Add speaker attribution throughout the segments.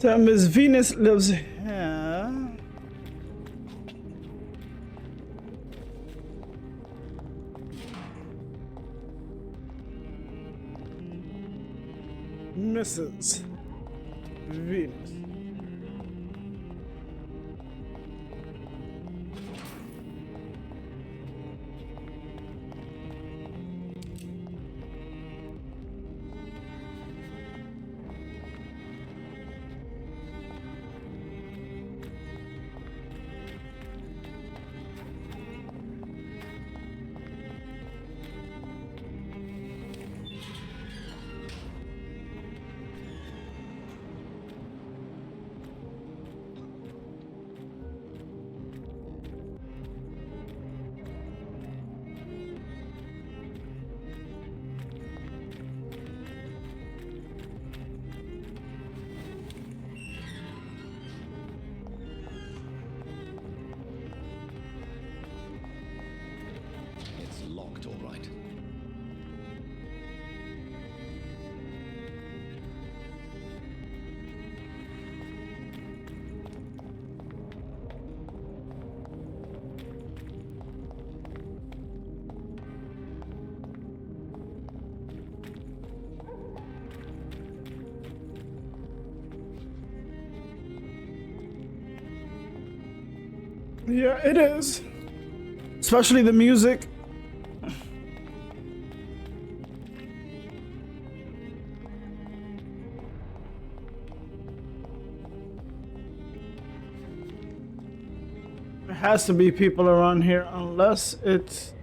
Speaker 1: Miss Venus lives here. Mrs. Venus.
Speaker 2: It's locked, all right.
Speaker 1: Yeah, it is. Especially the music. There has to be people around here unless it's...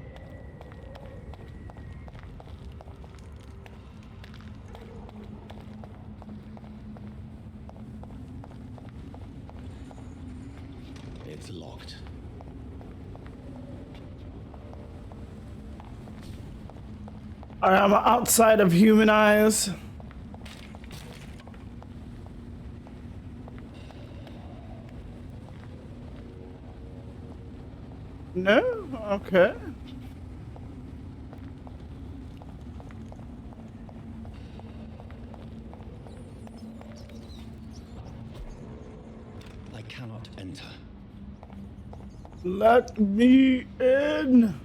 Speaker 2: It's locked.
Speaker 1: I'm outside of human eyes. No? Okay.
Speaker 2: I cannot enter.
Speaker 1: Let me in.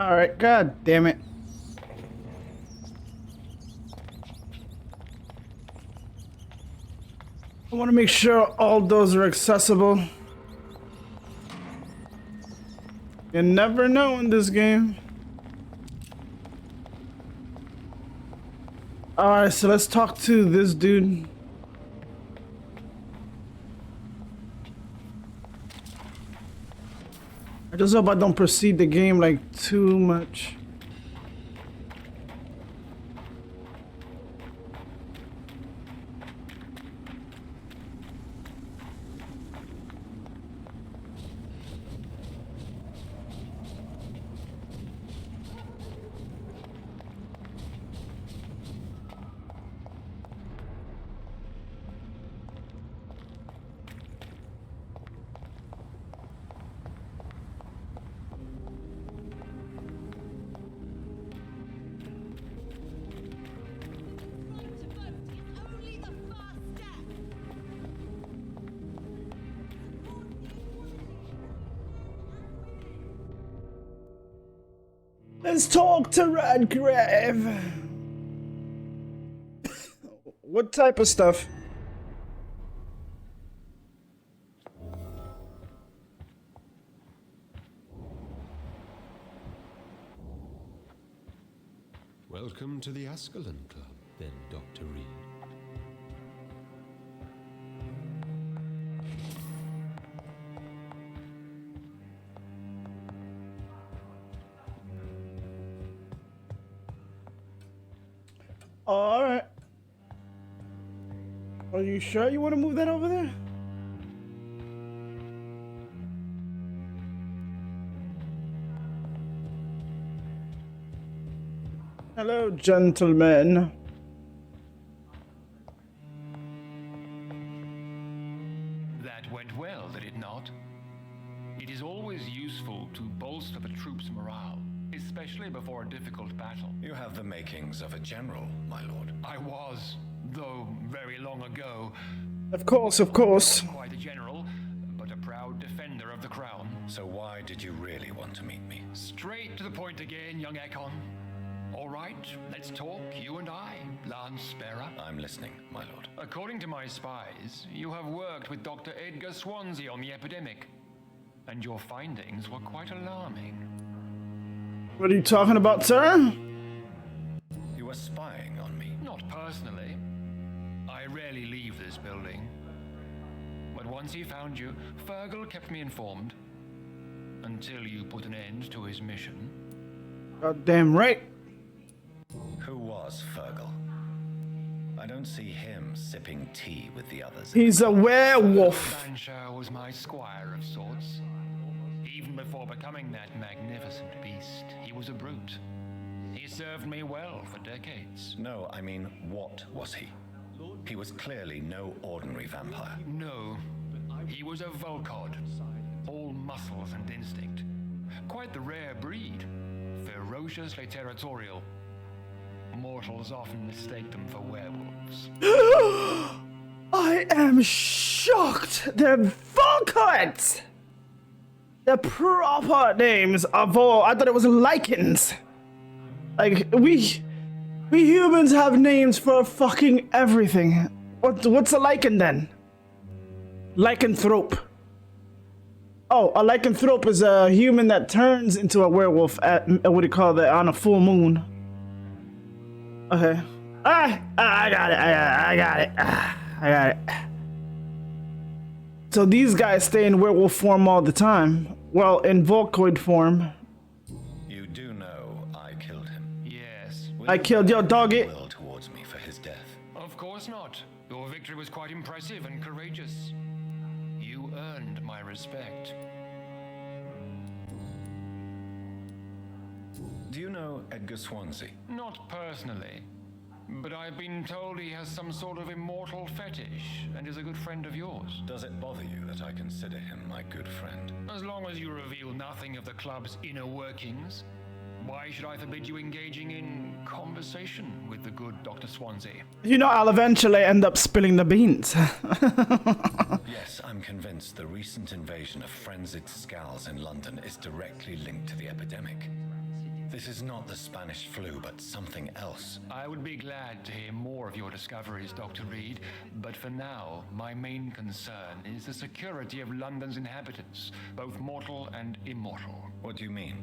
Speaker 1: All right, god damn it. I want to make sure all doors are accessible. You never know in this game. All right, so let's talk to this dude. I just hope I don't proceed the game like too much. Let's talk to Redgrave. What type of stuff?
Speaker 3: Welcome to the Ascalon Club, then, Dr. Reed.
Speaker 1: All right. Are you sure you want to move that over there? Hello, gentlemen.
Speaker 4: That went well, did it not? It is always useful to bolster the troops' morale, especially swiftly before a difficult battle.
Speaker 2: You have the makings of a general, my lord.
Speaker 4: I was, though very long ago,
Speaker 1: Of course, of course.
Speaker 4: quite a general, but a proud defender of the crown.
Speaker 2: So why did you really want to meet me?
Speaker 4: Straight to the point again, young Ekon. All right, let's talk, you and I, Lance Sparrow.
Speaker 2: I'm listening, my lord.
Speaker 4: According to my spies, you have worked with Dr. Edgar Swansea on the epidemic, and your findings were quite alarming.
Speaker 1: What are you talking about, sir?
Speaker 2: You were spying on me.
Speaker 4: Not personally. I rarely leave this building. But once he found you, Fergal kept me informed. Until you put an end to his mission.
Speaker 1: Goddamn right.
Speaker 2: Who was Fergal? I don't see him sipping tea with the others.
Speaker 1: He's a werewolf.
Speaker 4: Vampyr was my squire of sorts. Even before becoming that magnificent beast, he was a brute. He served me well for decades.
Speaker 2: No, I mean, what was he? He was clearly no ordinary vampire.
Speaker 4: No, he was a Volcod, all muscles and instinct. Quite the rare breed, ferociously territorial. Mortals often mistake them for werewolves.
Speaker 1: I am shocked. They're Volcods. The proper names of all. I thought it was lichens. Like we humans have names for fucking everything. What's a lichen then? Lycanthrope. Oh, a lycanthrope is a human that turns into a werewolf at what do you call that, on a full moon. Okay. I got it. I got it. I got it. So these guys stay in werewolf form all the time. Well, in Volcoid form.
Speaker 2: You do know I killed him.
Speaker 4: Yes.
Speaker 1: I killed your doggy.
Speaker 2: Will towards me for his death.
Speaker 4: Of course not. Your victory was quite impressive and courageous. You earned my respect.
Speaker 2: Do you know Edgar Swansea?
Speaker 4: Not personally, but I've been told he has some sort of immortal fetish and is a good friend of yours.
Speaker 2: Does it bother you that I consider him my good friend?
Speaker 4: As long as you reveal nothing of the club's inner workings, why should I forbid you engaging in conversation with the good Dr. Swansea?
Speaker 1: You know, I'll eventually end up spilling the beans.
Speaker 2: Yes, I'm convinced the recent invasion of frenzied skulls in London is directly linked to the epidemic. This is not the Spanish flu, but something else.
Speaker 4: I would be glad to hear more of your discoveries, Dr. Reed, but for now, my main concern is the security of London's inhabitants, both mortal and immortal.
Speaker 2: What do you mean?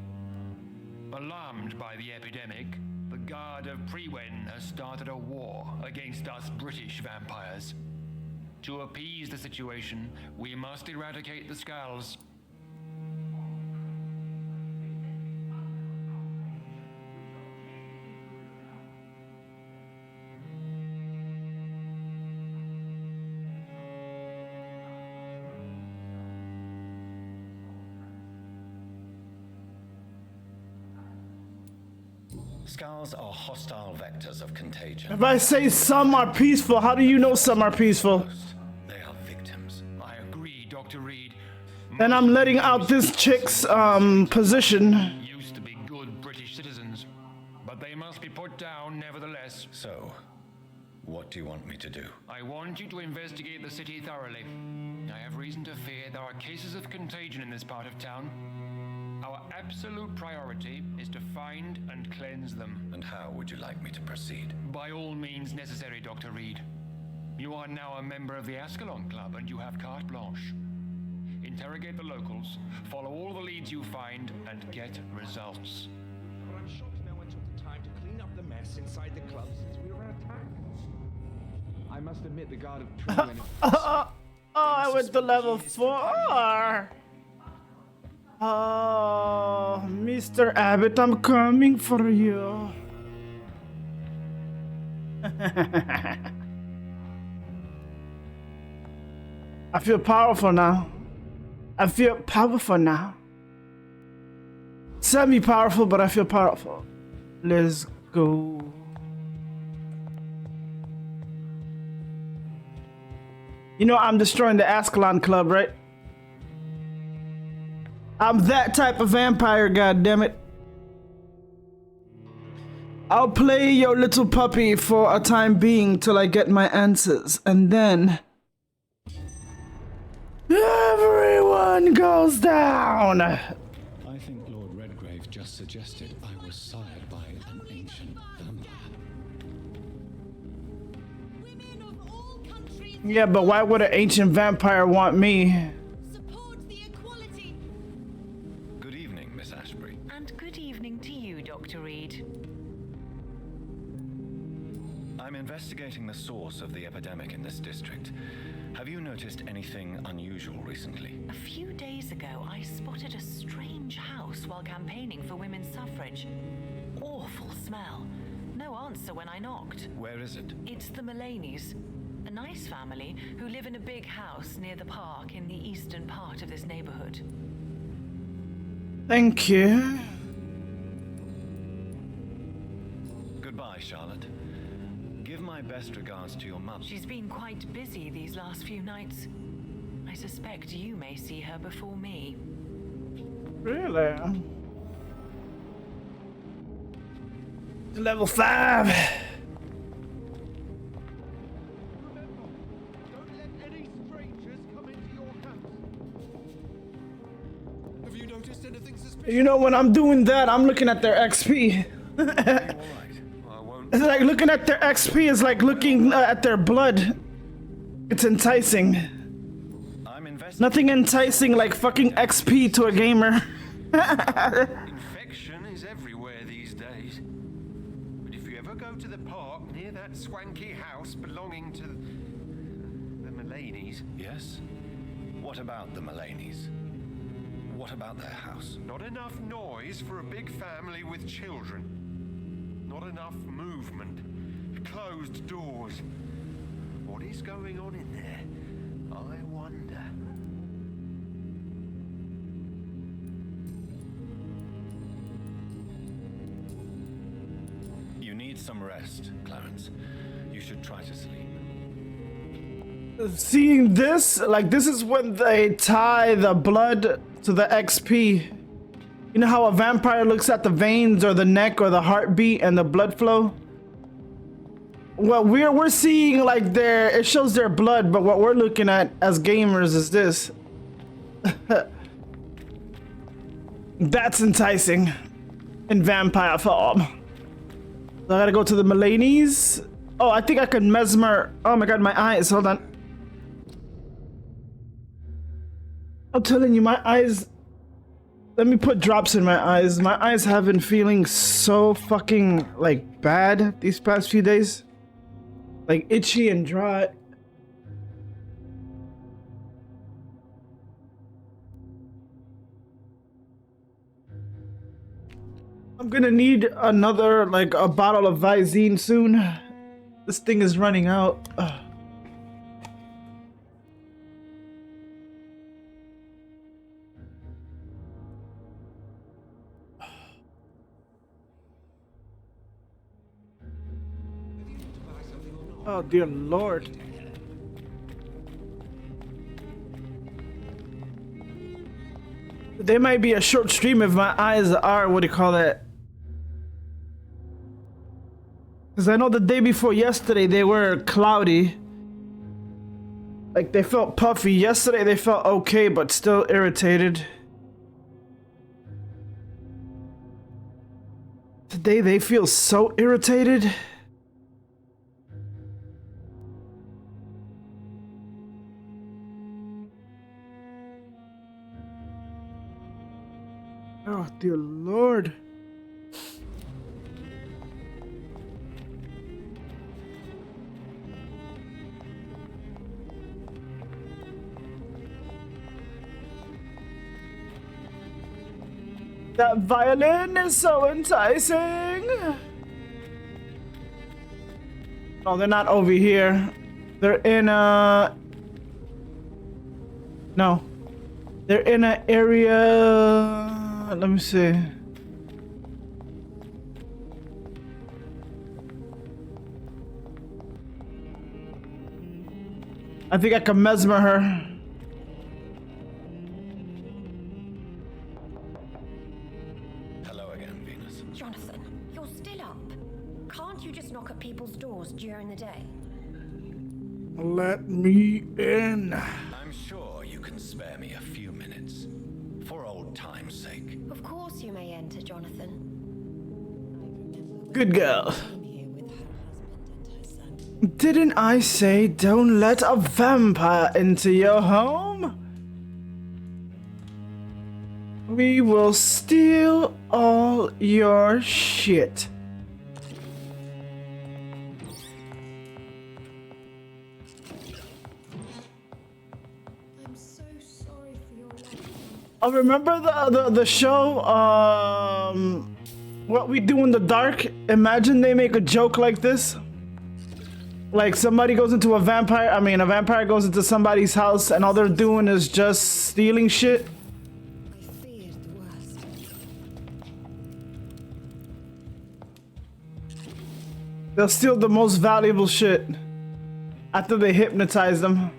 Speaker 4: Alarmed by the epidemic, the Guard of Prewen has started a war against us British vampires. To appease the situation, we must eradicate the skulls.
Speaker 2: Skulls are hostile vectors of contagion.
Speaker 1: If I say some are peaceful, how do you know some are peaceful?
Speaker 2: They are victims.
Speaker 4: I agree, Dr. Reed.
Speaker 1: And I'm letting out this chick's position.
Speaker 4: Used to be good British citizens, but they must be put down nevertheless.
Speaker 2: So, what do you want me to do?
Speaker 4: I want you to investigate the city thoroughly. I have reason to fear there are cases of contagion in this part of town. Our absolute priority is to find and cleanse them.
Speaker 2: And how would you like me to proceed?
Speaker 4: By all means necessary, Dr. Reed. You are now a member of the Ascalon Club and you have carte blanche. Interrogate the locals, follow all the leads you find, and get results.
Speaker 5: But I'm shocked no one took the time to clean up the mess inside the club since we were attacked. I must admit the Guard of Prewen.
Speaker 1: Oh, I went to level 4. Oh, Mr. Abbott, I'm coming for you. I feel powerful now. I feel powerful now. Semi-powerful, but I feel powerful. Let's go. You know I'm destroying the Ascalon Club, right? I'm that type of vampire, goddammit. I'll play your little puppy for a time being till I get my answers, and then everyone goes down.
Speaker 3: I think Lord Redgrave just suggested I was sired by an ancient vampire.
Speaker 6: Women of all countries
Speaker 1: Yeah, but why would an ancient vampire want me?
Speaker 6: support the equality.
Speaker 2: Good evening, Miss Ashbury.
Speaker 7: And good evening to you, Dr. Reed.
Speaker 2: I'm investigating the source of the epidemic in this district. Have you noticed anything unusual recently?
Speaker 7: A few days ago, I spotted a strange house while campaigning for women's suffrage. Awful smell. No answer when I knocked.
Speaker 2: Where is it?
Speaker 7: It's the Mullaneys, a nice family who live in a big house near the park in the eastern part of this neighborhood.
Speaker 1: Thank you.
Speaker 2: Goodbye, Charlotte. Give my best regards to your mother.
Speaker 7: She's been quite busy these last few nights. I suspect you may see her before me.
Speaker 1: Really? Level 5.
Speaker 5: Don't let any strangers come into your house.
Speaker 3: Have you noticed anything suspicious?
Speaker 1: You know, when I'm doing that, I'm looking at their XP.
Speaker 2: All right. I won't.
Speaker 1: It's like looking at their XP is like looking at their blood. It's enticing.
Speaker 2: I'm investigating.
Speaker 1: Nothing enticing like fucking XP to a gamer.
Speaker 8: Infection is everywhere these days. But if you ever go to the park near that swanky house belonging to the Mullaneys,
Speaker 2: Yes? What about the Mullaneys? What about their house?
Speaker 8: not enough noise for a big family with children. Not enough movement. Closed doors. What is going on in there? I wonder.
Speaker 2: You need some rest, Clarence. You should try to sleep.
Speaker 1: Seeing this, like this is when they tie the blood to the XP. You know how a vampire looks at the veins or the neck or the heartbeat and the blood flow? Well, we're seeing like it shows their blood, but what we're looking at as gamers is this. That's enticing in vampire form. So I gotta go to the Mullaneys. Oh, I think I can mesmer. Oh my god, my eyes. Hold on. I'm telling you, my eyes. Let me put drops in my eyes. My eyes have been feeling so fucking like bad these past few days. Like itchy and dry. I'm gonna need another, like a bottle of Visine soon. This thing is running out. Ugh. Oh dear Lord. There might be a short stream if my eyes are, what do you call that? Because I know the day before yesterday they were cloudy. Like they felt puffy. Yesterday they felt okay, but still irritated. Today they feel so irritated. Oh dear Lord. That violin is so enticing. Oh, they're not over here. They're in a... No. They're in an area... Let me see. I think I can mesmer her.
Speaker 2: Hello again, Venus.
Speaker 6: Jonathan, you're still up.
Speaker 9: Can't you just knock at people's doors during the day?
Speaker 1: Let me in.
Speaker 2: I'm sure you can spare me a few minutes. For old time's sake.
Speaker 9: Of course you may enter, Jonathan.
Speaker 1: Good girl. Didn't I say don't let a vampire into your home? We will steal all your shit.
Speaker 6: I'm so sorry for your loss.
Speaker 1: I remember the show, What We Do in the Dark. Imagine they make a joke like this. Like somebody goes into a vampire goes into somebody's house and all they're doing is just stealing shit.
Speaker 9: I feared the worst.
Speaker 1: They'll steal the most valuable shit after they hypnotize them.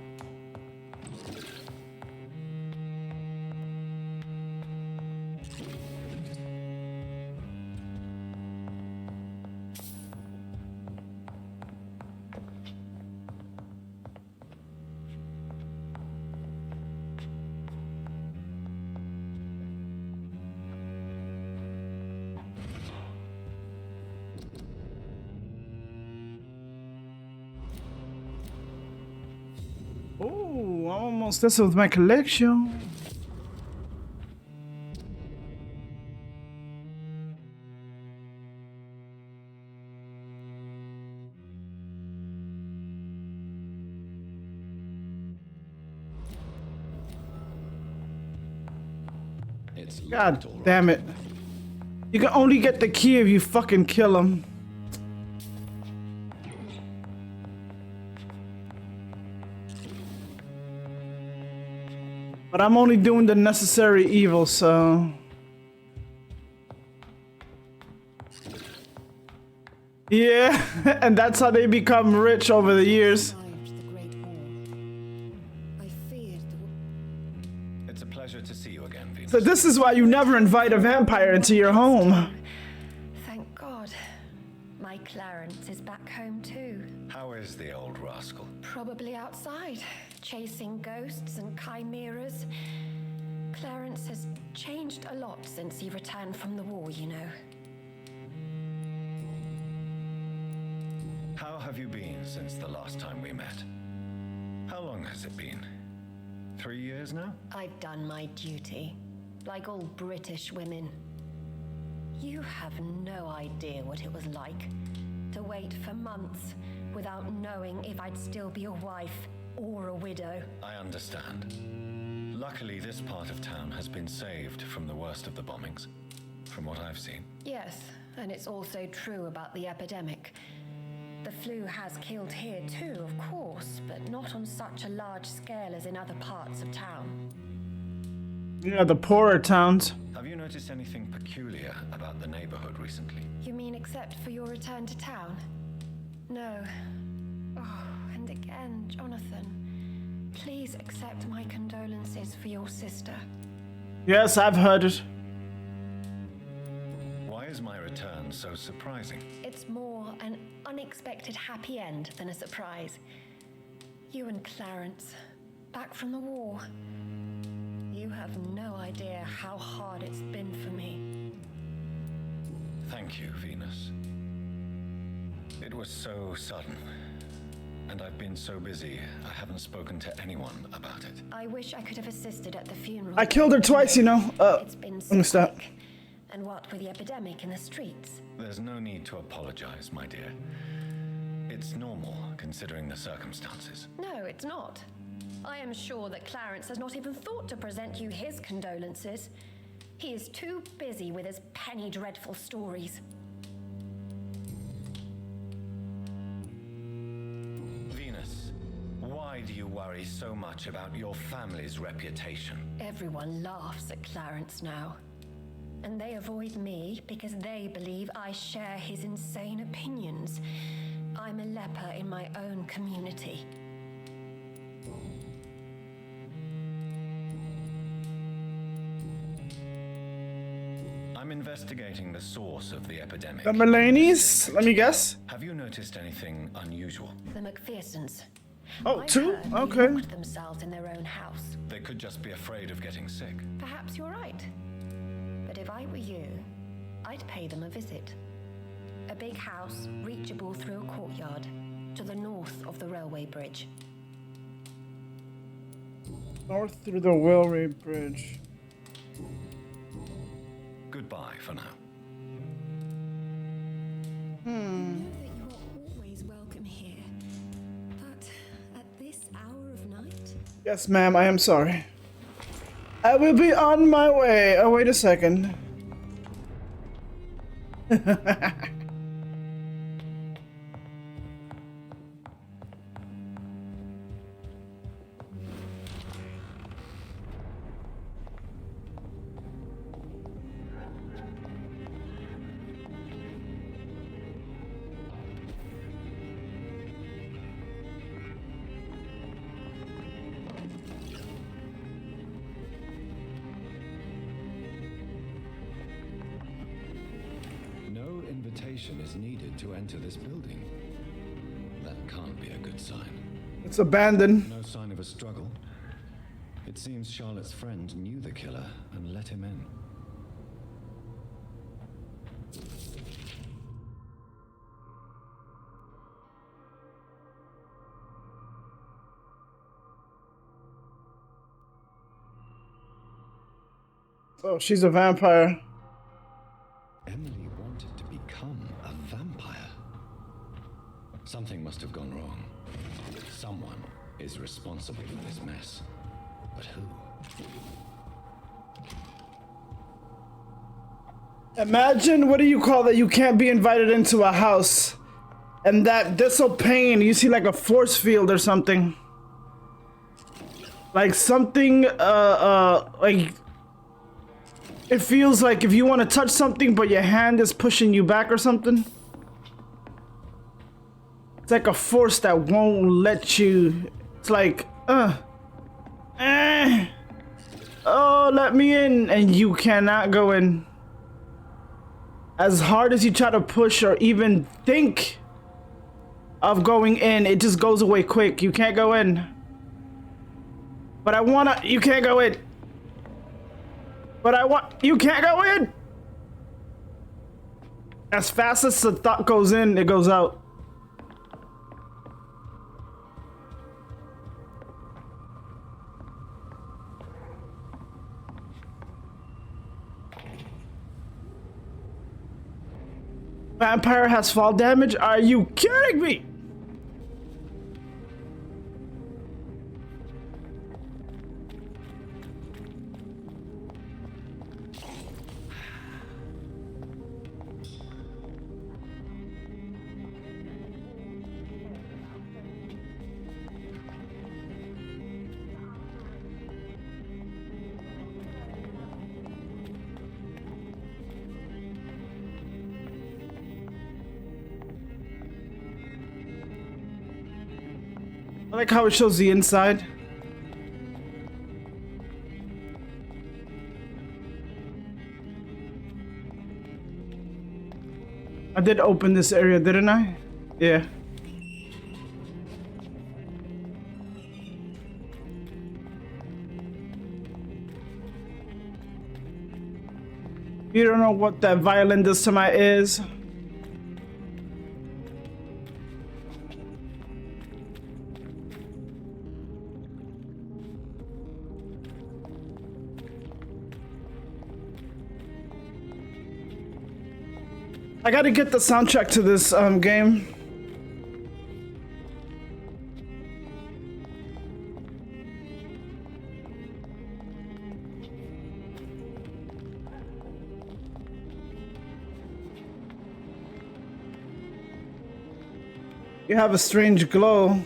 Speaker 1: Oh, almost this with my collection.
Speaker 3: It's
Speaker 1: God
Speaker 3: locked, all right.
Speaker 1: damn it. You can only get the key if you fucking kill him. But I'm only doing the necessary evil, so... Yeah, and that's how they become rich over the years.
Speaker 9: Survived the Great War. I feared the
Speaker 2: It's a pleasure to see you again, Venus.
Speaker 1: So this is why you never invite a vampire into your home.
Speaker 9: Thank God. My Clarence is back home too.
Speaker 2: How is the old rascal?
Speaker 9: Probably outside, chasing ghosts and chimeras. Clarence has changed a lot since he returned from the war, you know.
Speaker 2: How have you been since the last time we met? How long has it been? 3 years now?
Speaker 9: I've done my duty, like all British women. You have no idea what it was like to wait for months without knowing if I'd still be a wife or a widow.
Speaker 2: I understand. Luckily, this part of town has been saved from the worst of the bombings, from what I've seen.
Speaker 9: Yes, and it's also true about the epidemic. The flu has killed here too, of course, but not on such a large scale as in other parts of town.
Speaker 1: Yeah, the poorer towns.
Speaker 2: Have you noticed anything peculiar about the neighborhood recently?
Speaker 9: You mean except for your return to town? No. Oh, and again, Jonathan, please accept my condolences for your sister.
Speaker 1: Yes, I've heard it.
Speaker 2: Why is my return so surprising?
Speaker 9: It's more an unexpected happy end than a surprise. You and Clarence, back from the war. You have no idea how hard it's been for me.
Speaker 2: Thank you, Venus. It was so sudden, and I've been so busy, I haven't spoken to anyone about it.
Speaker 9: I wish I could have assisted at the funeral.
Speaker 1: I killed her twice, you know.
Speaker 9: It's been
Speaker 1: let me stop.
Speaker 9: quick. And what with the epidemic in the streets?
Speaker 2: There's no need to apologize, my dear. It's normal, considering the circumstances.
Speaker 9: No, it's not. I am sure that Clarence has not even thought to present you his condolences. He is too busy with his penny dreadful stories.
Speaker 2: Venus, why do you worry so much about your family's reputation?
Speaker 9: Everyone laughs at Clarence now. And they avoid me because they believe I share his insane opinions. I'm a leper in my own community.
Speaker 2: I'm I'm investigating the source of the epidemic.
Speaker 1: The Mulaney's? Let me guess.
Speaker 2: Have you noticed anything unusual?
Speaker 9: The McPhersons.
Speaker 1: Oh,
Speaker 9: I
Speaker 1: two?
Speaker 9: heard they
Speaker 1: Okay.
Speaker 9: locked themselves in their own house.
Speaker 2: They could just be afraid of getting sick.
Speaker 9: Perhaps you're right. But if I were you, I'd pay them a visit. A big house, reachable through a courtyard, to the north of the railway bridge.
Speaker 1: North through the railway bridge.
Speaker 2: Goodbye for now.
Speaker 6: I know that you are always welcome here, but at this hour of night?
Speaker 1: Yes, ma'am, I am sorry. I will be on my way. Oh, wait a second.
Speaker 3: No invitation is needed to enter this building. That can't be a good sign.
Speaker 1: It's abandoned.
Speaker 3: No sign of a struggle. It seems Charlotte's friend knew the killer and let him in.
Speaker 1: Oh, she's a vampire.
Speaker 3: Emily wanted to become a vampire. Something must have gone wrong. Someone is responsible for this mess. But who?
Speaker 1: Imagine, what do you call that? You can't be invited into a house. And that this'll pain. You see like a force field or something. Like something, like... It feels like if you want to touch something, but your hand is pushing you back or something. It's like a force that won't let you. It's like, oh, let me in, and you cannot go in. As hard as you try to push or even think of going in, it just goes away quick. You can't go in. But I wanna, you can't go in. But you can't go in! As fast as the thought goes in, it goes out. Vampire has fall damage? Are you kidding me? I like how it shows the inside. I did open this area, didn't I? Yeah. You don't know what that violin does to my ears. I gotta get the soundtrack to this game. You have a strange glow.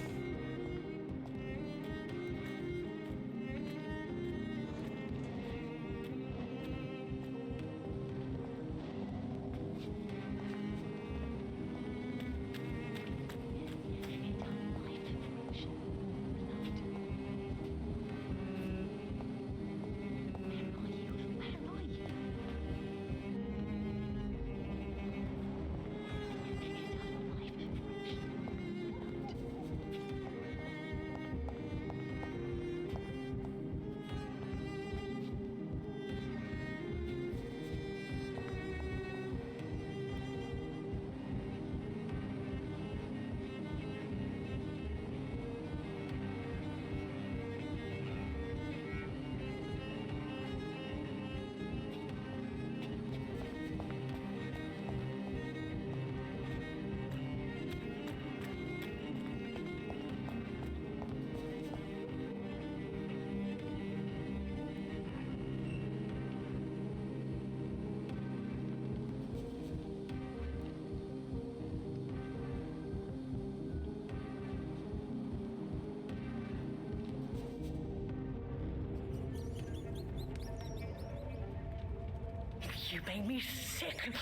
Speaker 7: made me sick.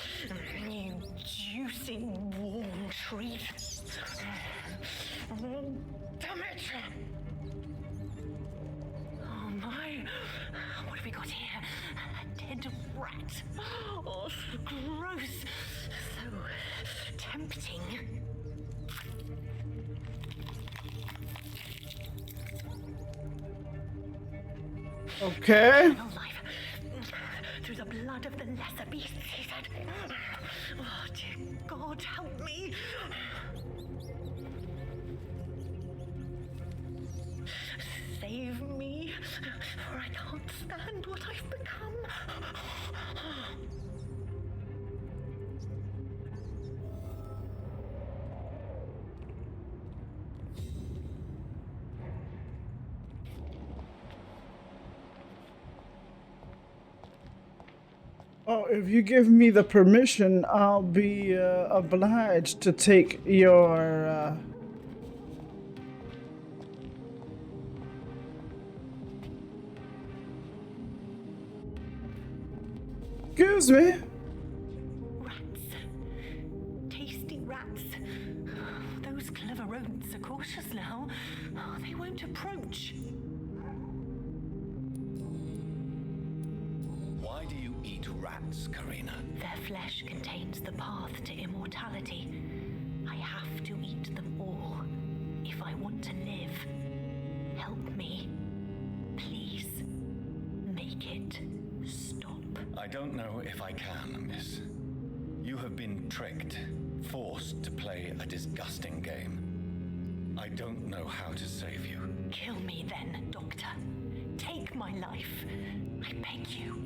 Speaker 7: You juicy, warm treat. Damn it! Oh my! What have we got here? A dead rat. Oh, so gross. So tempting.
Speaker 1: Okay.
Speaker 7: No life. Through the blood of the lesser beasts, he said. Oh, dear God, help me. Save me, for I can't stand what I've become.
Speaker 1: Oh, if you give me the permission, I'll be obliged to take your. Excuse me.
Speaker 7: Rats. Tasty rats. Those clever rodents are cautious now. Oh, they won't approach.
Speaker 2: Why do you eat rats, Karina?
Speaker 7: Their flesh contains the path to immortality. I have to eat them all if I want to live. Help me. Please. Make it stop.
Speaker 2: I don't know if I can, miss. You have been tricked, forced to play a disgusting game. I don't know how to save you.
Speaker 7: Kill me then, Doctor. Take my life. I beg you.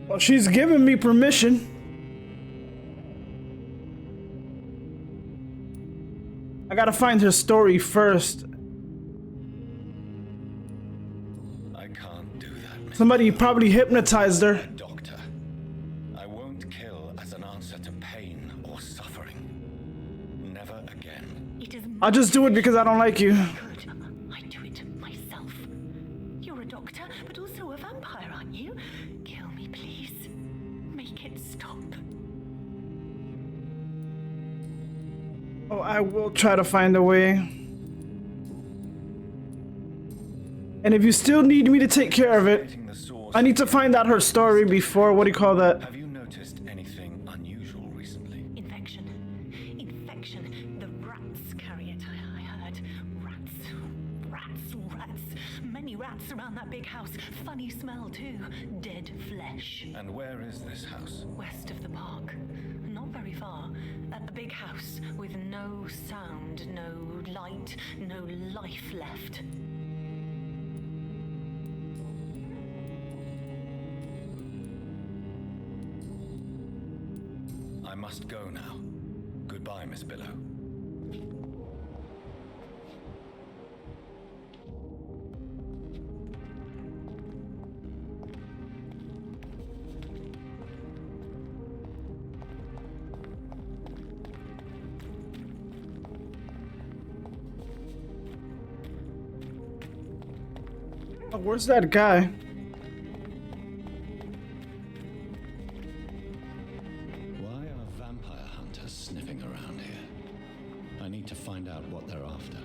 Speaker 1: Well, she's given me permission. I gotta find her story first.
Speaker 2: I can't do that, miss.
Speaker 1: Somebody probably hypnotized her.
Speaker 2: Doctor, I won't kill as an answer to pain or suffering. Never again.
Speaker 7: It is
Speaker 1: I'll just do it because I don't like you.
Speaker 7: good. I do it myself. You're a doctor, but also a vampire, aren't you? Kill me, please. Make it stop.
Speaker 1: Oh, I will try to find a way. And if you still need me to take care of it,
Speaker 2: Getting the source.
Speaker 1: I need to find out her story before, what do you call that?
Speaker 2: Have you noticed anything unusual recently?
Speaker 7: Infection. Infection. The rats carry it, I heard. Rats. Many rats around that big house. Funny smell, too. Dead flesh.
Speaker 2: And where is this house?
Speaker 7: West of the park. Not very far. A big house with no sound, no light, no life left.
Speaker 2: I must go now. Goodbye, Miss Billow.
Speaker 1: Oh, where's that guy?
Speaker 3: Why are vampire hunters sniffing around here? I need to find out what they're after.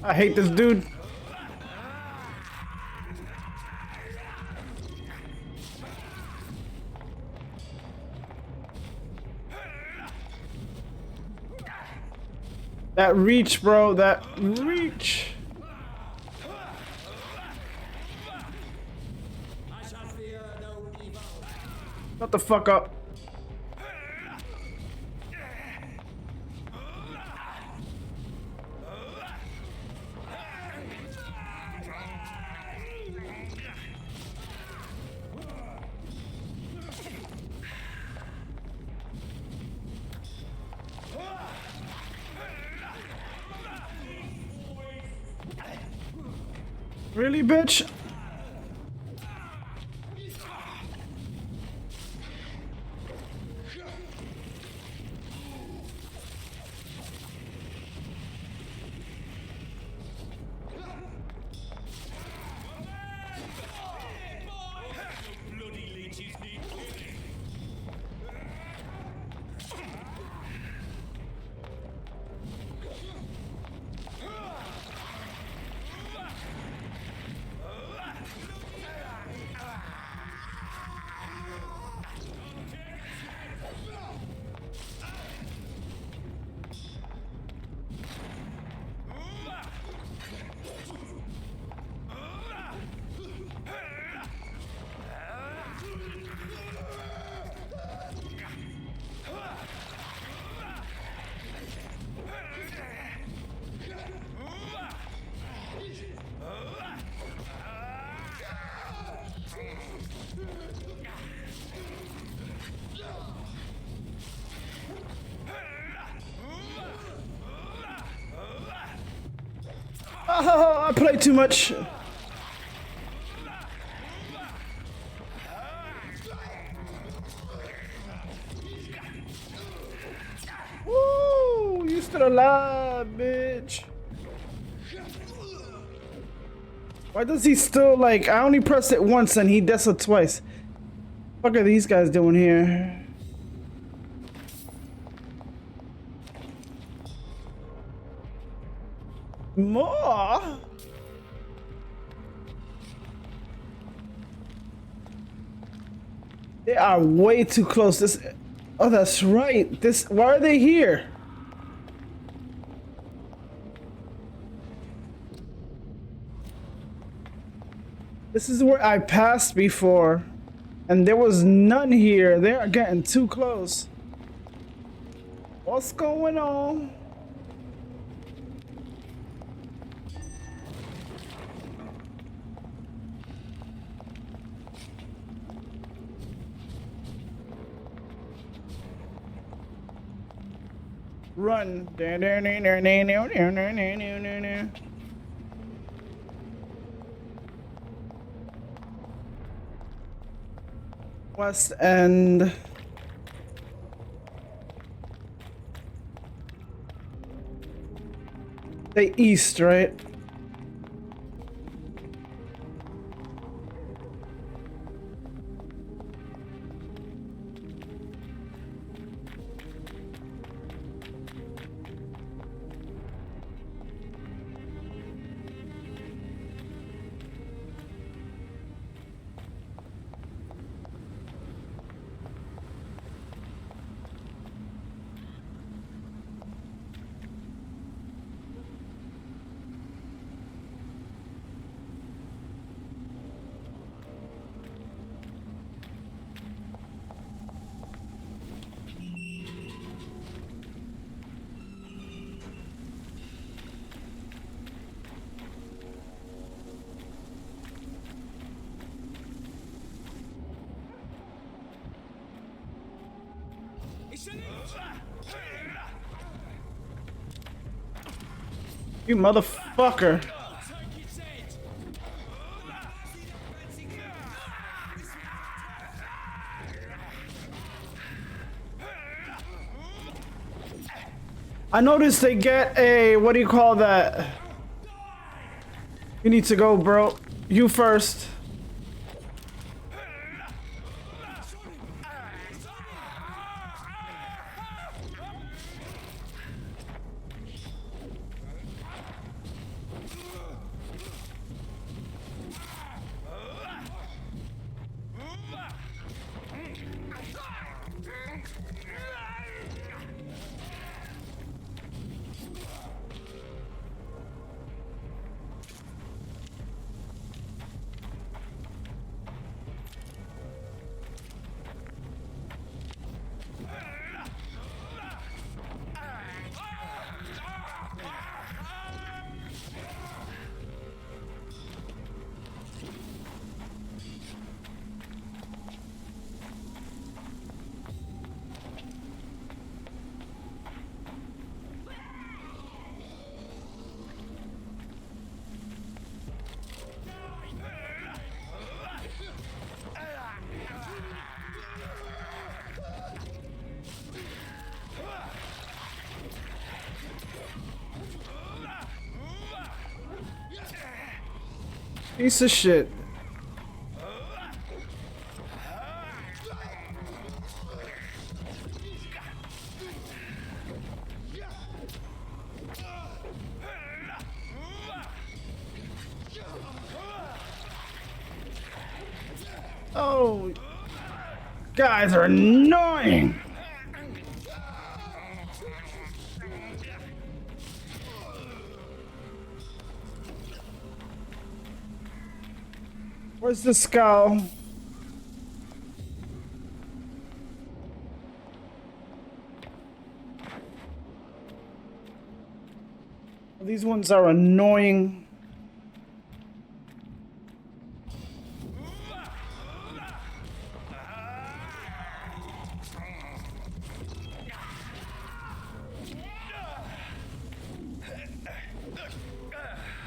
Speaker 1: I hate this dude. That reach, bro. That reach. Shut the fuck up. Really, bitch? Oh, I play too much. Woo! You still alive, bitch. Why does he still like? I only pressed it once and he does it twice. What are these guys doing here? More? They are way too close. This. Oh, that's right. This. Why are they here? This is where I passed before, and there was none here. They are getting too close. What's going on? Run. West End. The east, right? You motherfucker. I noticed they get a, what do you call that? You need to go, bro. You first. Piece of shit. Oh, guys are annoying. Where's the skull? These ones are annoying.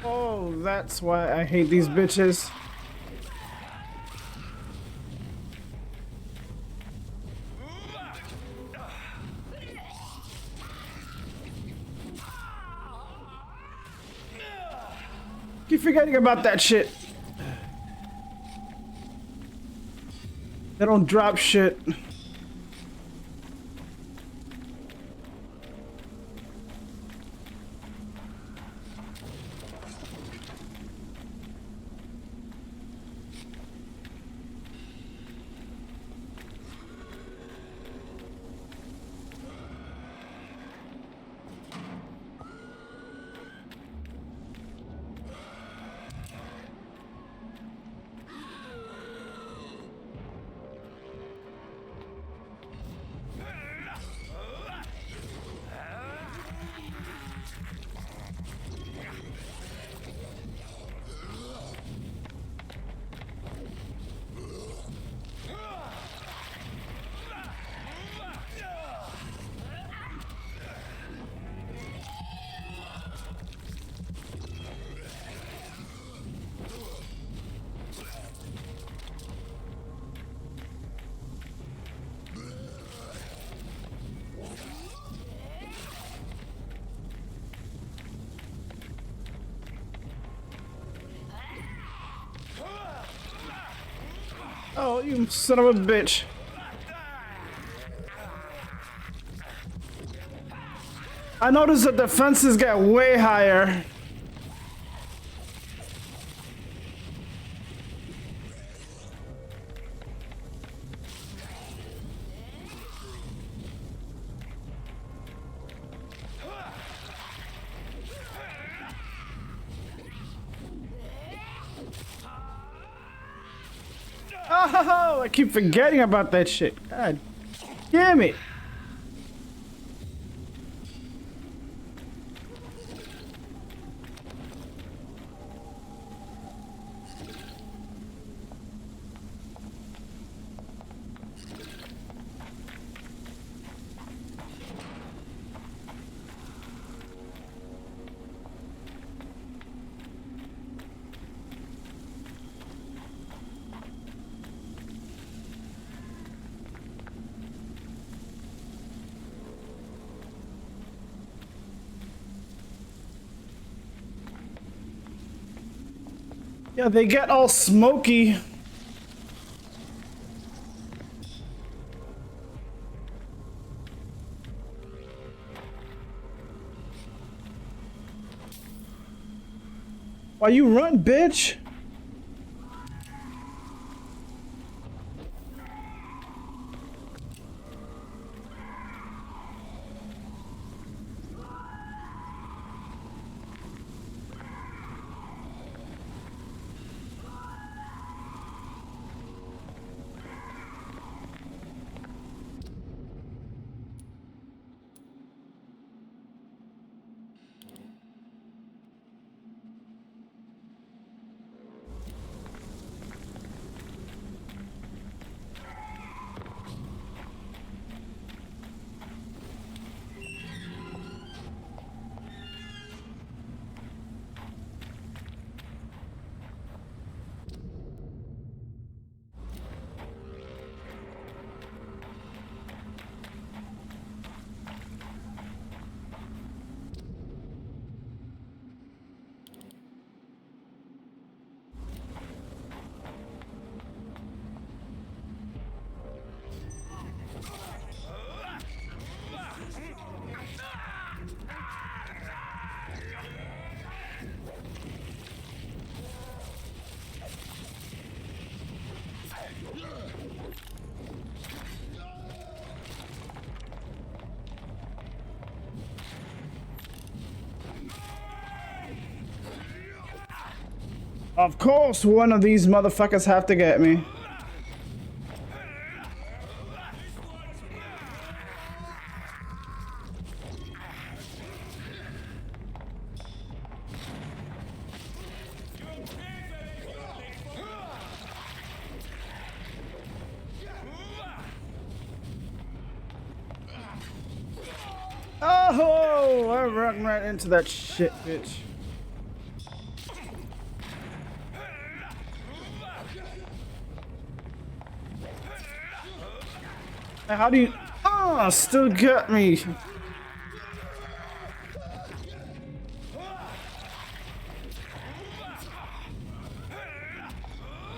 Speaker 1: Oh, that's why I hate these bitches. Keep forgetting about that shit. They don't drop shit. Oh, you son of a bitch. I noticed that the fences get way higher. Oh, I keep forgetting about that shit. God damn it. Yeah, they get all smoky. Why you run, bitch? Of course, one of these motherfuckers have to get me. Oh, I ran right into that shit, bitch. How do you... Oh, still got me.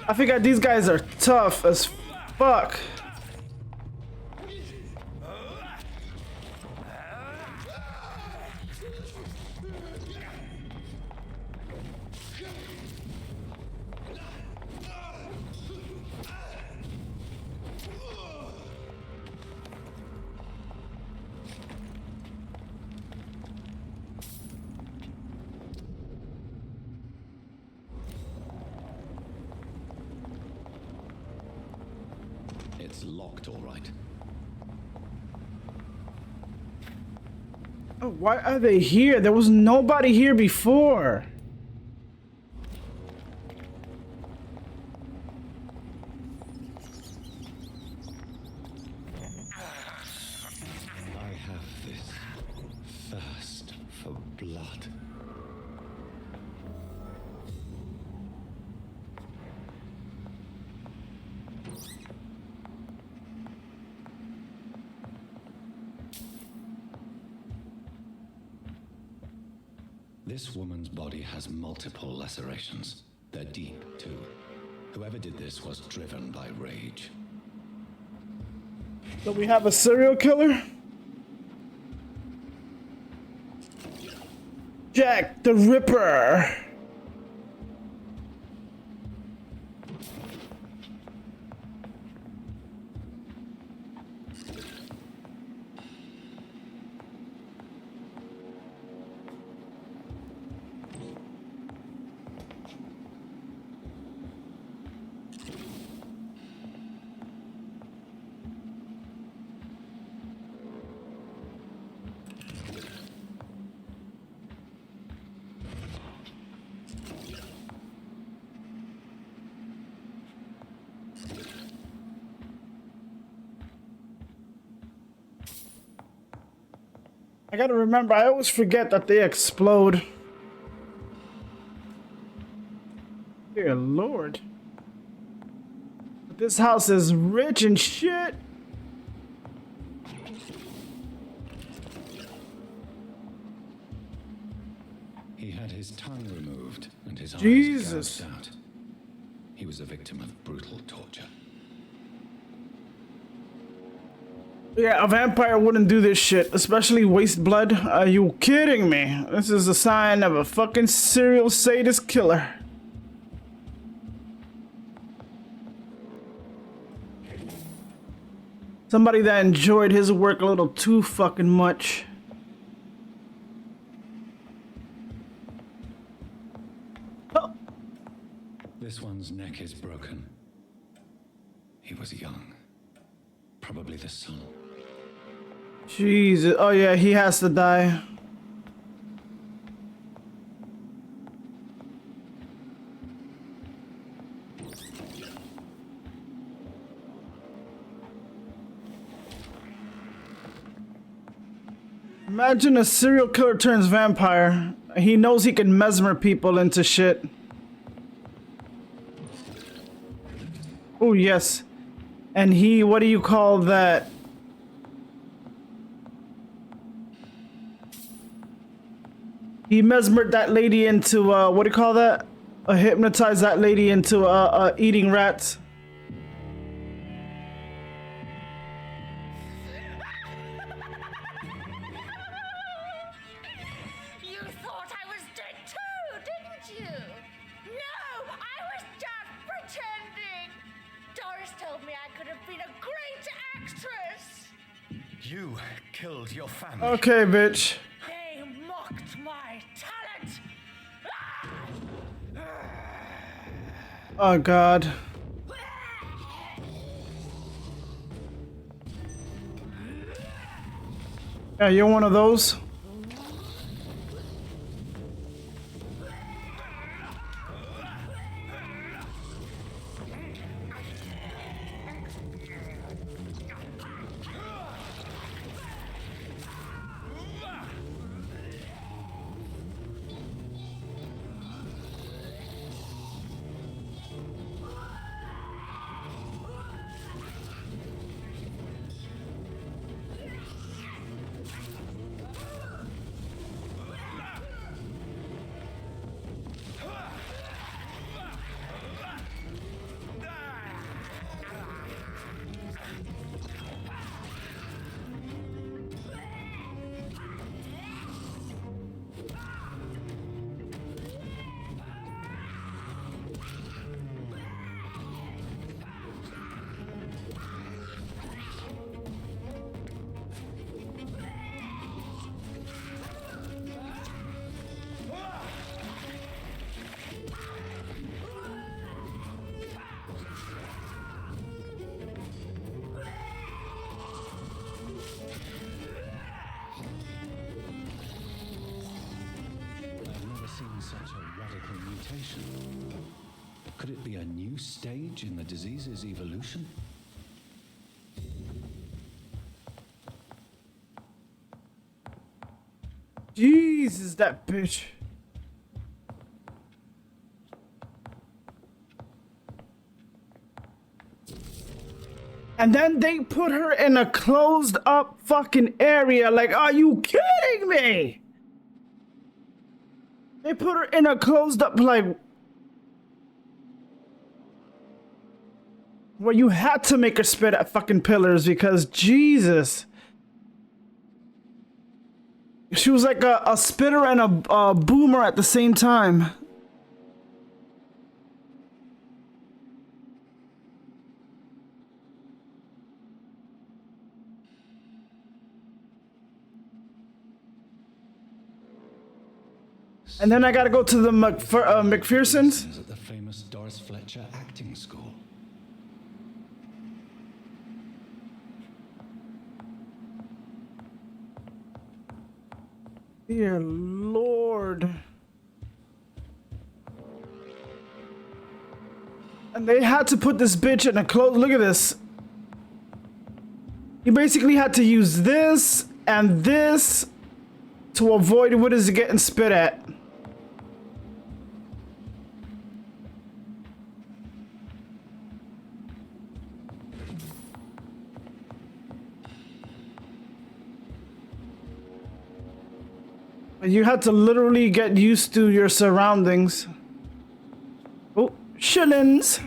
Speaker 1: I figure these guys are tough as fuck.
Speaker 3: It's locked, all right.
Speaker 1: Oh, why are they here? There was nobody here before.
Speaker 3: I have this thirst for blood. This woman's body has multiple lacerations. They're deep, too. Whoever did this was driven by rage.
Speaker 1: So we have a serial killer? Jack the Ripper. I gotta remember, I always forget that they explode. Dear Lord. This house is rich and shit.
Speaker 3: He had his tongue removed and his
Speaker 1: Jesus.
Speaker 3: eyes gouged out. He was a victim of brutal torture.
Speaker 1: Yeah, a vampire wouldn't do this shit, especially waste blood. Are you kidding me? This is a sign of a fucking serial sadist killer. Somebody that enjoyed his work a little too fucking much. Oh.
Speaker 3: This one's neck is broken. He was young. Probably the son.
Speaker 1: Jesus. Oh yeah, he has to die. Imagine a serial killer turns vampire. He knows he can mesmer people into shit. Oh yes. And he, what do you call that? He mesmered that lady into, what do you call that? Hypnotized that lady into, eating rats.
Speaker 7: You thought I was dead too, didn't you? No, I was just pretending. Doris told me I could have been a great actress.
Speaker 2: You killed your family.
Speaker 1: Okay, bitch.
Speaker 7: They mocked my talent.
Speaker 1: Oh God. Yeah, you're one of those.
Speaker 3: I've never seen such a radical mutation. Could it be a new stage in the disease's evolution?
Speaker 1: Jesus, that bitch. And then they put her in a closed up fucking area. Like, are you kidding me? They put her in a closed up, like, where you had to make her spit at fucking pillars because Jesus. She was like a spitter and a boomer at the same time. And then I gotta go to the McPherson's.
Speaker 3: At the famous Doris Fletcher acting school.
Speaker 1: Dear Lord. And they had to put this bitch in a close. Look at this. You basically had to use this and this to avoid what is getting spit at. You had to literally get used to your surroundings. Oh, shillings.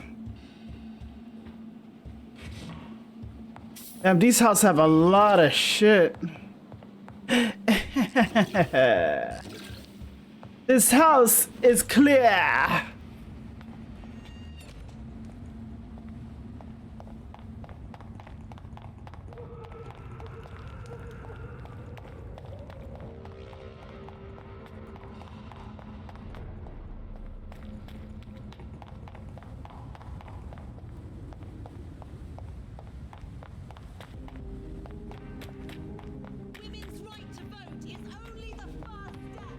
Speaker 1: Damn, these houses have a lot of shit. This house is clear.
Speaker 6: Women's right to vote is only the first step.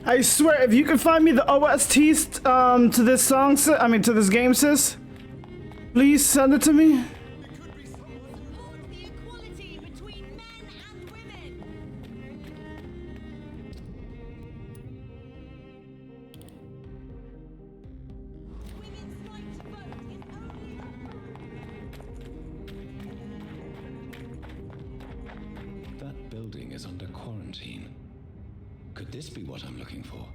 Speaker 1: I swear, if you can find me the OST to this song, to this game, sis, please send it to me.
Speaker 6: Support the equality between men and women. Women's right to vote is only the
Speaker 3: That building is under quarantine. Could this be what I'm looking for?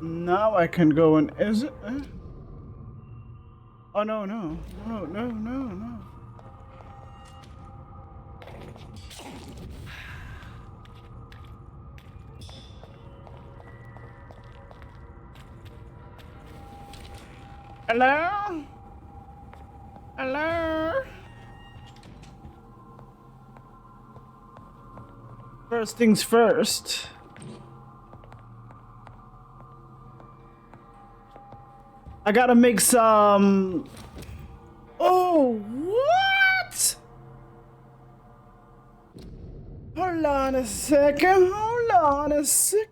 Speaker 1: Now I can go and is it? Oh no no no no no no. Hello? Hello? First things first. I gotta make some... Oh, what? Hold on a second, hold on a second.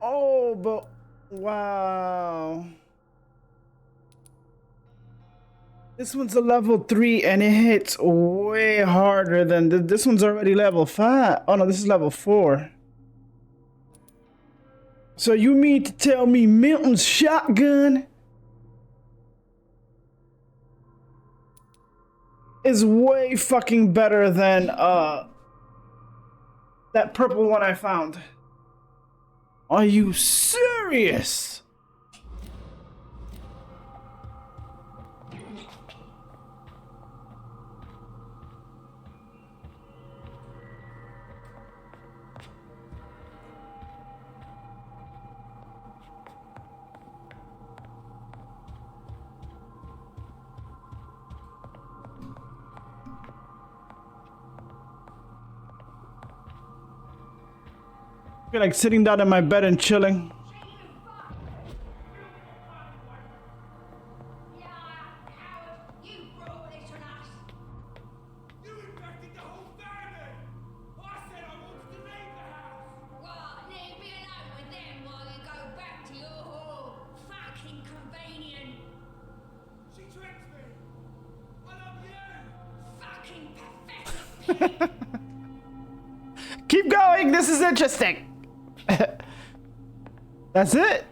Speaker 1: Oh, but wow. This one's a level 3 and it hits way harder than this one's already level 5. Oh no, this is level 4. So you mean to tell me Milton's shotgun is way fucking better than that purple one I found? Are you serious? I feel like sitting down in my bed and chilling. Keep going, this is interesting. That's it.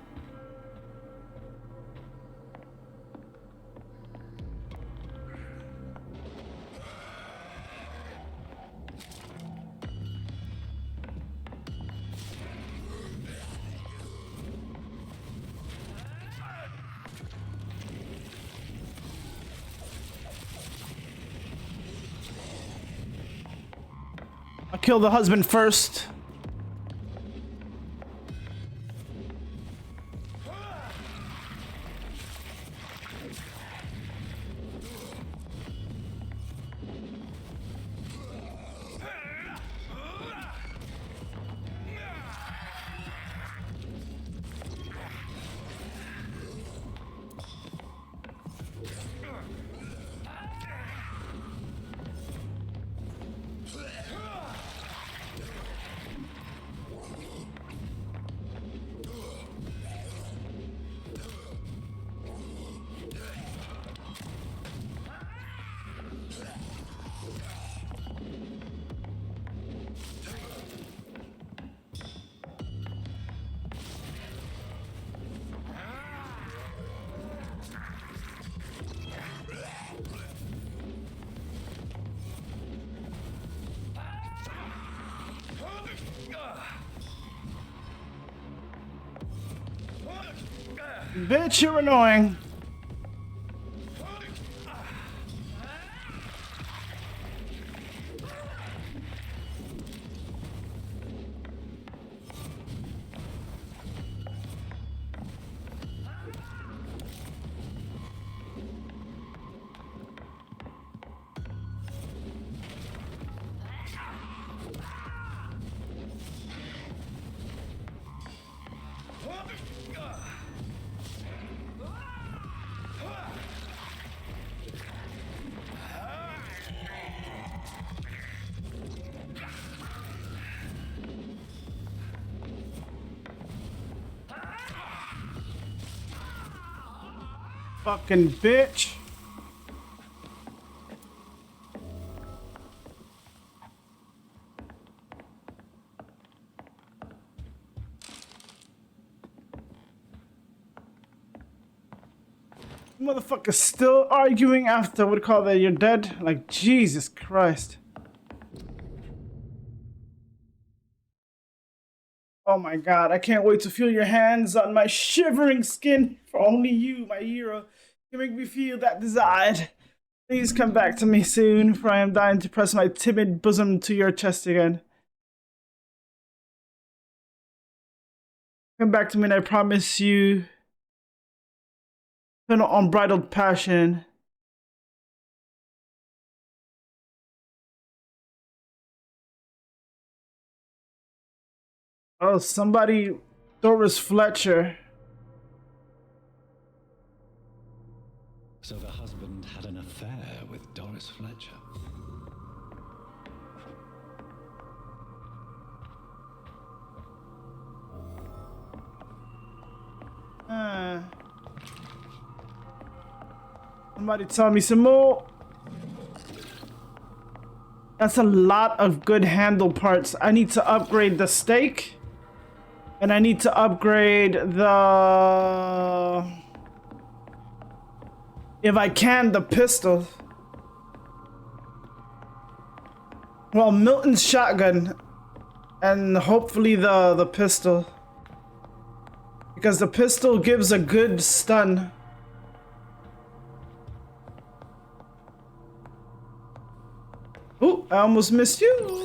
Speaker 1: I'll kill the husband first. Bitch, you're annoying. Fucking bitch. Motherfuckers still arguing after what do you call that? You're dead? Like, Jesus Christ. Oh my god, I can't wait to feel your hands on my shivering skin. For only you, my hero, can make me feel that desire. Please come back to me soon, for I am dying to press my timid bosom to your chest again. Come back to me and I promise you an unbridled passion. Oh, somebody, Doris Fletcher.
Speaker 3: So the husband had an affair with Doris Fletcher.
Speaker 1: Somebody tell me some more. That's a lot of good handle parts. I need to upgrade the stake. And I need to upgrade the... If I can, the pistol. Well, Milton's shotgun. And hopefully the pistol. Because the pistol gives a good stun. Ooh, I almost missed you.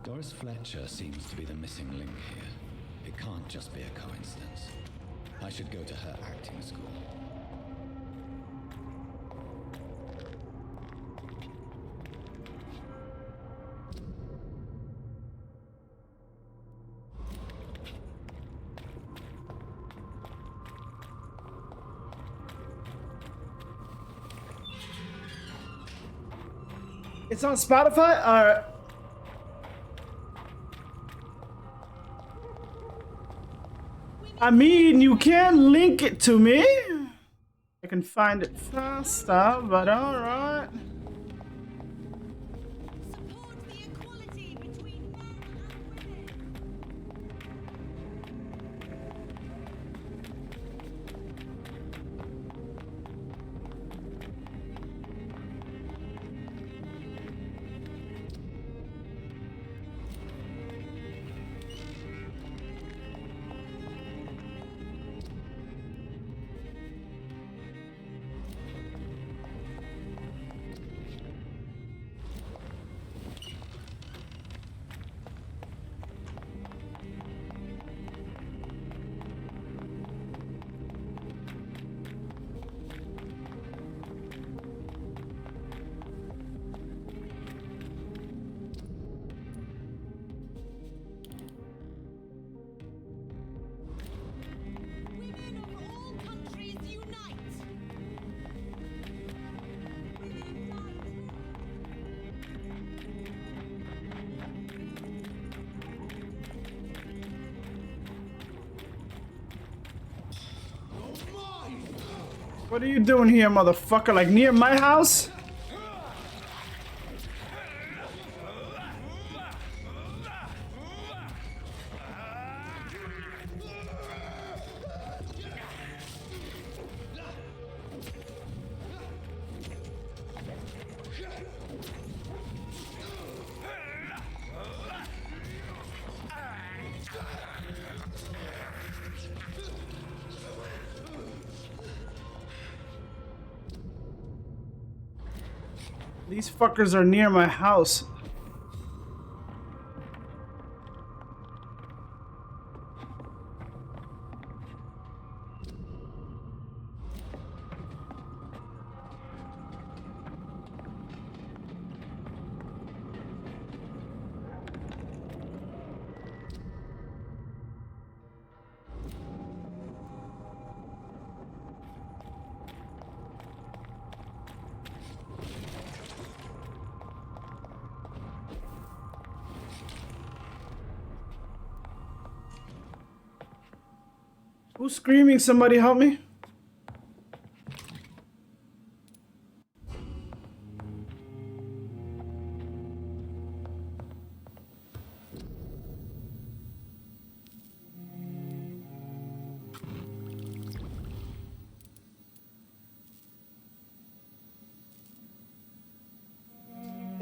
Speaker 3: Doris Fletcher seems to be the missing link here. It can't just be a coincidence. I should go to her acting school.
Speaker 1: It's on Spotify? Alright. I mean, you can link it to me. I can find it faster, but alright.
Speaker 6: Support the equality between men and women. Women of all countries unite!
Speaker 1: What are you doing here, motherfucker? Like near my house? These fuckers are near my house. Who's screaming? Somebody help me.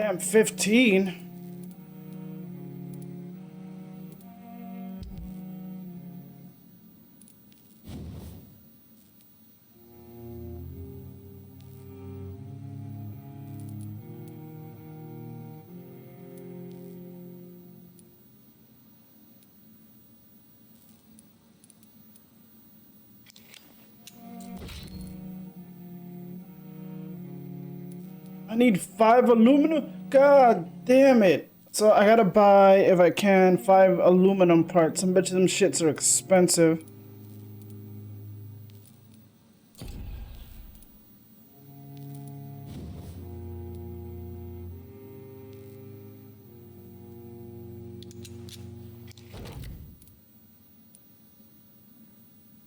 Speaker 1: Damn, 15. I need 5 aluminum? God damn it. So I gotta buy, if I can, 5 aluminum parts. I bet you them shits are expensive.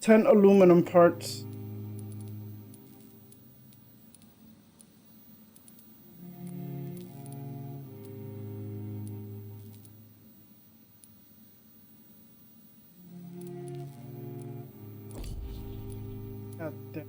Speaker 1: $10 aluminum parts. God damn.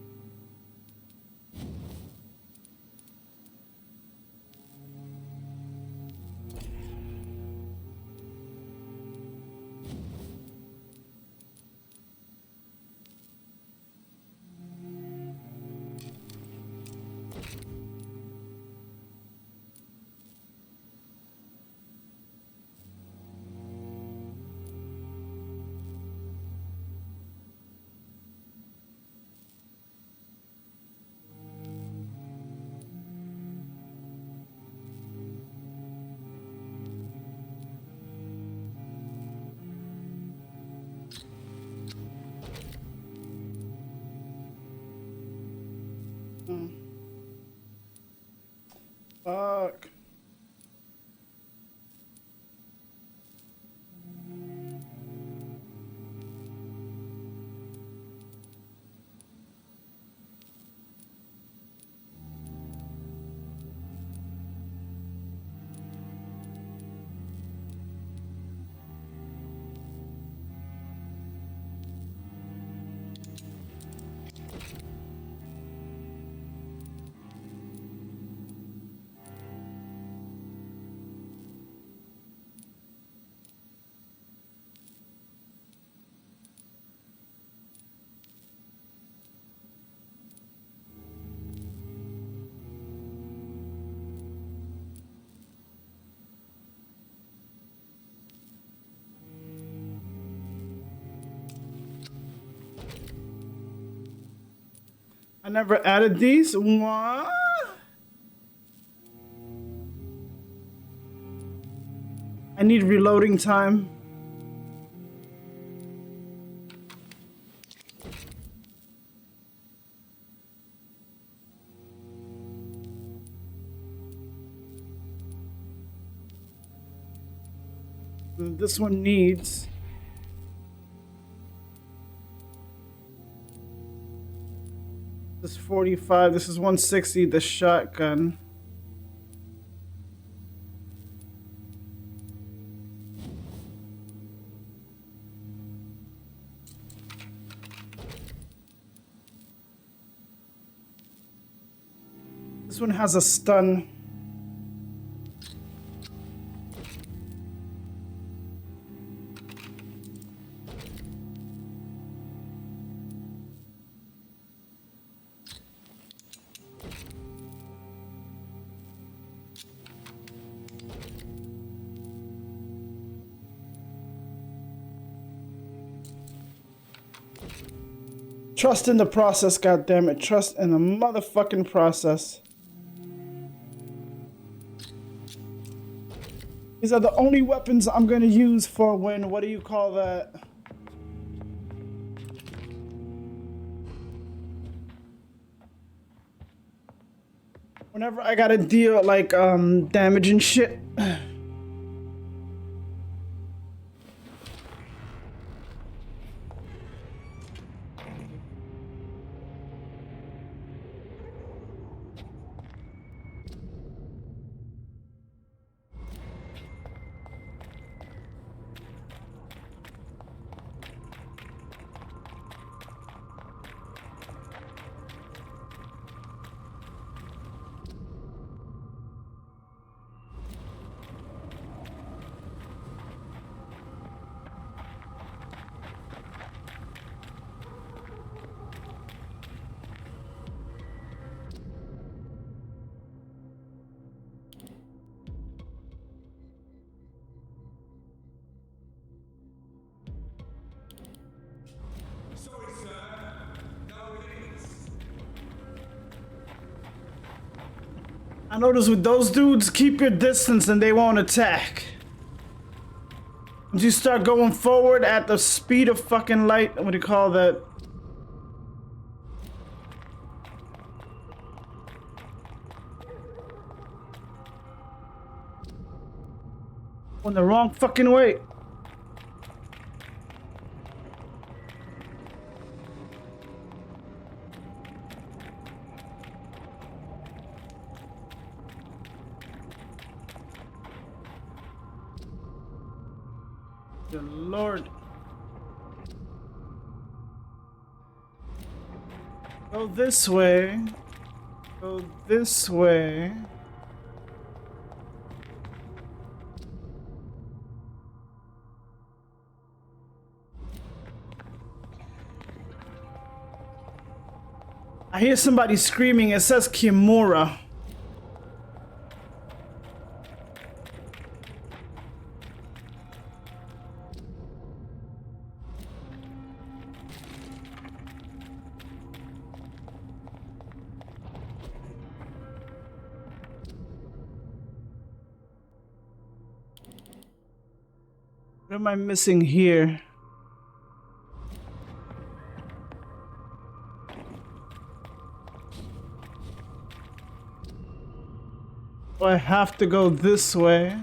Speaker 1: Fuck. I never added these. What? I need reloading time. This one needs. This is 45. This is 160. The shotgun. This one has a stun. Trust in the process, goddammit. Trust in the motherfucking process. These are the only weapons I'm gonna use for when, what do you call that? Whenever I gotta deal like damage and shit. I notice with those dudes, keep your distance and they won't attack. Once you start going forward at the speed of fucking light, what do you call that? Going the wrong fucking way. Good Lord. Go this way. Go this way. I hear somebody screaming. It says Kimura. What am I missing here? Oh, I have to go this way.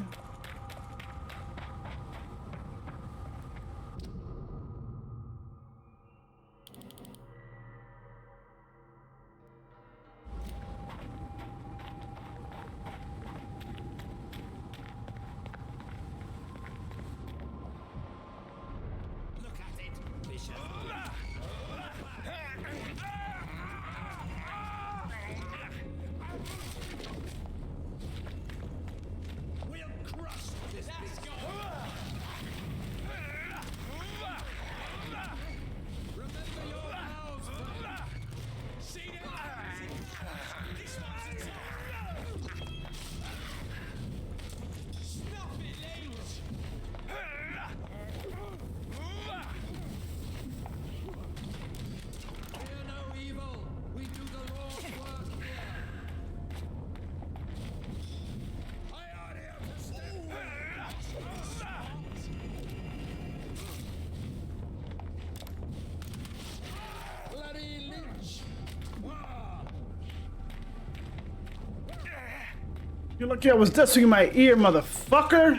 Speaker 1: You're lucky I was dusting my ear, motherfucker.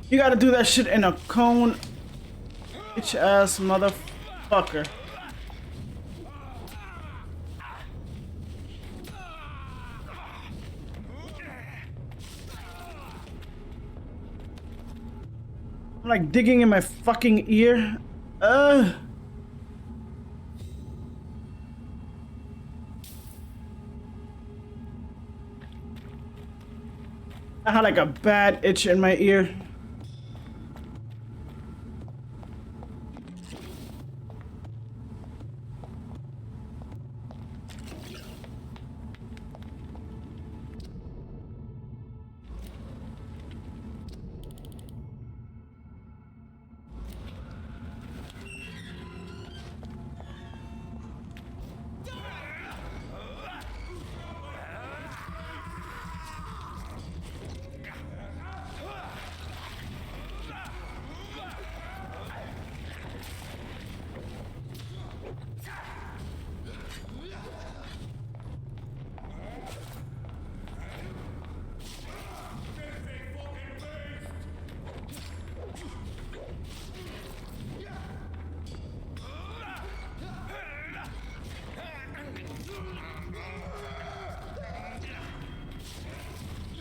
Speaker 1: You gotta do that shit in a cone. Bitch ass motherfucker. I'm like digging in my fucking ear. I had like a bad itch in my ear.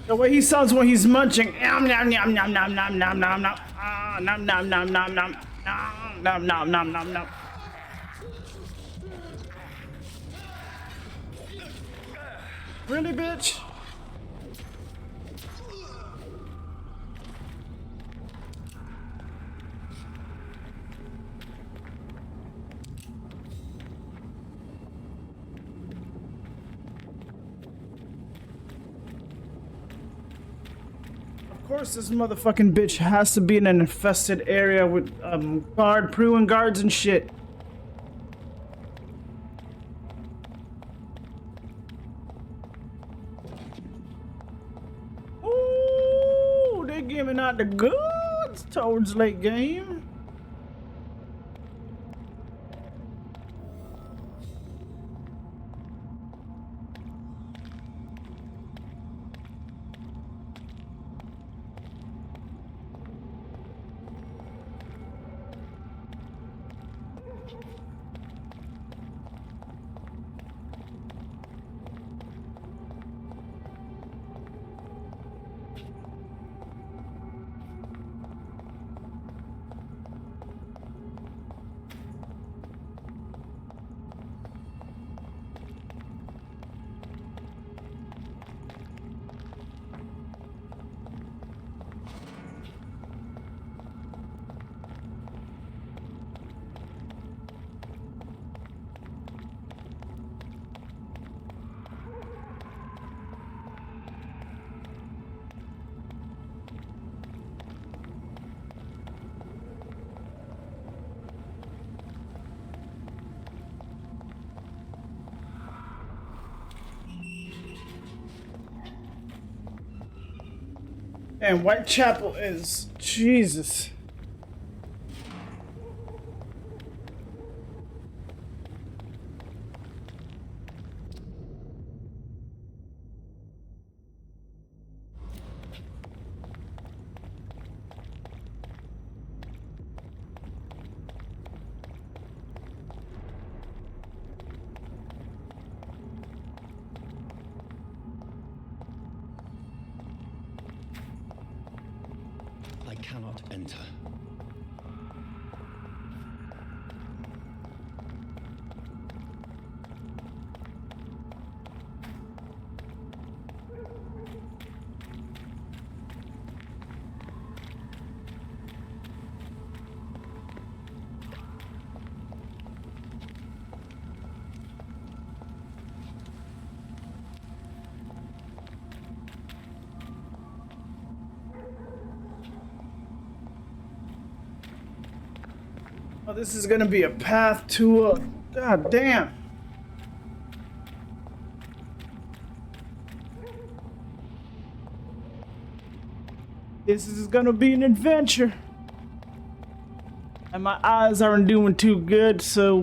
Speaker 1: The way he sounds when he's munching. Nom nom nom nom nom nom nom nom nom. Nom nom nom nom nom. Nom nom nom nom nom. Really, bitch? Of course, this motherfucking bitch has to be in an infested area with prune guards and shit. giving out the goods towards late game. And Whitechapel is Jesus.
Speaker 3: I cannot enter.
Speaker 1: Oh, this is gonna be a path to a... God damn. This is gonna be an adventure. And my eyes aren't doing too good, so,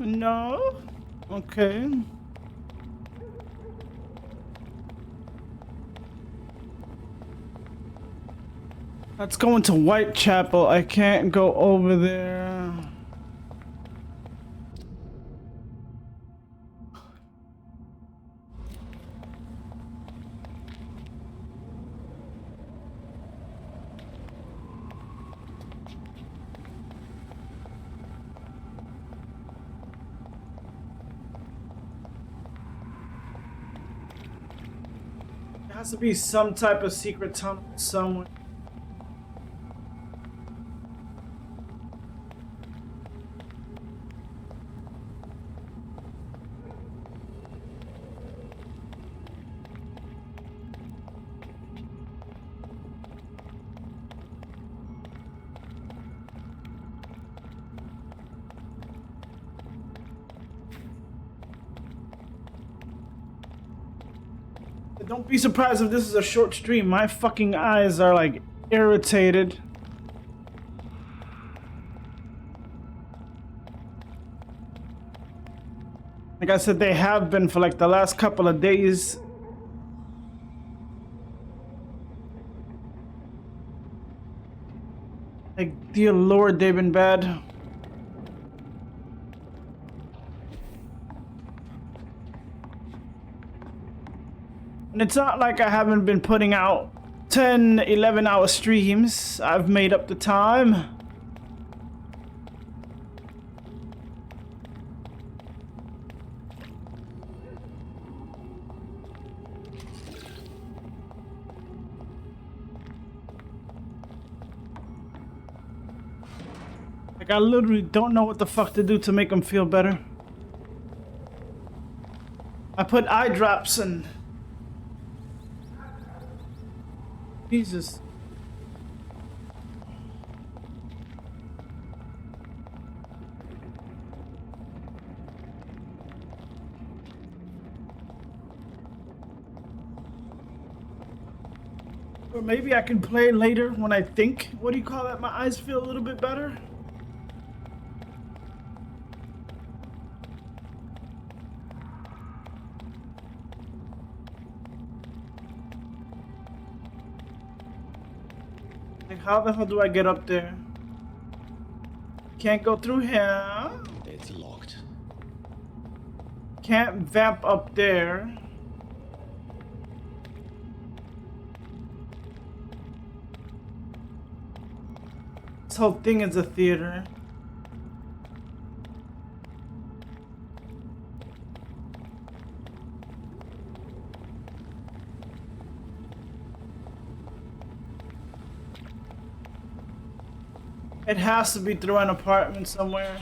Speaker 1: no. Okay. Let's go into Whitechapel. I can't go over there. There has to be some type of secret tunnel somewhere. Don't be surprised if this is a short stream. My fucking eyes are like irritated. Like I said, they have been for like the last couple of days. Like, dear Lord, they've been bad. And it's not like I haven't been putting out 10, 11-hour streams. I've made up the time. Like, I literally don't know what the fuck to do to make them feel better. I put eye drops and... Jesus. Or maybe I can play later when I think. What do you call that? My eyes feel a little bit better. Like, how the hell do I get up there? Can't go through here.
Speaker 3: It's locked.
Speaker 1: Can't vamp up there. This whole thing is a theater. It has to be through an apartment somewhere.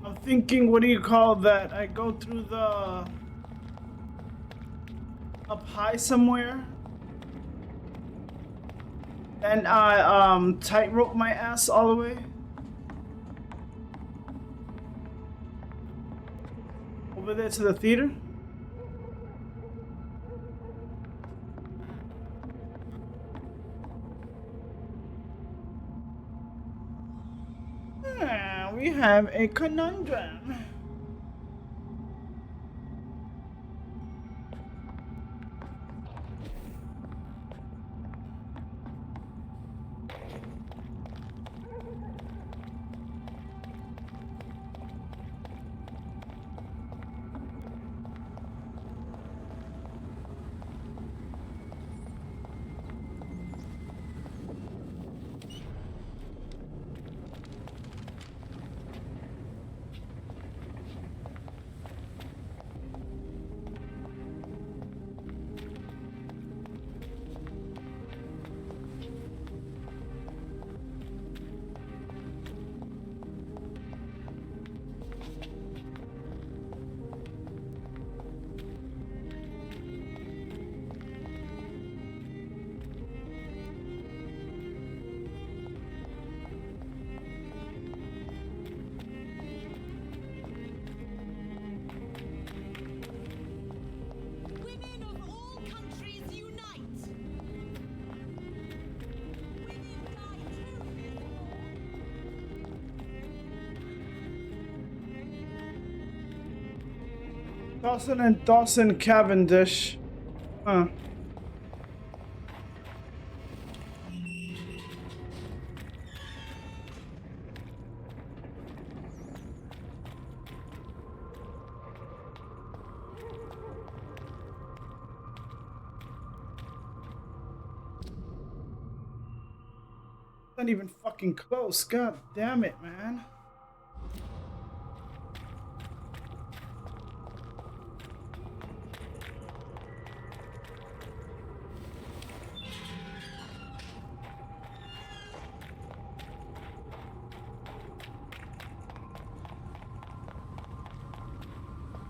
Speaker 1: I'm thinking, what do you call that? I go through the... up high somewhere. And I, tightrope my ass all the way. Over there to the theater. We have a conundrum. Dawson and Dawson Cavendish. Huh. Not even fucking close. God damn it, man.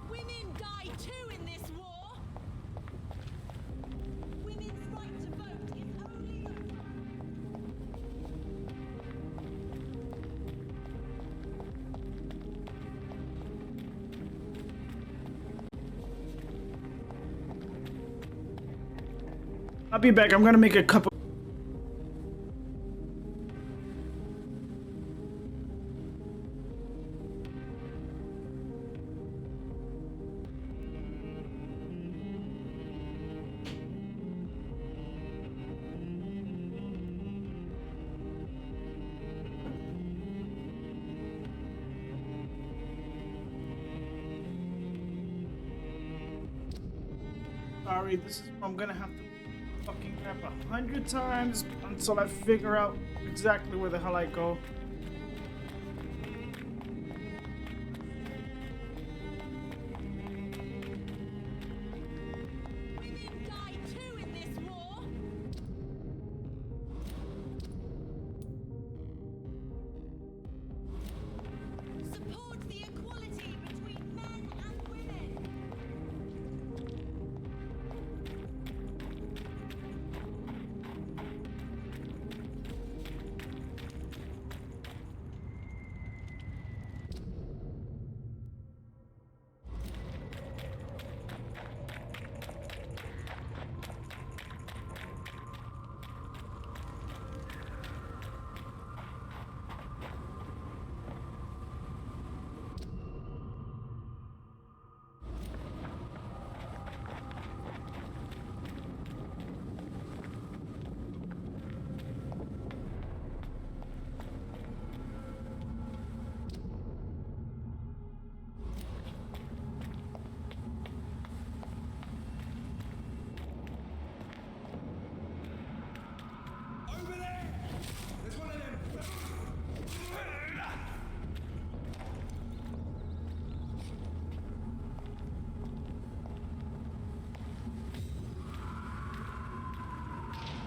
Speaker 10: Women die too in this war. Women's right to vote is only
Speaker 1: I'll be back. I'm gonna make a couple. Sorry, this is I'm gonna have to fucking rap 100 times until I figure out exactly where the hell I go.
Speaker 10: women die too in this war. Support the equality between men and women.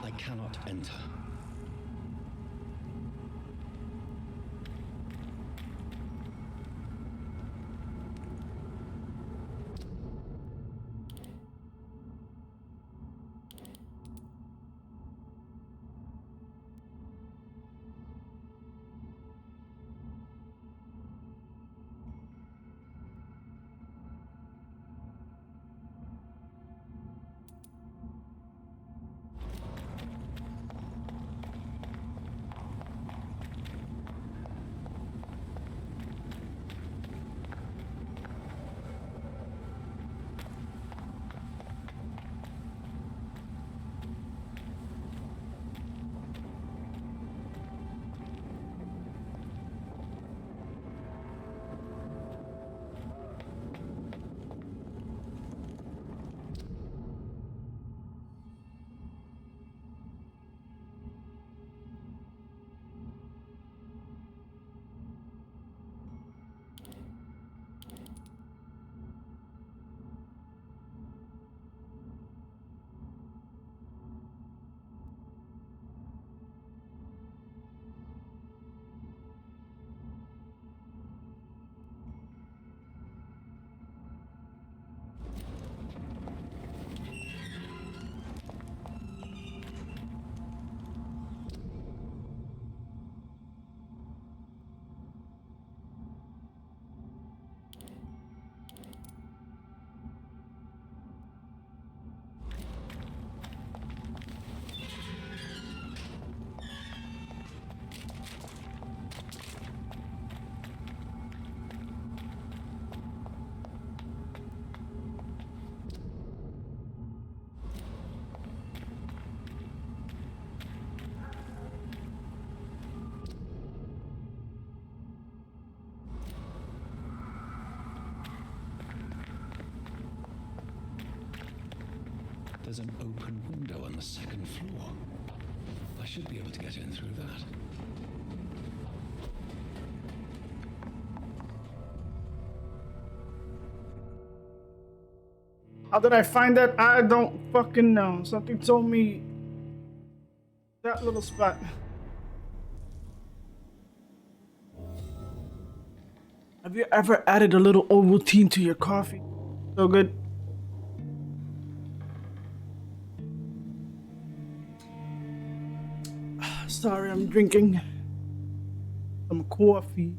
Speaker 3: I cannot enter. There's an open window on the second floor. I should be able to get in through that.
Speaker 1: How did I find that? I don't fucking know. Something told me that little spot. Have you ever added a little Ovaltine to your coffee? So good. Sorry, I'm drinking some coffee.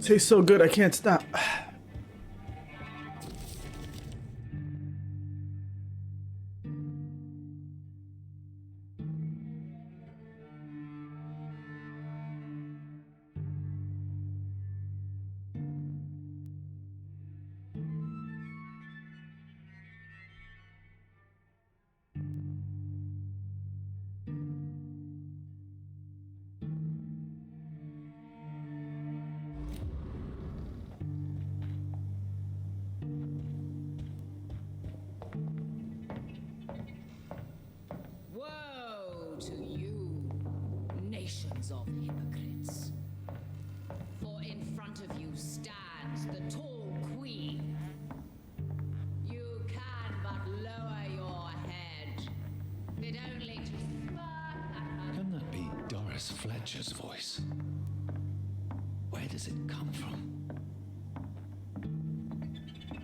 Speaker 1: Tastes so good, I can't stop.
Speaker 10: Woe to you, nations of hypocrites. For in front of you stands the tall queen. You can but lower your head, fit only to smirk at her.
Speaker 3: Can that be Doris Fletcher's voice? Where does it come from?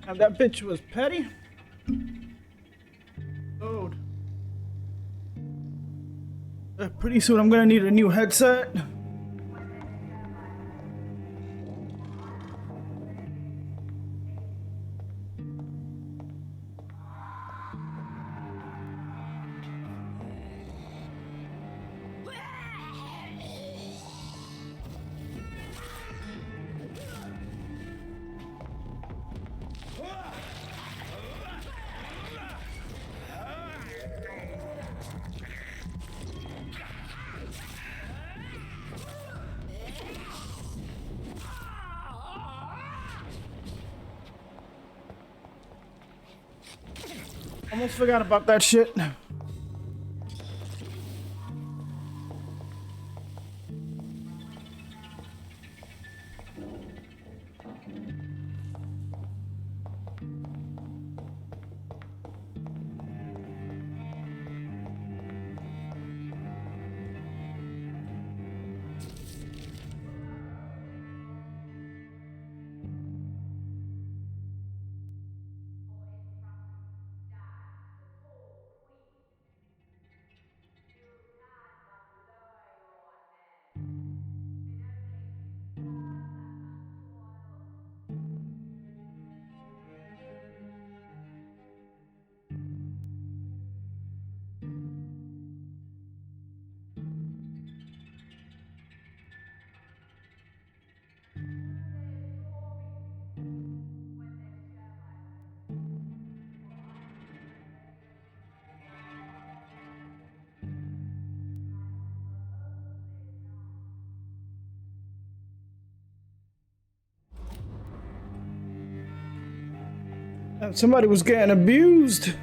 Speaker 1: And that bitch was petty. Oh. Pretty soon I'm gonna need a new headset. Almost forgot about that shit. And somebody was getting abused.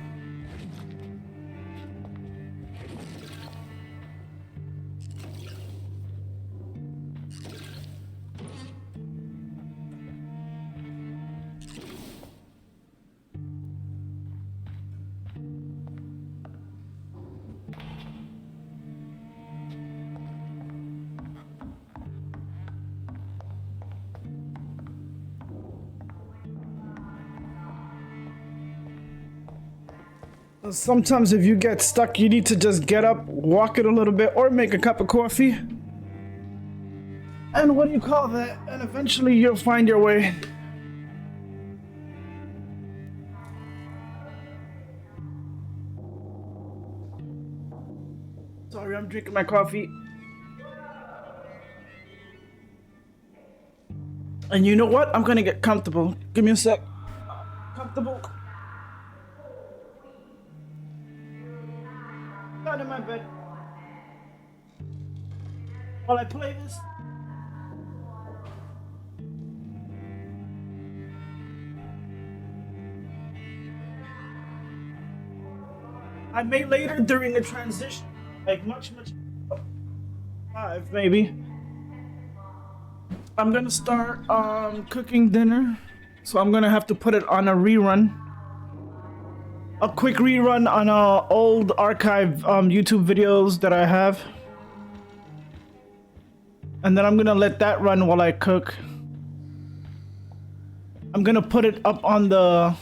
Speaker 1: Sometimes if you get stuck, you need to just get up, walk it a little bit, or make a cup of coffee. And what do you call that? And eventually you'll find your way. Sorry, I'm drinking my coffee. And you know what? I'm gonna get comfortable. Give me a sec. Comfortable. Not in my bed. while I play this. I may later during the transition, like much 5 maybe. I'm gonna start cooking dinner, so I'm gonna have to put it on a rerun. A quick rerun on old archive YouTube videos that I have. And then I'm gonna let that run while I cook. I'm gonna put it up on the...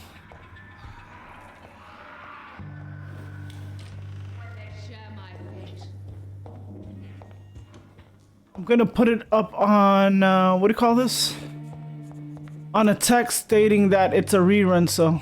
Speaker 1: I'm gonna put it up on, what do you call this? On a text stating that it's a rerun, so...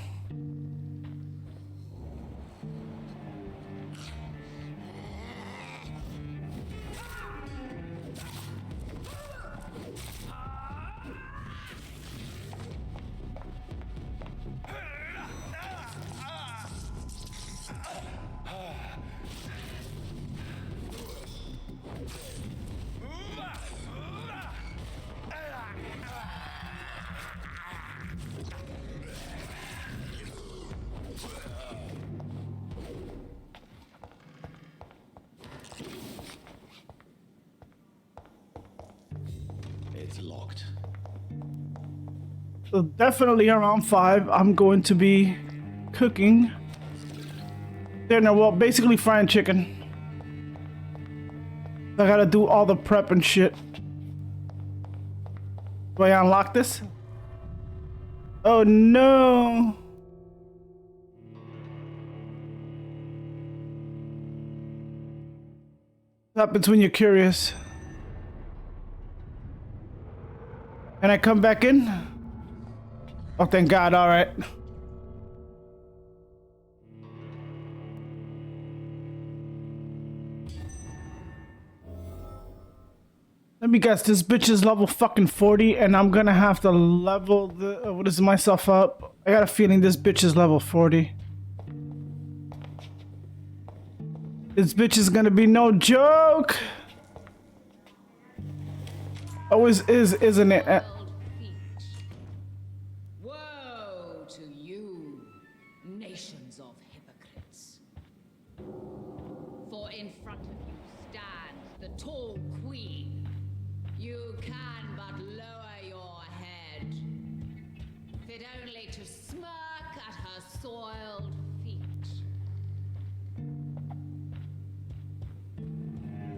Speaker 3: It's locked.
Speaker 1: So definitely around 5, I'm going to be cooking dinner. Well, basically frying chicken. I gotta do all the prep and shit. Do I unlock this? Oh no! What happens when you're curious? Can I come back in? Oh, thank God, alright. Let me guess, this bitch is level fucking 40 and I'm gonna have to level the, what is myself up? I got a feeling this bitch is level 40. This bitch is gonna be no joke! Always is, isn't it?
Speaker 10: Woe to you, nations of hypocrites. For in front of you stands the tall queen. You can but lower your head, fit only to smirk at her soiled feet.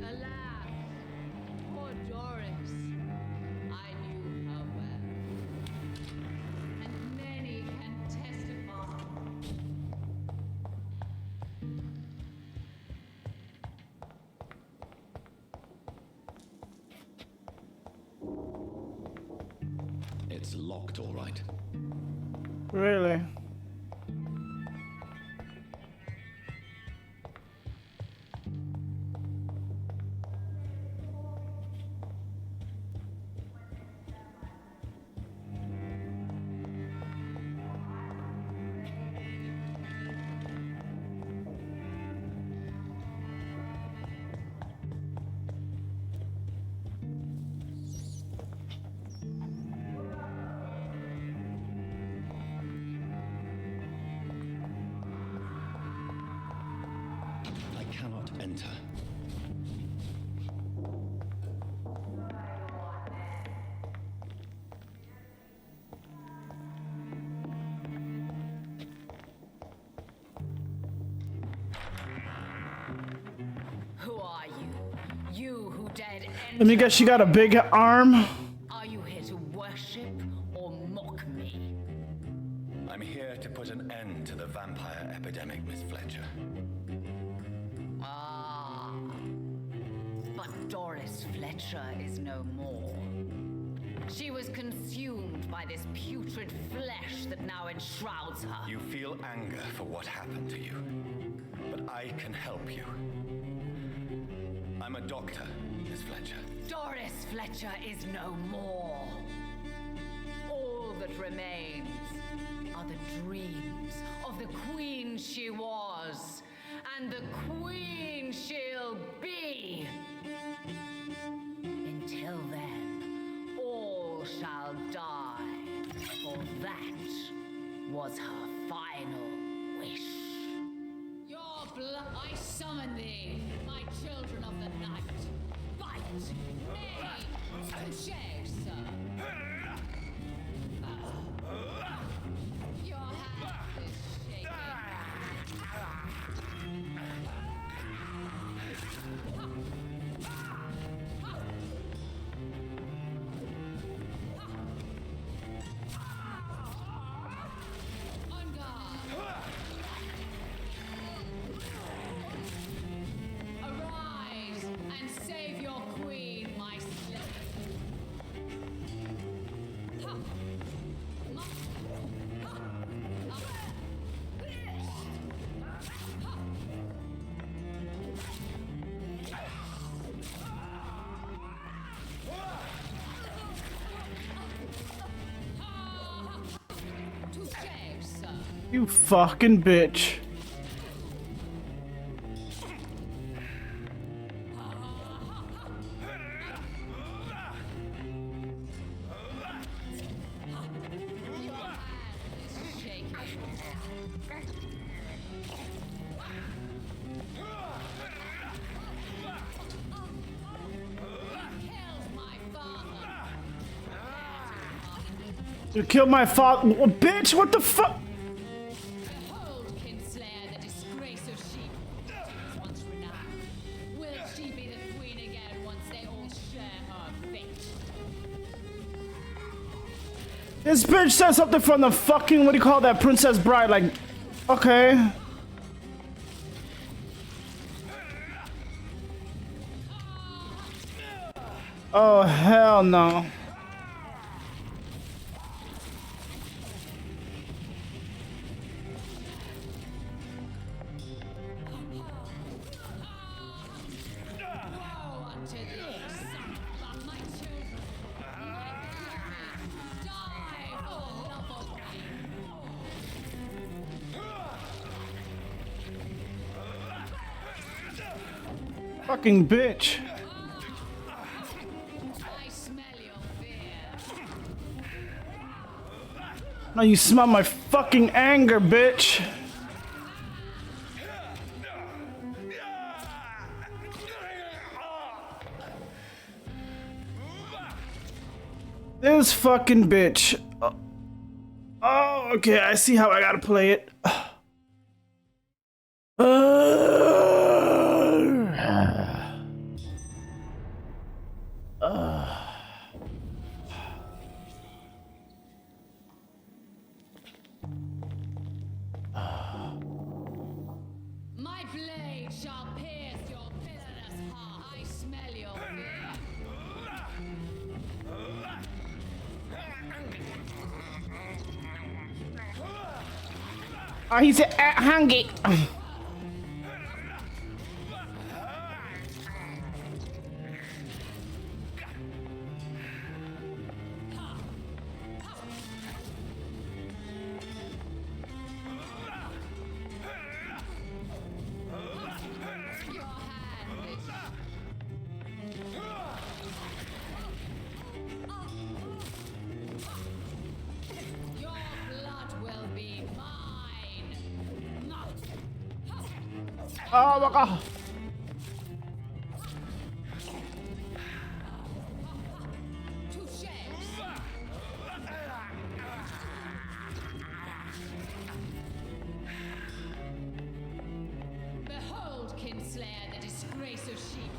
Speaker 10: Alas, poor Doris. I knew her well, and many can testify.
Speaker 3: It's locked, all right.
Speaker 1: Really?
Speaker 3: I cannot enter.
Speaker 10: Who are you? You who dared enter?
Speaker 1: Let me guess, she got a big arm.
Speaker 10: Are you here to worship or mock me?
Speaker 2: I'm here to put an end to the vampire epidemic, Miss Fletcher.
Speaker 10: Ah. But Doris Fletcher is no more. She was consumed by this putrid flesh that now enshrouds her.
Speaker 2: You feel anger for what happened to you, but I can help you. I'm a doctor, Miss Fletcher.
Speaker 10: Doris Fletcher is no more. All that remains are the dreams of the queen she was, and the queen she'll be. Until then, all shall die, for that was her final wish. Your blood, I summon thee, my children of the night. Fight me, touche, sir. Your hand is shaking. On guard. Arise and save your queen, my slave. Ha! Ma- ha! Ah! Touché, sir.
Speaker 1: You fucking bitch.
Speaker 10: Your hand is shaking. Killed my father.
Speaker 1: You killed my father. Bitch, what the fuck?
Speaker 10: Behold, Kinslayer, the disgrace of sheep. She was once renowned. Will she be the queen again once they all share her fate?
Speaker 1: This bitch said something from the fucking, what do you call that, Princess Bride, like, okay. Oh, hell no.
Speaker 10: Woe unto thee, son of my children. My glory, die for love of me.
Speaker 1: Fucking bitch.
Speaker 10: I smell your fear.
Speaker 1: Now you smell my fucking anger, bitch. This fucking bitch. Oh, okay, I see how I gotta play it.
Speaker 10: My blade shall pierce your villainous heart. I smell your fear.
Speaker 1: Oh, he said, hang it.
Speaker 10: Your hand is your blood will be mine.
Speaker 1: Oh my god.
Speaker 10: Touché. Behold, Kinslayer, the disgrace of sheep.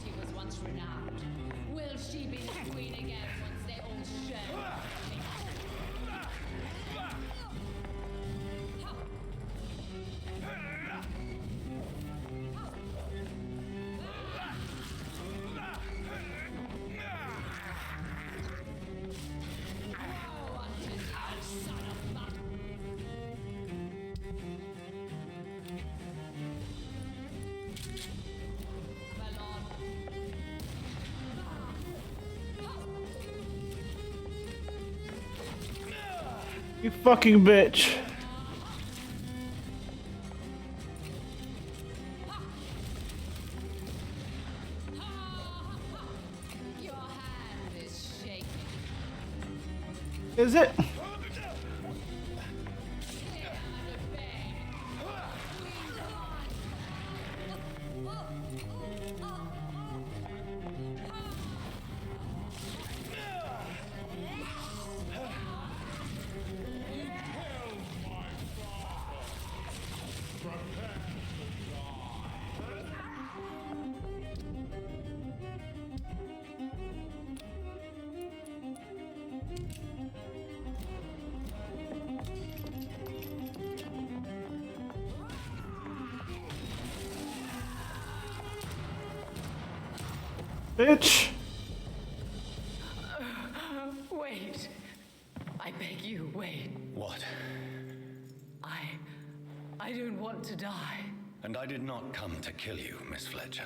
Speaker 10: She was once renowned. Will she be the queen again once they all share her fate? Woe unto thee, son of Bat- Belon.
Speaker 1: You fucking bitch.
Speaker 10: Your hand
Speaker 1: Is it? Bitch.
Speaker 10: Wait. I beg you, wait.
Speaker 2: What?
Speaker 10: I don't want to die.
Speaker 2: And I did not come to kill you, Miss Fletcher.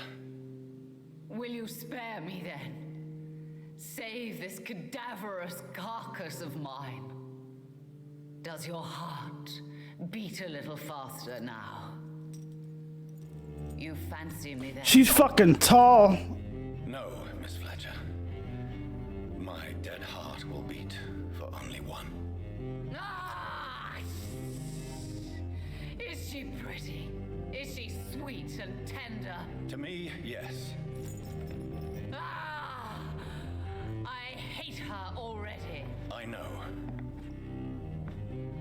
Speaker 10: Will you spare me then? Save this cadaverous carcass of mine. Does your heart beat a little faster now? You fancy me then?
Speaker 1: She's fucking tall.
Speaker 2: No, Miss Fletcher. My dead heart will beat for only one.
Speaker 10: Ah! Is she pretty? Is she sweet and tender?
Speaker 2: To me, yes.
Speaker 10: Ah! I hate her already.
Speaker 2: I know.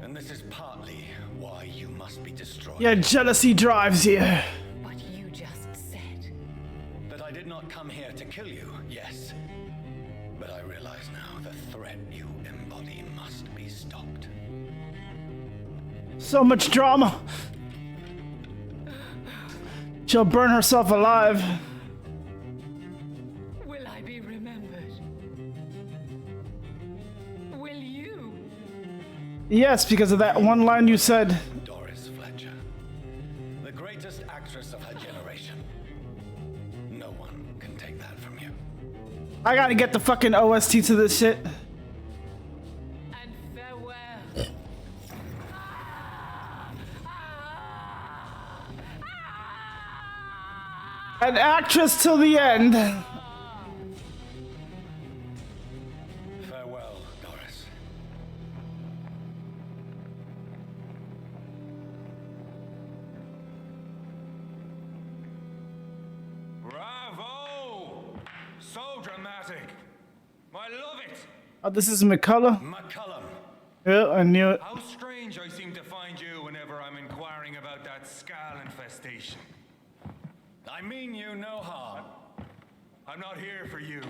Speaker 2: And this is partly why you must be destroyed.
Speaker 1: Yeah, jealousy drives you.
Speaker 10: But you just said.
Speaker 2: That I did not come here to kill you, yes. But I realize now the threat you embody must be stopped.
Speaker 1: So much drama. She'll burn herself alive.
Speaker 10: Will I be remembered? Will you?
Speaker 1: Yes, because of that one line you said.
Speaker 2: Doris Fletcher. The greatest actress of her generation. No one can take that from you.
Speaker 1: I gotta get the fucking OST to this shit.
Speaker 10: And farewell.
Speaker 1: An actress till the end.
Speaker 2: Farewell, Doris.
Speaker 5: Bravo! So dramatic. I love it.
Speaker 1: Oh, this is McCullough.
Speaker 2: McCullum.
Speaker 1: Yeah, I knew it.
Speaker 5: How strange I seem to find you whenever I'm inquiring about that skull infestation.
Speaker 2: I mean you no harm.
Speaker 5: I'm not here for you.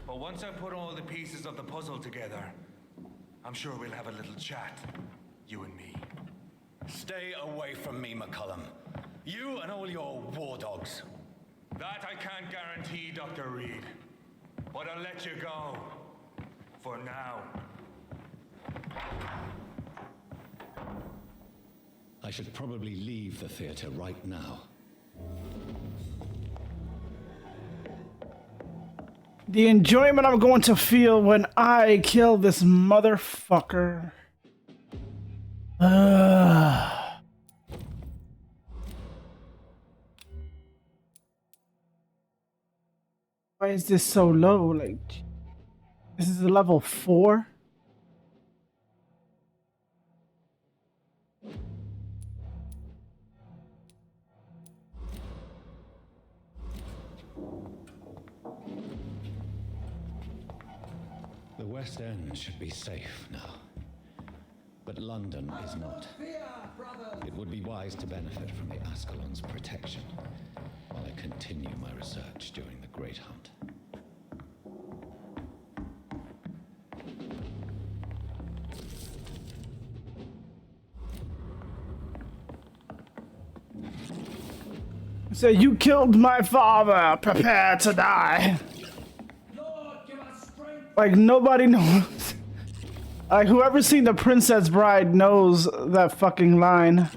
Speaker 5: But once I put all the pieces of the puzzle together, I'm sure we'll have a little chat, you and me.
Speaker 2: Stay away from me, McCullum. You and all your war dogs.
Speaker 5: That I can't guarantee, Dr. Reed. But I'll let you go. For now.
Speaker 3: I should probably leave the theater right now.
Speaker 1: The enjoyment I'm going to feel when I kill this motherfucker. Why is this so low? Like, this is a level 4?
Speaker 3: The West End should be safe now. But London is not. It would be wise to benefit from the Ascalon's protection while I continue my research during the Great Hunt.
Speaker 1: Say, you killed my father, prepare to die. Like, nobody knows. Like, whoever's seen The Princess Bride knows that fucking line.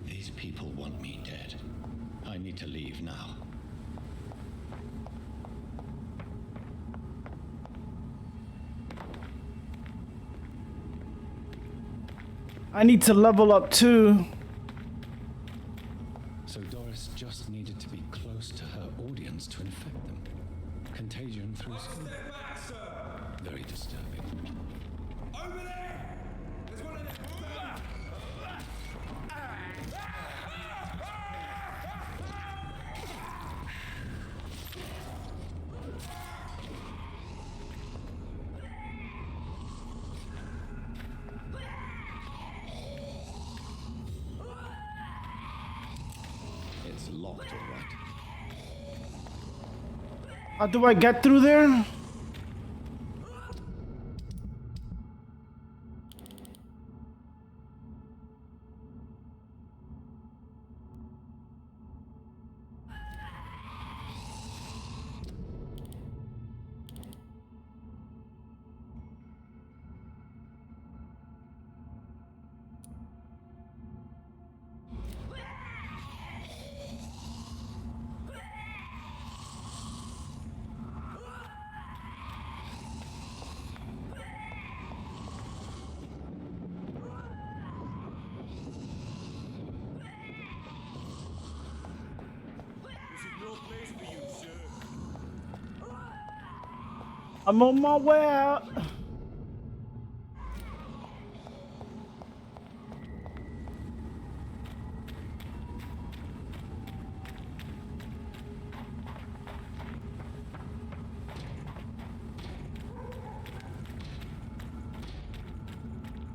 Speaker 3: These people want me dead. I need to leave now.
Speaker 1: I need to level up too.
Speaker 3: So Doris just needed to be close to her audience to infect them. Contagion through skin. Very disturbing.
Speaker 5: Over there! There's one of them!
Speaker 3: It's locked, all right.
Speaker 1: How do I get through there? I'm on my way out.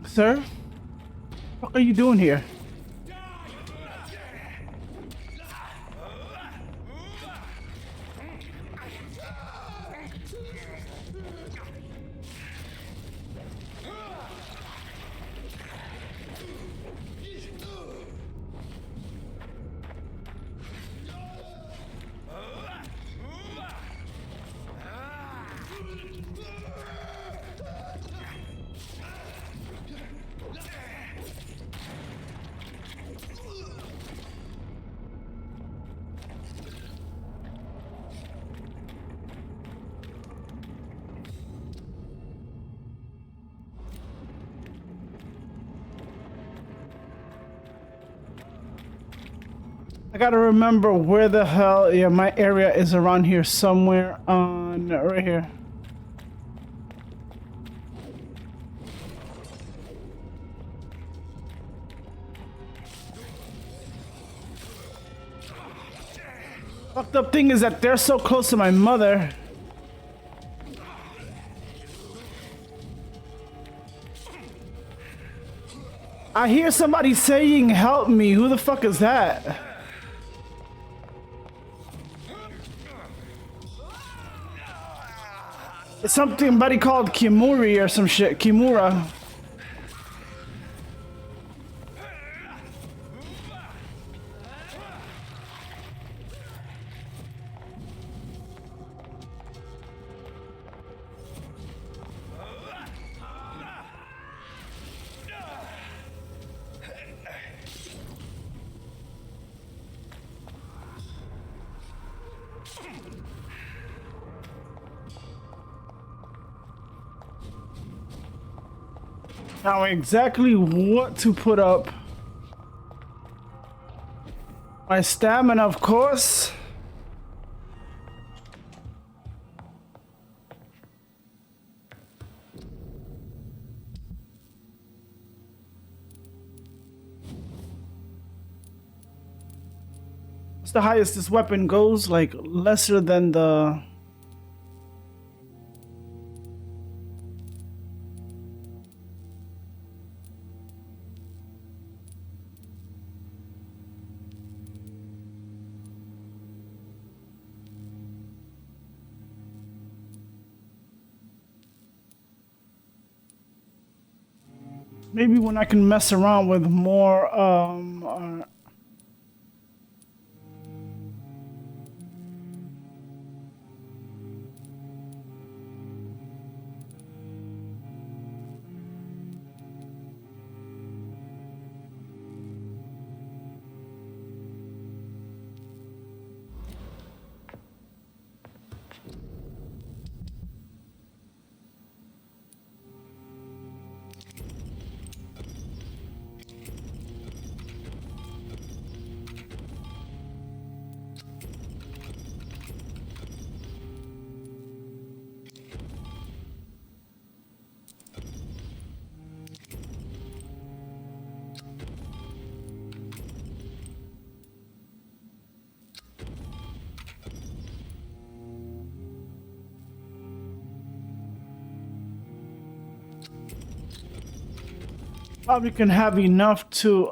Speaker 1: Sir? What are you doing here? I gotta remember where the hell, yeah, my area is around here somewhere on, right here. Fucked up thing is that they're so close to my mother. I hear somebody saying help me. Who the fuck is that? It's somebody called Kimuri or some shit. Kimura. Now exactly what to put up. My stamina, of course. What's the highest this weapon goes? Like lesser than the... Maybe when I can mess around with more, probably can have enough to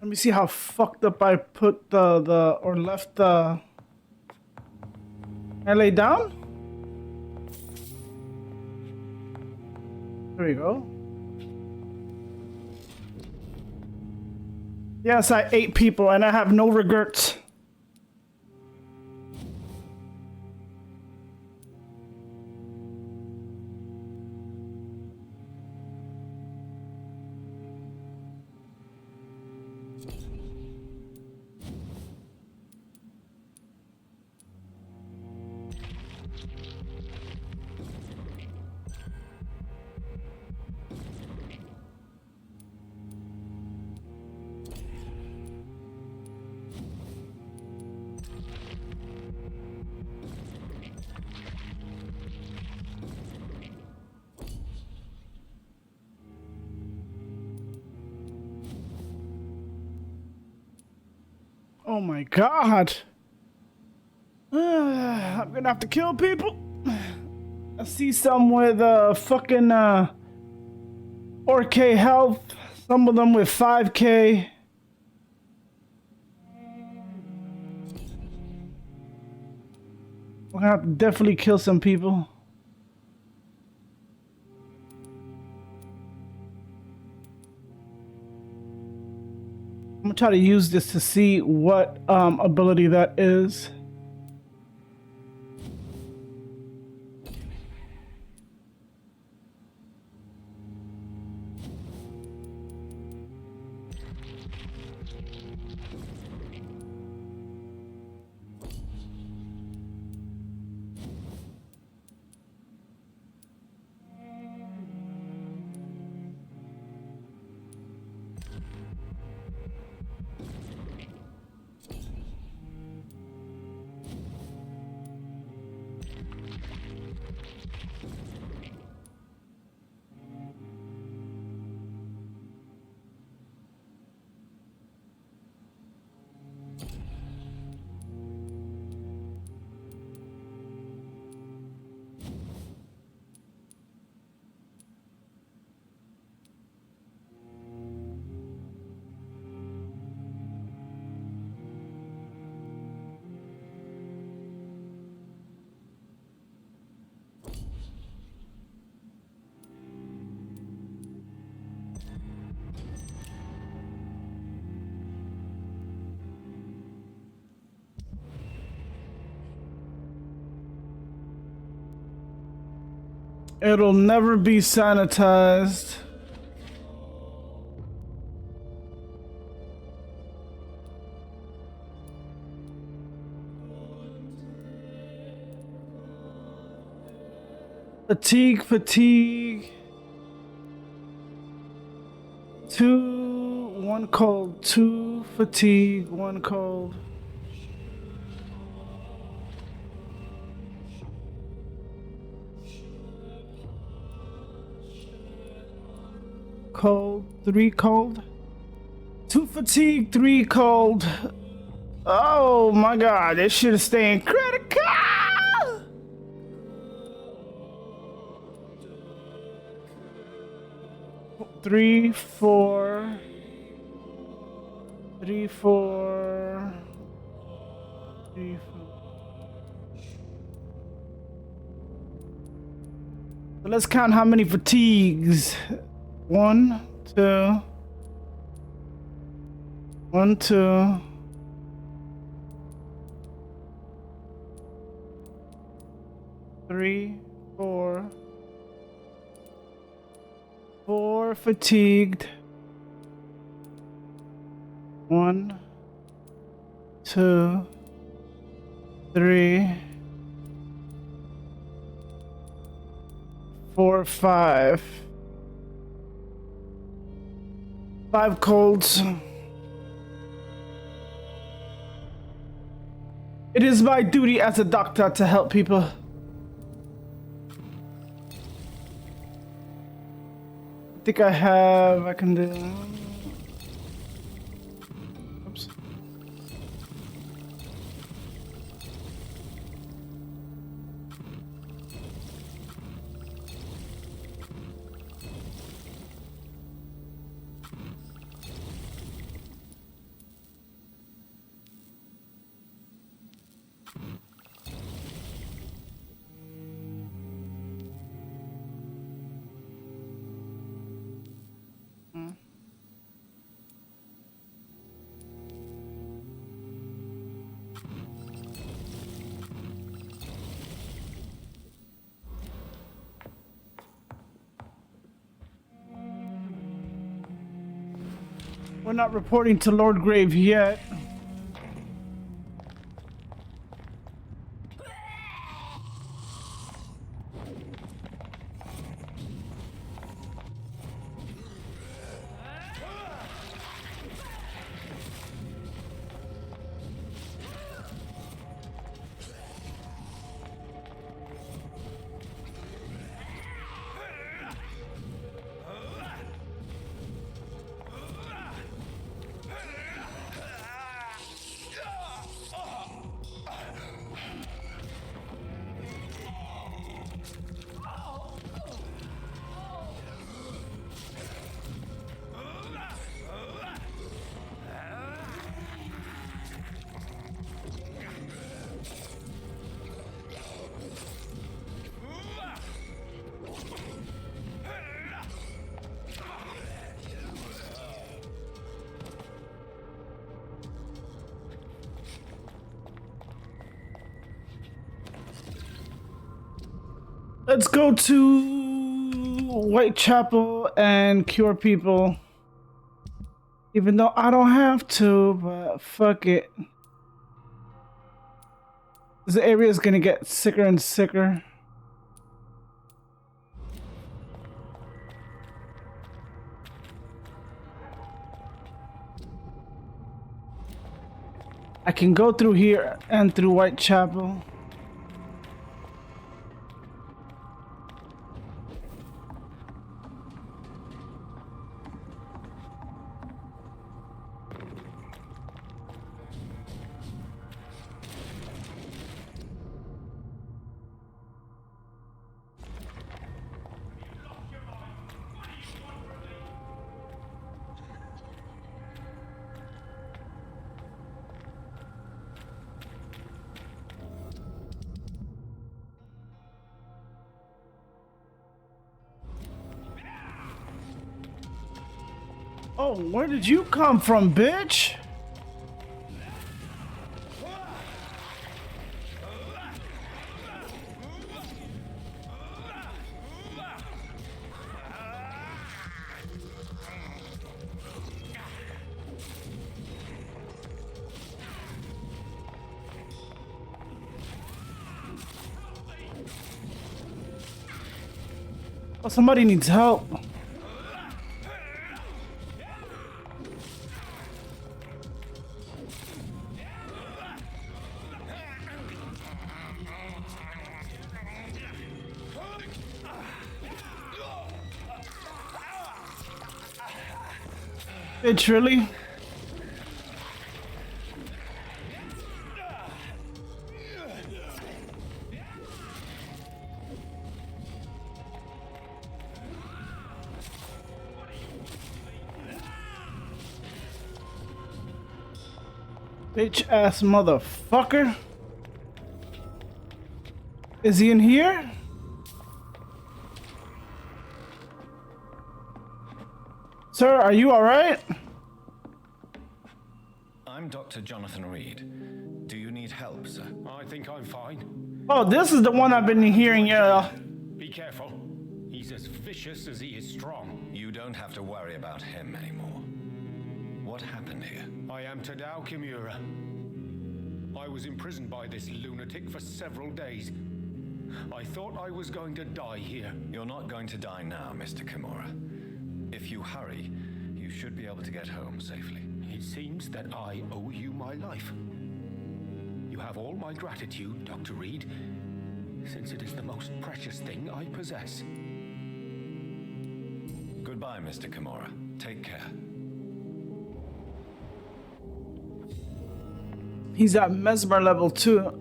Speaker 1: let me see how fucked up I put the or left the. I lay down? There we go. Yes, I ate people and I have no regrets. Oh my god. I'm gonna have to kill people. I see some with fucking 4K health, some of them with 5K. We're gonna have to definitely kill some people. I'm gonna try to use this to see what ability that is. It'll never be sanitized. Fatigue. 2, 1 cold, 2 fatigue, 1 cold. Cold, 3 cold. 2 fatigue, 3 cold. Oh my god, this shit is staying critical! 3, 4. 3, 4. 3, 4. So let's count how many fatigues. 1, 2. 1, 2. 3, 4. 4 fatigued. 1, 2, 3, 4, 5. 5 colds. It is my duty as a doctor to help people. I think I can do. Oops. We're not reporting to Lord Grave yet. Let's go to Whitechapel and cure people. Even though I don't have to, but fuck it. This area is gonna get sicker and sicker. I can go through here and through Whitechapel. Oh, where did you come from, bitch? Oh, somebody needs help. Bitch, really? Bitch ass motherfucker. Is he in here? Sir, are you alright?
Speaker 2: I'm Dr. Jonathan Reed. Do you need help, sir?
Speaker 4: I think I'm fine.
Speaker 1: Oh, this is the one I've been hearing.
Speaker 4: Be careful. He's as vicious as he is strong.
Speaker 2: You don't have to worry about him anymore. What happened here?
Speaker 4: I am Tadao Kimura. I was imprisoned by this lunatic for several days. I thought I was going to die here.
Speaker 2: You're not going to die now, Mr. Kimura. If you hurry, you should be able to get home safely.
Speaker 4: It seems that I owe you my life. You
Speaker 11: have all my gratitude, Dr. Reed, since it is the most precious thing I possess.
Speaker 2: Goodbye, Mr. Kimura. Take care.
Speaker 1: He's at Mesmer level 2.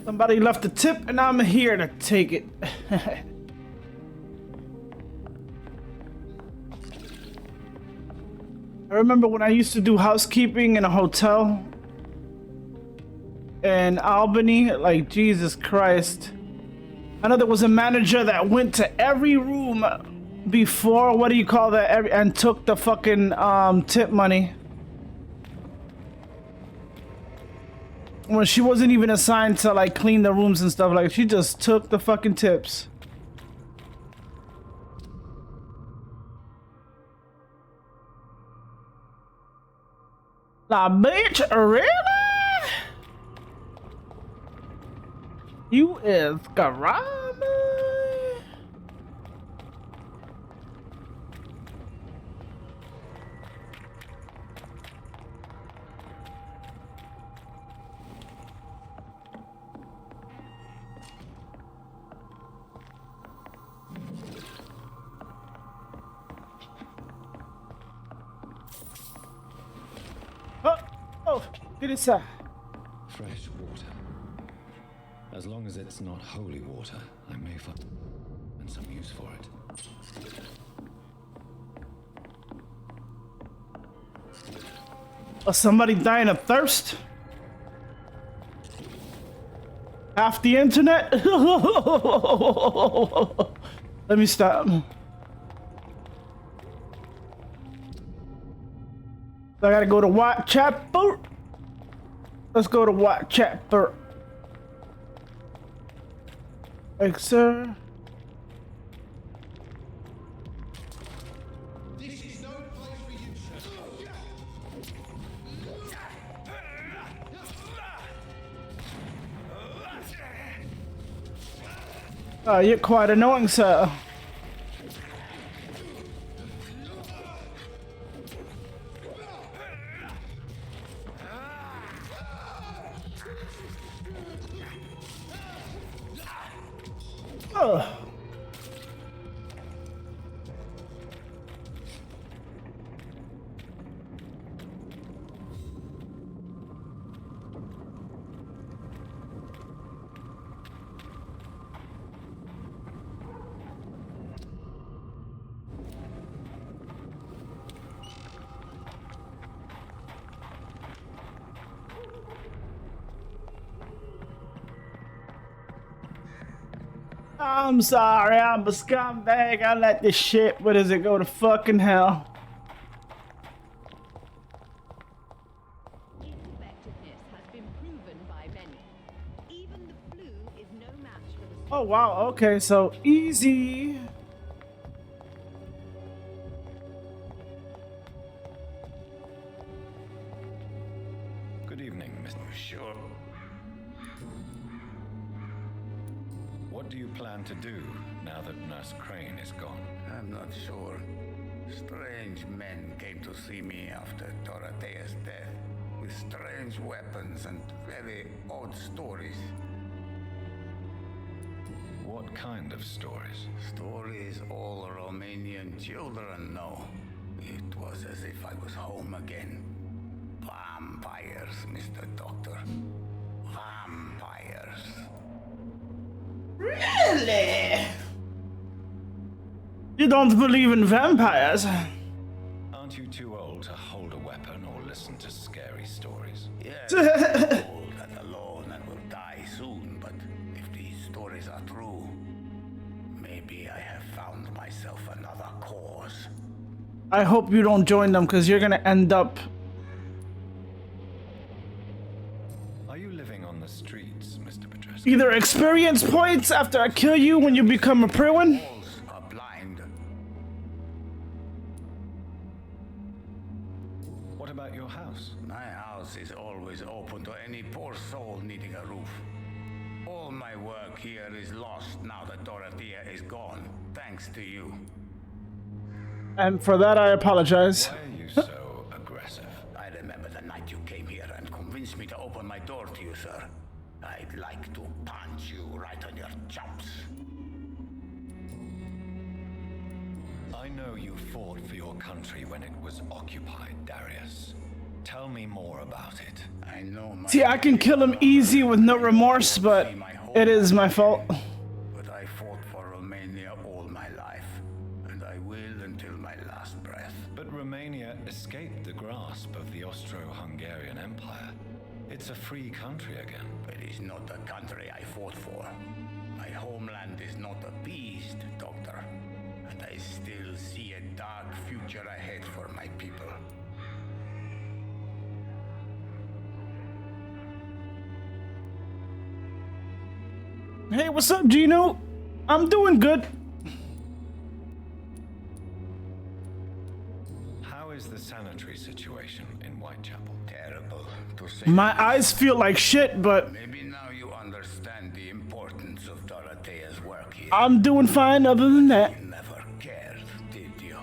Speaker 1: Somebody left a tip and I'm here to take it. I remember when I used to do housekeeping in a hotel in Albany, like Jesus Christ. I know there was a manager that went to every room before, what do you call that, and took the fucking tip money. When she wasn't even assigned to like clean the rooms and stuff, like she just took the fucking tips. La bitch, really? You is Garama? Oh, get inside.
Speaker 3: Fresh water. As long as it's not holy water, I may find some use for it.
Speaker 1: Oh, somebody dying of thirst? Half the internet? Let me stop. I gotta go to Whitechapel. Let's go to Whitechapel. Thanks, sir.
Speaker 8: This is no place for you,
Speaker 1: sir. You're quite annoying, sir. Oh. I'm sorry, I'm a scumbag. I let this shit, what does it go to fucking hell?
Speaker 12: Effectiveness has been proven by many. Even the flu is no match for the
Speaker 1: Oh wow, okay, so easy.
Speaker 2: Good evening, Mr. Sure. What do you plan to do now that Nurse Crane is gone?
Speaker 13: I'm not sure. Strange men came to see me after Dorothea's death, with strange weapons and very odd stories.
Speaker 2: What kind of stories?
Speaker 13: Stories all Romanian children know. It was as if I was home again. Vampires, Mr. Doctor. Vampires.
Speaker 1: Really? You don't believe in vampires?
Speaker 2: Aren't you too old to hold a weapon or listen to scary stories?
Speaker 13: Yes, I'm old and alone and will die soon, but if these stories are true, maybe I have found myself another cause.
Speaker 1: I hope you don't join them, because you're gonna end up...
Speaker 2: Are you living on the streets, Mr. Petrescu?
Speaker 1: either experience points after I kill you when you become a Priwen?
Speaker 13: Walls are blind.
Speaker 2: What about your house?
Speaker 13: My house is always open to any poor soul needing a roof. All my work here is lost now that Dorothea is gone, thanks to you.
Speaker 1: And for that, I apologize.
Speaker 2: Why are you so aggressive?
Speaker 13: I remember the night you came here and convinced me to open my door to you, sir. I'd like to punch you right on your chops.
Speaker 2: I know you fought for your country when it was occupied, Darius. Tell me more about it.
Speaker 13: I know my...
Speaker 1: See, I can kill him easy with no remorse, but it is my fault.
Speaker 13: But I fought for Romania all my life, and I will until my last breath.
Speaker 2: But Romania escaped the grasp of the Austro-Hungarian Empire. It's a free country again.
Speaker 13: It is not the country I fought for. My homeland is not appeased, Doctor. And I still see a dark future ahead for my people.
Speaker 1: Hey, what's up, Gino? I'm doing good.
Speaker 2: How is the sanitary situation in Whitechapel?
Speaker 13: Terrible, to say.
Speaker 1: My eyes feel like shit, but
Speaker 13: Maybe now you understand the importance of Dorothea's work here.
Speaker 1: I'm doing fine other than that.
Speaker 13: You never cared, did you?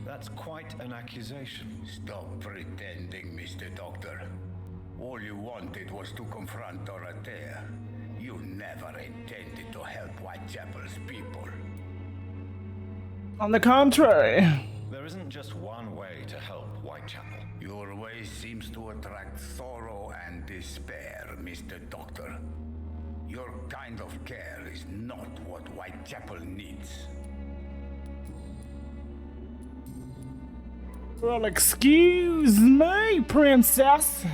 Speaker 2: That's quite an accusation.
Speaker 13: Stop pretending, Mr. Doctor. All you wanted was to confront Dorothea. You never intended to help Whitechapel's people.
Speaker 1: On the contrary.
Speaker 2: There isn't just one way to help Whitechapel.
Speaker 13: Your way seems to attract sorrow and despair, Mr. Doctor. Your kind of care is not what Whitechapel needs.
Speaker 1: Well, excuse me, princess.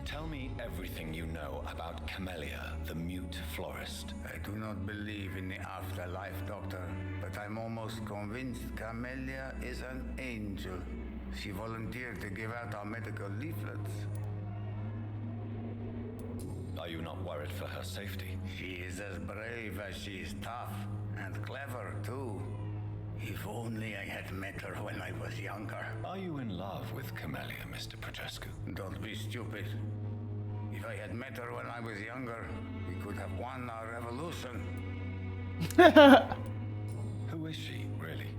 Speaker 2: Tell me everything you know about Camellia, the mute florist.
Speaker 13: I do not believe in the afterlife, Doctor, but I'm almost convinced Camellia is an angel. She volunteered to give out our medical leaflets.
Speaker 2: Are you not worried for her safety?
Speaker 13: She is as brave as she is tough, and clever too. If only I had met her when I was younger.
Speaker 2: Are you in love with Camellia, Mr. Petrescu?
Speaker 13: Don't be stupid. If I had met her when I was younger, we could have won our revolution.
Speaker 2: Who is she, really?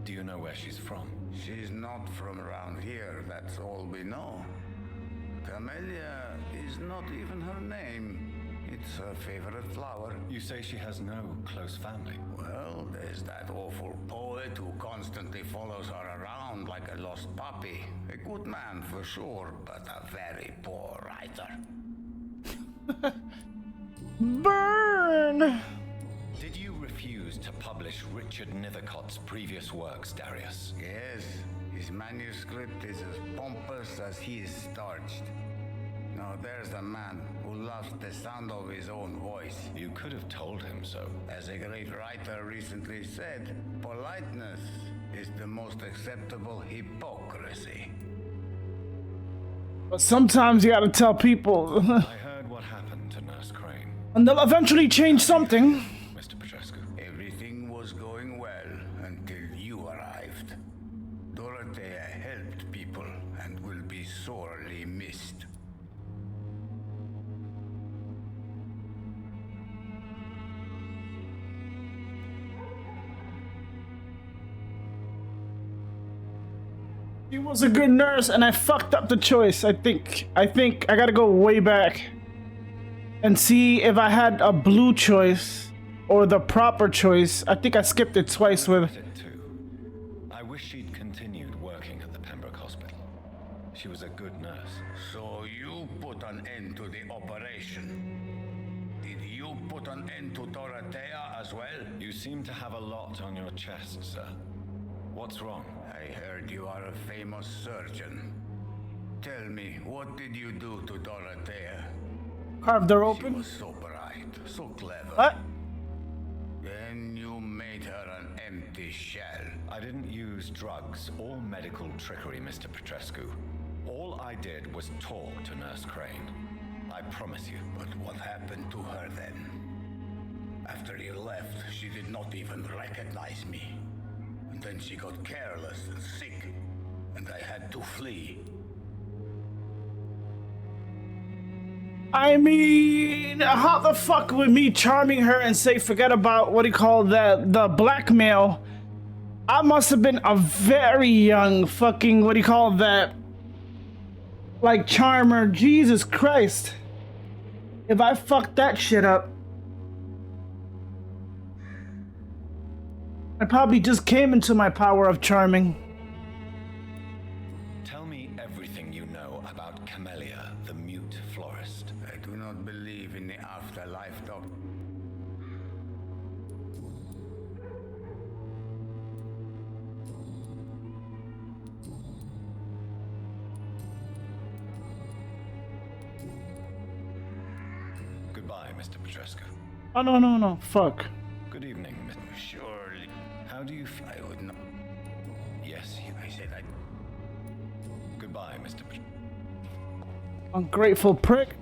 Speaker 2: Do you know where she's from?
Speaker 13: She's not from around here, that's all we know. Camellia is not even her name. It's her favorite flower.
Speaker 2: You say she has no close family.
Speaker 13: Well, there's that awful poet who constantly follows her around like a lost puppy. A good man for sure, but a very poor writer.
Speaker 1: Burn!
Speaker 2: Did you refuse to publish Richard Nethercott's previous works, Darius?
Speaker 13: Yes, his manuscript is as pompous as he is starched. Now there's a man who loves the sound of his own voice.
Speaker 2: You could have told him so.
Speaker 13: As a great writer recently said, politeness is the most acceptable hypocrisy.
Speaker 1: But sometimes you gotta tell people.
Speaker 2: I heard what happened to Nurse Crane.
Speaker 1: And they'll eventually change something.
Speaker 2: Mr. Petrescu.
Speaker 13: Everything was going well until you arrived. Dorothea helped people and will be sorely missed.
Speaker 1: She was a good nurse, and I fucked up the choice. I think I gotta go way back and see if I had a blue choice or the proper choice. I think I skipped it twice with.
Speaker 2: I wish she'd continued working at the Pembroke Hospital. She was a good nurse.
Speaker 13: So you put an end to the operation. Did you put an end to Dorothea as well?
Speaker 2: You seem to have a lot on your chest, sir. What's wrong?
Speaker 13: I heard you are a famous surgeon. Tell me, what did you do to Dorothea?
Speaker 1: Carved her open?
Speaker 13: She was so bright, so clever.
Speaker 1: What?
Speaker 13: Then you made her an empty shell.
Speaker 2: I didn't use drugs or medical trickery, Mr. Petrescu. All I did was talk to Nurse Crane. I promise you.
Speaker 13: But what happened to her then? After you left, she did not even recognize me. And then she got careless and sick, and I had to flee.
Speaker 1: I mean, how the fuck would me charming her and say forget about what do you call the blackmail? I must have been a very young fucking what do you call that? Like charmer, Jesus Christ. If I fucked that shit up, I probably just came into my power of charming.
Speaker 2: Tell me everything you know about Camellia, the mute florist.
Speaker 13: I do not believe in the afterlife, Doctor.
Speaker 2: Goodbye, Mr. Petrescu.
Speaker 1: Oh no, fuck.
Speaker 2: Good evening, Mr.
Speaker 13: Surely.
Speaker 2: How do you feel?
Speaker 13: I would not.
Speaker 2: Yes,
Speaker 13: I said I.
Speaker 2: goodbye, Mr. Petrescu.
Speaker 1: Ungrateful prick.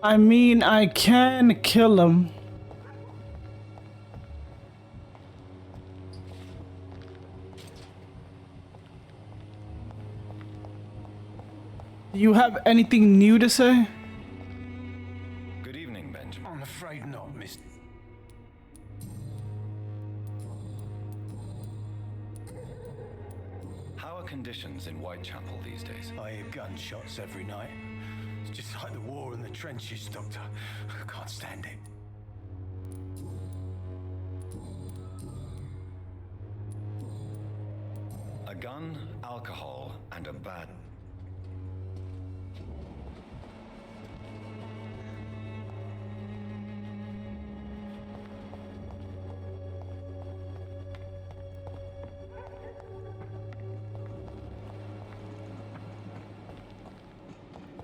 Speaker 1: I mean, I can kill him. Do you have anything new to say?
Speaker 2: Good evening, Benjamin.
Speaker 11: I'm afraid not, Miss.
Speaker 2: How are conditions in Whitechapel these days?
Speaker 11: I hear gunshots every night. It's just like the war in the trenches, Doctor. I can't stand it.
Speaker 2: A gun, alcohol, and a bad...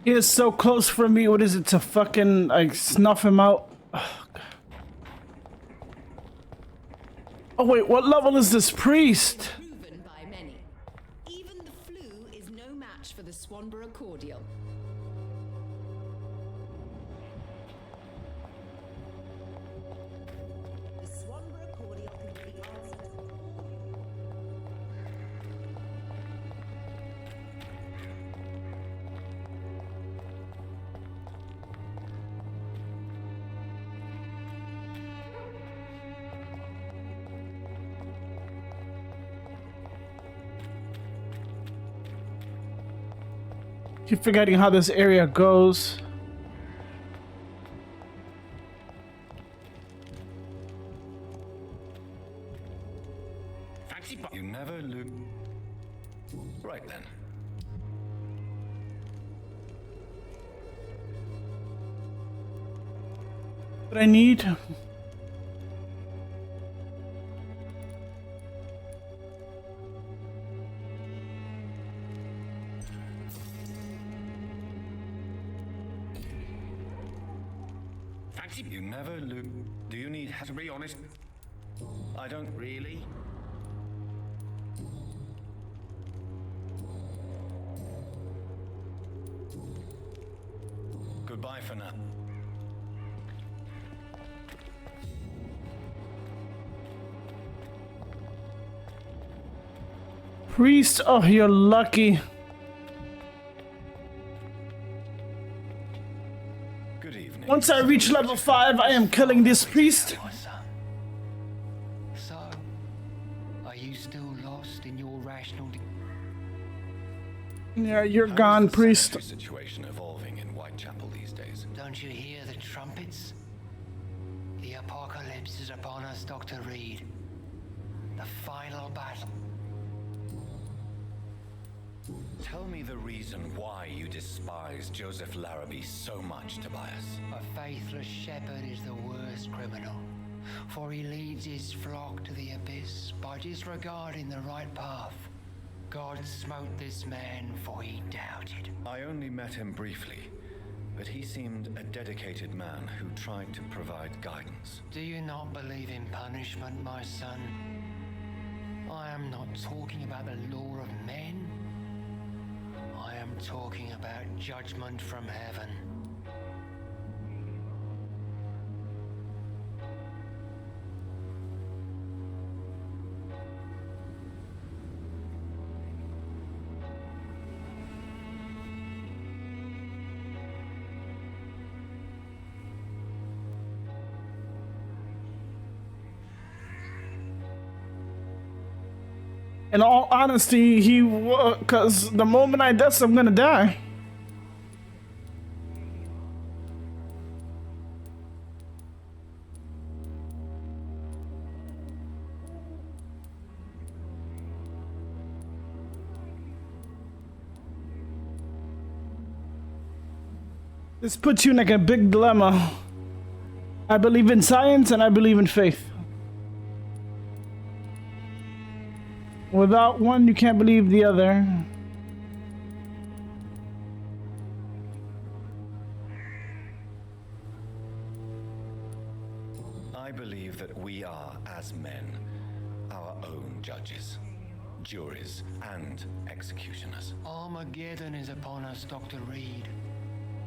Speaker 1: He is so close for me. What is it to fucking like snuff him out? Oh wait, what level is this priest?
Speaker 10: Proven by many. Even the flu is no match for the Swanborough cordial. The Swanborough cordial can be answered.
Speaker 1: Keep forgetting how this area goes.
Speaker 2: You never look... Right then.
Speaker 1: What I need?
Speaker 2: You never look... Do you need... To be honest, I don't really. Goodbye for now.
Speaker 1: Priest, oh, you're lucky.
Speaker 2: Good evening.
Speaker 1: Once I reach level 5, I am killing this priest.
Speaker 14: So, are you still lost in your rational...
Speaker 1: Yeah, you're gone, priest.
Speaker 2: Situation evolving in Whitechapel these days.
Speaker 14: Don't you hear the trumpets? The apocalypse is upon us, Dr. Reed. The final battle.
Speaker 2: Tell me the reason why you despise Joseph Larrabee so much, Tobias.
Speaker 14: A faithless shepherd is the worst criminal, for he leads his flock to the abyss by disregarding the right path. God smote this man, for he doubted.
Speaker 2: I only met him briefly, but he seemed a dedicated man who tried to provide guidance.
Speaker 14: Do you not believe in punishment, my son? I am not talking about the law of men, and talking about judgment from heaven.
Speaker 1: In all honesty, cause the moment I die, I'm gonna die. This puts you in like a big dilemma. I believe in science and I believe in faith. Without one, you can't believe the other.
Speaker 2: I believe that we are, as men, our own judges, juries, and executioners.
Speaker 14: Armageddon is upon us, Dr. Reed.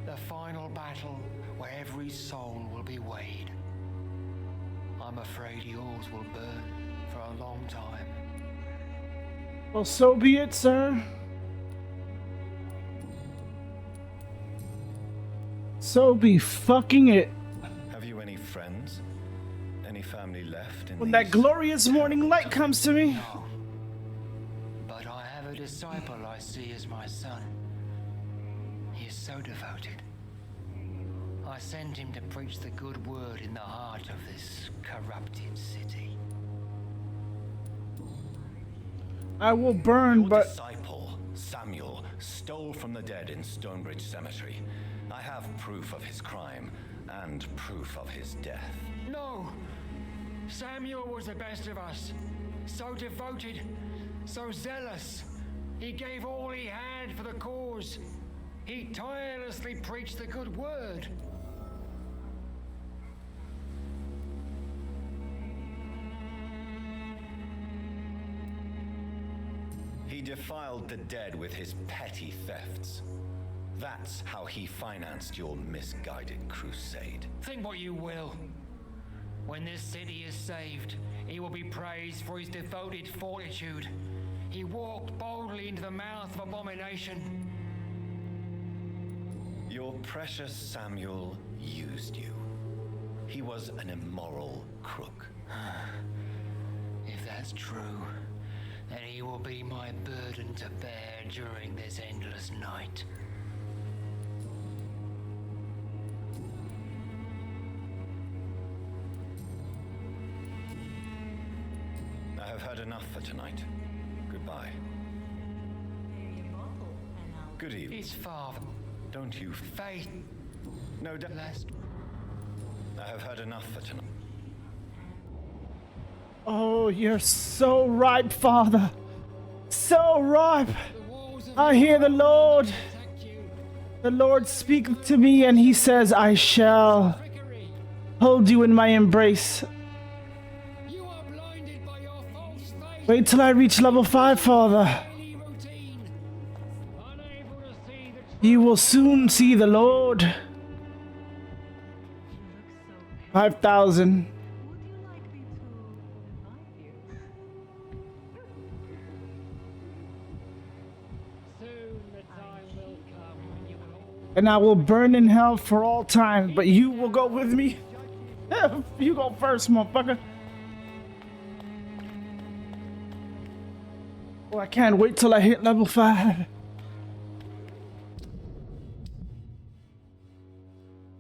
Speaker 14: The final battle where every soul will be weighed. I'm afraid yours will burn for a long time.
Speaker 1: Well, so be it, sir. So be fucking it.
Speaker 2: Have you any friends? Any family left in
Speaker 1: When that glorious morning light comes to me.
Speaker 14: No. But I have a disciple I see as my son. He is so devoted. I sent him to preach the good word in the heart of this corrupted city.
Speaker 1: I will burn,
Speaker 2: Your
Speaker 1: but
Speaker 2: disciple, Samuel, stole from the dead in Stonebridge Cemetery. I have proof of his crime and proof of his death.
Speaker 14: No! Samuel was the best of us. So devoted, so zealous. He gave all he had for the cause. He tirelessly preached the good word.
Speaker 2: He defiled the dead with his petty thefts. That's how he financed your misguided crusade.
Speaker 14: Think what you will. When this city is saved, he will be praised for his devoted fortitude. He walked boldly into the mouth of abomination.
Speaker 2: Your precious Samuel used you. He was an immoral crook.
Speaker 14: If that's true, then he will be my burden to bear during this endless night.
Speaker 2: I have had enough for tonight. Goodbye. Good evening.
Speaker 14: His father.
Speaker 2: Don't you
Speaker 14: Faith.
Speaker 2: No,
Speaker 14: Last.
Speaker 2: I have had enough for tonight.
Speaker 1: oh, you're so ripe, Father. So ripe. I hear the Lord. The Lord speak to me and he says, I shall hold you in my embrace. Wait till I reach level 5, Father. You will soon see the Lord. 5,000. And I will burn in hell for all time, but you will go with me. You go first, motherfucker. Oh, I can't wait till I hit level 5.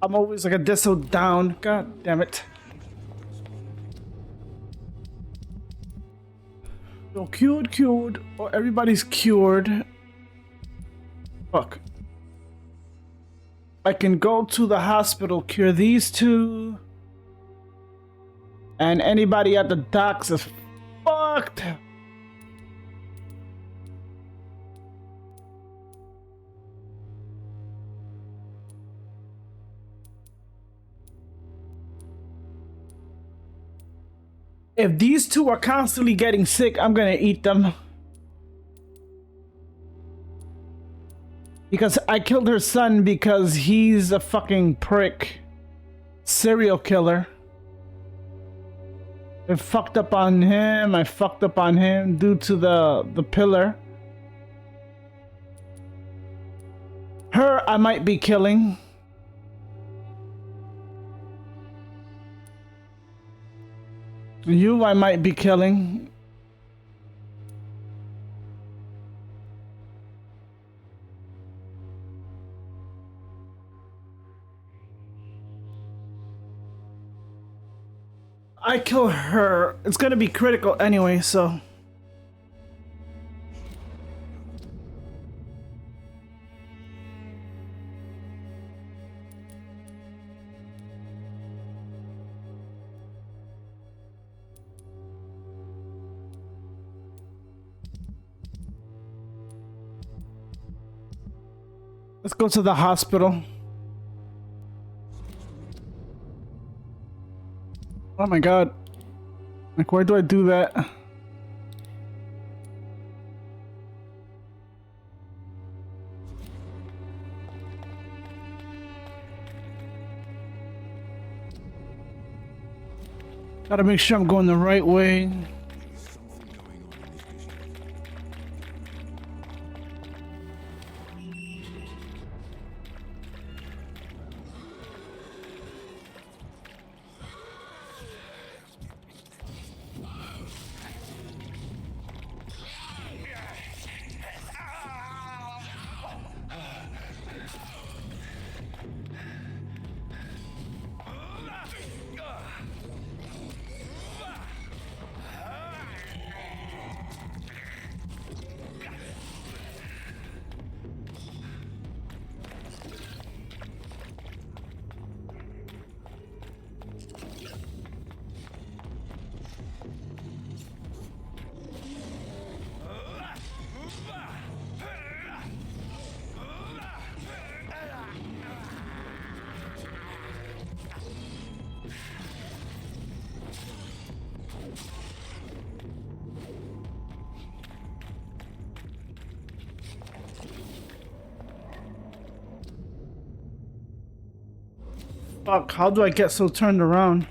Speaker 1: I'm always like a disso down. God damn it. So cured. Or everybody's cured. Fuck. I can go to the hospital, cure these two. And anybody at the docks is fucked. If these two are constantly getting sick, I'm gonna eat them. Because I killed her son because he's a fucking prick. Serial killer. I fucked up on him. I fucked up on him due to the pillar. Her, I might be killing. You, I might be killing. I kill her. It's gonna be critical anyway, so. Let's go to the hospital. Oh my god. Like, why do I do that? Gotta make sure I'm going the right way. Fuck, how do I get so turned around?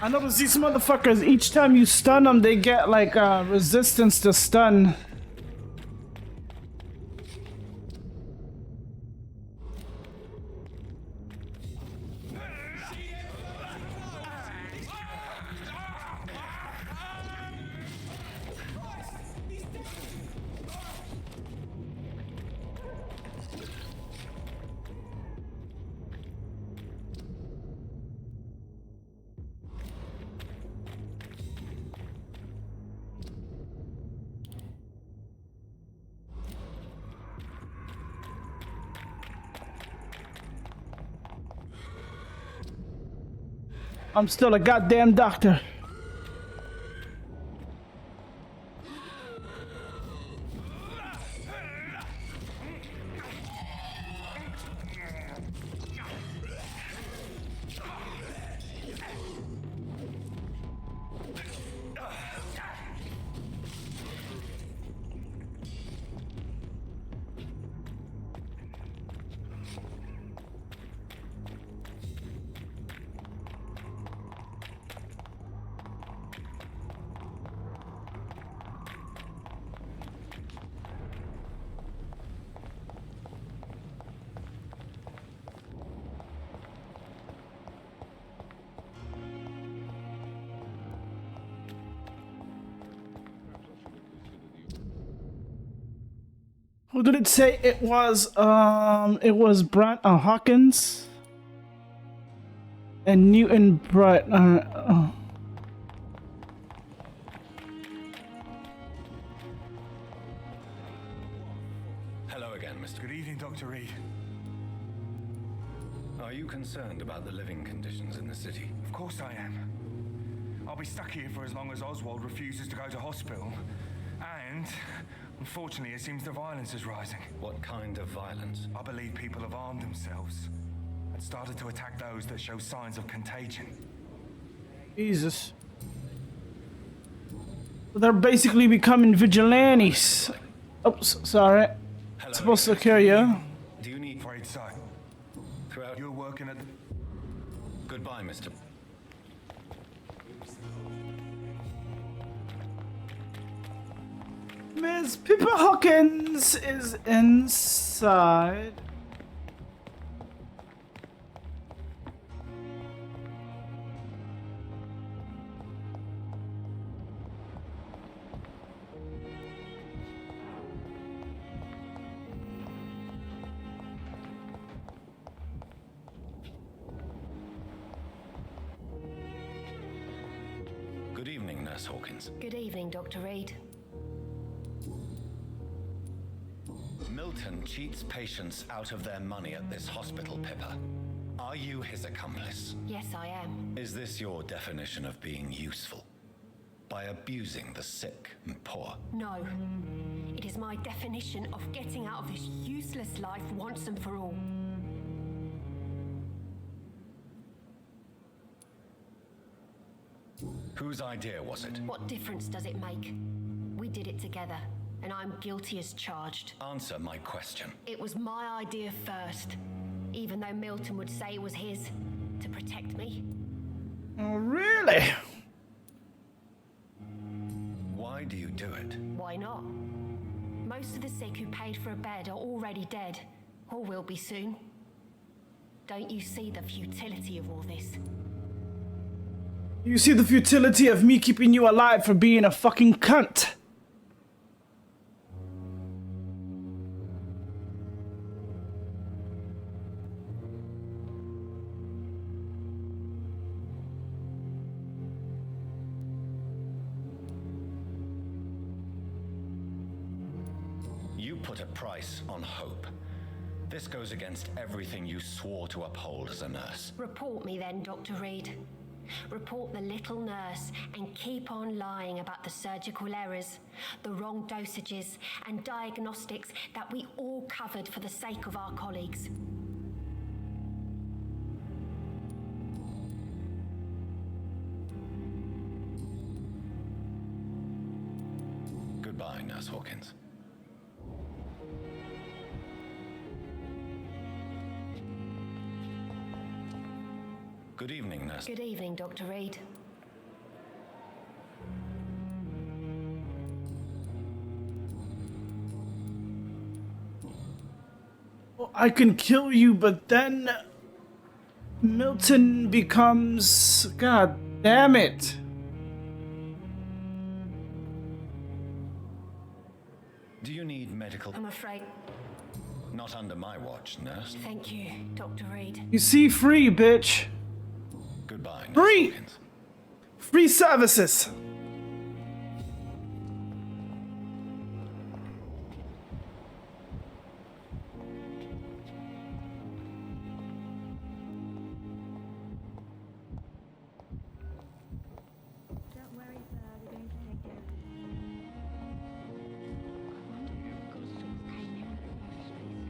Speaker 1: I notice these motherfuckers, each time you stun them, they get like resistance to stun. I'm still a goddamn doctor. Who did it say it was? It was Brant Hawkins and Newton Bright.
Speaker 2: Hello again, Mr.
Speaker 5: Good evening, Dr. Reed.
Speaker 2: Are you concerned about the living conditions in the city?
Speaker 5: Of course I am. I'll be stuck here for as long as Oswald refuses to go to hospital. And, unfortunately, it seems the violence is rising.
Speaker 2: What kind of violence?
Speaker 5: I believe people have armed themselves and started to attack those that show signs of contagion.
Speaker 1: Jesus. They're basically becoming vigilantes. Oops, sorry.
Speaker 2: Hello.
Speaker 1: Supposed to carry you.
Speaker 2: Do you need...
Speaker 5: Afraid so.
Speaker 2: Throughout...
Speaker 5: You're working at the...
Speaker 2: Goodbye, Mr.
Speaker 1: Miss Pippa Hawkins is inside.
Speaker 2: Good evening, Nurse Hawkins.
Speaker 9: Good evening, Dr. Reed.
Speaker 2: Milton cheats patients out of their money at this hospital, Pippa. Are you his accomplice?
Speaker 9: Yes, I am.
Speaker 2: Is this your definition of being useful? By abusing the sick and poor?
Speaker 9: No. It is my definition of getting out of this useless life once and for all.
Speaker 2: Whose idea was it?
Speaker 9: What difference does it make? We did it together, and I'm guilty as charged.
Speaker 2: Answer my question.
Speaker 9: It was my idea first, even though Milton would say it was his, to protect me.
Speaker 1: Oh, really?
Speaker 2: Why do you do it?
Speaker 9: Why not? Most of the sick who paid for a bed are already dead, or will be soon. Don't you see the futility of all this?
Speaker 1: You see the futility of me keeping you alive for being a fucking cunt.
Speaker 2: You put a price on hope. This goes against everything you swore to uphold as a nurse.
Speaker 9: Report me then, Dr. Reed. Report the little nurse and keep on lying about the surgical errors, the wrong dosages and diagnostics that we all covered for the sake of our colleagues.
Speaker 2: Goodbye, Nurse Hawkins. Good evening, Nurse.
Speaker 9: Good evening, Dr. Reed.
Speaker 1: I can kill you, but then Milton becomes... God damn it.
Speaker 2: Do you need medical...
Speaker 9: I'm afraid...
Speaker 2: Not under my watch, Nurse.
Speaker 9: Thank you, Dr. Reed.
Speaker 1: You see, free, bitch.
Speaker 2: Goodbye, Nurse
Speaker 1: Free!
Speaker 2: Hawkins.
Speaker 1: Free services.
Speaker 6: Don't worry, sir. We're going to take care of it. I wonder if ghost souls came here in the first place.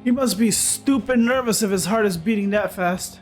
Speaker 1: He must be stupid nervous if his heart is beating that fast.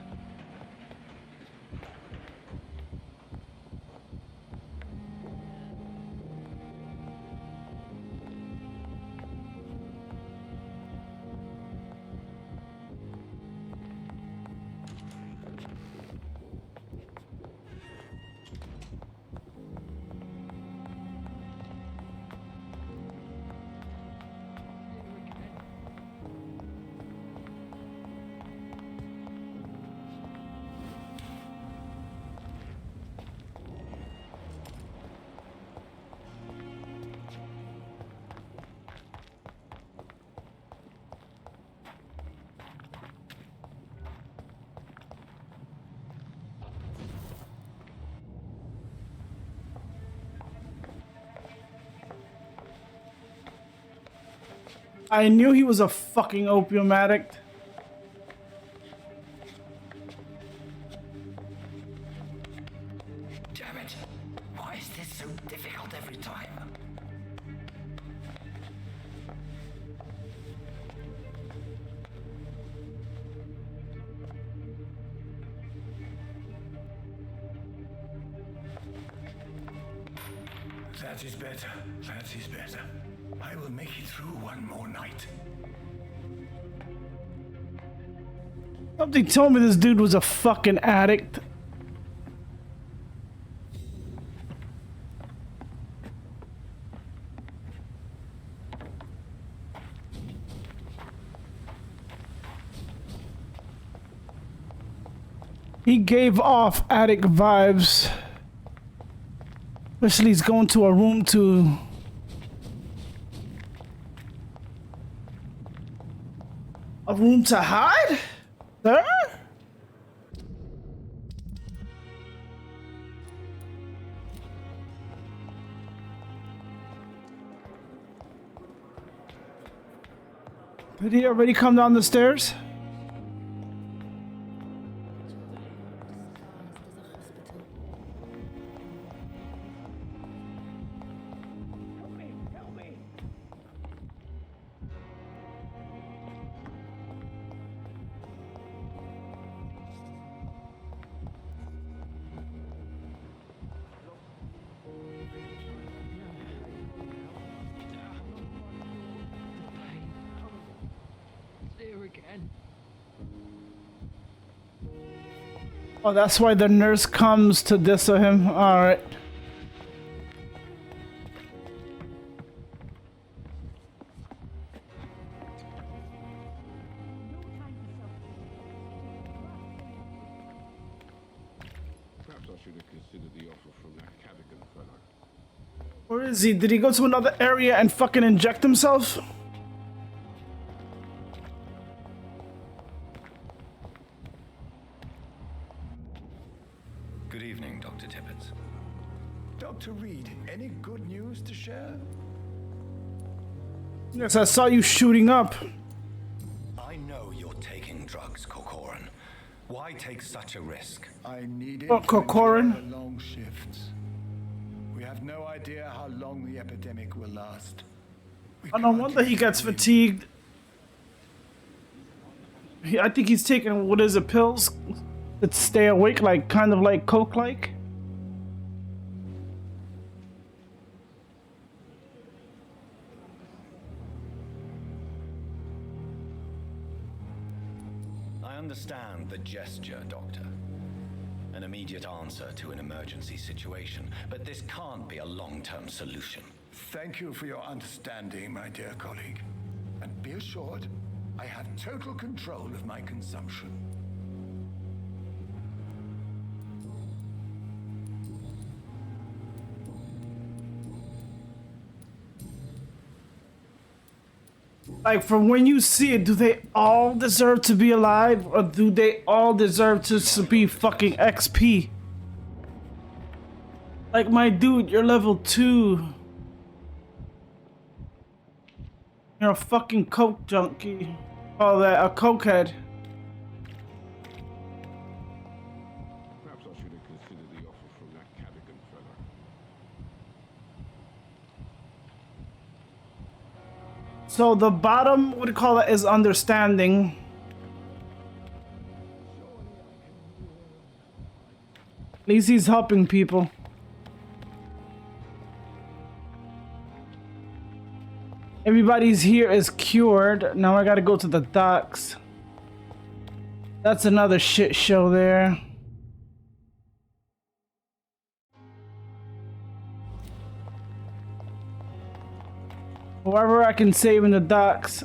Speaker 1: I knew he was a fucking opium addict.
Speaker 13: Damn it! Why is this so difficult every time? That is better. That is better. I will make it through one more night.
Speaker 1: Something told me this dude was a fucking addict. He gave off addict vibes. Especially he's going to a room to... A room to hide? Sir? Did he already come down the stairs? Oh, that's why the nurse comes to disso him. Alright.
Speaker 8: Perhaps I should have considered the offer from that Cadogan fellow.
Speaker 1: Where is he? Did he go to another area and fucking inject himself?
Speaker 2: Good evening, Dr. Tippett.
Speaker 5: Dr. Reed, any good news to share?
Speaker 1: Yes, I saw you shooting up.
Speaker 2: I know you're taking drugs, Corcoran. Why take such a risk?
Speaker 5: I need it
Speaker 1: Oh,
Speaker 5: to
Speaker 1: Corcoran.
Speaker 5: endure the long shifts. We have no idea how long the epidemic will last.
Speaker 1: Oh, no wonder he gets fatigued. I think he's taking, what is it, pills that stay awake, like kind of like coke-like.
Speaker 2: I understand the gesture, Doctor. An immediate answer to an emergency situation, but this can't be a long-term solution.
Speaker 5: Thank you for your understanding, my dear colleague. And be assured, I have total control of my consumption.
Speaker 1: Like, from when you see it, do they all deserve to be alive? Or do they all deserve to be fucking XP? Like, my dude, you're level 2. You're a fucking coke junkie. Oh, that, a cokehead.
Speaker 8: Perhaps I should have considered the offer from that Cadogan fellow.
Speaker 1: So the bottom, what do you call it, is understanding. At least he's helping people. Everybody's here is cured. Now I gotta go to the docks. That's another shit show there. Whoever I can save in the docks.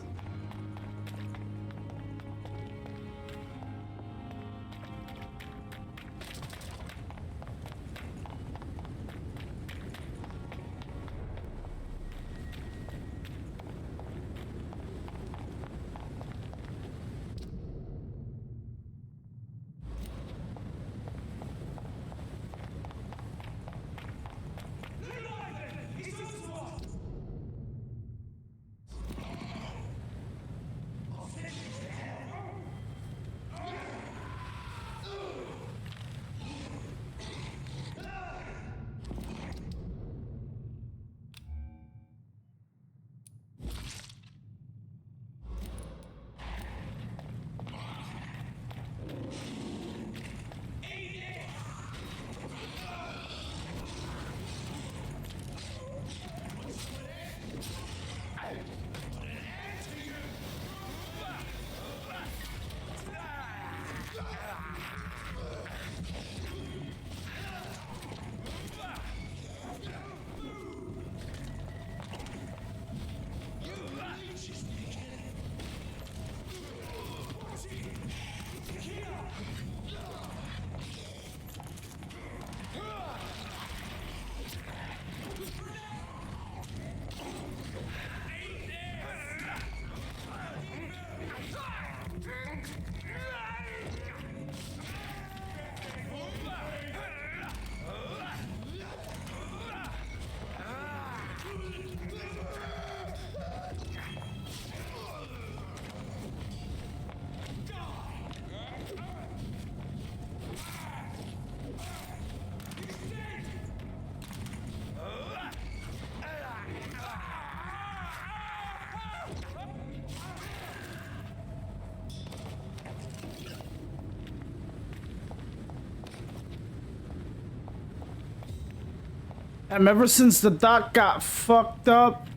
Speaker 1: And ever since the dock got fucked up,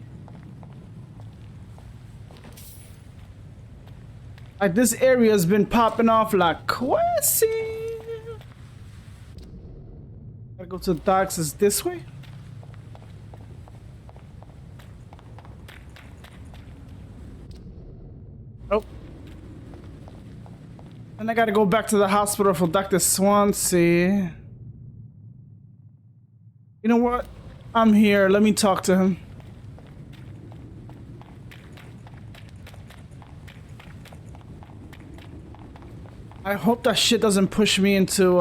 Speaker 1: like this area has been popping off like crazy. Gotta go to the docks. Is this way? Nope. And I gotta go back to the hospital for Dr. Swansea. You know what? I'm here. Let me talk to him. I hope that shit doesn't push me into,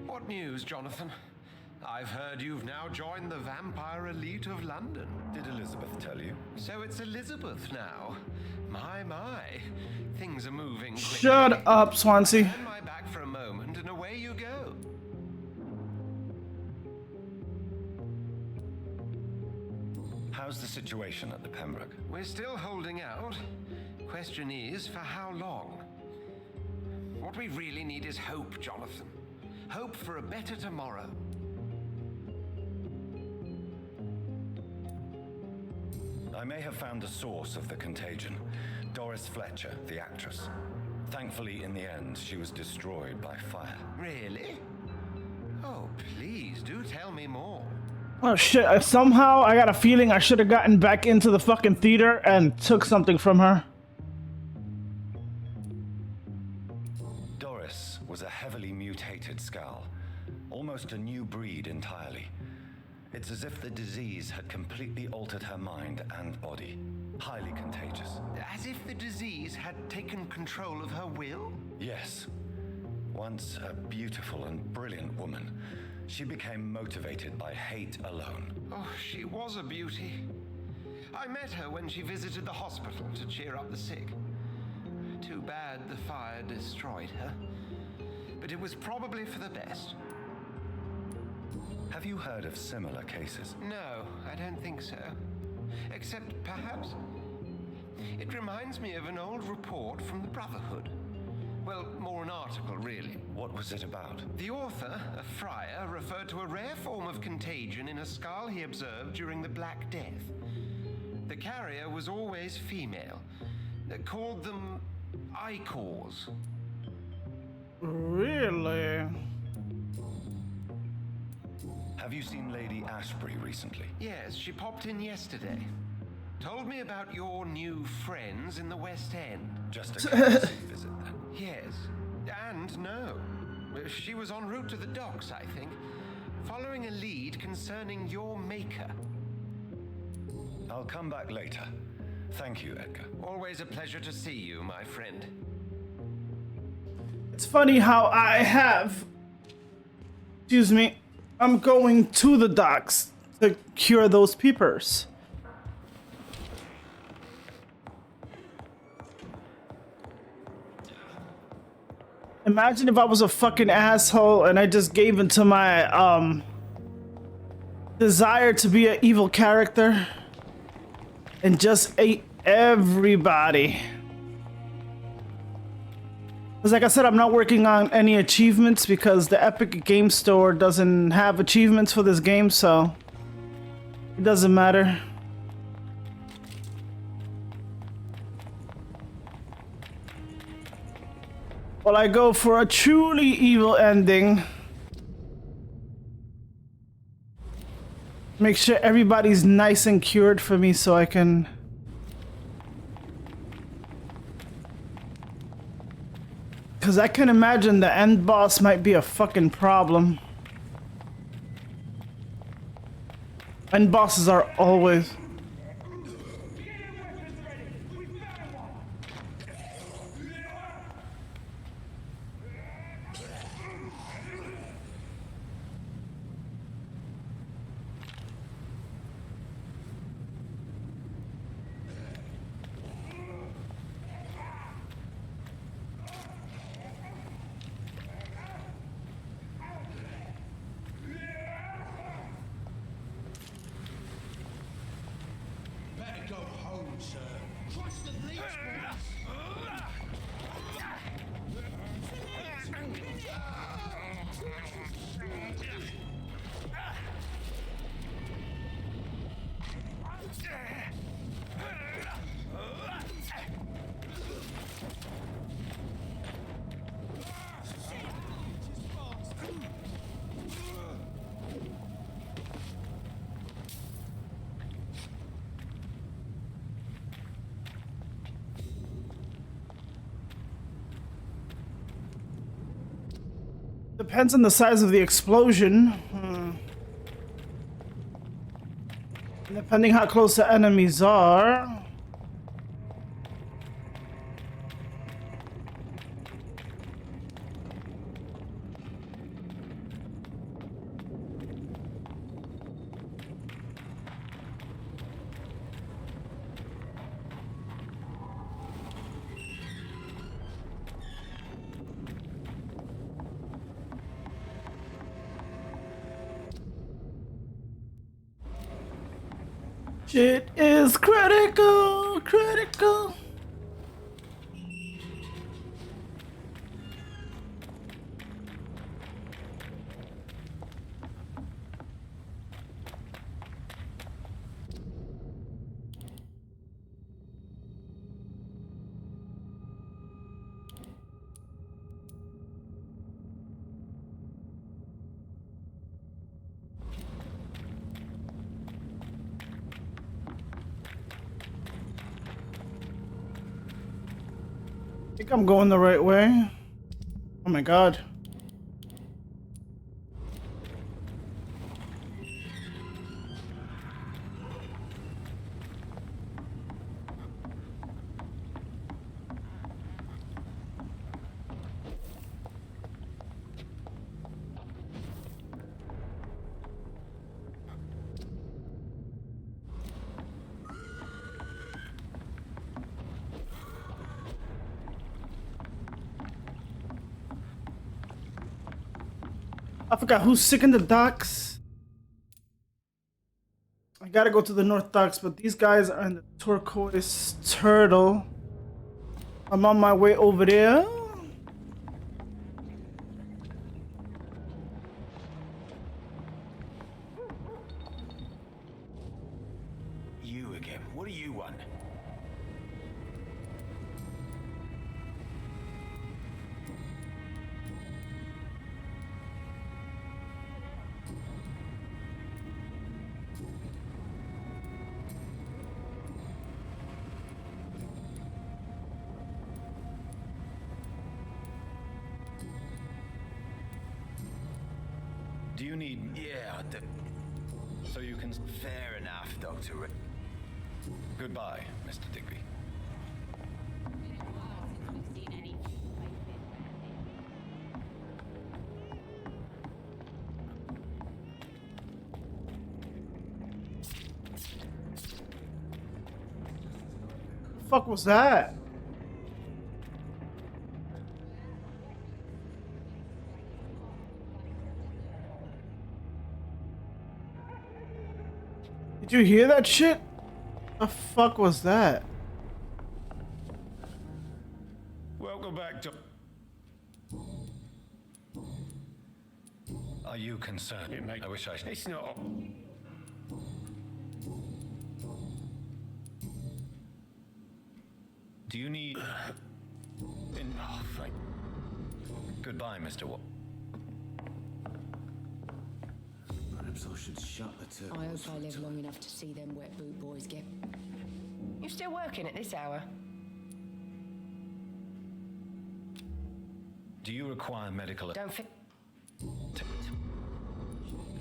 Speaker 8: What news, Jonathan? I've heard you've now joined the Vampire elite of London.
Speaker 2: Did Elizabeth tell you?
Speaker 8: So it's Elizabeth now. My. Things are moving quickly.
Speaker 1: Shut up, Swansea.
Speaker 8: Turn my back for a moment and away you go.
Speaker 2: How's the situation at the Pembroke?
Speaker 8: We're still holding out. Question is, for how long? What we really need is hope, Jonathan. Hope for a better tomorrow.
Speaker 2: I may have found the source of the contagion. Doris Fletcher, the actress. Thankfully, in the end, she was destroyed by fire.
Speaker 8: Really? Oh, please, do tell me more.
Speaker 1: Oh shit, somehow I got a feeling I should have gotten back into the fucking theater and took something from her.
Speaker 2: Doris This was a heavily mutated skull, almost a new breed entirely. It's as if the disease had completely altered her mind and body. Highly contagious.
Speaker 8: As if the disease had taken control of her will?
Speaker 2: Yes. Once a beautiful and brilliant woman, she became motivated by hate alone.
Speaker 8: Oh, she was a beauty. I met her when she visited the hospital to cheer up the sick. Too bad the fire destroyed her. But it was probably for the best.
Speaker 2: Have you heard of similar cases?
Speaker 8: No, I don't think so. Except perhaps it reminds me of an old report from the Brotherhood. Well, more an article, really.
Speaker 2: What was it about?
Speaker 8: The author, a friar, referred to a rare form of contagion in a skull he observed during the Black Death. The carrier was always female. They called them Icors.
Speaker 1: Really?
Speaker 2: Have you seen Lady Ashbury recently?
Speaker 8: Yes, she popped in yesterday. Told me about your new friends in the West End.
Speaker 2: Just a courtesy visit, then?
Speaker 8: Yes, and no. She was en route to the docks, I think, following a lead concerning your maker.
Speaker 2: I'll come back later. Thank you, Edgar.
Speaker 8: Always a pleasure to see you, my friend.
Speaker 1: It's funny how I have... Excuse me. I'm going to the docks to cure those peepers. Imagine if I was a fucking asshole and I just gave into my desire to be an evil character and just ate everybody. Because like I said, I'm not working on any achievements because the Epic Game Store doesn't have achievements for this game, so it doesn't matter. Well, I go for a truly evil ending. Make sure everybody's nice and cured for me so I can... Because I can imagine the end boss might be a fucking problem. End bosses are always... Depends on the size of the explosion. Depending how close the enemies are. Shit is critical, critical. I think I'm going the right way. Oh my god. I forgot who's sick in the docks. I gotta go to the North Docks, but these guys are in the Turquoise Turtle. I'm on my way over there.
Speaker 11: You again. What do you want?
Speaker 2: Do you need...
Speaker 11: Yeah,
Speaker 2: So you can...
Speaker 11: fair enough, Dr. Reed.
Speaker 2: Goodbye, Mr. Digby.
Speaker 1: The fuck was that? Did you hear that shit? The fuck was that?
Speaker 2: Welcome back to... Are you concerned? I wish I...
Speaker 11: It's not.
Speaker 2: Do you need...
Speaker 11: Oh, thank...
Speaker 2: Goodbye, Mr. Wa...
Speaker 15: Perhaps I should shut the turtle.
Speaker 10: I hope I live long enough to see them wet boot boys get.
Speaker 9: You still working at this hour?
Speaker 2: Do you require medical...
Speaker 9: Don't fit.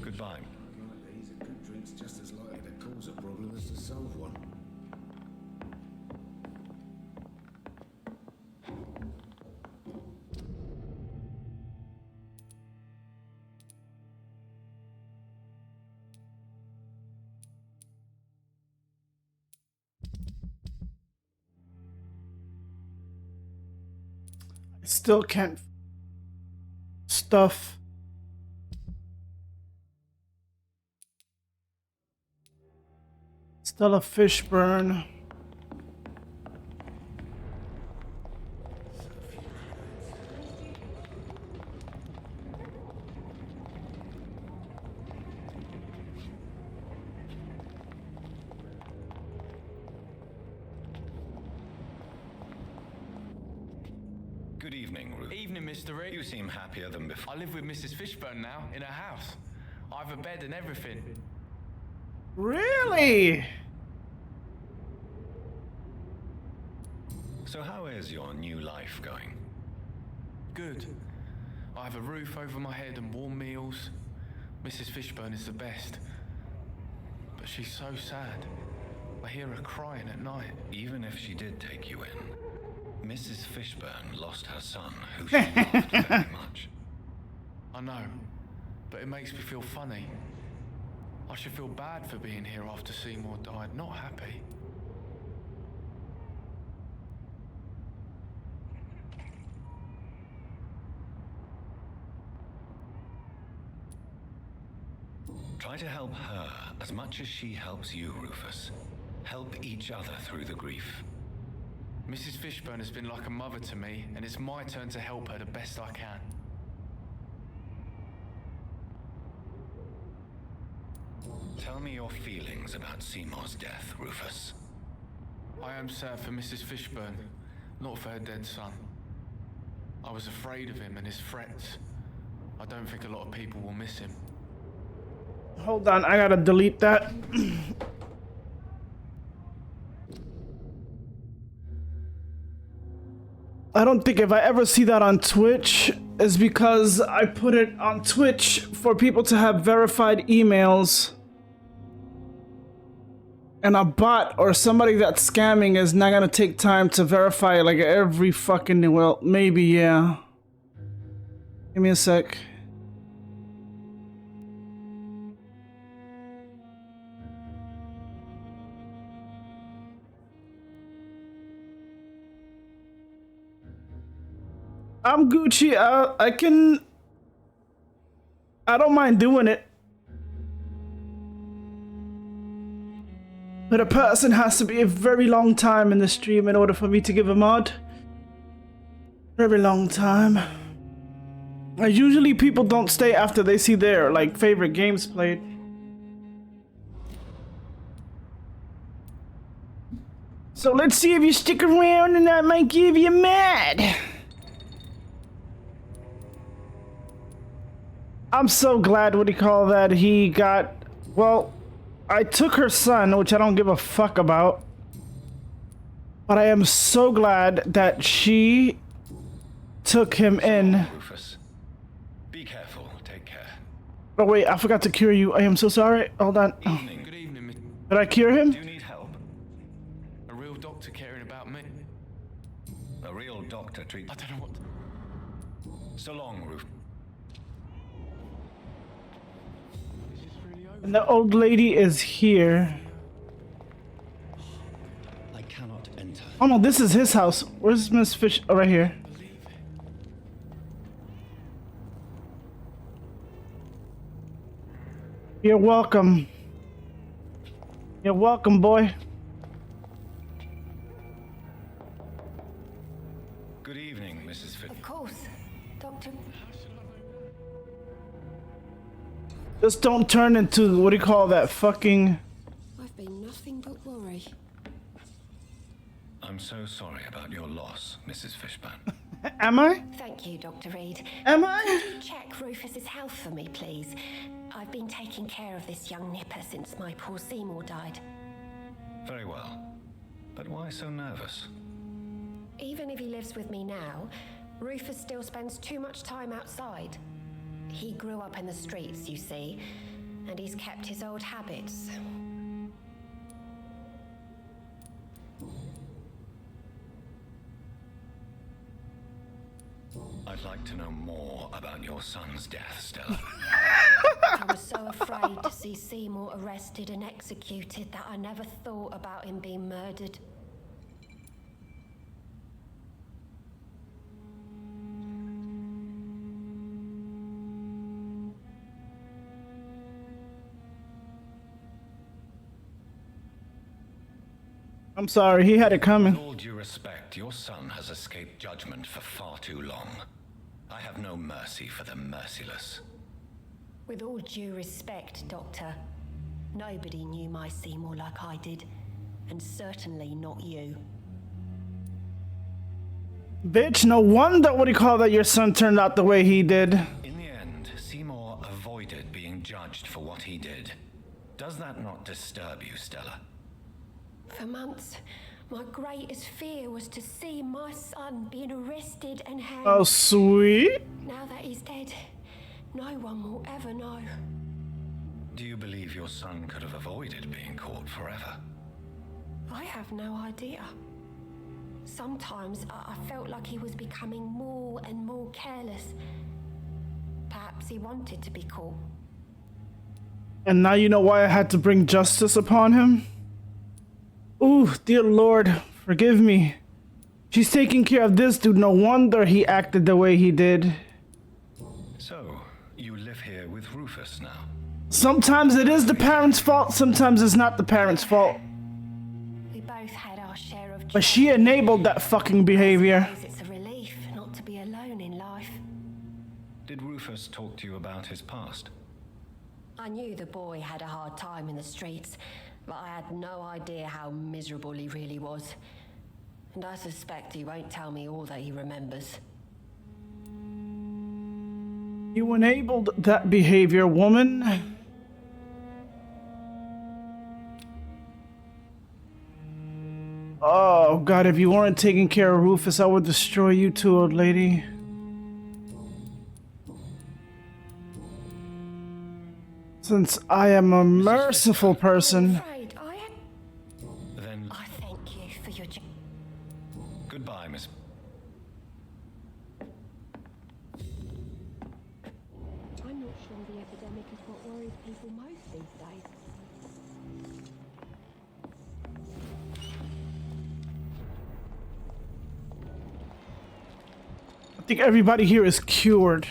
Speaker 2: Goodbye.
Speaker 15: These are good drinks just as likely to cause a problem as to solve one.
Speaker 1: I still can't... Stuff. Still a Fishburne.
Speaker 2: Good evening, Ruth.
Speaker 16: Evening, Mr. Reed.
Speaker 2: You seem happier than before.
Speaker 16: I live with Mrs. Fishburne now, in her house. I have a bed and everything.
Speaker 1: Really?
Speaker 2: So how is your new life going?
Speaker 16: Good. I have a roof over my head and warm meals. Mrs. Fishburne is the best. But she's so sad. I hear her crying at night.
Speaker 2: Even if she did take you in, Mrs. Fishburne lost her son, who she loved very much.
Speaker 16: I know, but it makes me feel funny. I should feel bad for being here after Seymour died, not happy.
Speaker 2: Try to help her as much as she helps you, Rufus. Help each other through the grief.
Speaker 16: Mrs. Fishburne has been like a mother to me, and it's my turn to help her the best I can.
Speaker 2: Tell me your feelings about Seymour's death, Rufus.
Speaker 16: I am sad for Mrs. Fishburne, not for her dead son. I was afraid of him and his threats. I don't think a lot of people will miss him.
Speaker 1: Hold on, I gotta delete that. I don't think if I ever see that on Twitch, is because I put it on Twitch for people to have verified emails. And a bot or somebody that's scamming is not gonna take time to verify like every fucking, well, maybe, yeah. Give me a sec. I'm Gucci. I don't mind doing it. But a person has to be a very long time in the stream in order for me to give a mod. Very long time. Usually people don't stay after they see their like favorite games played. So let's see if you stick around and I might give you a mod. I'm so glad, what do you call that, he got, well, I took her son, which I don't give a fuck about. But I am so glad that she took him in.
Speaker 2: Rufus, be careful. Take care.
Speaker 1: Oh wait, I forgot to cure you. I am so sorry. Hold on. Oh.
Speaker 16: Good evening, Miss.
Speaker 1: Did I cure him?
Speaker 2: Do you need help?
Speaker 16: A real doctor caring about me.
Speaker 2: A real doctor treat.
Speaker 16: I don't know what.
Speaker 2: So long, Rufus.
Speaker 1: And the old lady is here.
Speaker 3: I cannot enter.
Speaker 1: Oh no, this is his house. Where's Miss Fish? Oh, right here. You're welcome. You're welcome, boy.
Speaker 2: Good evening, Mrs. Fish.
Speaker 9: Of course, Doctor.
Speaker 1: Just don't turn into, what do you call that, fucking...
Speaker 6: I've been nothing but worry.
Speaker 2: I'm so sorry about your loss, Mrs. Fishburne.
Speaker 1: Am I?
Speaker 9: Thank you, Dr. Reed.
Speaker 1: Am I?
Speaker 9: Could you check Rufus's health for me, please? I've been taking care of this young nipper since my poor Seymour died.
Speaker 2: Very well. But why so nervous?
Speaker 9: Even if he lives with me now, Rufus still spends too much time outside. He grew up in the streets, you see, and he's kept his old habits.
Speaker 2: I'd like to know more about your son's death, Stella.
Speaker 9: I was so afraid to see Seymour arrested and executed that I never thought about him being murdered.
Speaker 1: I'm sorry, he had it coming.
Speaker 2: With all due respect, your son has escaped judgment for far too long. I have no mercy for the merciless.
Speaker 9: With all due respect, Doctor, nobody knew my Seymour like I did, and certainly not you.
Speaker 1: Bitch, no wonder, what do you call that, your son turned out the way he did.
Speaker 2: In the end, Seymour avoided being judged for what he did. Does that not disturb you, Stella?
Speaker 9: For months, my greatest fear was to see my son being arrested and hanged.
Speaker 1: Oh, sweet.
Speaker 9: Now that he's dead, no one will ever know.
Speaker 2: Do you believe your son could have avoided being caught forever?
Speaker 9: I have no idea. Sometimes I felt like he was becoming more and more careless. Perhaps he wanted to be caught.
Speaker 1: And now you know why I had to bring justice upon him? Ooh, dear Lord, forgive me. She's taking care of this dude. No wonder he acted the way he did.
Speaker 2: So, you live here with Rufus now?
Speaker 1: Sometimes it is the parents' fault, sometimes it's not the parents' fault.
Speaker 9: We both had our share of.
Speaker 1: But she enabled that fucking behavior.
Speaker 9: It's a relief not to be alone in life.
Speaker 2: Did Rufus talk to you about his past?
Speaker 9: I knew the boy had a hard time in the streets, but I had no idea how miserable he really was. And I suspect he won't tell me all that he remembers.
Speaker 1: You enabled that behavior, woman. Oh, God, if you weren't taking care of Rufus, I would destroy you too, old lady. Since I am a merciful person.
Speaker 2: Then
Speaker 9: I thank you for your...
Speaker 2: goodbye, Miss.
Speaker 12: I'm not sure the epidemic is what worries people most these days.
Speaker 1: I think everybody here is cured.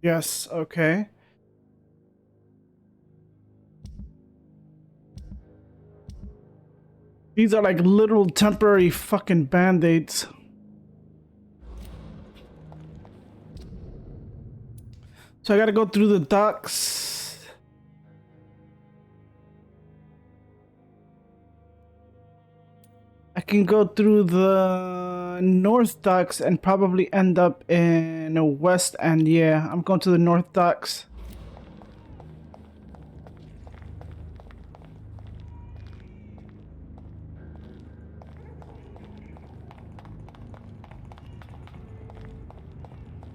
Speaker 1: Yes, okay. These are like literal temporary fucking band-aids. So I gotta go through the docks. I can go through the north docks and probably end up in the west end. Yeah, I'm going to the north docks.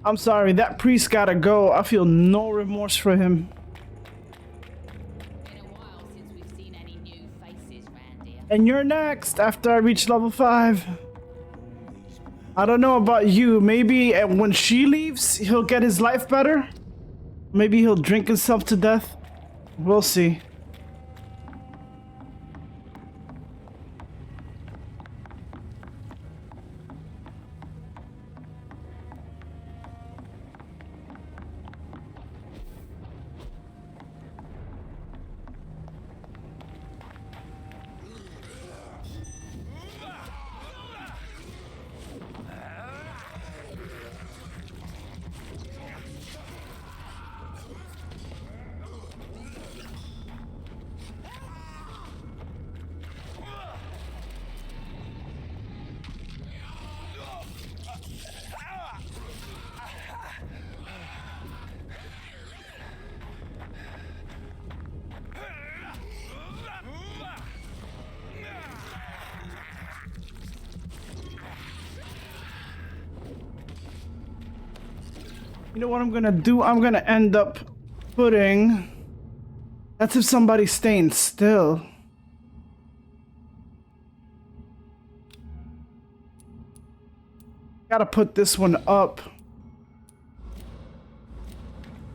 Speaker 1: I'm sorry, that priest gotta go. I feel no remorse for him. And you're next after I reach level 5. I don't know about you. Maybe when she leaves, he'll get his life better. Maybe he'll drink himself to death. We'll see. You know what I'm gonna do? I'm gonna end up putting... That's if somebody's staying still. Gotta put this one up.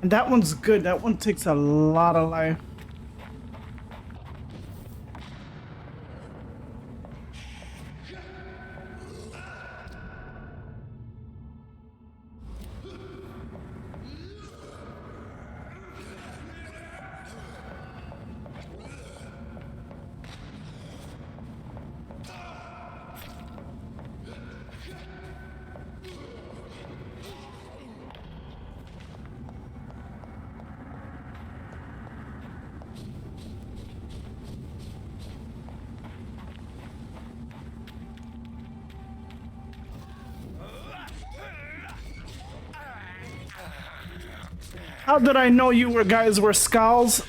Speaker 1: And that one's good. That one takes a lot of life. How did I know you guys were skulls?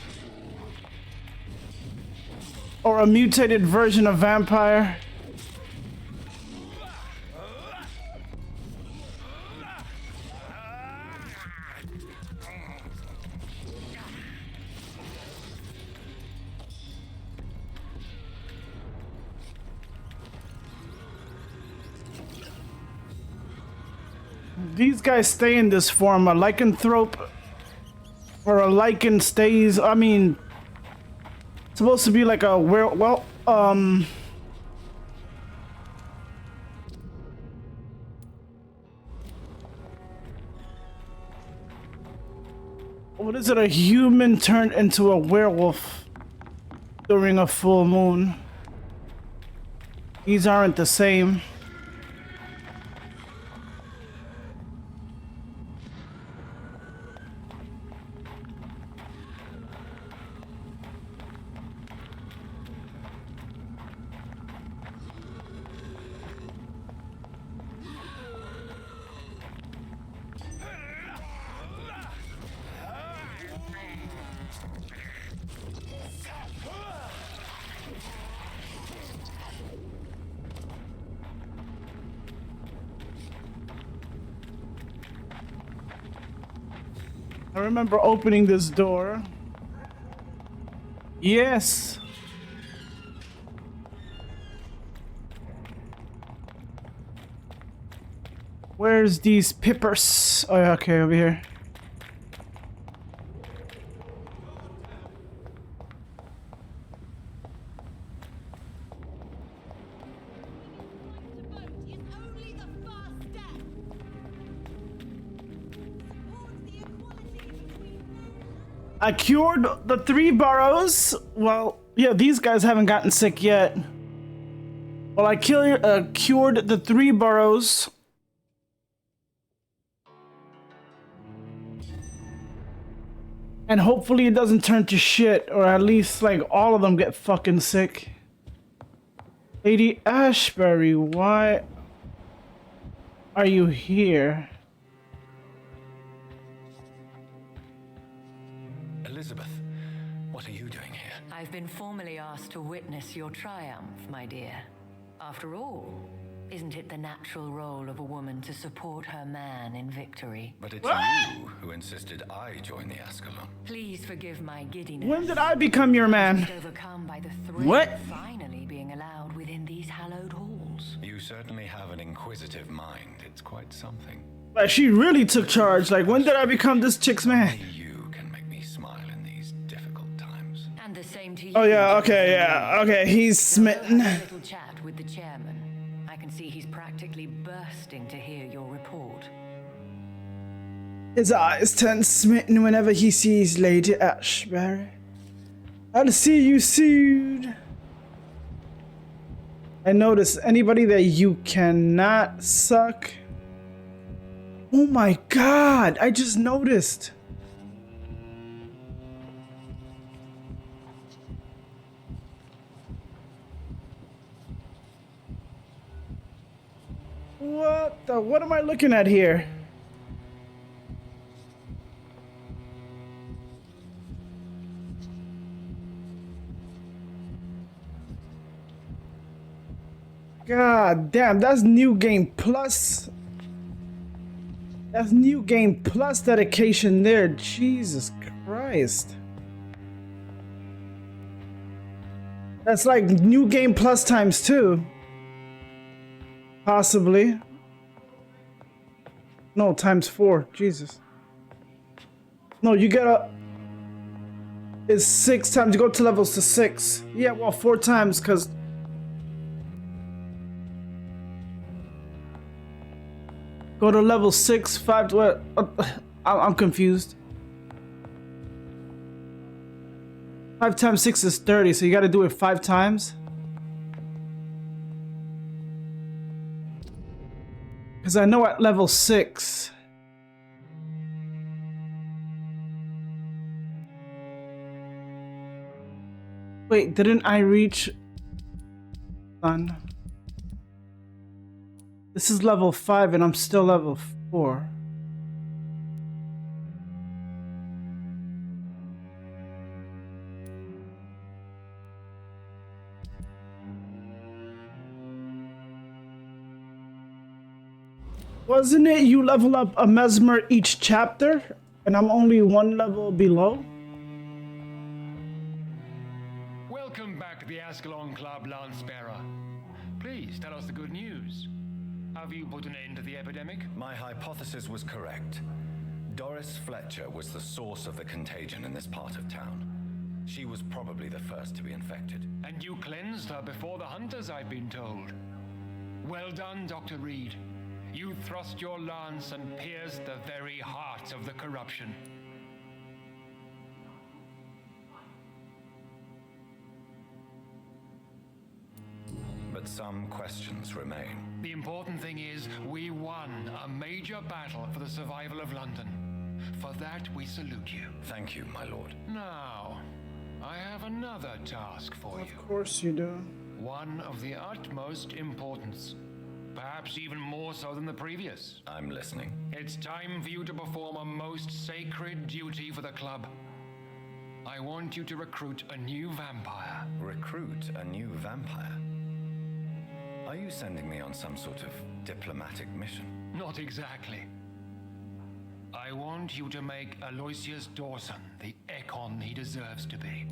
Speaker 1: Or a mutated version of Vampyr? These guys stay in this form. A lycanthrope or a lichen stays. I mean, it's supposed to be like a what is it? A human turned into a werewolf during a full moon. These aren't the same. I remember opening this door. Yes. Where's these pippers? Oh, yeah, okay, over here. I cured the 3 burrows. Well, yeah, these guys haven't gotten sick yet. Well, I cured the 3 burrows. And hopefully it doesn't turn to shit, or at least like all of them get fucking sick. Lady Ashbury, why are you here?
Speaker 2: Elizabeth, what are you doing here?
Speaker 17: I've been formally asked to witness your triumph, my dear. After all, isn't it the natural role of a woman to support her man in victory?
Speaker 2: But it's you who insisted I join the Ascalon.
Speaker 17: Please forgive my giddiness.
Speaker 1: When did I become your man?
Speaker 17: Overcome by the thrill
Speaker 1: What?
Speaker 17: of finally being allowed within these hallowed halls.
Speaker 2: You certainly have an inquisitive mind. It's quite something.
Speaker 1: Like, she really took charge. Like, when did I become this chick's man?
Speaker 2: You can make me smile in these difficult times.
Speaker 17: And the same to you.
Speaker 1: Oh yeah, okay, he's smitten.
Speaker 17: A little chat with the chairman. I can see he's practically bursting to hear your report.
Speaker 1: His eyes turn smitten whenever he sees Lady Ashbury. I'll see you soon. I notice anybody that you cannot suck. Oh my god, I just noticed. What am I looking at here? God damn, that's New Game Plus. That's New Game Plus dedication there. Jesus Christ. That's like New Game Plus times 2. Possibly. No, times 4. Jesus. No, you gotta... It's 6 times. You go to levels to 6. Yeah, well, 4 times, because... Go to level 6, 5 to what? I'm confused. 5 times 6 is 30, so you gotta do it 5 times? Because I know at level 6... Wait, didn't I reach... Done. This is level 5 and I'm still level 4. Wasn't it you level up a mesmer each chapter and I'm only 1 level below?
Speaker 4: Welcome back to the Ascalon Club, Lancebearer. Please tell us the good news. Have you put an end to the epidemic?
Speaker 2: My hypothesis was correct. Doris Fletcher was the source of the contagion in this part of town. She was probably the first to be infected.
Speaker 4: And you cleansed her before the hunters, I've been told. Well done, Dr. Reed. You thrust your lance and pierced the very heart of the corruption.
Speaker 2: But some questions remain.
Speaker 4: The important thing is, we won a major battle for the survival of London. For that, we salute you.
Speaker 2: Thank you, my lord.
Speaker 4: Now, I have another task for you.
Speaker 1: Of course you do.
Speaker 4: One of the utmost importance. Perhaps even more so than the previous.
Speaker 2: I'm listening.
Speaker 4: It's time for you to perform a most sacred duty for the club. I want you to recruit a new vampire.
Speaker 2: Recruit a new vampire? Are you sending me on some sort of diplomatic mission?
Speaker 4: Not exactly. I want you to make Aloysius Dawson the Ekon he deserves to be.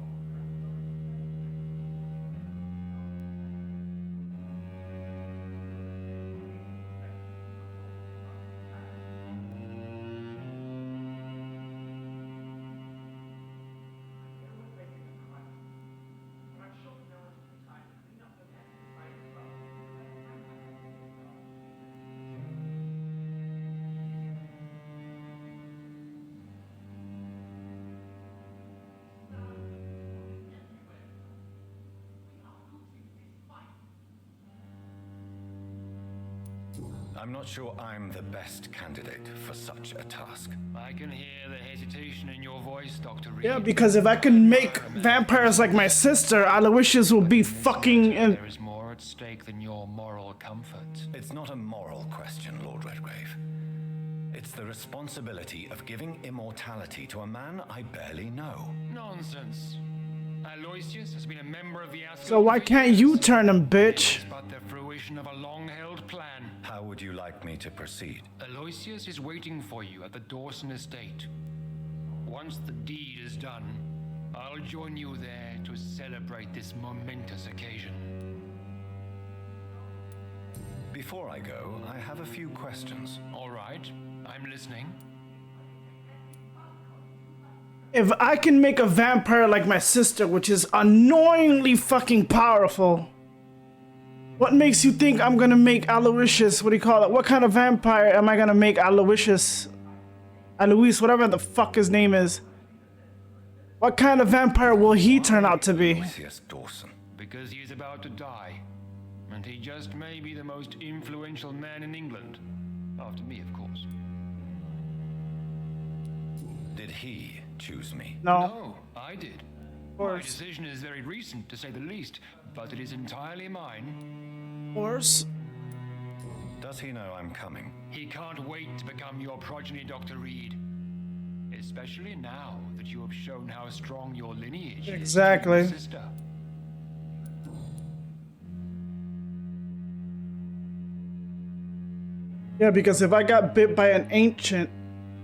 Speaker 2: I'm not sure I'm the best candidate for such a task.
Speaker 4: I can hear the hesitation in your voice, Dr. Reed.
Speaker 1: Yeah, because if I can make vampires like my sister, Aloysius will be fucking in.
Speaker 4: There is more at stake than your moral comfort.
Speaker 2: It's not a moral question, Lord Redgrave. It's the responsibility of giving immortality to a man I barely know.
Speaker 4: Nonsense. Aloysius has been a member of the Ascalon.
Speaker 1: So why can't you turn him, bitch?
Speaker 4: It's but the fruition of a long-held plan.
Speaker 2: How would you like me to proceed?
Speaker 4: Aloysius is waiting for you at the Dawson estate. Once the deed is done, I'll join you there to celebrate this momentous occasion.
Speaker 2: Before I go, I have a few questions.
Speaker 4: All right, I'm listening.
Speaker 1: If I can make a vampire like my sister, which is annoyingly fucking powerful, what makes you think I'm gonna make Aloysius, what do you call it? What kind of vampire am I gonna make Aloysius? Alois, whatever the fuck his name is. What kind of vampire will he turn out to be?
Speaker 2: Aloysius Dawson.
Speaker 4: Because he is about to die. And he just may be the most influential man in England. After me, of course.
Speaker 2: Did he choose me?
Speaker 1: No.
Speaker 4: I did.
Speaker 1: Of course.
Speaker 4: My decision is very recent, to say the least, but it is entirely mine.
Speaker 1: Of course.
Speaker 2: Does he know I'm coming?
Speaker 4: He can't wait to become your progeny, Dr. Reed. Especially now that you have shown how strong your lineage
Speaker 1: Exactly.
Speaker 4: is. Sister.
Speaker 1: Yeah, because if I got bit by an ancient,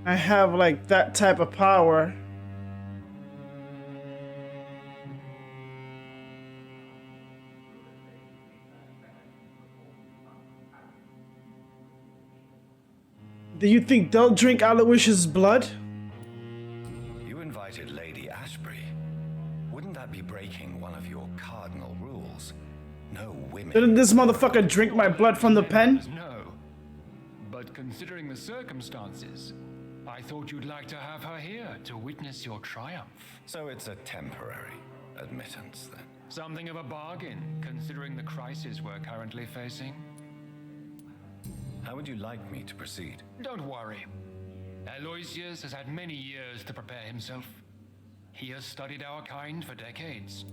Speaker 1: I have like that type of power. Do you think they'll drink Aloysius' blood?
Speaker 2: You invited Lady Ashbury. Wouldn't that be breaking one of your cardinal rules? No women.
Speaker 1: Didn't this motherfucker drink my blood from the pen?
Speaker 4: No. But considering the circumstances, I thought you'd like to have her here to witness your triumph.
Speaker 2: So it's a temporary admittance, then?
Speaker 4: Something of a bargain, considering the crisis we're currently facing.
Speaker 2: How would you like me to proceed?
Speaker 4: Don't worry. Aloysius has had many years to prepare himself. He has studied our kind for decades.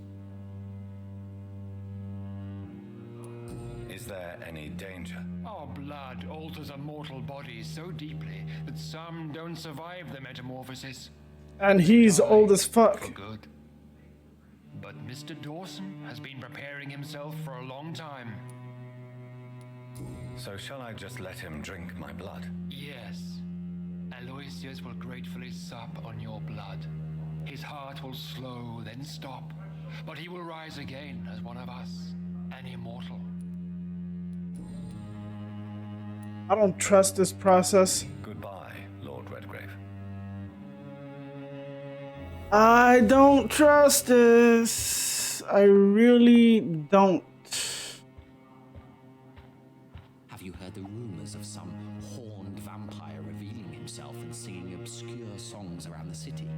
Speaker 2: Is there any danger?
Speaker 4: Our blood alters a mortal body so deeply that some don't survive the metamorphosis.
Speaker 1: And he's old as fuck.
Speaker 4: For good. But Mr. Dawson has been preparing himself for a long time.
Speaker 2: So shall I just let him drink my blood?
Speaker 4: Yes. Aloysius will gratefully sup on your blood. His heart will slow, then stop. But he will rise again as one of us, an immortal.
Speaker 1: I don't trust this process.
Speaker 2: Goodbye, Lord Redgrave.
Speaker 1: I don't trust this. I really don't.
Speaker 18: Have you heard the rumors of some horned vampire revealing himself and singing obscure songs around the city?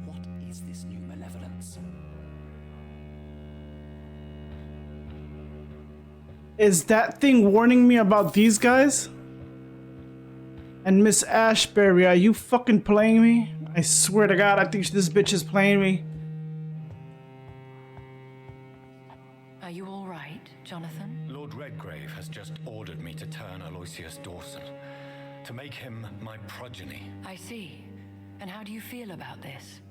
Speaker 18: What is this new malevolence?
Speaker 1: Is that thing warning me about these guys? And Miss Ashbury, are you fucking playing me? I swear to God, I think this bitch is playing me.
Speaker 17: Are you all right, Jonathan?
Speaker 2: Lord Redgrave has just ordered me to turn Aloysius Dawson, to make him my progeny.
Speaker 17: I see. And how do you feel about this?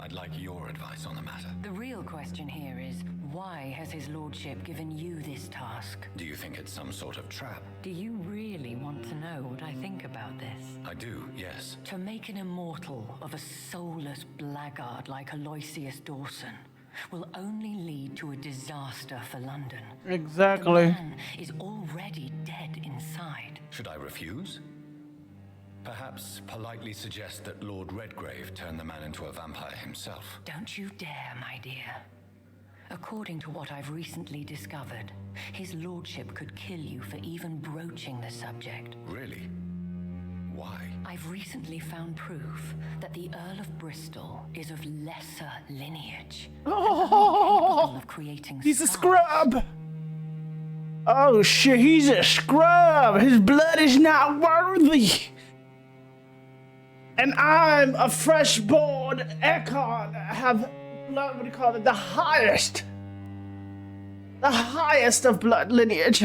Speaker 2: I'd like your advice on the matter.
Speaker 17: The real question here is, why has his lordship given you this task?
Speaker 2: Do you think it's some sort of trap?
Speaker 17: Do you really want to know what I think about this?
Speaker 2: I do, yes.
Speaker 17: To make an immortal of a soulless blackguard like Aloysius Dawson will only lead to a disaster for London.
Speaker 1: Exactly.
Speaker 17: The man is already dead inside.
Speaker 2: Should I refuse? Perhaps politely suggest that Lord Redgrave turn the man into a vampire himself.
Speaker 17: Don't you dare, my dear. According to what I've recently discovered, his lordship could kill you for even broaching the subject.
Speaker 2: Really? Why?
Speaker 17: I've recently found proof that the Earl of Bristol is of lesser lineage.
Speaker 1: Oh,
Speaker 17: Of creating
Speaker 1: he's a
Speaker 17: scars.
Speaker 1: scrub. Oh shit, he's a scrub. His blood is not worthy. And I'm a fresh-born Ekon. I have blood, what do you call it? The highest of blood lineage.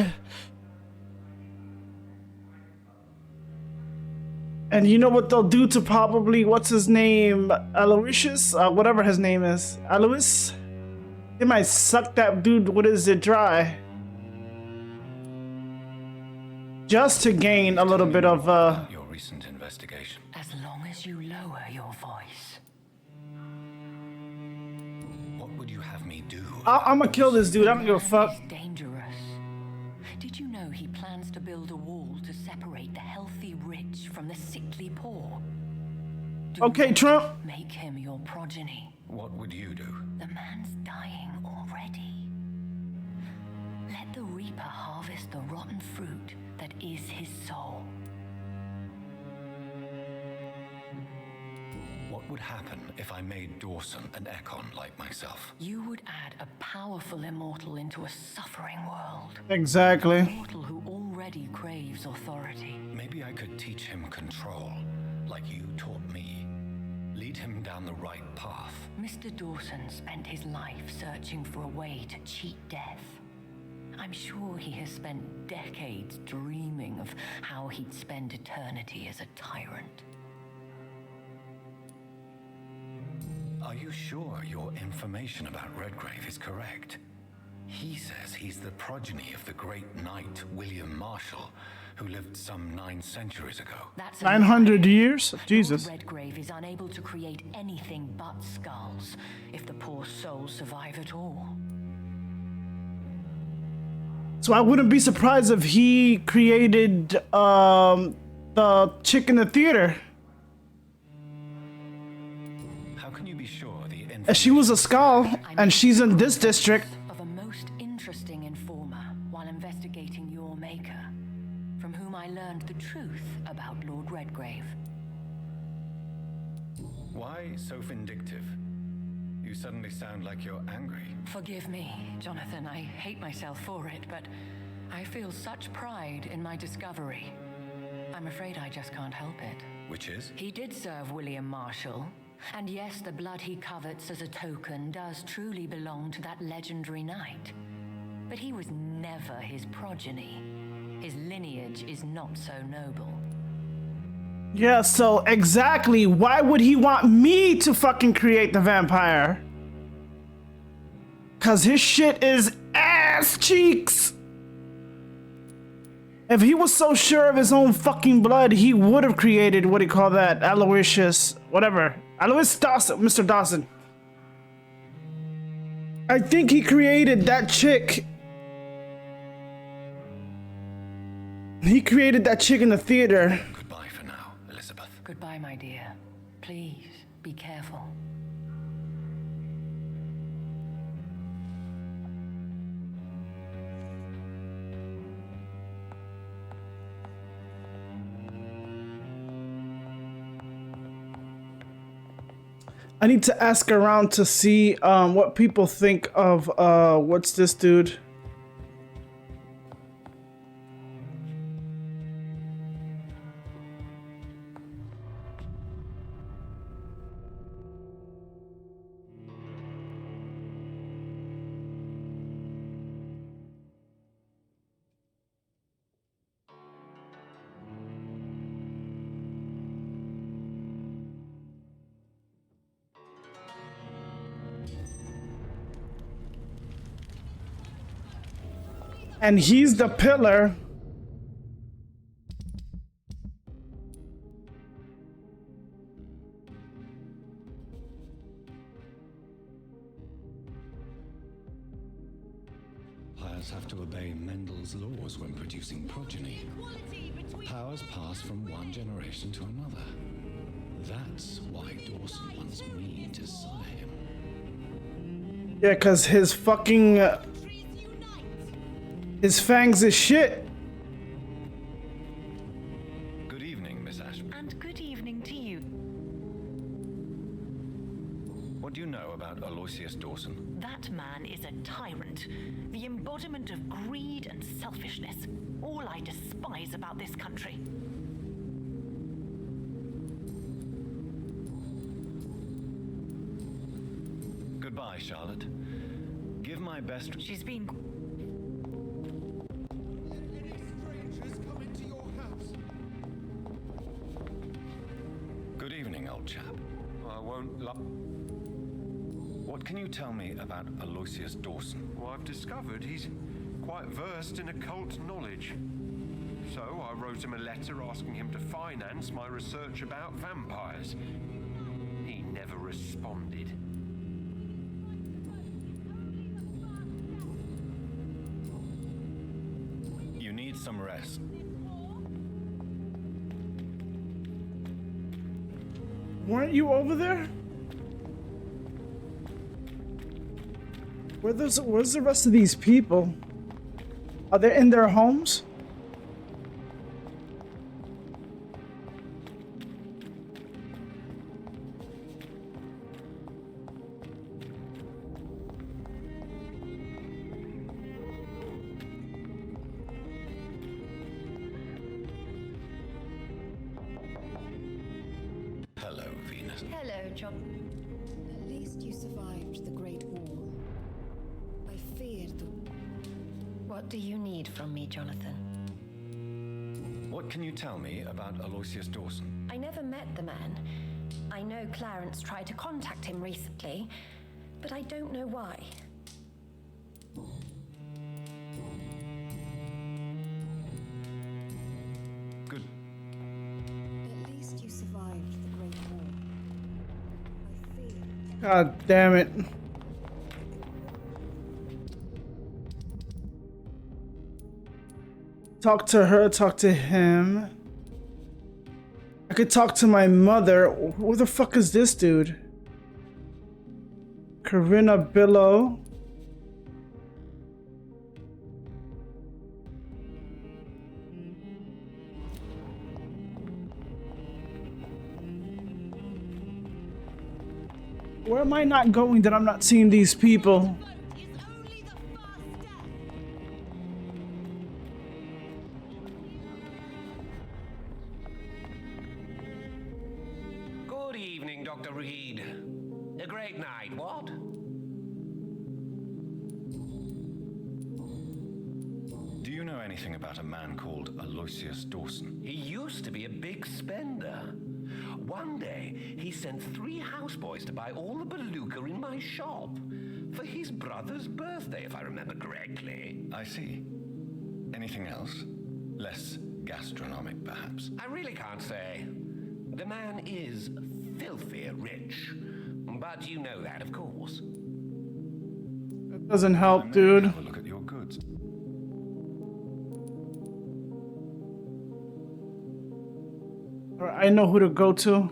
Speaker 1: And you know what they'll do to probably, what's his name? Aloysius? Whatever his name is. Alois? They might suck that dude, what is it, dry. Just to gain a little bit of,
Speaker 2: Your recent investigation.
Speaker 17: As long as you lower your voice.
Speaker 2: What would you have me do?
Speaker 1: I'm gonna kill this dude, I don't give a fuck.
Speaker 17: He's dangerous. Did you know he plans to build a wall to separate the healthy rich from the sickly poor? Do
Speaker 1: Okay,
Speaker 17: not
Speaker 1: Trump.
Speaker 17: Make him your progeny.
Speaker 2: What would you do?
Speaker 17: The man's dying already. Let the reaper harvest the rotten fruit that is his soul.
Speaker 2: What would happen if I made Dawson an Ekon like myself?
Speaker 17: You would add a powerful immortal into a suffering world.
Speaker 1: Exactly.
Speaker 17: An immortal who already craves authority.
Speaker 2: Maybe I could teach him control, like you taught me. Lead him down the right path.
Speaker 17: Mr. Dawson spent his life searching for a way to cheat death. I'm sure he has spent decades dreaming of how he'd spend eternity as a tyrant.
Speaker 2: Are you sure your information about Redgrave is correct? He says he's the progeny of the great knight William Marshall, who lived some 9 centuries ago.
Speaker 17: That's
Speaker 1: 900 years? Jesus.
Speaker 17: Lord Redgrave is unable to create anything but skulls, if the poor souls survive at all.
Speaker 1: So I wouldn't be surprised if he created the chick in the theater.
Speaker 2: How can you be sure the
Speaker 1: She was a skull, and she's in this district.
Speaker 17: Of a most interesting informer while investigating your maker, from whom I learned the truth about Lord Redgrave.
Speaker 2: Why so vindictive? You suddenly sound like you're angry.
Speaker 17: Forgive me, Jonathan. I hate myself for it, but I feel such pride in my discovery. I'm afraid I just can't help it.
Speaker 2: Which is?
Speaker 17: He did serve William Marshall. And yes, the blood he covets as a token does truly belong to that legendary knight. But he was never his progeny. His lineage is not so noble.
Speaker 1: Yeah, so exactly, why would he want me to fucking create the vampire? Cause his shit is ass cheeks. If he was so sure of his own fucking blood, he would have created, what do you call that, Aloysius, whatever. Aloysius Dawson, Mr. Dawson. I think he created that chick. He created that chick in the theater.
Speaker 2: Goodbye for now, Elizabeth.
Speaker 17: Goodbye, my dear. Please, be careful.
Speaker 1: I need to ask around to see what people think of what's this dude? And he's the pillar.
Speaker 3: Powers have to obey Mendel's laws when producing progeny. Powers pass from one generation to another. That's why Dawson wants me to sire him.
Speaker 1: Yeah, cause his fucking his fangs is shit.
Speaker 2: Good evening, Miss Ashby. Aloysius Dawson?
Speaker 7: That man is a tyrant, the embodiment of greed and selfishness. All I despise about this country.
Speaker 2: Goodbye, Charlotte. Give my best.
Speaker 7: She's been.
Speaker 2: Good evening, old chap.
Speaker 8: I won't
Speaker 2: What can you tell me about Aloysius Dawson?
Speaker 8: Well, I've discovered he's quite versed in occult knowledge. So I wrote him a letter asking him to finance my research about vampires. He never responded.
Speaker 2: You need some rest.
Speaker 1: Weren't you over there? Where's the rest of these people? Are they in their homes?
Speaker 2: Hello, Venus.
Speaker 9: Hello, John.
Speaker 6: At least you survived the Great Wall. I feared the...
Speaker 9: What do you need from me, Jonathan?
Speaker 2: What can you tell me about Aloysius Dawson?
Speaker 9: I never met the man. I know Clarence tried to contact him recently, but I don't know why.
Speaker 2: Good.
Speaker 6: At least you survived the Great Wall. I feared...
Speaker 1: God damn it. Talk to her, talk to him. I could talk to my mother. Who the fuck is this dude? Corinna Billow. Where am I not going that I'm not seeing these people?
Speaker 11: Good evening, Dr. Reed. A great night, what?
Speaker 2: Do you know anything about a man called Aloysius Dawson?
Speaker 11: He used to be a big spender. One day, he sent 3 houseboys to buy all the beluga in my shop for his brother's birthday, if I remember correctly.
Speaker 2: I see. Anything else? Less gastronomic, perhaps?
Speaker 11: I really can't say. The man is filthy rich. But you know that, of course.
Speaker 1: That doesn't help, dude.
Speaker 2: Have a look at your goods.
Speaker 1: Alright, I know who to go to.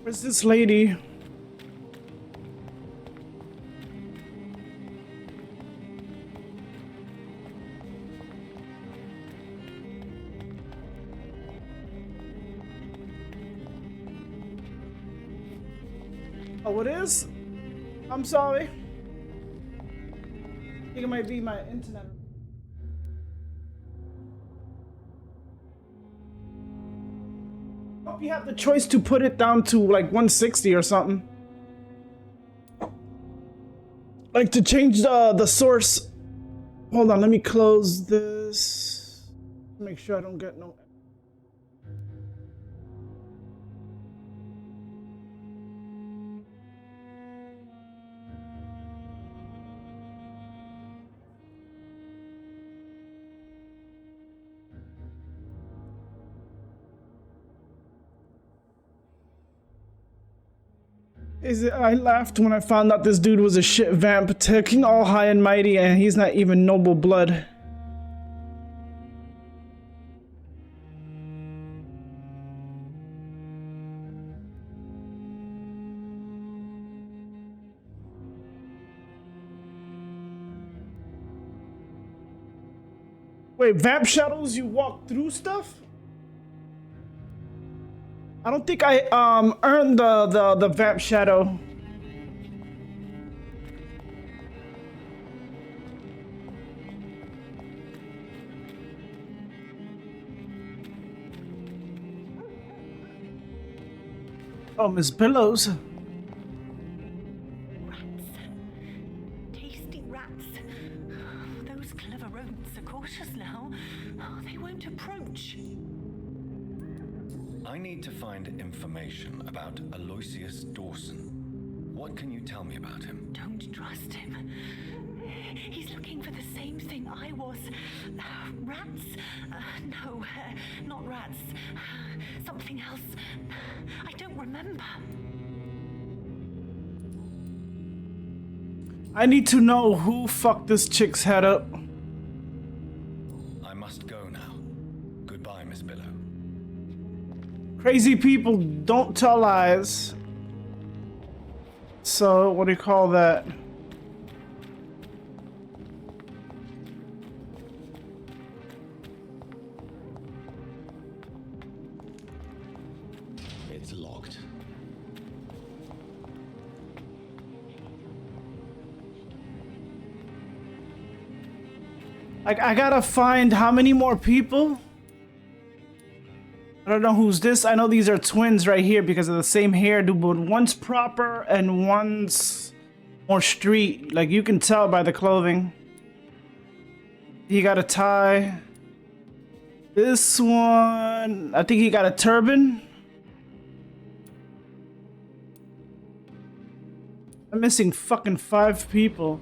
Speaker 1: Where's this lady? Oh, it is? I'm sorry. I think it might be my internet. Hope you have the choice to put it down to like 160 or something. Like to change the source. Hold on, let me close this. Make sure I don't get no. I laughed when I found out this dude was a shit vamp, taking all high and mighty, and he's not even noble blood. Wait, vamp shadows, you walk through stuff? I don't think I earned the vamp shadow. Oh, Miss Billows.
Speaker 7: Tasty rats. Those clever rodents are cautious now. They won't approach.
Speaker 2: I need to find information about Aloysius Dawson. What can you tell me about him?
Speaker 7: Don't trust him. He's looking for the same thing I was. Rats? No, not rats. Something else. I don't remember.
Speaker 1: I need to know who fucked this chick's head up.
Speaker 2: I must go now. Goodbye, Miss Billow.
Speaker 1: Crazy people don't tell lies. So, what do you call that?
Speaker 3: It's locked.
Speaker 1: Like, I gotta find how many more people? I don't know who's this. I know these are twins right here because of the same hairdo, but one's proper and one's more street. Like, you can tell by the clothing. He got a tie. This one, I think he got a turban. I'm missing fucking 5 people.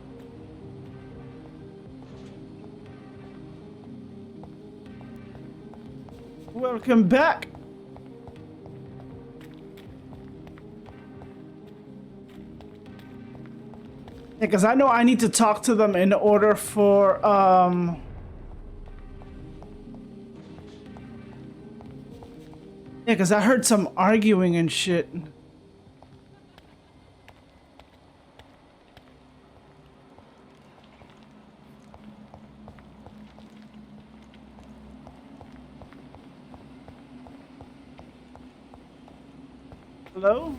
Speaker 1: Welcome back. Yeah, because I know I need to talk to them in order for, yeah, because I heard some arguing and shit. Hello?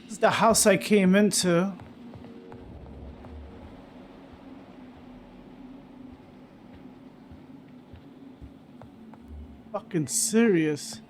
Speaker 1: This is the house I came into. Fucking serious.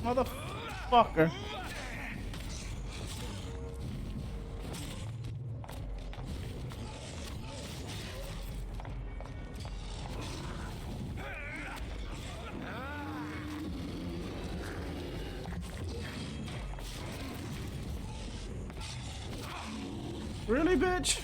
Speaker 1: Motherfucker. Really, bitch?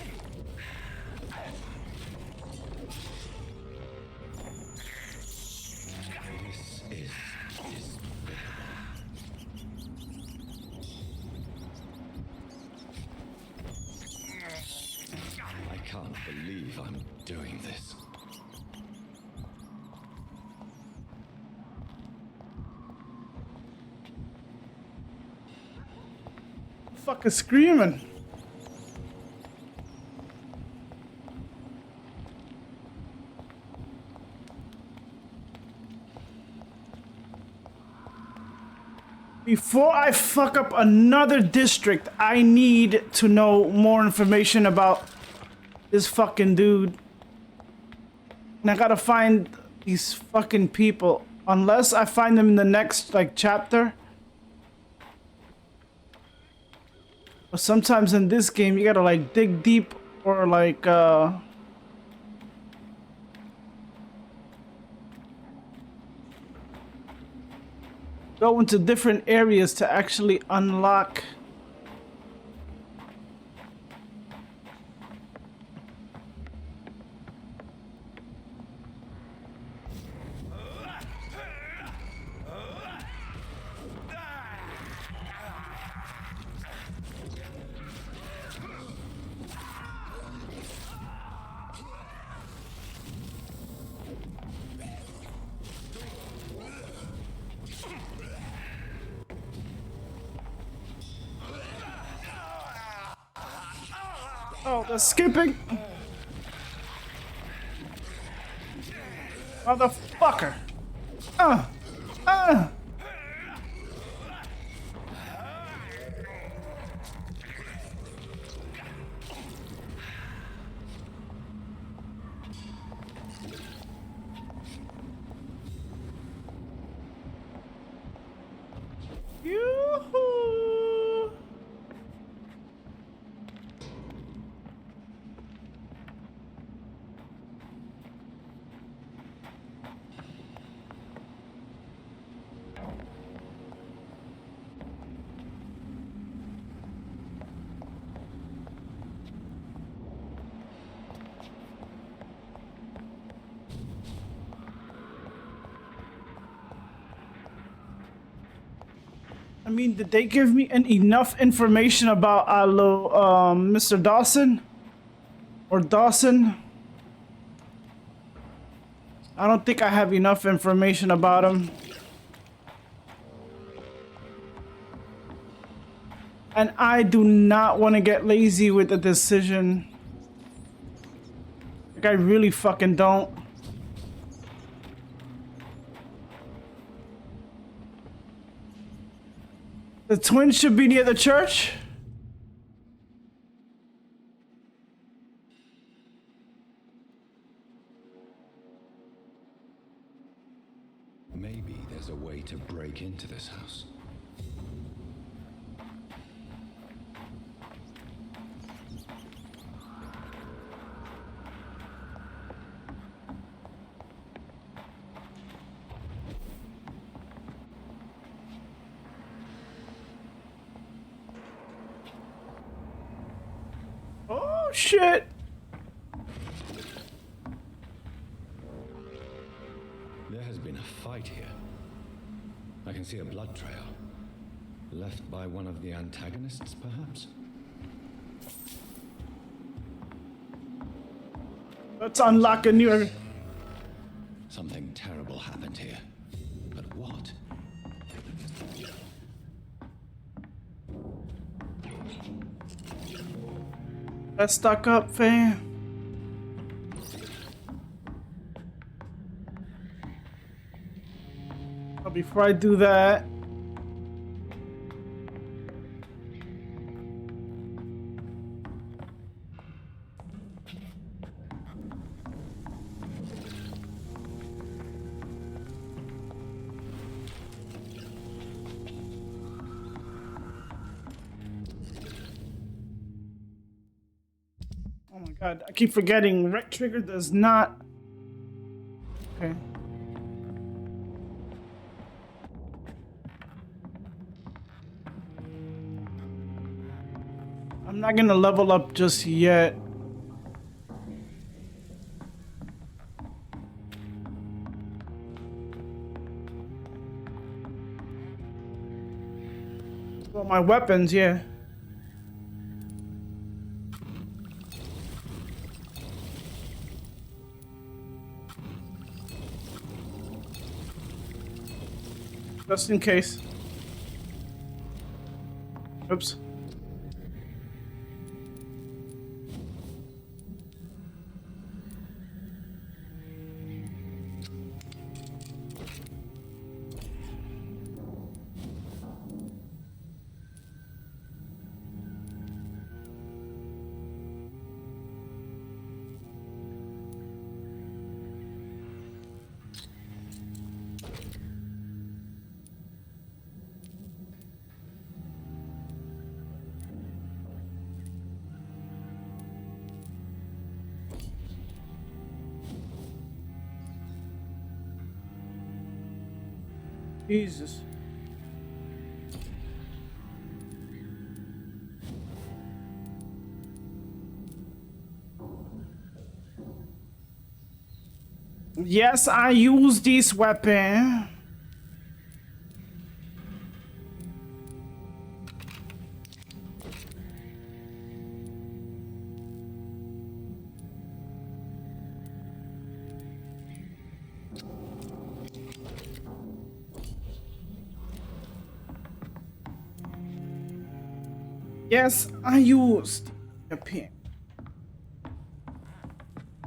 Speaker 3: I can't believe I'm doing this.
Speaker 1: Fucking screaming. Before I fuck up another district, I need to know more information about this fucking dude. And I gotta find these fucking people. Unless I find them in the next, like, chapter. But sometimes in this game, you gotta, like, dig deep or, like, go into different areas to actually unlock. Oh, they're skipping. Motherfucker. Uh. Yoo-hoo. I mean, did they give me enough information about Mr. Dawson? Or Dawson? I don't think I have enough information about him. And I do not want to get lazy with the decision. Like, I really fucking don't. The twins should be near the church?
Speaker 3: Maybe there's a way to break into this house.
Speaker 1: Oh shit!
Speaker 3: There has been a fight here. I can see a blood trail. Left by one of the antagonists, perhaps?
Speaker 1: Let's unlock a new...
Speaker 3: Something terrible happened here. But what?
Speaker 1: Let's stock up, fam. But before I do that... Oh my god, I keep forgetting. Right trigger does not... Okay. I'm not gonna level up just yet. Well, my weapons, yeah. Just in case. Oops. Jesus. Yes, I use this weapon. Yes, I used a pin.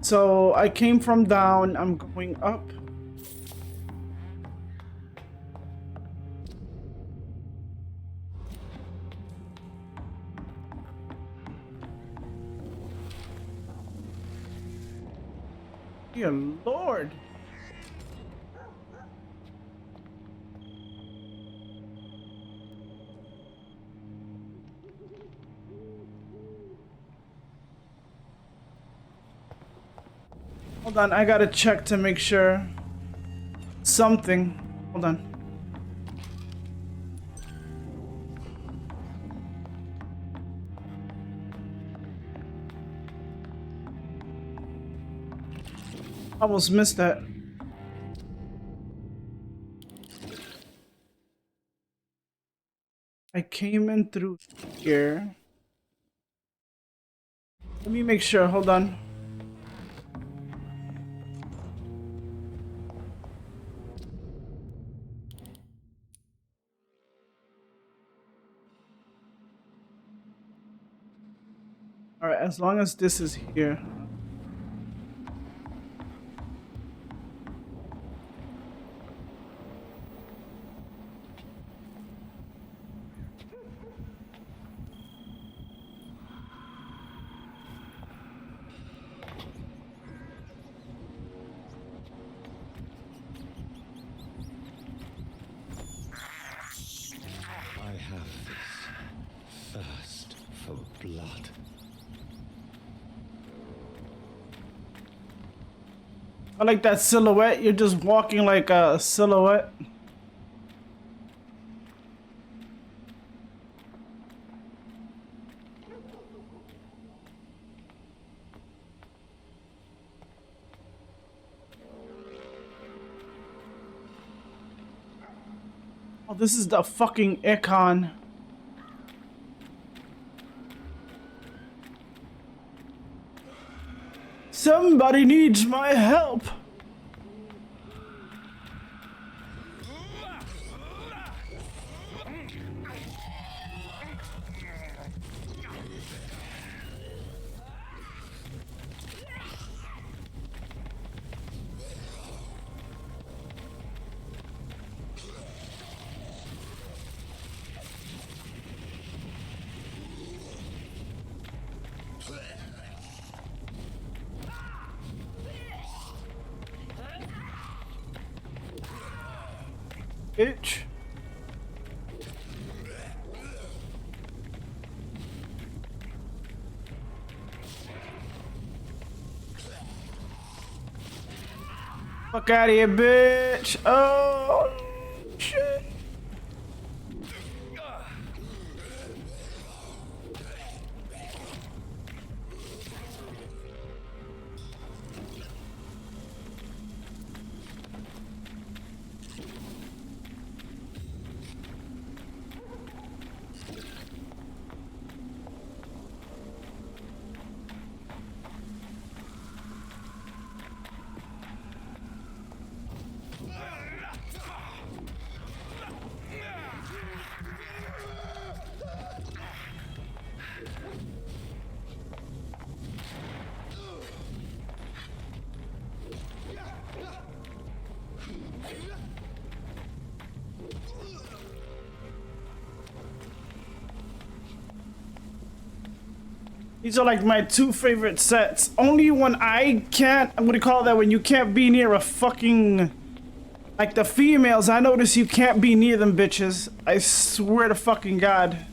Speaker 1: So I came from down, I'm going up. Dear Lord. Hold on, I gotta check to make sure. Something. Hold on. Almost missed that. I came in through here. Let me make sure, hold on. Alright, as long as this is here.
Speaker 3: I have this thirst for blood.
Speaker 1: I like that silhouette. You're just walking like a silhouette. Oh, this is the fucking icon. Somebody needs my help. Bitch. Fuck out of here, bitch. Oh, shit. These are like my two favorite sets. Only when I can't, I'm gonna call that when you can't be near a fucking, like the females, I notice you can't be near them bitches. I swear to fucking God.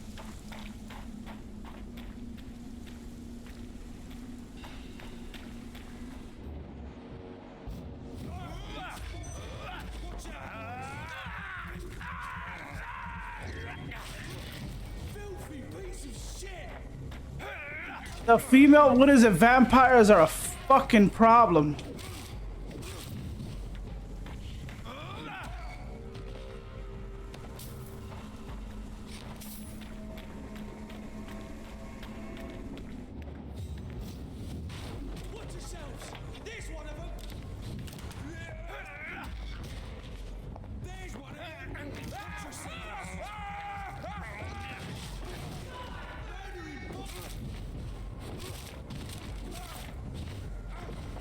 Speaker 1: The female, what is it? Vampires are a fucking problem.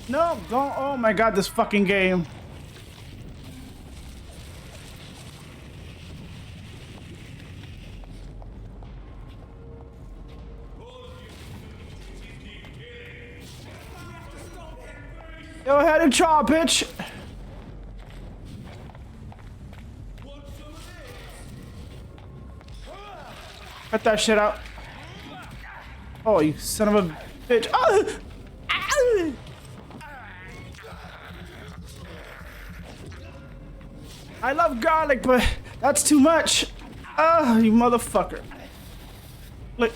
Speaker 1: No, don't. Oh my god, this fucking game. Go ahead and try, bitch. Cut that shit out. Oh, you son of a bitch. Ah! Ah! I love garlic, but that's too much. Ah, you motherfucker. Look.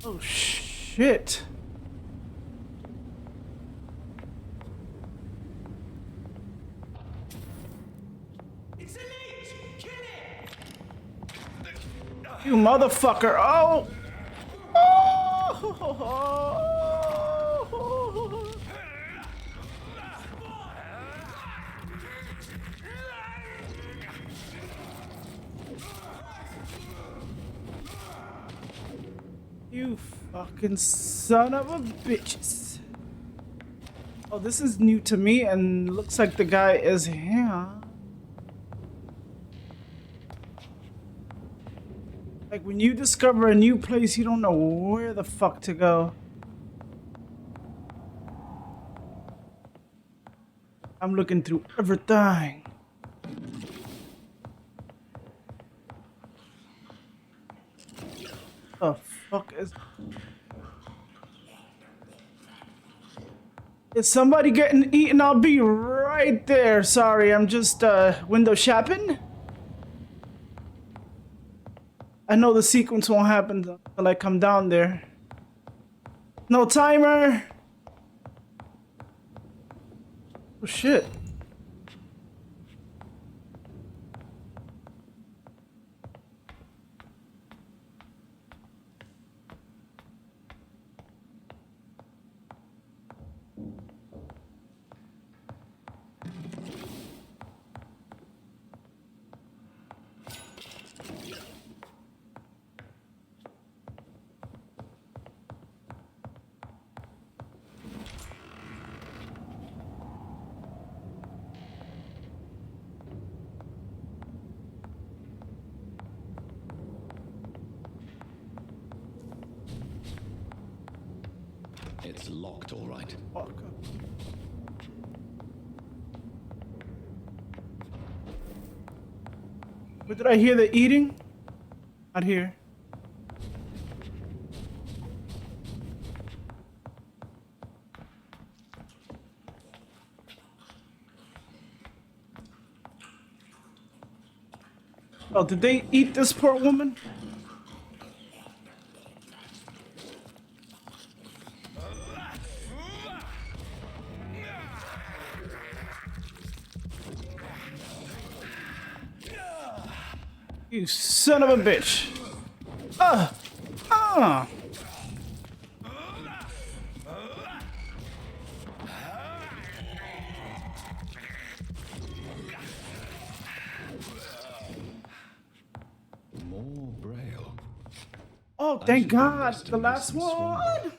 Speaker 1: Oh, shit. You motherfucker. Oh. You fucking son of a bitches. Oh, this is new to me and looks like the guy is here. Like when you discover a new place, you don't know where the fuck to go. I'm looking through everything. The fuck is somebody getting eaten? I'll be right there. Sorry, I'm just window shopping. I know the sequence won't happen until I come down there. No timer. Oh shit.
Speaker 3: It's locked, all right.
Speaker 1: Fuck. But did I hear the eating? Not here. Oh, did they eat this poor woman? You son of a bitch.
Speaker 3: More Braille.
Speaker 1: Oh, thank God. The last one.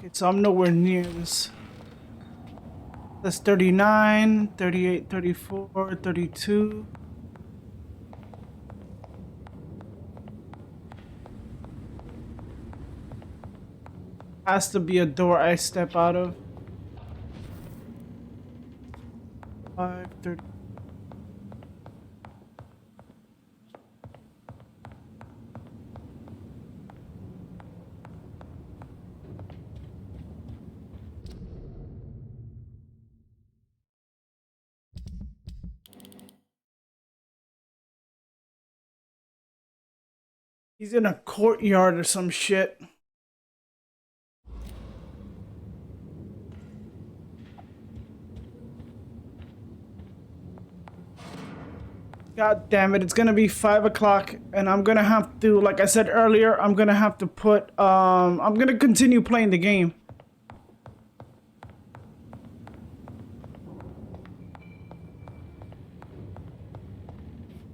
Speaker 1: Okay, so I'm nowhere near this. That's 39, 38, 34, 32. Has to be a door I step out of. 5:30. He's in a courtyard or some shit. God damn it, it's gonna be 5 o'clock and I'm gonna have to, like I said earlier, I'm gonna have to put, I'm gonna continue playing the game.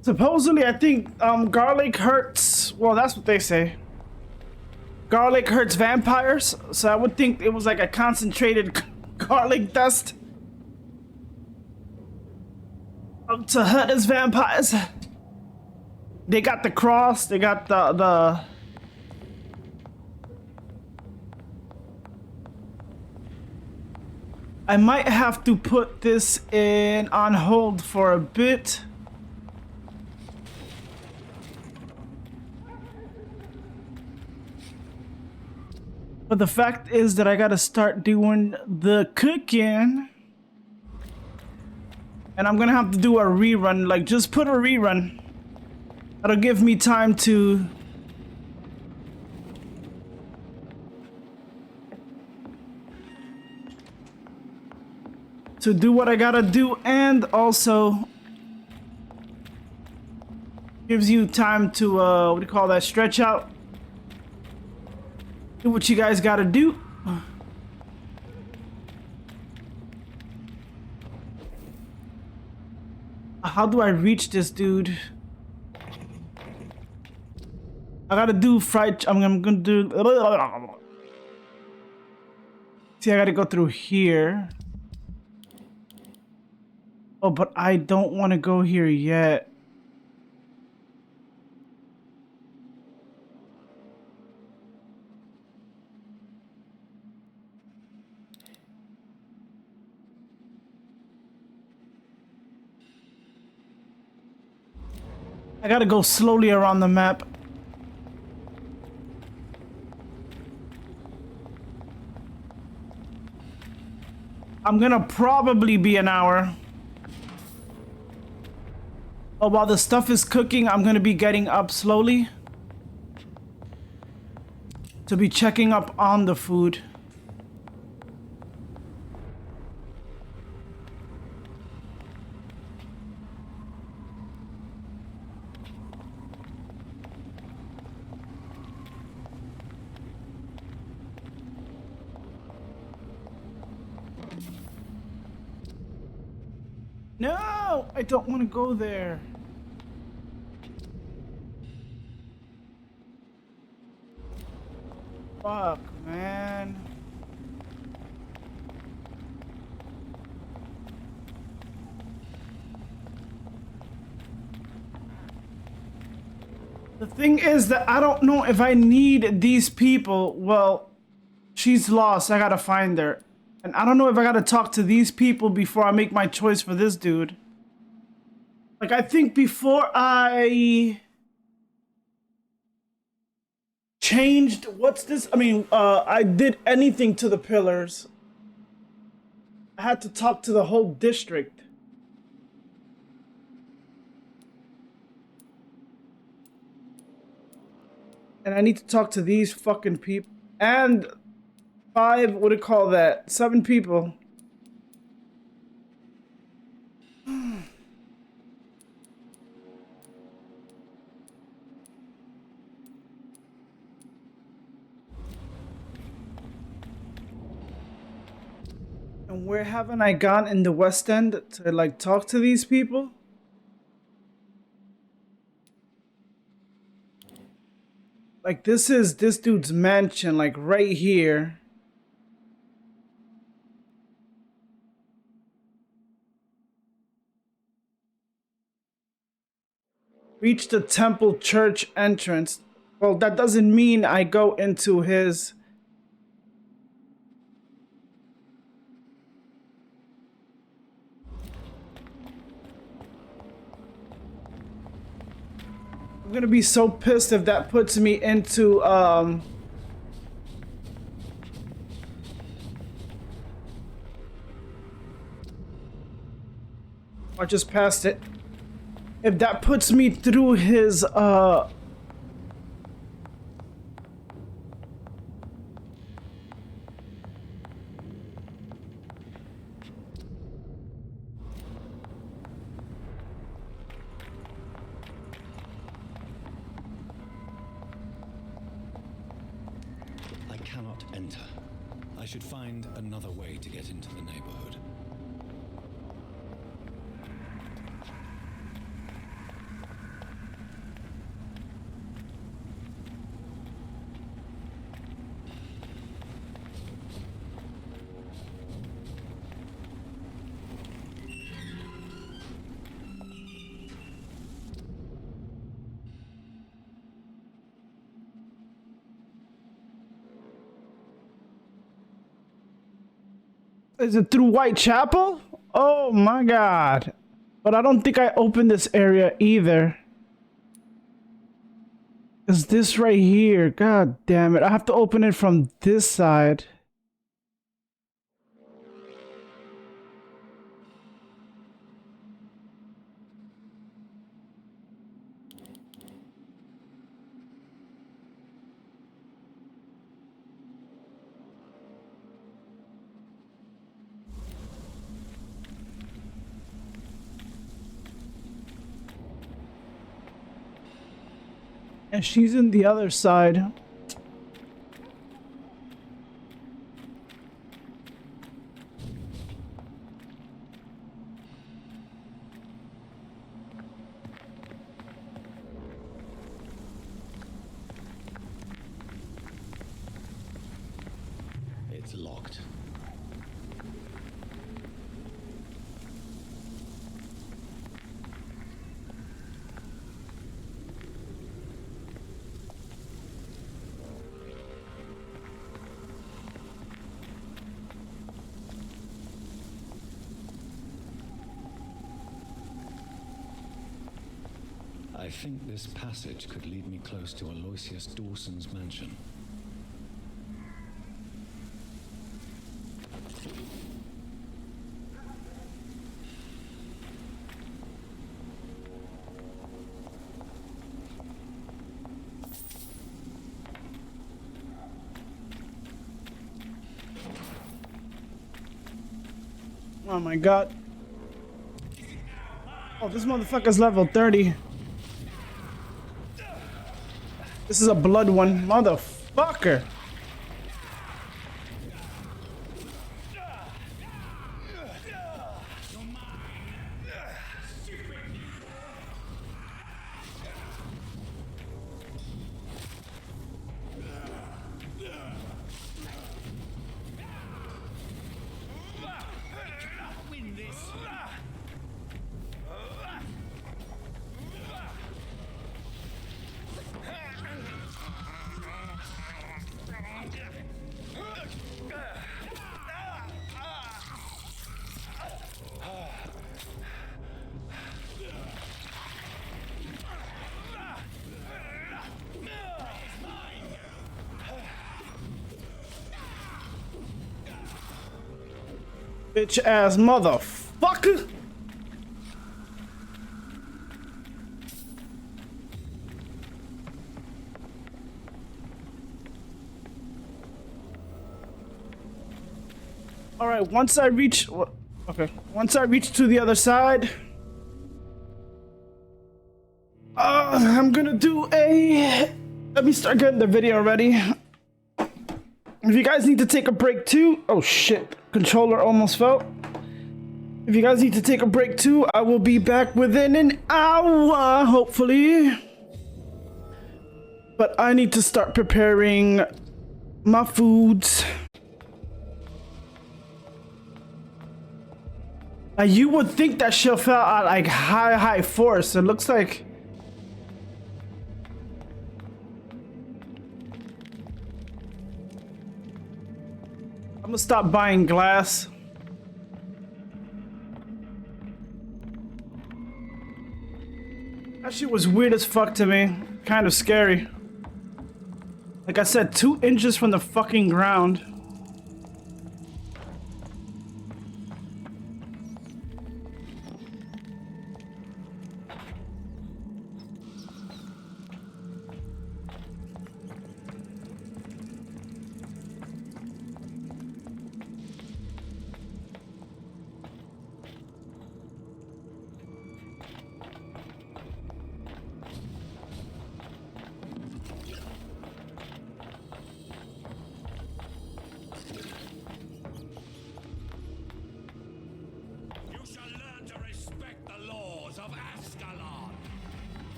Speaker 1: Supposedly, I think, garlic hurts, well, that's what they say. Garlic hurts vampires, so I would think it was like a concentrated garlic dust. To hurt us vampires. They got the cross, they got the I might have to put this in on hold for a bit. But the fact is that I gotta start doing the cooking. And I'm gonna have to do a rerun, like just put a rerun. That'll give me time to do what I gotta do, and also gives you time to what do you call that, stretch out, do what you guys gotta do. How do I reach this dude? I gotta do fried. I'm gonna do. See, I gotta go through here. Oh, but I don't want to go here yet. I gotta go slowly around the map. I'm gonna probably be an hour. Oh, while the stuff is cooking, I'm gonna be getting up slowly to be checking up on the food. No, I don't want to go there. Fuck, man. The thing is that I don't know if I need these people. Well, she's lost. I gotta find her. And I don't know if I gotta talk to these people before I make my choice for this dude. Like, I think before I changed, what's this? I mean, I did anything to the pillars, I had to talk to the whole district. And I need to talk to these fucking people. And 5, what do you call that? 7 people. And where haven't I gone in the West End to like talk to these people? Like, this is this dude's mansion, like right here. Reach the temple church entrance. Well, that doesn't mean I go into his... I'm gonna be so pissed if that puts me into I just passed it. If that puts me through his
Speaker 3: I cannot enter. I should find another way to get into the neighborhood.
Speaker 1: Is it through Whitechapel? Oh my god. But I don't think I opened this area either. Is this right here? God damn it. I have to open it from this side. And she's in the other side.
Speaker 3: It's locked. I think this passage could lead me close to Aloysius Dawson's mansion.
Speaker 1: Oh my god. Oh, this motherfucker's level 30. This is a blood one. Motherfucker. Bitch ass motherfucker. All right, once I reach to the other side, I'm gonna do a, let me start getting the video ready. If you guys need to take a break too, oh shit, controller almost fell. If you guys need to take a break too, I will be back within an hour, hopefully. But I need to start preparing my foods. You would think that she'll fell at like high force. It looks like I'm gonna stop buying glass. That shit was weird as fuck to me. Kind of scary. Like I said, 2 inches from the fucking ground.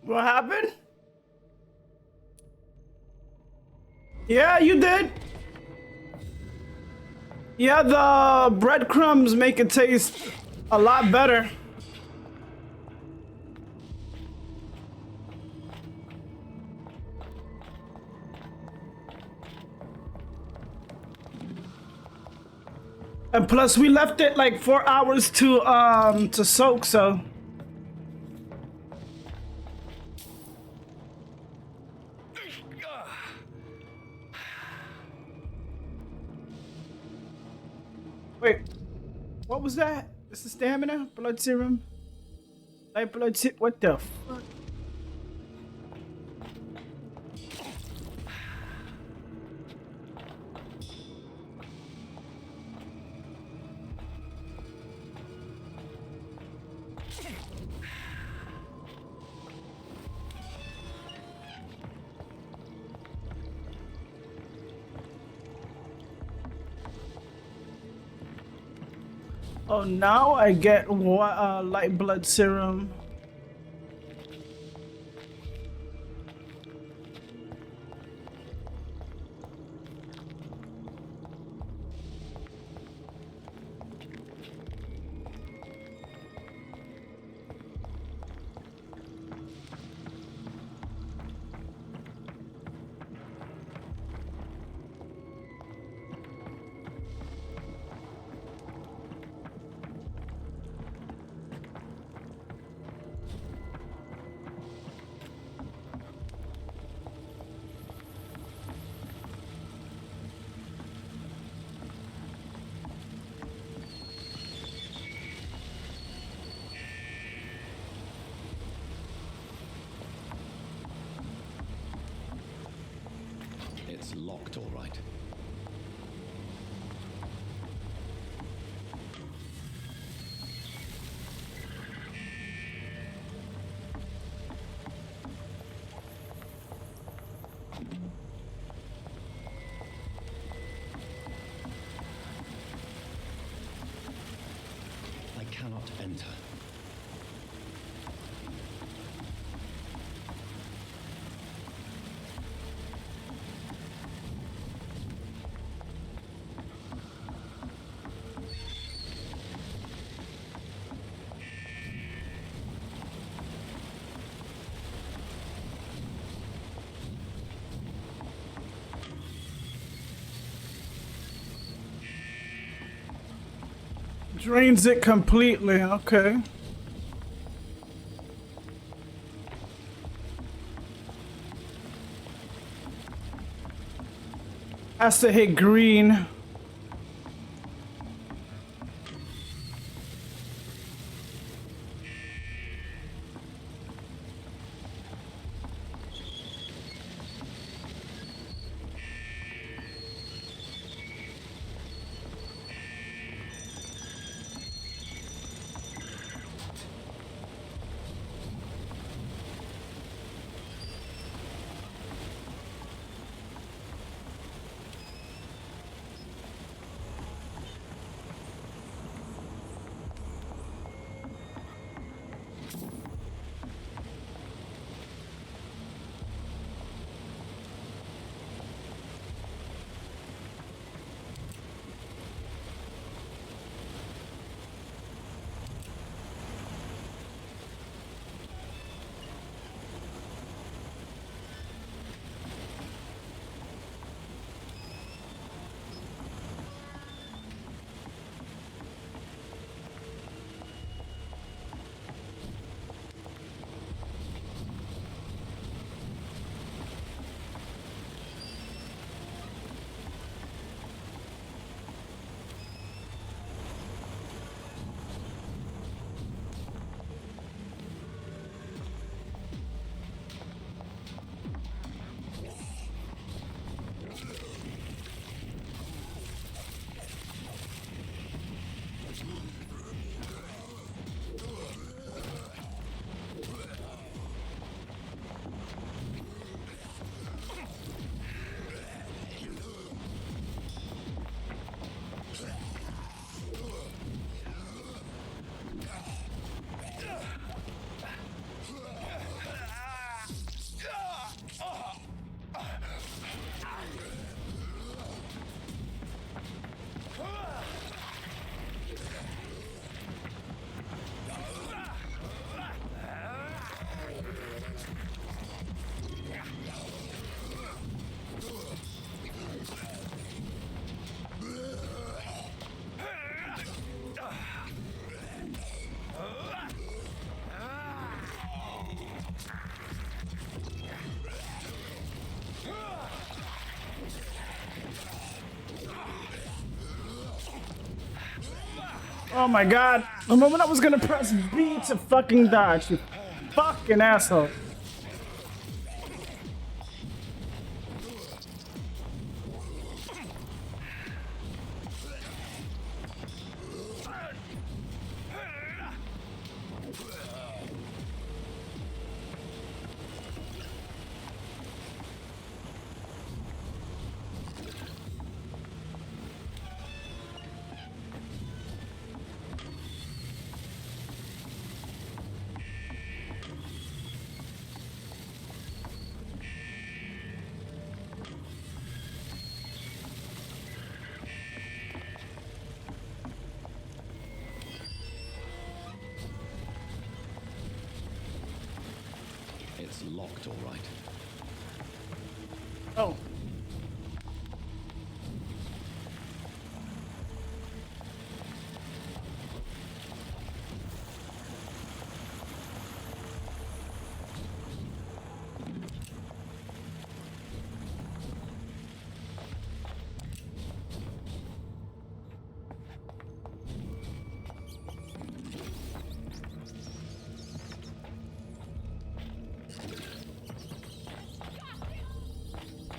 Speaker 1: What happened? Yeah, you did. Yeah, the breadcrumbs make it taste a lot better. And plus we left it like 4 hours to soak, so wait, what was that? This is stamina? Blood serum? Light blood serum? What the fuck? Oh, now I get what light blood serum.
Speaker 3: It's locked, all right. I cannot enter.
Speaker 1: Drains it completely, okay. Has to hit green. Oh my god. The moment I was gonna press B to fucking dodge, you fucking asshole.
Speaker 3: locked, all right.
Speaker 1: Oh.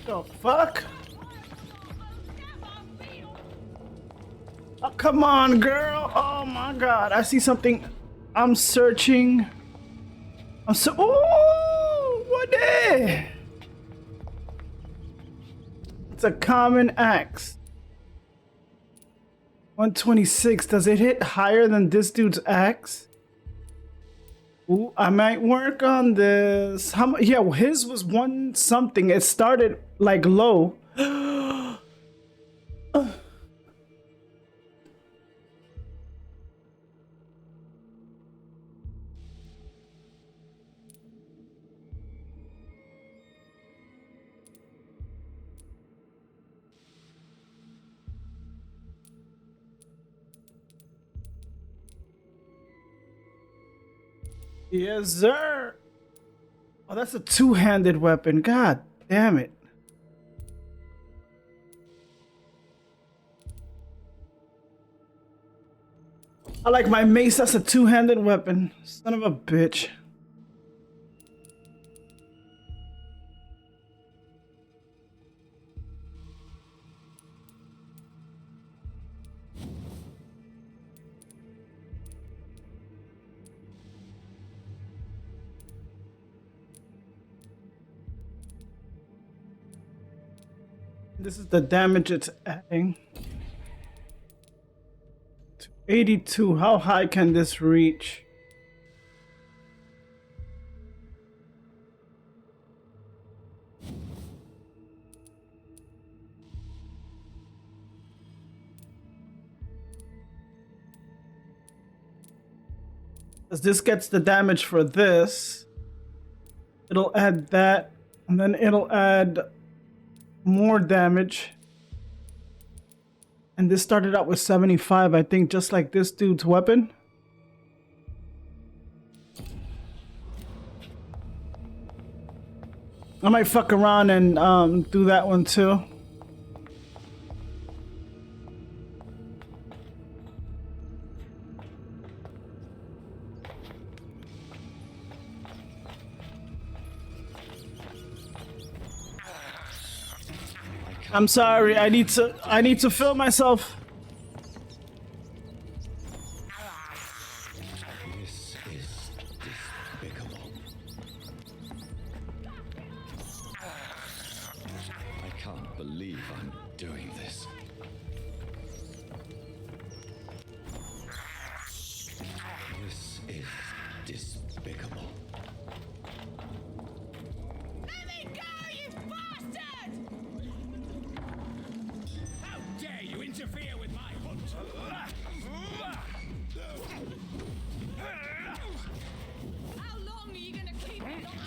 Speaker 1: The fuck? Oh, come on, girl. Oh my god. I see something. I'm searching. Oh, what the? It's a common axe. 126. Does it hit higher than this dude's axe? Ooh, I might work on this. How much? Yeah, well, his was one something. It started like low. Yes, sir. Oh, that's a two-handed weapon. God damn it. I like my mace. That's a two-handed weapon. Son of a bitch. This is the damage it's adding. 82. How high can this reach? As this gets the damage for this, it'll add that, and then it'll add more damage. And this started out with 75, I think, just like this dude's weapon. I might fuck around and do that one too. I'm sorry, I need to fill myself.
Speaker 3: This is despicable. I can't believe I'm doing this. This is despicable.
Speaker 10: Let me go, you bastard! How dare you interfere with my hunt? How long are you gonna keep me locked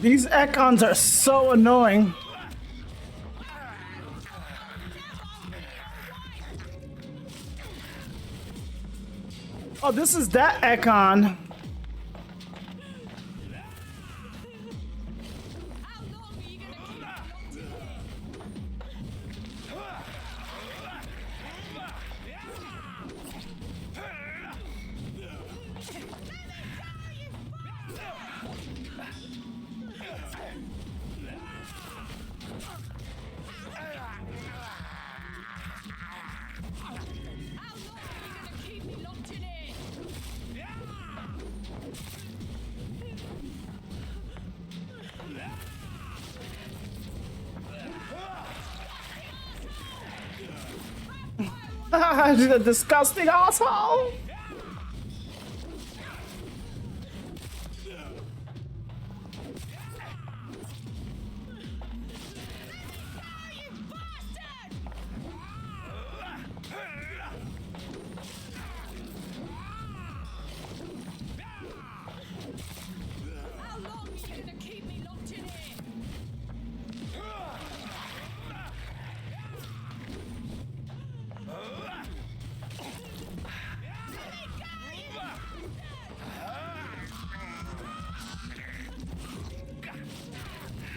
Speaker 1: These econs are so annoying. Oh, this is that econ. She's a disgusting asshole.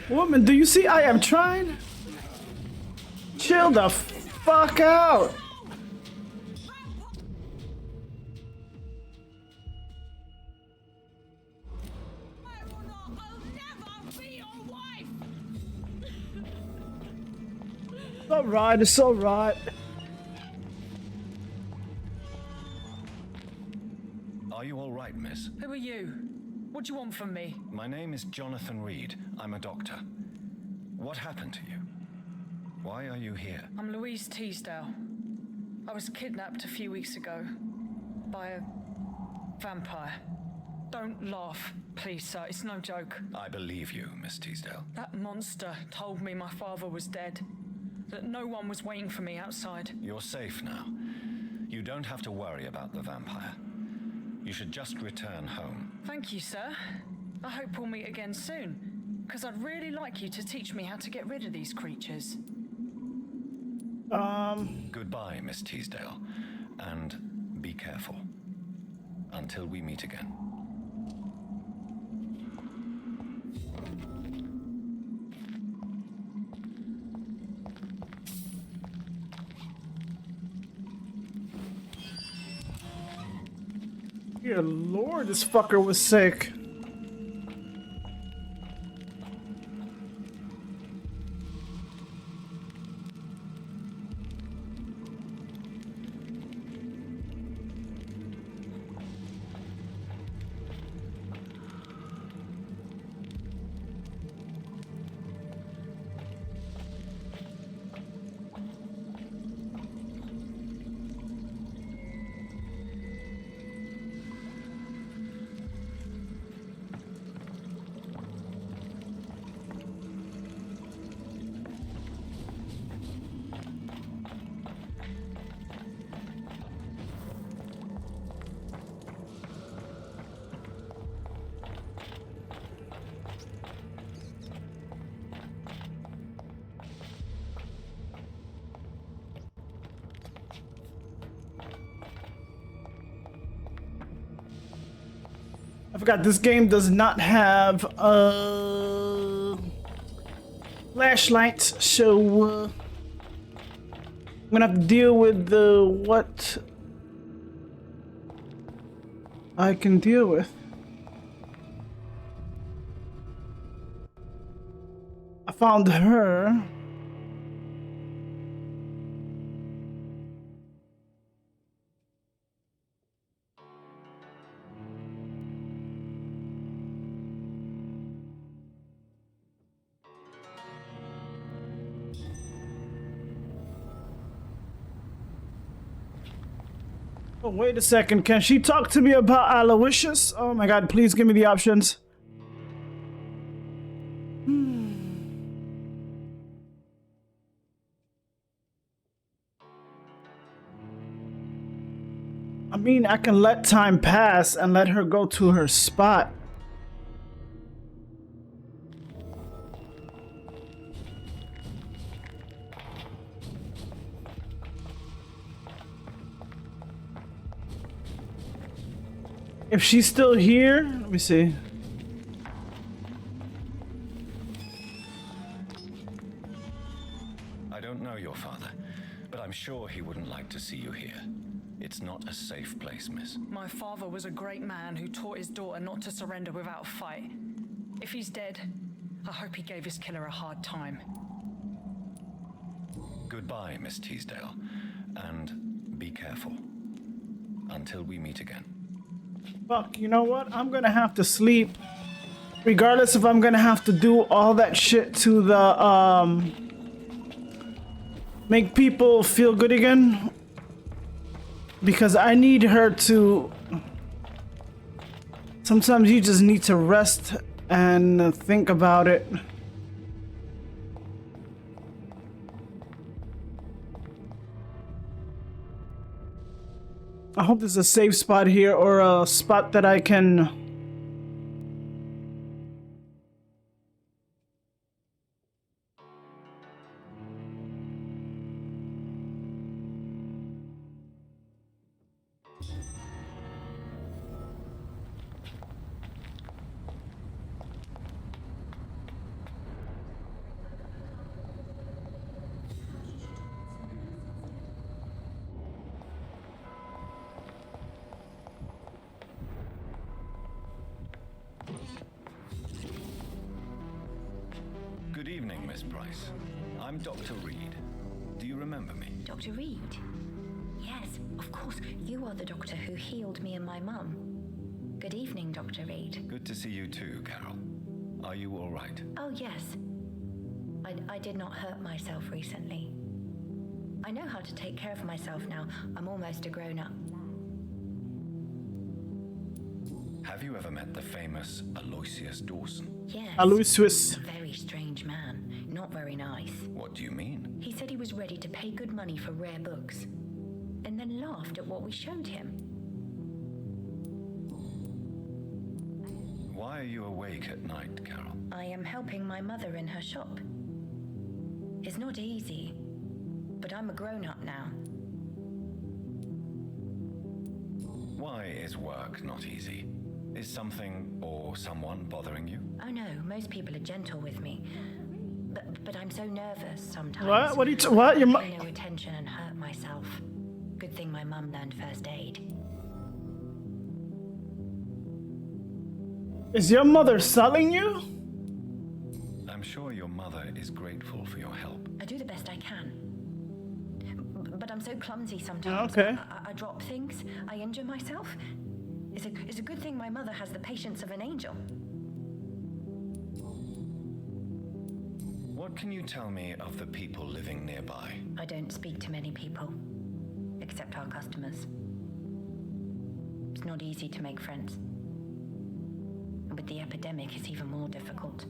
Speaker 1: Woman, do you see I am trying? Chill the fuck out. It's alright, it's alright.
Speaker 2: Are you all right, miss?
Speaker 19: Who are you? What do you want from me?
Speaker 2: My name is Jonathan Reed. I'm a doctor. What happened to you? Why are you here?
Speaker 19: I'm Louise Teasdale. I was kidnapped a few weeks ago by a vampire. Don't laugh, please, sir. It's no joke.
Speaker 2: I believe you, Miss Teasdale.
Speaker 19: That monster told me my father was dead, that no one was waiting for me outside.
Speaker 2: You're safe now. You don't have to worry about the vampire. You should just return home.
Speaker 19: Thank you, sir. I hope we'll meet again soon, because I'd really like you to teach me how to get rid of these creatures.
Speaker 2: Goodbye, Miss Teasdale, and be careful. Until we meet again.
Speaker 1: Dear Lord, this fucker was sick. I forgot this game does not have flashlights, so I'm gonna have to deal with what I can deal with. I found her. Oh, wait a second. Can she talk to me about Aloysius? Oh my god, please give me the options. I mean, I can let time pass and let her go to her spot. If she's still here, let me see.
Speaker 2: I don't know your father, but I'm sure he wouldn't like to see you here. It's not a safe place, miss.
Speaker 19: My father was a great man who taught his daughter not to surrender without a fight. If he's dead, I hope he gave his killer a hard time.
Speaker 2: Goodbye, Miss Teasdale, and be careful. Until we meet again.
Speaker 1: Fuck, you know what? I'm gonna have to sleep. Regardless if I'm gonna have to do all that shit to the, make people feel good again. Because I need her to... Sometimes you just need to rest and think about it. I hope there's a safe spot here or a spot that I can...
Speaker 2: Miss Price. I'm Dr. Reed. Do you remember me?
Speaker 7: Dr. Reed? Yes, of course. You are the doctor who healed me and my mum. Good evening, Dr. Reed.
Speaker 2: Good to see you too, Carol. Are you all right?
Speaker 7: Oh, yes. I did not hurt myself recently. I know how to take care of myself now. I'm almost a grown-up.
Speaker 2: Have you ever met the famous Aloysius Dawson?
Speaker 7: Yes.
Speaker 1: Aloysius.
Speaker 7: A very strange man. Not very nice.
Speaker 2: What do you mean?
Speaker 7: He said he was ready to pay good money for rare books, and then laughed at what we showed him.
Speaker 2: Why are you awake at night, Carol?
Speaker 7: I am helping my mother in her shop. It's not easy, but I'm a grown-up now.
Speaker 2: Why is work not easy? Is something or someone bothering you?
Speaker 7: Oh no, most people are gentle with me. But I'm so nervous sometimes.
Speaker 1: What? What are you what? Your
Speaker 7: I pay no attention and hurt myself. Good thing my mum learned first aid.
Speaker 1: Is your mother selling you?
Speaker 2: I'm sure your mother is grateful for your help.
Speaker 7: I do the best I can. But I'm so clumsy sometimes.
Speaker 1: Okay.
Speaker 7: I drop things. I injure myself. It's a good thing my mother has the patience of an angel.
Speaker 2: What can you tell me of the people living nearby?
Speaker 7: I don't speak to many people, except our customers. It's not easy to make friends. And with the epidemic, it's even more difficult.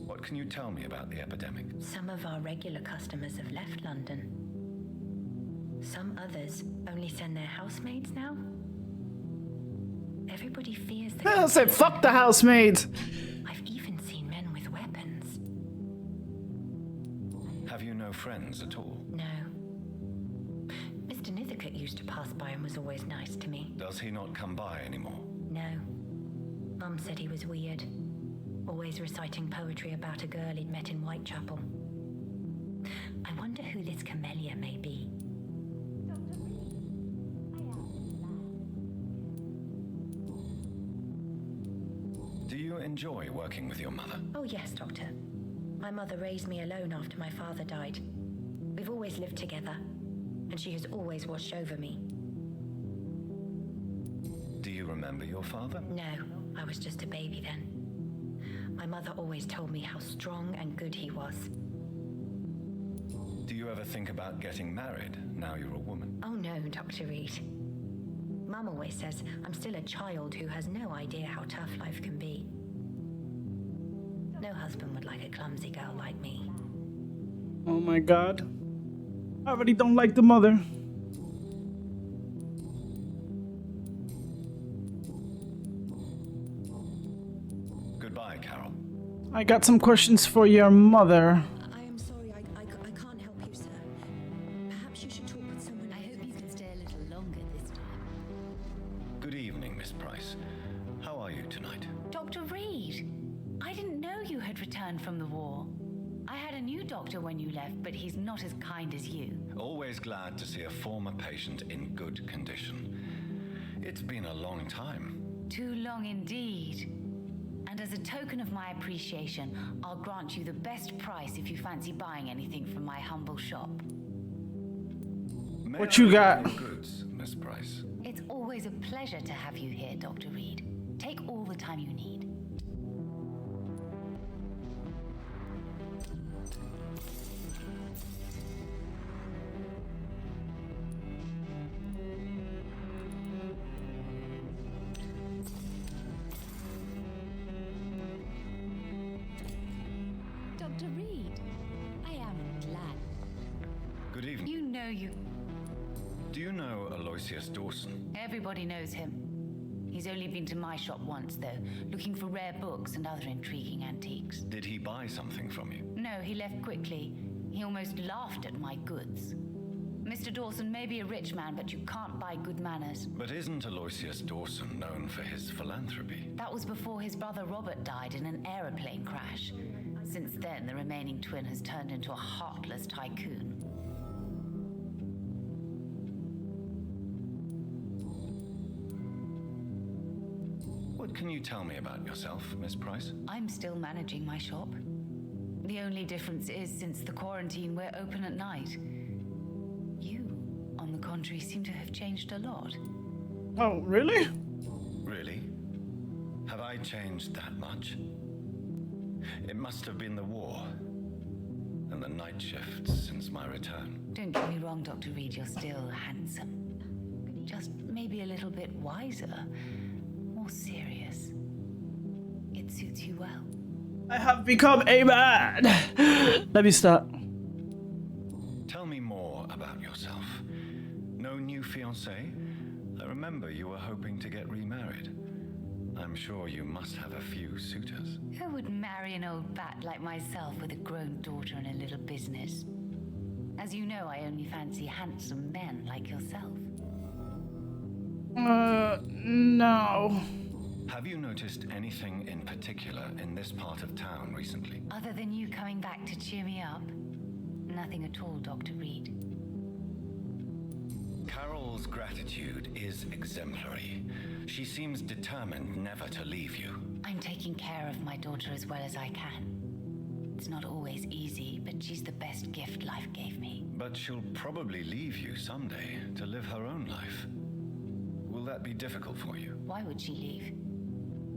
Speaker 2: What can you tell me about the epidemic?
Speaker 7: Some of our regular customers have left London. Some others only send their housemaids now. Everybody fears they
Speaker 1: I'll say fuck the housemaids.
Speaker 7: I've even seen men with weapons.
Speaker 2: Have you no friends at all?
Speaker 7: No. Mr. Nithercote used to pass by and was always nice to me.
Speaker 2: Does he not come by anymore?
Speaker 7: No. Mum said he was weird. Always reciting poetry about a girl he'd met in Whitechapel. I wonder who this camellia may be.
Speaker 2: Do you enjoy working with your mother?
Speaker 7: Oh yes, Doctor. My mother raised me alone after my father died. We've always lived together, and she has always watched over me.
Speaker 2: Do you remember your father?
Speaker 7: No, I was just a baby then. My mother always told me how strong and good he was.
Speaker 2: Do you ever think about getting married now you're a woman?
Speaker 7: Oh no, Dr. Reed. Mum always says I'm still a child who has no idea how tough life can be. No husband would like a clumsy girl like me.
Speaker 1: Oh my god. I already don't like the mother.
Speaker 2: Goodbye, Carol.
Speaker 1: I got some questions for your mother.
Speaker 6: I am sorry, I can't help you, sir. Perhaps you should talk with someone.
Speaker 7: I hope you can stay a little longer this time.
Speaker 2: Good evening, Miss Price. How are you tonight?
Speaker 17: Dr. Reed, I didn't know you had returned from the war. I had a new doctor when you left, but he's not as kind as you.
Speaker 2: Always glad to see a former patient in good condition. It's been a long time.
Speaker 17: Too long indeed. And as a token of my appreciation, I'll grant you the best price if you fancy buying anything from my humble shop.
Speaker 2: May
Speaker 1: What
Speaker 2: I
Speaker 1: you
Speaker 2: look
Speaker 1: got?
Speaker 2: at your goods, Miss Price?
Speaker 17: It's always a pleasure to have you here, Dr. Reed. Take all the time you need.
Speaker 6: Dr. Reed, I am glad.
Speaker 2: Good evening.
Speaker 17: You know you...
Speaker 2: Do you know Aloysius Dawson?
Speaker 17: Everybody knows him. He's only been to my shop once, though, looking for rare books and other intriguing antiques.
Speaker 2: Did he buy something from you?
Speaker 17: No, he left quickly. He almost laughed at my goods. Mr. Dawson may be a rich man, but you can't buy good manners.
Speaker 2: But isn't Aloysius Dawson known for his philanthropy?
Speaker 17: That was before his brother Robert died in an aeroplane crash. Since then, the remaining twin has turned into a heartless tycoon.
Speaker 2: What What can you tell me about yourself, Miss Price?
Speaker 17: I'm still managing my shop. The only difference is, since the quarantine, we're open at night. You, on the contrary, seem to have changed a lot.
Speaker 1: Oh, really?
Speaker 2: Really? Have I changed that much? It must have been the war and the night shifts since my return.
Speaker 17: Don't get me wrong, Dr. Reed, you're still handsome. Just maybe a little bit wiser, more serious. It suits you well.
Speaker 1: I have become a man. Let me stop.
Speaker 2: Tell me more about yourself. No new fiancé? I remember you were hoping to get remarried. I'm sure you must have a few suitors.
Speaker 17: Who would marry an old bat like myself with a grown daughter and a little business? As you know, I only fancy handsome men like yourself.
Speaker 1: No.
Speaker 2: Have you noticed anything in particular in this part of town recently?
Speaker 17: Other than you coming back to cheer me up? Nothing at all, Dr. Reed.
Speaker 2: Carol's gratitude is exemplary. She seems determined never to leave you.
Speaker 17: I'm taking care of my daughter as well as I can. It's not always easy, but she's the best gift life gave me.
Speaker 2: But she'll probably leave you someday to live her own life. Will that be difficult for you?
Speaker 17: Why would she leave?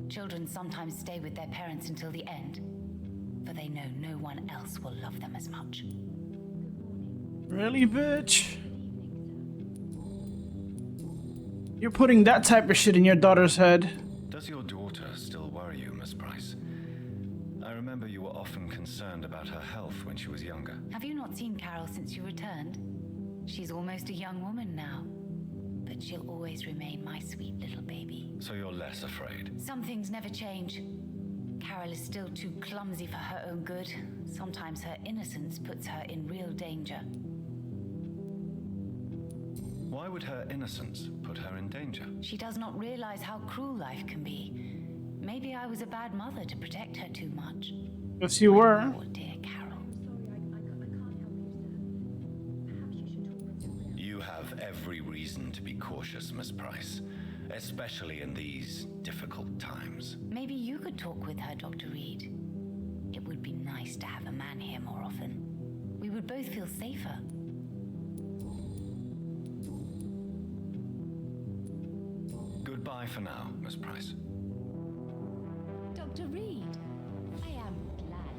Speaker 17: Children sometimes stay with their parents until the end, for they know no one else will love them as much.
Speaker 1: Really, bitch? You're putting that type of shit in your daughter's head.
Speaker 2: Does your daughter still worry you, Miss Price? I remember you were often concerned about her health when she was younger.
Speaker 17: Have you not seen Carol since you returned? She's almost a young woman now, but she'll always remain my sweet little baby.
Speaker 2: So you're less afraid?
Speaker 17: Some things never change. Carol is still too clumsy for her own good. Sometimes her innocence puts her in real danger.
Speaker 2: Why would her innocence put her in danger?
Speaker 17: She does not realize how cruel life can be. Maybe I was a bad mother to protect her too much.
Speaker 1: Yes, you were.
Speaker 17: Poor dear Carol.
Speaker 2: You have every reason to be cautious, Miss Price, especially in these difficult times.
Speaker 17: Maybe you could talk with her, Dr. Reed. It would be nice to have a man here more often. We would both feel safer.
Speaker 2: Goodbye for now, Miss Price.
Speaker 6: Dr. Reed, I am glad.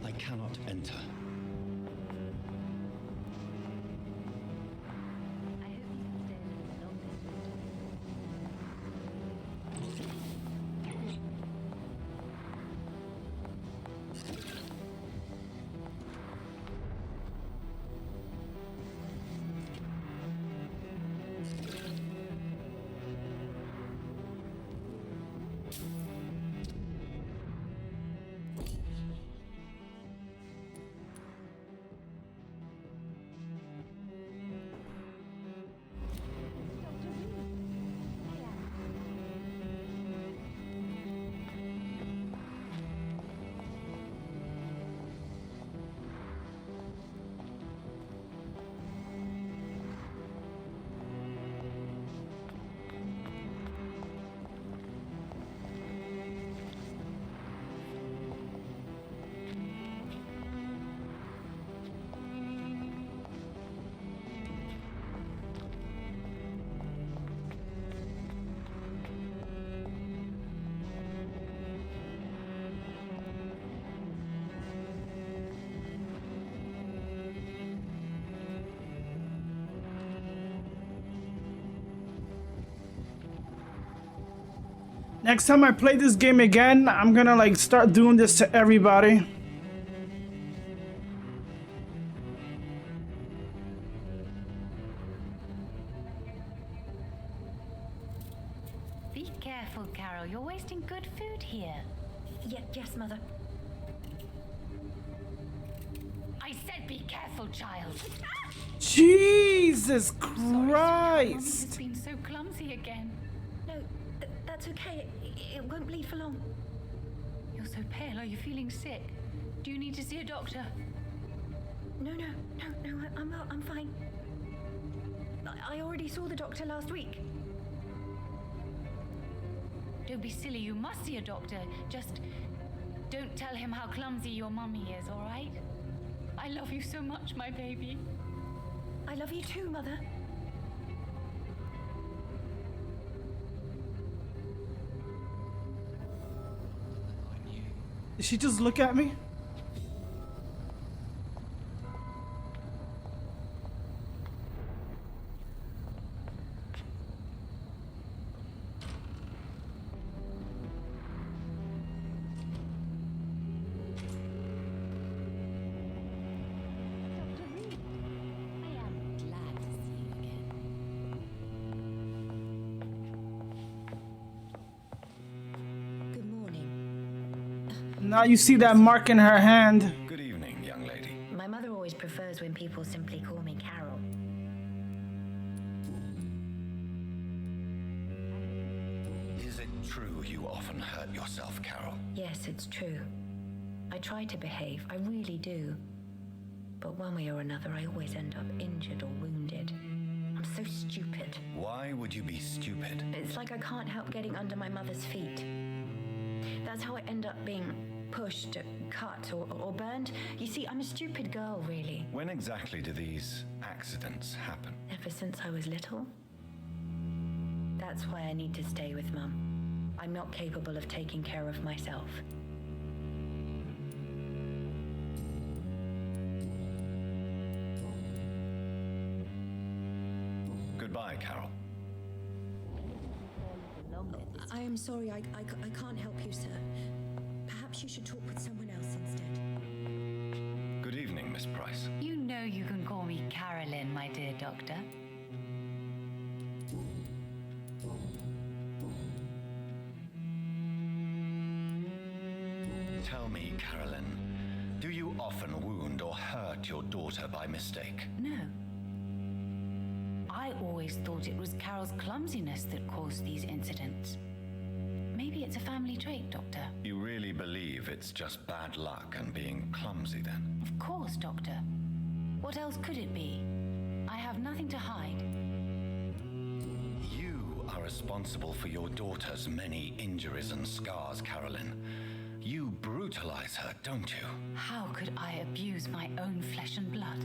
Speaker 3: I cannot enter.
Speaker 1: Next time I play this game again, I'm gonna like start doing this to everybody.
Speaker 17: Be careful, Carol. You're wasting good food here.
Speaker 9: Yes, Mother.
Speaker 17: I said be careful, child.
Speaker 1: Jesus
Speaker 17: Mum
Speaker 1: Christ!
Speaker 17: has been so clumsy again.
Speaker 9: No, that's okay. It won't bleed for long.
Speaker 17: You're so pale. Are you feeling sick? Do you need to see a doctor?
Speaker 9: No, I'm fine. I already saw the doctor last week.
Speaker 17: Don't be silly, you must see a doctor. Just don't tell him how clumsy your mummy is, all right? I love you so much, my baby.
Speaker 9: I love you too, Mother.
Speaker 1: Did she just look at me? Now you see that mark in her hand.
Speaker 2: Good evening, young lady.
Speaker 7: My mother always prefers when people simply call me Carol.
Speaker 2: Is it true you often hurt yourself, Carol?
Speaker 7: Yes, it's true. I try to behave, I really do. But one way or another, I always end up injured or wounded. I'm so stupid.
Speaker 2: Why would you be stupid?
Speaker 7: It's like I can't help getting under my mother's feet. That's how I end up being pushed, cut, or burned. You see, I'm a stupid girl, really.
Speaker 2: When exactly do these accidents happen?
Speaker 7: Ever since I was little. That's why I need to stay with Mum. I'm not capable of taking care of myself.
Speaker 2: Goodbye, Carol.
Speaker 6: I am sorry, I can't help you, sir. Perhaps you should talk with someone else instead.
Speaker 2: Good evening, Miss Price.
Speaker 17: You know you can call me Carolyn, my dear doctor.
Speaker 2: Tell me, Carolyn, do you often wound or hurt your daughter by mistake?
Speaker 17: No. I always thought it was Carol's clumsiness that caused these incidents. Maybe it's a family trait, Doctor.
Speaker 2: You really believe it's just bad luck and being clumsy, then?
Speaker 17: Of course, Doctor. What else could it be? I have nothing to hide.
Speaker 2: You are responsible for your daughter's many injuries and scars, Carolyn. You brutalize her, don't you?
Speaker 17: How could I abuse my own flesh and blood?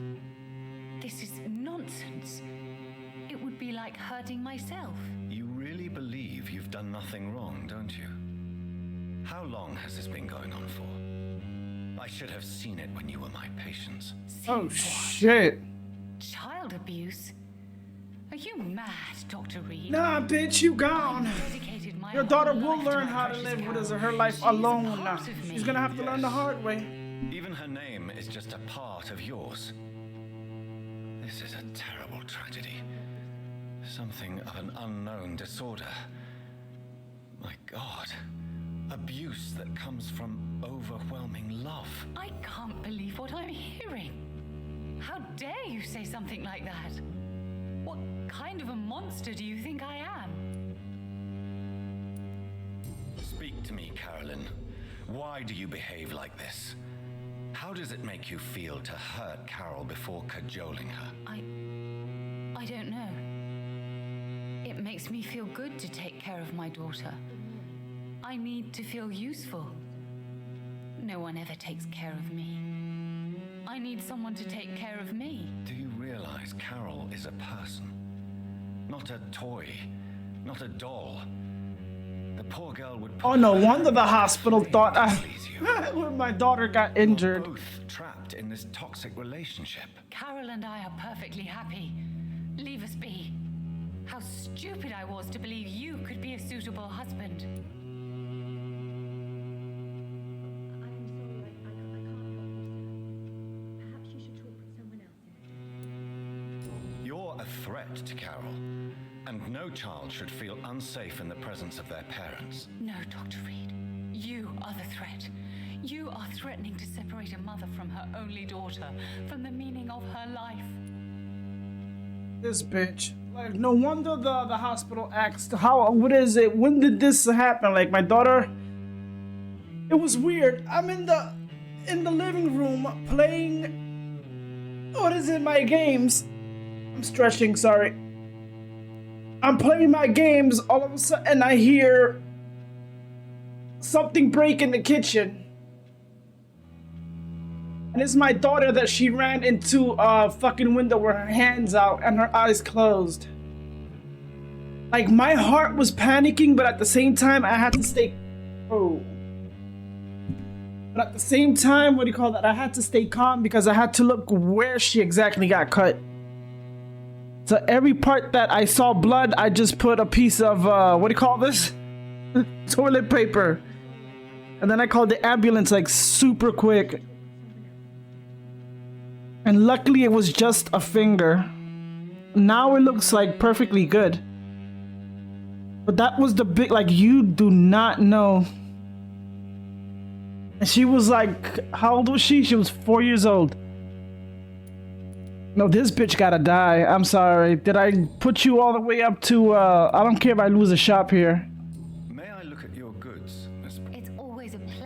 Speaker 17: This is nonsense. It would be like hurting myself.
Speaker 2: You really believe you've done nothing wrong, don't you? How long has this been going on for? I should have seen it when you were my patients.
Speaker 1: Oh, shit.
Speaker 17: Child abuse? Are you mad, Dr. Reed?
Speaker 1: Nah, bitch, you gone. Your daughter will learn how to live with her life alone now. She's gonna have to learn the hard way.
Speaker 2: Even her name is just a part of yours. This is a terrible tragedy. Something of an unknown disorder. My God. Abuse that comes from overwhelming love.
Speaker 17: I can't believe what I'm hearing. How dare you say something like that? What kind of a monster do you think I am?
Speaker 2: Speak to me, Carolyn. Why do you behave like this? How does it make you feel to hurt Carol before cajoling her?
Speaker 17: I don't know. It makes me feel good to take care of my daughter. I need to feel useful. No one ever takes care of me. I need someone to take care of me.
Speaker 2: Do you realize Carol is a person? Not a toy, not a doll. The poor girl would...
Speaker 1: Oh, no wonder the hospital thought when my daughter got injured.
Speaker 2: You're both trapped in this toxic relationship.
Speaker 17: Carol and I are perfectly happy. Leave us be. How stupid I was to believe you could be a suitable husband.
Speaker 2: You're a threat to Carol, and no child should feel unsafe in the presence of their parents.
Speaker 17: No, Dr. Reed. You are the threat. You are threatening to separate a mother from her only daughter, from the meaning of her life.
Speaker 1: This bitch. Like, no wonder the hospital asked, what is it? When did this happen? Like, my daughter, it was weird. I'm in the in the living room playing. What is it? My games. I'm stretching. Sorry. I'm playing my games. All of a sudden, I hear something break in the kitchen. And it's my daughter that she ran into a fucking window with her hands out and her eyes closed. Like, my heart was panicking, but at the same time, I had to stay... Oh. But at the same time, what do you call that? I had to stay calm because I had to look where she exactly got cut. So every part that I saw blood, I just put a piece of, what do you call this? Toilet paper. And then I called the ambulance, like, super quick. And luckily it was just a finger. Now it looks like perfectly good. But that was the big, like, you do not know. And she was like, how old was she? She was 4 years old. No, this bitch gotta die. I'm sorry. Did I put you all the way up to, I don't care if I lose a shop here.
Speaker 2: May I look at your goods, Miss?
Speaker 9: It's always a pleasure.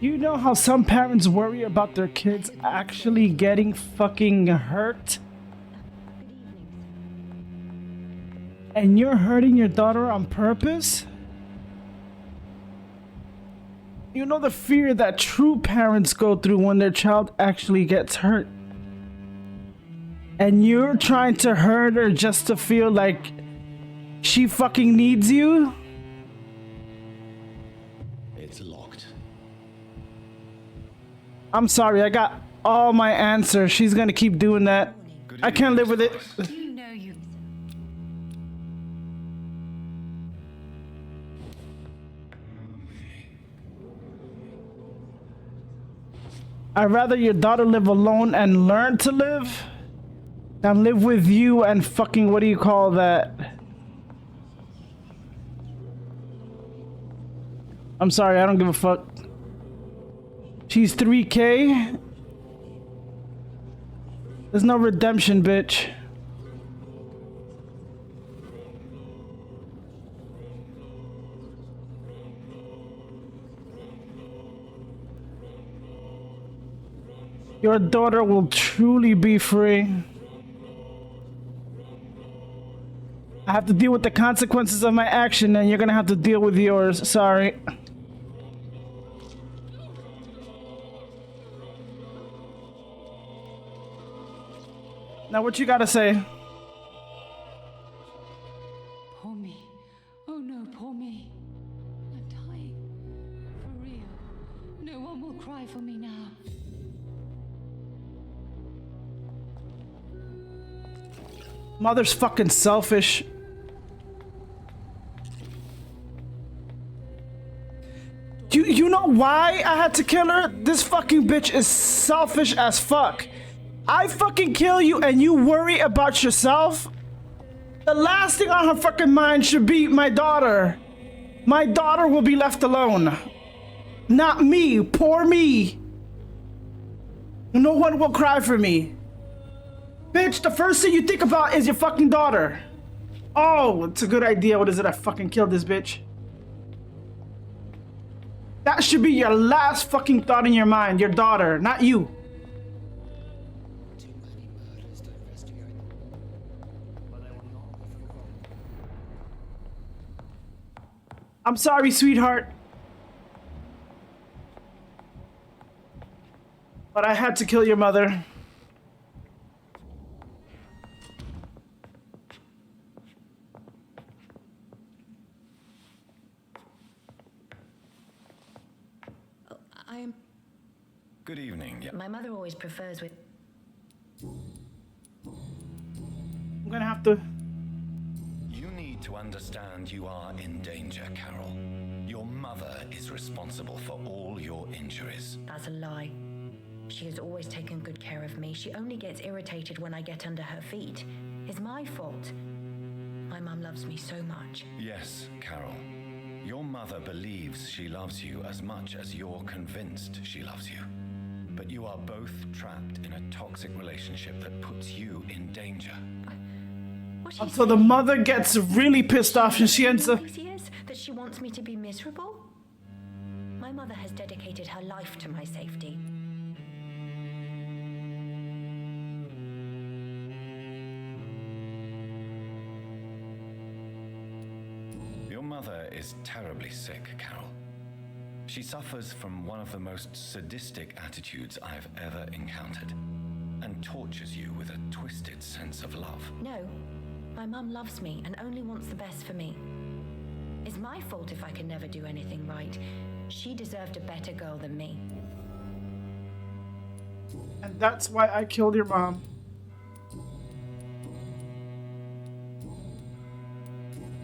Speaker 1: You know how some parents worry about their kids actually getting fucking hurt? And you're hurting your daughter on purpose? You know the fear that true parents go through when their child actually gets hurt. And you're trying to hurt her just to feel like she fucking needs you?
Speaker 3: It's locked.
Speaker 1: I'm sorry, I got all my answers. She's gonna keep doing that. I can't live with it.
Speaker 17: You know you.
Speaker 1: I'd rather your daughter live alone and learn to live than live with you and fucking, what do you call that? I'm sorry, I don't give a fuck. She's 3K. There's no redemption, bitch. Your daughter will truly be free. I have to deal with the consequences of my action, and you're gonna have to deal with yours. Sorry. Now, what you gotta say?
Speaker 10: Poor me. Oh no, poor me. I'm dying. For real. No one will cry for me now.
Speaker 1: Mother's fucking selfish. You know why I had to kill her? This fucking bitch is selfish as fuck. I fucking kill you and you worry about yourself? The last thing on her fucking mind should be my daughter. My daughter will be left alone. Not me. Poor me. No one will cry for me. Bitch, the first thing you think about is your fucking daughter. Oh, it's a good idea. What is it? I fucking killed this bitch. That should be your last fucking thought in your mind. Your daughter, not you. I'm sorry, sweetheart. But I had to kill your mother.
Speaker 6: I am...
Speaker 2: Good evening.
Speaker 9: My mother always prefers with...
Speaker 1: I'm gonna have to...
Speaker 2: You need to understand you are in danger, Carol. Your mother is responsible for all your injuries.
Speaker 9: That's a lie. She has always taken good care of me. She only gets irritated when I get under her feet. It's my fault. My mum loves me so much.
Speaker 2: Yes, Carol. Your mother believes she loves you as much as you're convinced she loves you. but you are both trapped in a toxic relationship that puts you in danger.
Speaker 1: So the mother gets really pissed off and she ends up...
Speaker 9: That she wants me to be miserable? My mother has dedicated her life to my safety.
Speaker 2: Your mother is terribly sick, Carol. She suffers from one of the most sadistic attitudes I've ever encountered, and tortures you with a twisted sense of love.
Speaker 9: No, my mum loves me and only wants the best for me. It's my fault if I can never do anything right. She deserved a better girl than me.
Speaker 1: And that's why I killed your mom.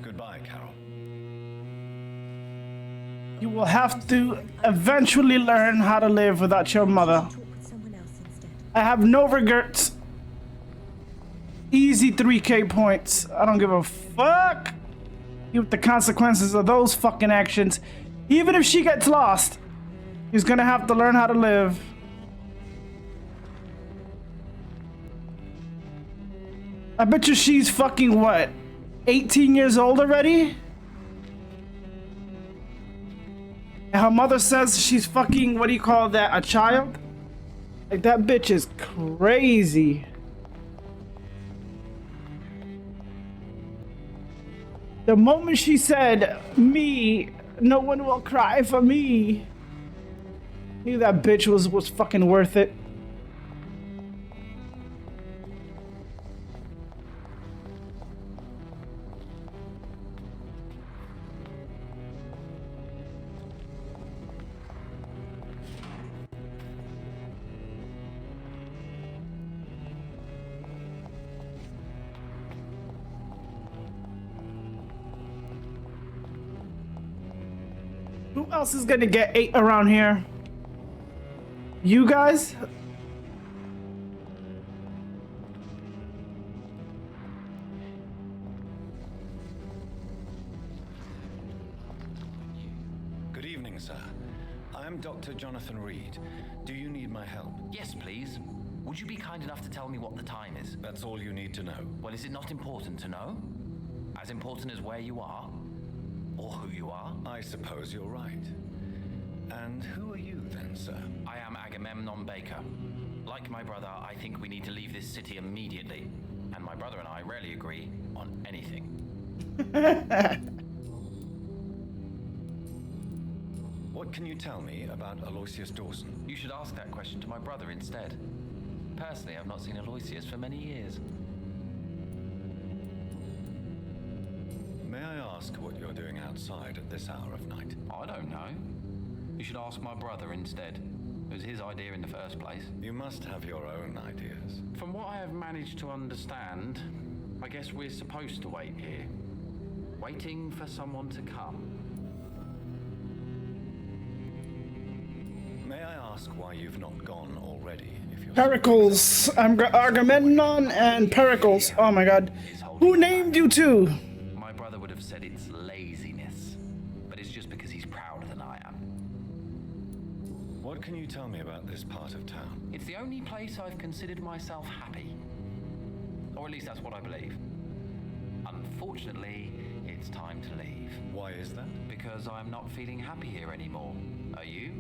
Speaker 2: Goodbye, Carol.
Speaker 1: You will have to eventually learn how to live without your mother. I have no regrets. Easy 3K points. I don't give a fuck with the consequences of those fucking actions. Even if she gets lost, he's gonna have to learn how to live. I bet you she's fucking what? 18 years old already? And her mother says she's fucking, what do you call that, a child? Like, that bitch is crazy. The moment she said, me, no one will cry for me, I knew that bitch was fucking worth it. Who else is gonna get 8 around here? You guys?
Speaker 2: Good evening, sir. I am Dr. Jonathan Reed. Do you need my help?
Speaker 20: Yes, please. Would you be kind enough to tell me what the time is?
Speaker 2: That's all you need to know.
Speaker 20: Well, is it not important to know? As important as where you are? Or who you are?
Speaker 2: I suppose you're right. And who are you then, sir?
Speaker 20: I am Agamemnon Baker. Like my brother, I think we need to leave this city immediately. And my brother and I rarely agree on anything.
Speaker 2: What can you tell me about Aloysius Dawson?
Speaker 20: You should ask that question to my brother instead. Personally, I've not seen Aloysius for many years.
Speaker 2: May I ask what you're doing outside at this hour of night?
Speaker 20: I don't know. You should ask my brother instead. It was his idea in the first place.
Speaker 2: You must have your own ideas.
Speaker 20: From what I have managed to understand, I guess we're supposed to wait here. Waiting for someone to come.
Speaker 2: May I ask why you've not gone already?
Speaker 1: Pericles. I'm Agamemnon and Pericles. Oh my god. Who named you two?
Speaker 20: My brother would have said it's laziness, but it's just because he's prouder than I am.
Speaker 2: What can you tell me about this part of town?
Speaker 20: It's the only place I've considered myself happy. Or at least that's what I believe. Unfortunately, it's time to leave.
Speaker 2: Why is that?
Speaker 20: Because I'm not feeling happy here anymore. Are you?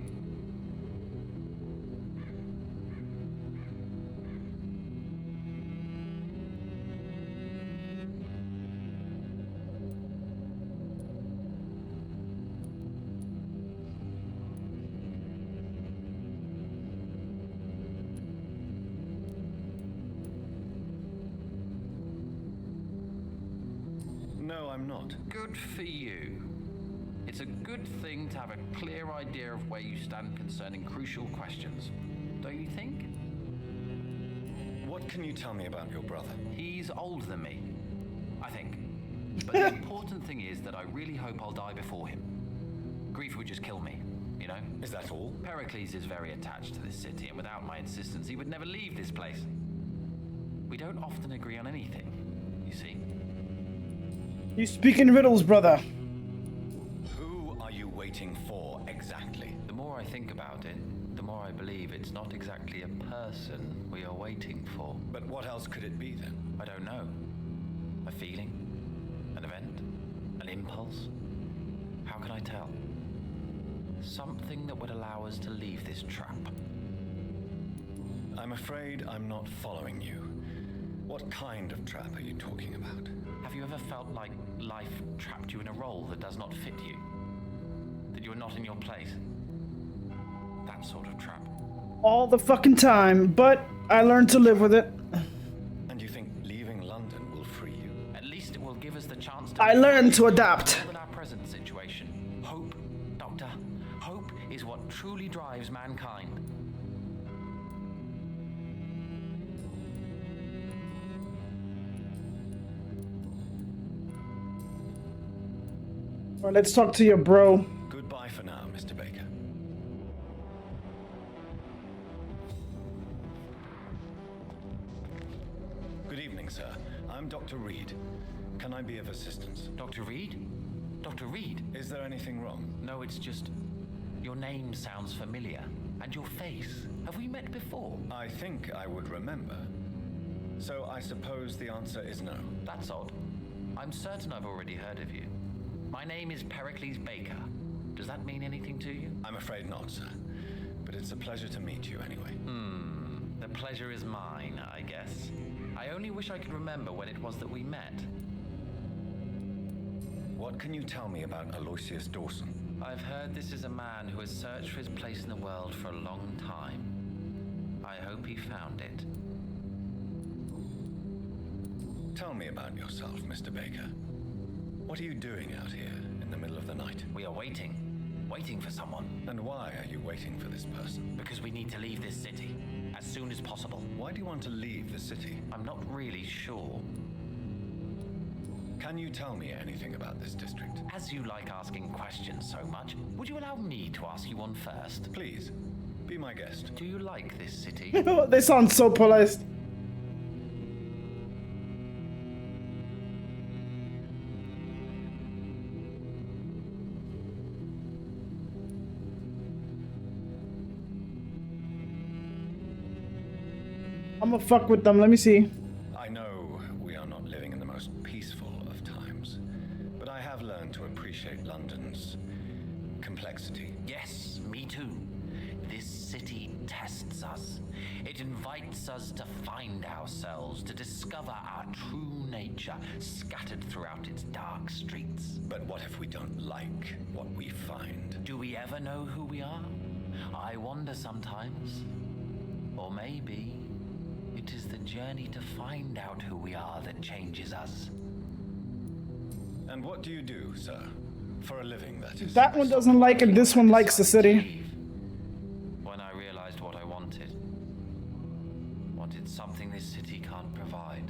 Speaker 2: No, I'm not.
Speaker 20: Good for you. It's a good thing to have a clear idea of where you stand concerning crucial questions, don't you think?
Speaker 2: What can you tell me about your brother?
Speaker 20: He's older than me, I think. But the important thing is that I really hope I'll die before him. Grief would just kill me, you know?
Speaker 2: Is that all?
Speaker 20: Pericles is very attached to this city, and without my insistence, he would never leave this place. We don't often agree on anything, you see.
Speaker 1: You speak in riddles, brother.
Speaker 2: Who are you waiting for exactly?
Speaker 20: The more I think about it, the more more I believe it's not exactly a person we are waiting for.
Speaker 2: But what else could it be then?
Speaker 20: I don't know. A feeling? An event? An impulse? How can I tell? Something that would allow us to leave this trap.
Speaker 2: I'm afraid I'm not following you. What kind of trap are you talking about?
Speaker 20: Have you ever felt like life trapped you in a role that does not fit you? That you are not in your place? That sort of trap.
Speaker 1: All the fucking time, but I learned to live with it.
Speaker 2: And you think leaving London will free you?
Speaker 20: At least it will give us the chance to...
Speaker 1: I learned to adapt.
Speaker 20: ...in our present situation. Hope, Doctor. Hope is what truly drives mankind.
Speaker 1: All right, let's talk to your bro.
Speaker 2: Goodbye for now, Mr. Baker. Good evening, sir. I'm Dr. Reed. Can I be of assistance?
Speaker 20: Dr. Reed? Dr. Reed?
Speaker 2: Is there anything wrong?
Speaker 20: No, it's just... your name sounds familiar. And your face. Have we met before?
Speaker 2: I think I would remember. So I suppose the answer is no.
Speaker 20: That's odd. I'm certain I've already heard of you. My name is Pericles Baker. Does that mean anything to you?
Speaker 2: I'm afraid not, sir. But it's a pleasure to meet you anyway.
Speaker 20: The pleasure is mine, I guess. I only wish I could remember when it was that we met.
Speaker 2: What can you tell me about Aloysius Dawson?
Speaker 20: I've heard this is a man who has searched for his place in the world for a long time. I hope he found it.
Speaker 2: Tell me about yourself, Mr. Baker. What are you doing out here in the middle of the night?
Speaker 20: We are waiting. Waiting for someone.
Speaker 2: And why are you waiting for this person?
Speaker 20: Because we need to leave this city. As soon as possible.
Speaker 2: Why do you want to leave the city?
Speaker 20: I'm not really sure.
Speaker 2: Can you tell me anything about this district?
Speaker 20: As you like asking questions so much, would you allow me to ask you one first?
Speaker 2: Please, be my guest.
Speaker 20: Do you like this city?
Speaker 1: They sound so polite. I'm gonna fuck with them. Let me see.
Speaker 2: I know we are not living in the most peaceful of times, but I have learned to appreciate London's complexity.
Speaker 20: Yes, me too. This city tests us. It invites us to find ourselves, to discover our true nature scattered throughout its dark streets.
Speaker 2: But what if we don't like what we find?
Speaker 20: Do we ever know who we are? I wonder sometimes. Or maybe it is the journey to find out who we are that changes us.
Speaker 2: And what do you do, sir? For a living, that is.
Speaker 1: That one doesn't like it, this one likes the city.
Speaker 20: When I realized what I wanted. Wanted something this city can't provide.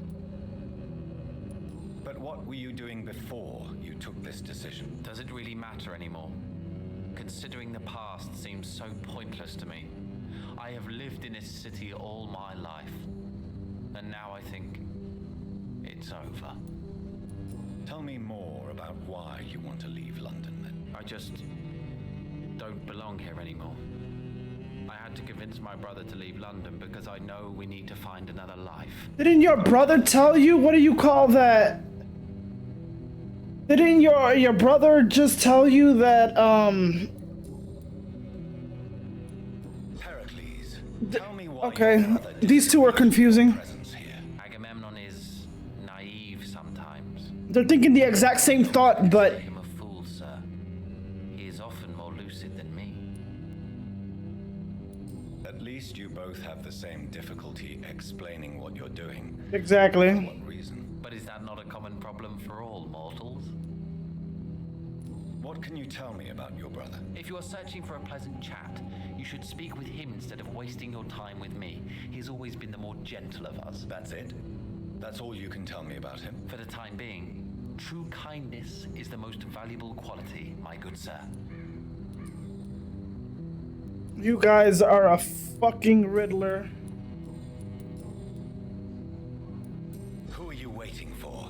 Speaker 2: But what were you doing before you took this decision?
Speaker 20: Does it really matter anymore? Considering the past seems so pointless to me. I have lived in this city all my life. And now I think it's over.
Speaker 2: Tell me more about why you want to leave London, then.
Speaker 20: I just don't belong here anymore. I had to convince my brother to leave London because I know we need to find another life.
Speaker 1: Didn't your brother tell you? What do you call that? Didn't your brother just tell you that,
Speaker 2: Pericles, tell me why.
Speaker 1: Okay, these two are confusing.
Speaker 20: Agamemnon is naive sometimes.
Speaker 1: They're thinking the exact same thought, but...
Speaker 20: I'm a fool, sir. He is often more lucid than me.
Speaker 2: At least you both have the same difficulty explaining what you're doing.
Speaker 1: Exactly.
Speaker 2: For what reason?
Speaker 20: But is that not a common problem for all mortals?
Speaker 2: What can you tell me about your brother?
Speaker 20: If you are searching for a pleasant chat, you should speak with him instead of wasting your time with me. He's always been the more gentle of us.
Speaker 2: That's it? That's all you can tell me about him?
Speaker 20: For the time being, true kindness is the most valuable quality, my good sir.
Speaker 1: You guys are a fucking Riddler.
Speaker 2: Who are you waiting for?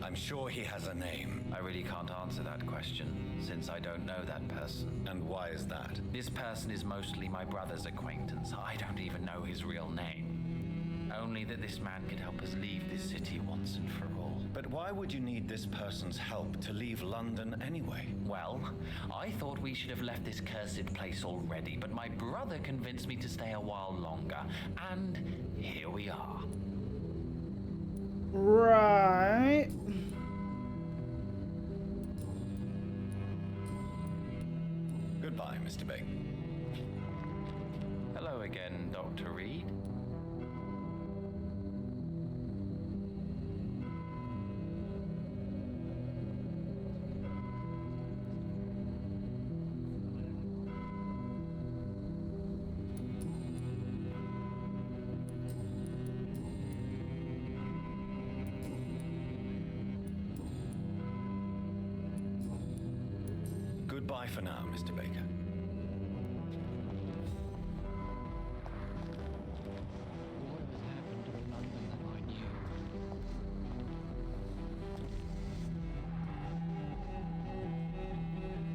Speaker 2: I'm sure he has a name?
Speaker 20: I really can't answer that question, since I don't know that person.
Speaker 2: And why is that?
Speaker 20: This person is mostly my brother's acquaintance. I don't even know his real name. Only that this man could help us leave this city once and for all.
Speaker 2: But why would you need this person's help to leave London anyway?
Speaker 20: Well, I thought we should have left this cursed place already, but my brother convinced me to stay a while longer, and here we are.
Speaker 1: Right.
Speaker 2: Goodbye, Mr. Baker.
Speaker 20: Hello again, Dr. Reed.
Speaker 2: Goodbye for now, Mr. Baker.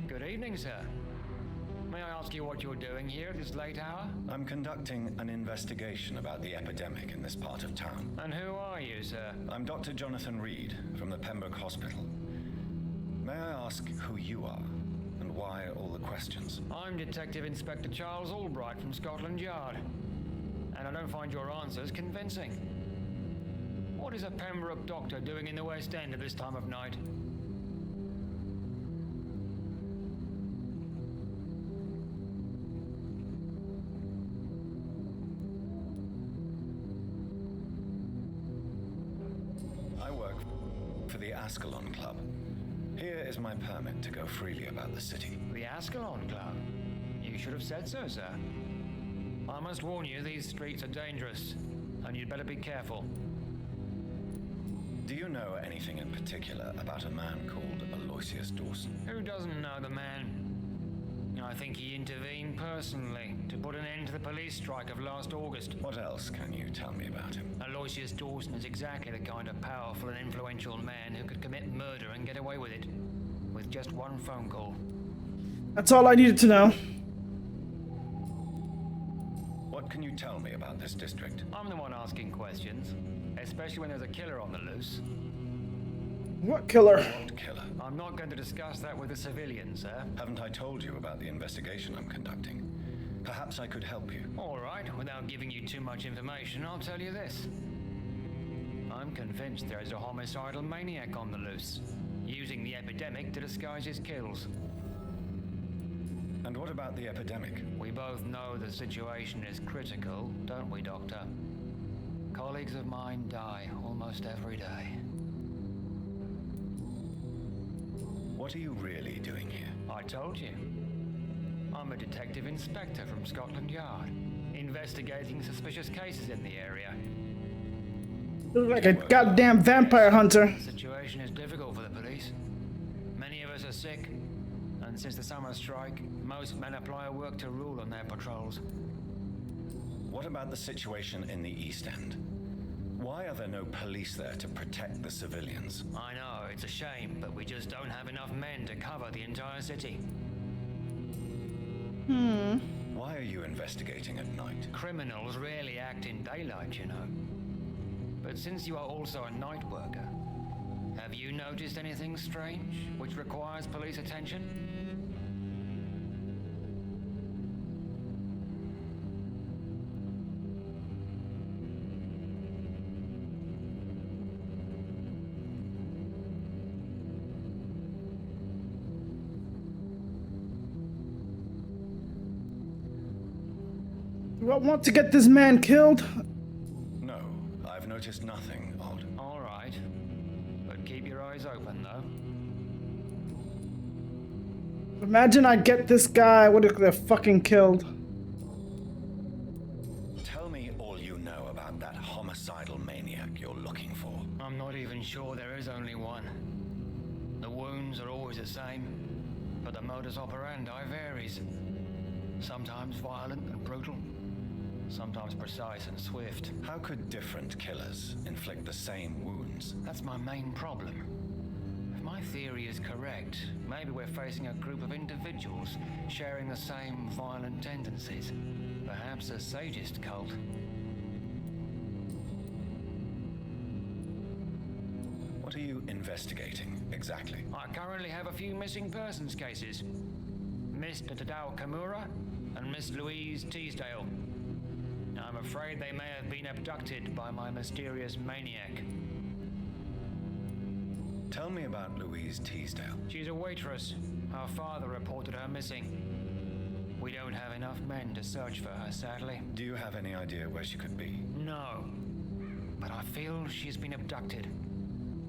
Speaker 14: Good evening, sir. May I ask you what you're doing here at this late hour?
Speaker 2: I'm conducting an investigation about the epidemic in this part of town.
Speaker 14: And who are you, sir?
Speaker 2: I'm Dr. Jonathan Reed from the Pembroke Hospital. May I ask who you are and why all the questions?
Speaker 14: I'm Detective Inspector Charles Albright from Scotland Yard. And I don't find your answers convincing. What is a Pembroke doctor doing in the West End at this time of night?
Speaker 2: I work for the Ascalon Club. Here is my permit to go freely about the city.
Speaker 14: The Ascalon Club? You should have said so, sir. I must warn you, these streets are dangerous, and you'd better be careful.
Speaker 2: Do you know anything in particular about a man called Aloysius Dawson?
Speaker 14: Who doesn't know the man? I think he intervened personally to put an end to the police strike of last August.
Speaker 2: What else can you tell me about him?
Speaker 14: Aloysius Dawson is exactly the kind of powerful and influential man who could commit murder and get away with it, with just one phone call.
Speaker 1: That's all I needed to know.
Speaker 2: What can you tell me about this district?
Speaker 14: I'm the one asking questions, especially when there's a killer on the loose.
Speaker 1: What killer?
Speaker 2: What killer?
Speaker 14: I'm not going to discuss that with the civilians, sir.
Speaker 2: Haven't I told you about the investigation I'm conducting? Perhaps I could help you.
Speaker 14: All right, without giving you too much information, I'll tell you this. I'm convinced there is a homicidal maniac on the loose, using the epidemic to disguise his kills.
Speaker 2: And what about the epidemic?
Speaker 14: We both know the situation is critical, don't we, Doctor? Colleagues of mine die almost every day.
Speaker 2: What are you really doing here?
Speaker 14: I told you. I'm a detective inspector from Scotland Yard, investigating suspicious cases in the area.
Speaker 1: You look like a goddamn vampire hunter.
Speaker 14: The situation is difficult for the police. Many of us are sick, and since the summer strike, most men apply a work to rule on their patrols.
Speaker 2: What about the situation in the East End? Why are there no police there to protect the civilians?
Speaker 14: I know, it's a shame, but we just don't have enough men to cover the entire city.
Speaker 2: Why are you investigating at night?
Speaker 14: Criminals rarely act in daylight, you know. But since you are also a night worker, have you noticed anything strange which requires police attention?
Speaker 1: Do I want to get this man killed?
Speaker 2: No, I've noticed nothing odd.
Speaker 14: All right. But keep your eyes open, though.
Speaker 1: Imagine I get this guy, what if they're fucking killed?
Speaker 2: Tell me all you know about that homicidal maniac you're looking for.
Speaker 14: I'm not even sure there is only one. The wounds are always the same, but the modus operandi varies. Sometimes violent and brutal, sometimes precise and swift.
Speaker 2: How could different killers inflict the same wounds?
Speaker 14: That's my main problem. theory is correct, maybe we're facing a group of individuals sharing the same violent tendencies. Perhaps a sadist cult.
Speaker 2: What are you investigating, exactly?
Speaker 14: I currently have a few missing persons cases. Mr. Tadao Kimura and Miss Louise Teasdale. I'm afraid they may have been abducted by my mysterious maniac.
Speaker 2: Tell me about Louise Teasdale.
Speaker 14: She's a waitress. Her father reported her missing. We don't have enough men to search for her, sadly.
Speaker 2: Do you have any idea where she could be?
Speaker 14: No. But I feel she's been abducted.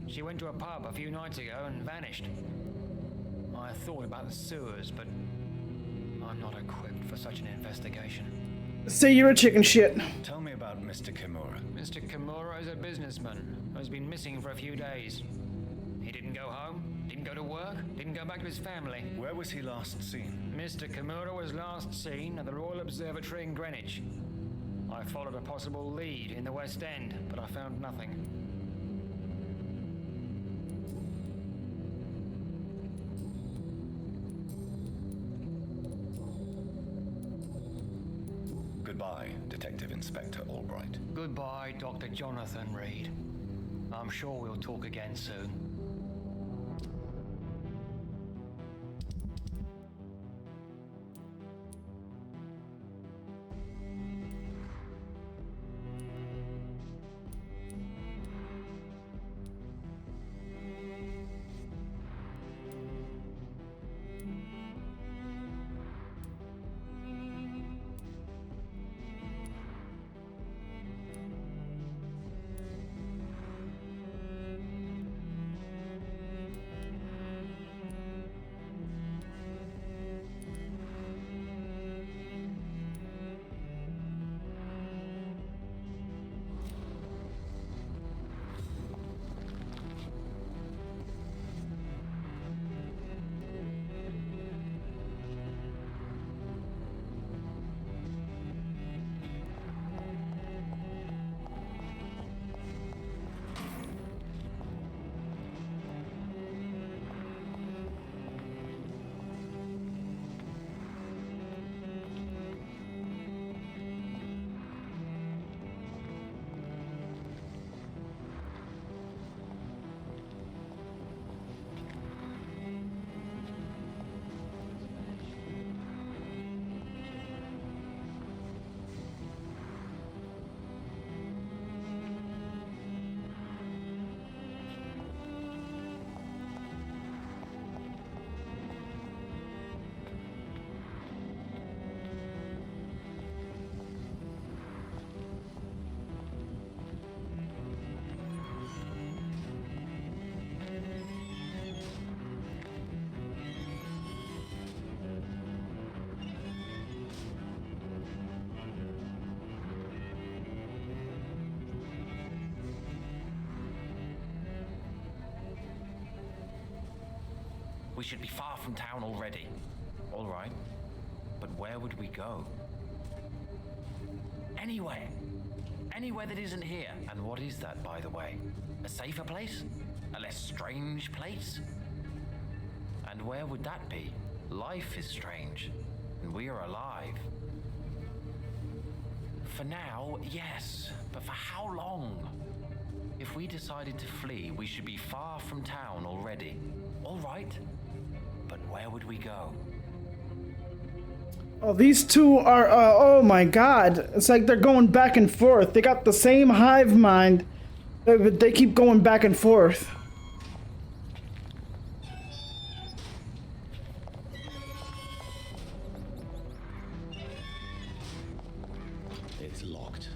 Speaker 14: She went to a pub a few nights ago and vanished. I thought about the sewers, but I'm not equipped for such an investigation.
Speaker 1: Say you're a chicken shit.
Speaker 2: Tell me about Mr. Kimura.
Speaker 14: Mr. Kimura is a businessman who has been missing for a few days. He didn't go home, didn't go to work, didn't go back to his family.
Speaker 2: Where was he last seen?
Speaker 14: Mr. Kimura was last seen at the Royal Observatory in Greenwich. I followed a possible lead in the West End, but I found nothing.
Speaker 2: Goodbye, Detective Inspector Albright.
Speaker 14: Goodbye, Dr. Jonathan Reed. I'm sure we'll talk again soon.
Speaker 20: We should be far from town already. All right. But where would we go? Anywhere. Anywhere that isn't here. And what is that, by the way? A safer place? A less strange place? And where would that be? Life is strange. And we are alive. For now, yes. But for how long? If we decided to flee, we should be far from town already. All right. But where would we go?
Speaker 1: Oh, these two are, oh my god. It's like they're going back and forth. They got the same hive mind, but they keep going back and forth.
Speaker 3: It's locked.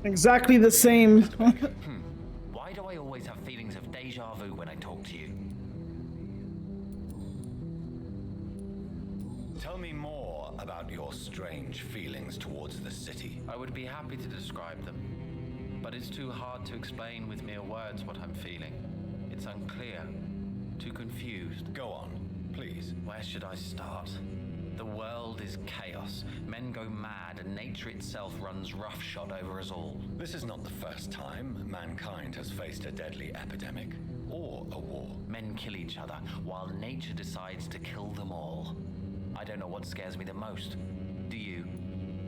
Speaker 1: Exactly the same.
Speaker 20: Why do I always have feelings of deja vu when I talk to you?
Speaker 2: Tell me more about your strange feelings towards the city.
Speaker 20: I would be happy to describe them, but it's too hard to explain with mere words what I'm feeling. It's unclear, too confused.
Speaker 2: Go on, please.
Speaker 20: Where should I start? The world is chaos. Men go mad, and nature itself runs roughshod over us all.
Speaker 2: This is not the first time mankind has faced a deadly epidemic or a war.
Speaker 20: Men kill each other, while nature decides to kill them all. I don't know what scares me the most. Do you?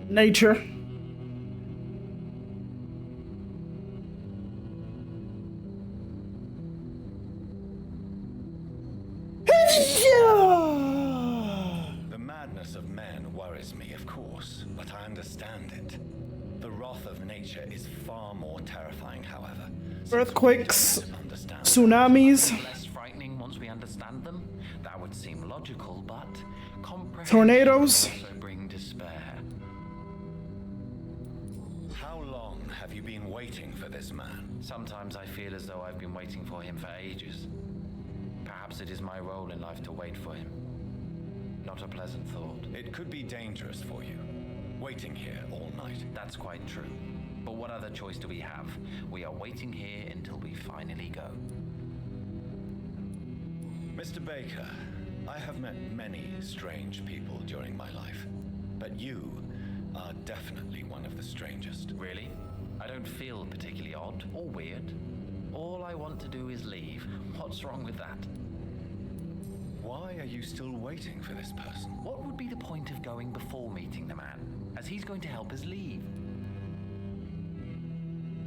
Speaker 1: Nature.
Speaker 2: The madness of men worries me, of course, but I understand it. The wrath of nature is far more terrifying, however.
Speaker 1: Earthquakes, tsunamis,
Speaker 20: Less frightening once we understand them? That would seem logical, but comprehension
Speaker 1: tornadoes.
Speaker 20: also bring despair.
Speaker 2: How long have you been waiting for this man?
Speaker 20: Sometimes I feel as though I've been waiting for him for ages. Perhaps it is my role in life to wait for him. Not a pleasant thought.
Speaker 2: It could be dangerous for you, waiting here all night.
Speaker 20: That's quite true. But what other choice do we have? We are waiting here until we finally go.
Speaker 2: Mr. Baker, I have met many strange people during my life, but you are definitely one of the strangest.
Speaker 20: Really? I don't feel particularly odd or weird. All I want to do is leave. What's wrong with that?
Speaker 2: Why are you still waiting for this person?
Speaker 20: What would be the point of going before meeting the man, as he's going to help us leave?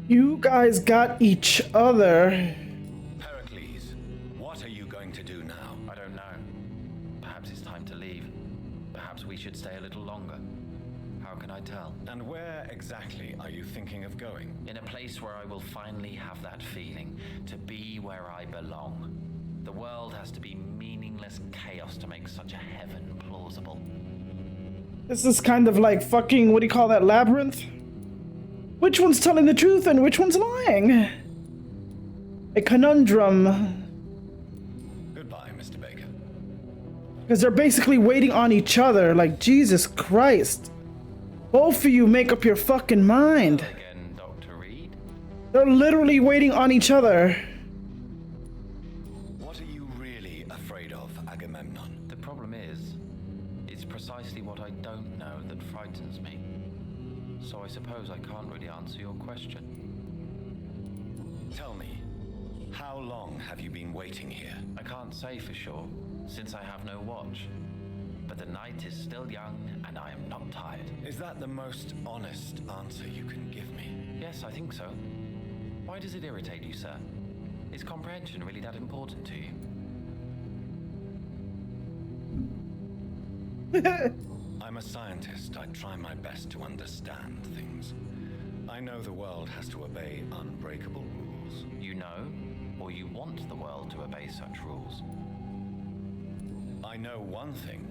Speaker 1: You guys got each other.
Speaker 2: Pericles, what are you going to do now?
Speaker 20: I don't know. Perhaps it's time to leave. Perhaps we should stay a little longer. How can I tell?
Speaker 2: And where exactly are you thinking of going?
Speaker 20: In a place where I will finally have that feeling, to be where I belong. The world has to be meaningless chaos to make such a heaven plausible.
Speaker 1: This is kind of like fucking, what do you call that, labyrinth? Which one's telling the truth and which one's lying? A conundrum.
Speaker 2: Goodbye, Mr. Baker.
Speaker 1: Because they're basically waiting on each other, like, Jesus Christ. Both of you make up your fucking mind.
Speaker 20: Again, Dr. Reed?
Speaker 1: They're literally waiting on each other.
Speaker 2: What are you really afraid of, Agamemnon?
Speaker 20: The problem is, it's precisely what I don't know that frightens me. So I suppose I can't really answer your question.
Speaker 2: Tell me, how long have you been waiting here?
Speaker 20: I can't say for sure, since I have no watch. But the night is still young, and I am not tired.
Speaker 2: Is that the most honest answer you can give me?
Speaker 20: Yes, I think so. Why does it irritate you, sir? Is comprehension really that important to you?
Speaker 2: I'm a scientist. I try my best to understand things. I know the world has to obey unbreakable rules.
Speaker 20: You know, or you want the world to obey such rules?
Speaker 2: I know one thing.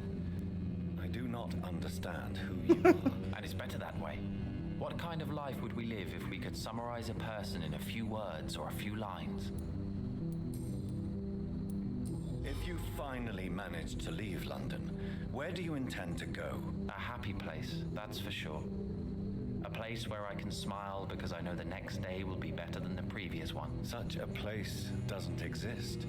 Speaker 2: I do not understand who you are.
Speaker 20: And it's better that way. What kind of life would we live if we could summarize a person in a few words or a few lines?
Speaker 2: If you finally manage to leave London, where do you intend to go?
Speaker 20: A happy place, that's for sure. A place where I can smile because I know the next day will be better than the previous one.
Speaker 2: Such a place doesn't exist.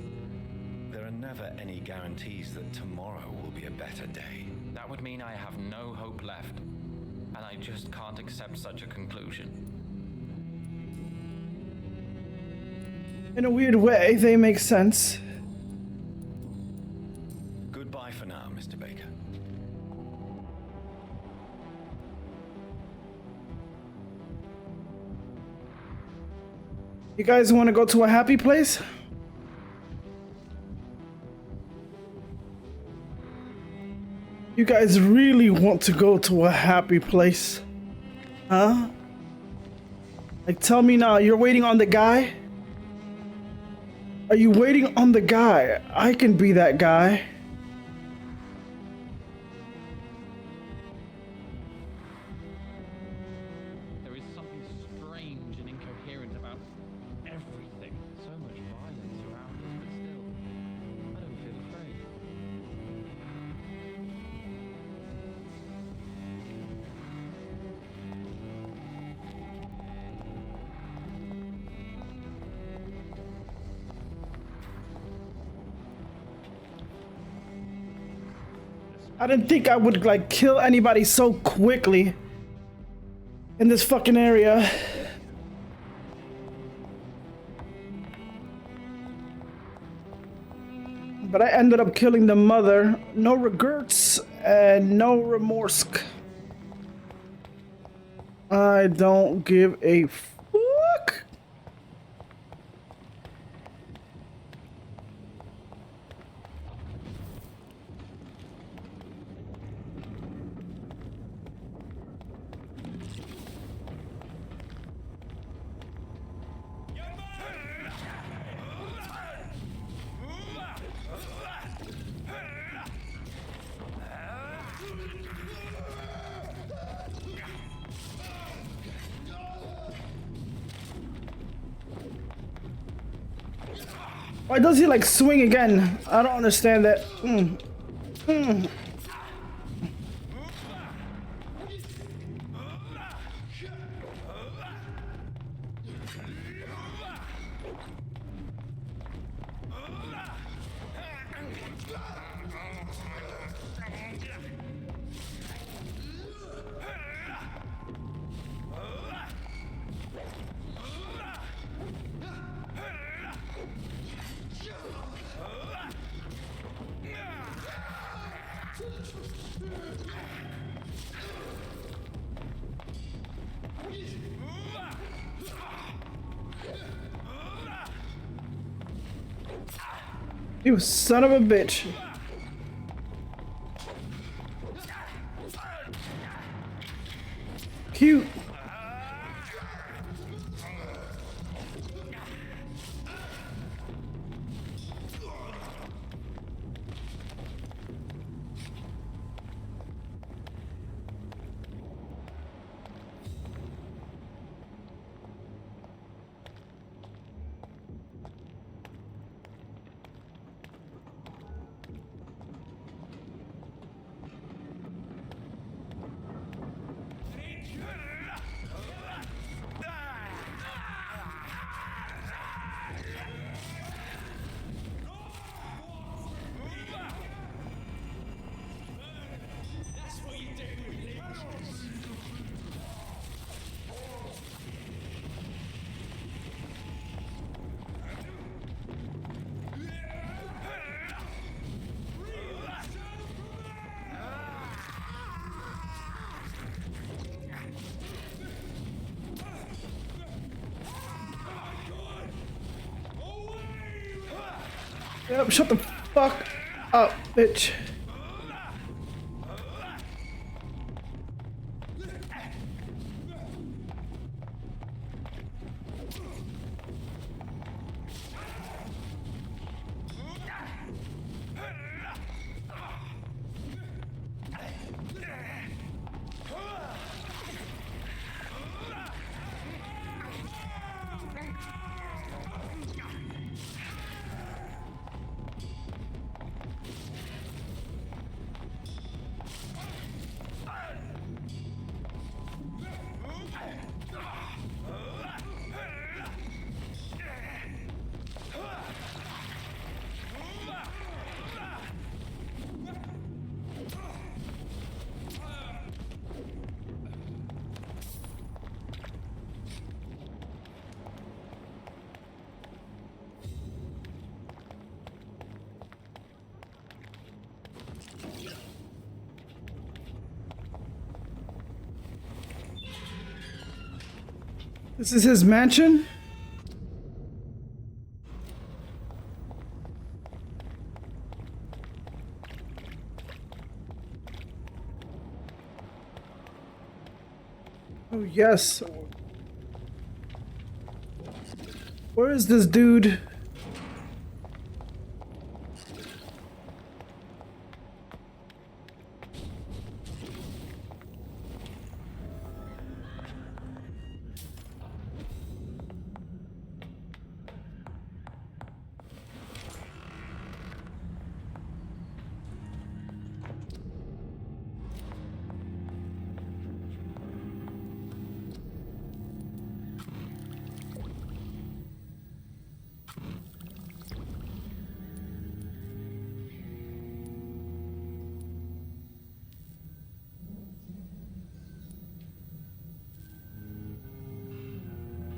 Speaker 2: There are never any guarantees that tomorrow will be a better day.
Speaker 20: That would mean I have no hope left, and I just can't accept such a conclusion.
Speaker 1: In a weird way, they make sense.
Speaker 2: Goodbye for now, Mr. Baker.
Speaker 1: You guys want to go to a happy place? You guys really want to go to a happy place? Huh? Like, tell me now, you're waiting on the guy? Are you waiting on the guy? I can be that guy.
Speaker 21: There is something strange
Speaker 1: I didn't think I would like kill anybody so quickly in this fucking area. But I ended up killing the mother. No regrets and no remorse. I don't give a fuck. Why does he like swing again? I don't understand that. You son of a bitch. Cute. Yep, shut the fuck up, bitch. This is his mansion? Oh, yes. Where is this dude?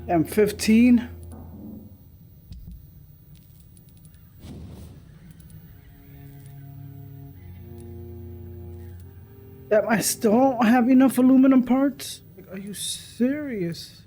Speaker 1: M15. Damn, I still don't have enough aluminum parts? Like, are you serious?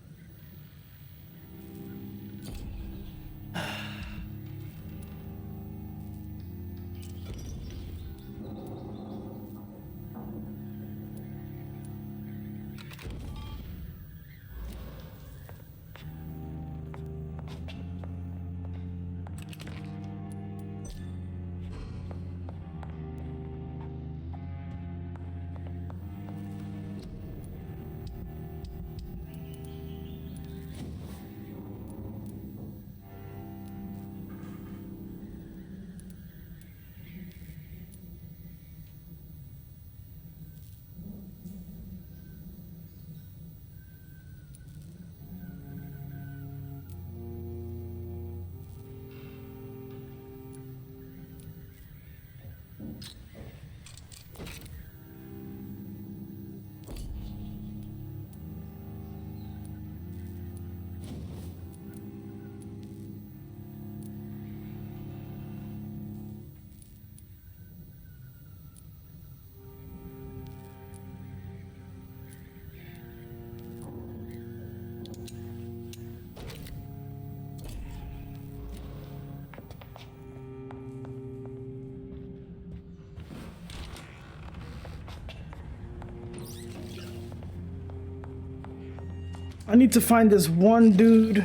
Speaker 1: I need to find this one dude.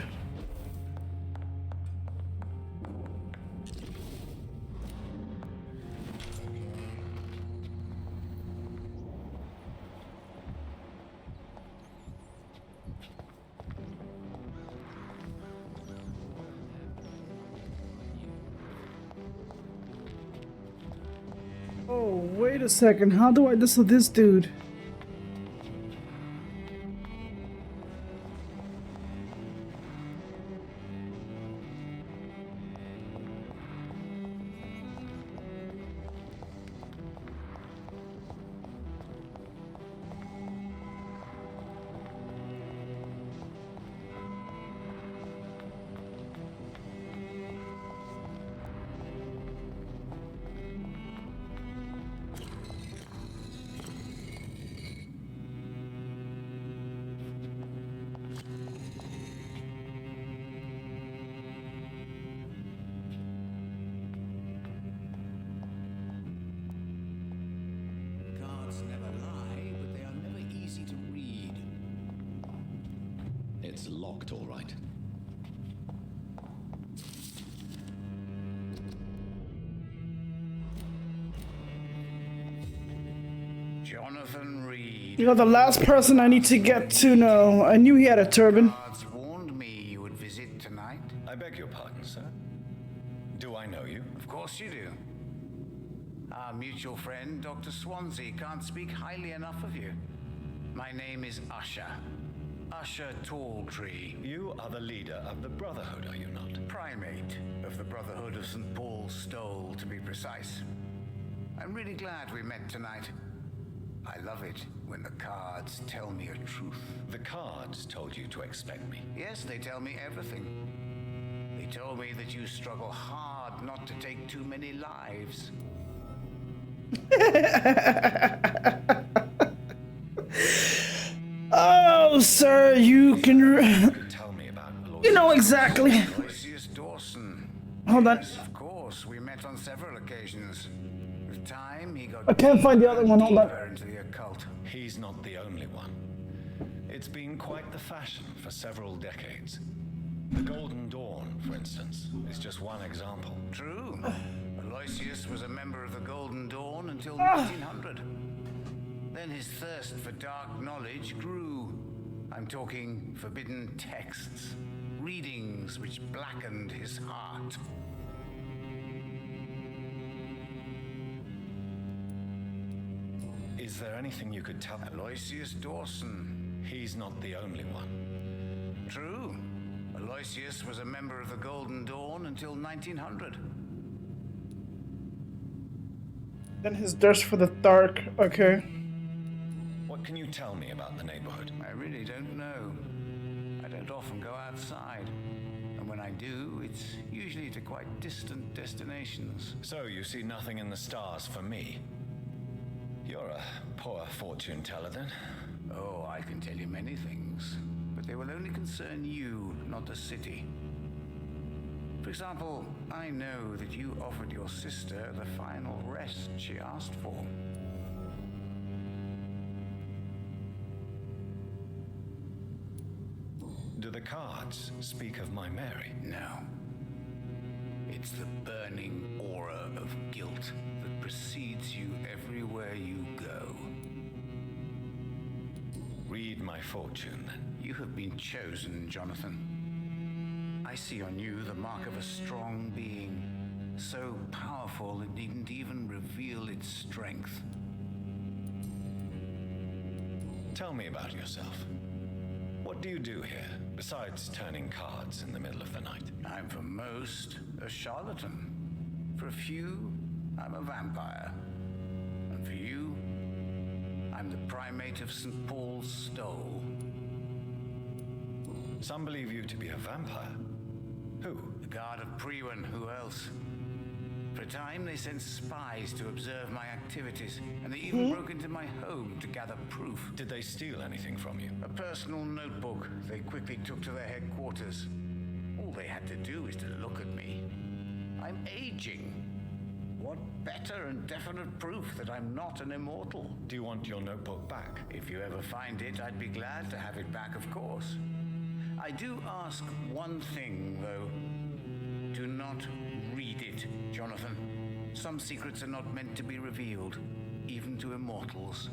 Speaker 1: Oh, wait a second. How do I disable this dude?
Speaker 18: Never lie, but they are never easy to read.
Speaker 3: It's locked, all right.
Speaker 13: Jonathan Reed.
Speaker 1: You know, the last person I need to get to know. I knew he had a turban.
Speaker 13: Guards warned me you would visit tonight.
Speaker 2: I beg your pardon, sir. Do I know you?
Speaker 13: Of course you do. Our mutual friend, Dr. Swansea, can't speak highly enough of you. My name is Usher. Usher Talltree.
Speaker 2: You are the leader of the Brotherhood, are you not?
Speaker 13: Primate of the Brotherhood of St. Paul's Stole, to be precise. I'm really glad we met tonight. I love it when the cards tell me a truth.
Speaker 2: The cards told you to expect me.
Speaker 13: Yes, they tell me everything. They told me that you struggle hard not to take too many lives.
Speaker 1: Oh, sir, you can.
Speaker 2: Tell me about
Speaker 1: You know exactly.
Speaker 13: Aloysius Dawson.
Speaker 1: Hold on.
Speaker 13: Yes, of course, we met on several occasions. With time, he got
Speaker 1: I can't find the other one. Hold on.
Speaker 13: deeper into the occult.
Speaker 2: He's not the only one. It's been quite the fashion for several decades. The Golden Dawn, for instance, is just one example.
Speaker 13: True. Aloysius was a member of the Golden Dawn until 1900. Then his thirst for dark knowledge grew. I'm talking forbidden texts, readings which blackened his heart.
Speaker 2: Is there anything you could tell me?
Speaker 13: Aloysius Dawson.
Speaker 2: He's not the only one.
Speaker 13: True. Aloysius was a member of the Golden Dawn until 1900.
Speaker 1: Then his thirst for the dark. Okay.
Speaker 2: What can you tell me about the neighborhood?
Speaker 13: I really don't know. I don't don't often go outside. And when I do, it's usually to quite distant destinations.
Speaker 2: So you see nothing in the stars for me? You're a poor fortune teller then.
Speaker 13: Oh, I can tell you many things, but they will only concern you, not the city. For example, I know that you offered your sister the final rest she asked for.
Speaker 2: Do the cards speak of my Mary?
Speaker 13: No. It's the burning aura of guilt that precedes you everywhere you go.
Speaker 2: Read my fortune, then.
Speaker 13: You have been chosen, Jonathan. I see on you the mark of a strong being, so powerful it needn't even reveal its strength.
Speaker 2: Tell me about yourself. What do you do here, besides turning cards in the middle of the night?
Speaker 13: I'm for most a charlatan. For a few, I'm a vampire. And for you, I'm the primate of St. Paul's Stole.
Speaker 2: Some believe you to be a vampire. Who?
Speaker 13: The guard of Priwen. Who else? For a time, they sent spies to observe my activities, and they even broke into my home to gather proof.
Speaker 2: Did they steal anything from you?
Speaker 13: A personal notebook they quickly took to their headquarters. All they had to do is to look at me. I'm aging. What better and definite proof that I'm not an immortal?
Speaker 2: Do you want your notebook back?
Speaker 13: If you ever find it, I'd be glad to have it back, of course. I do ask one thing, though. Do not read it, Jonathan. Some secrets are not meant to be revealed, even to immortals.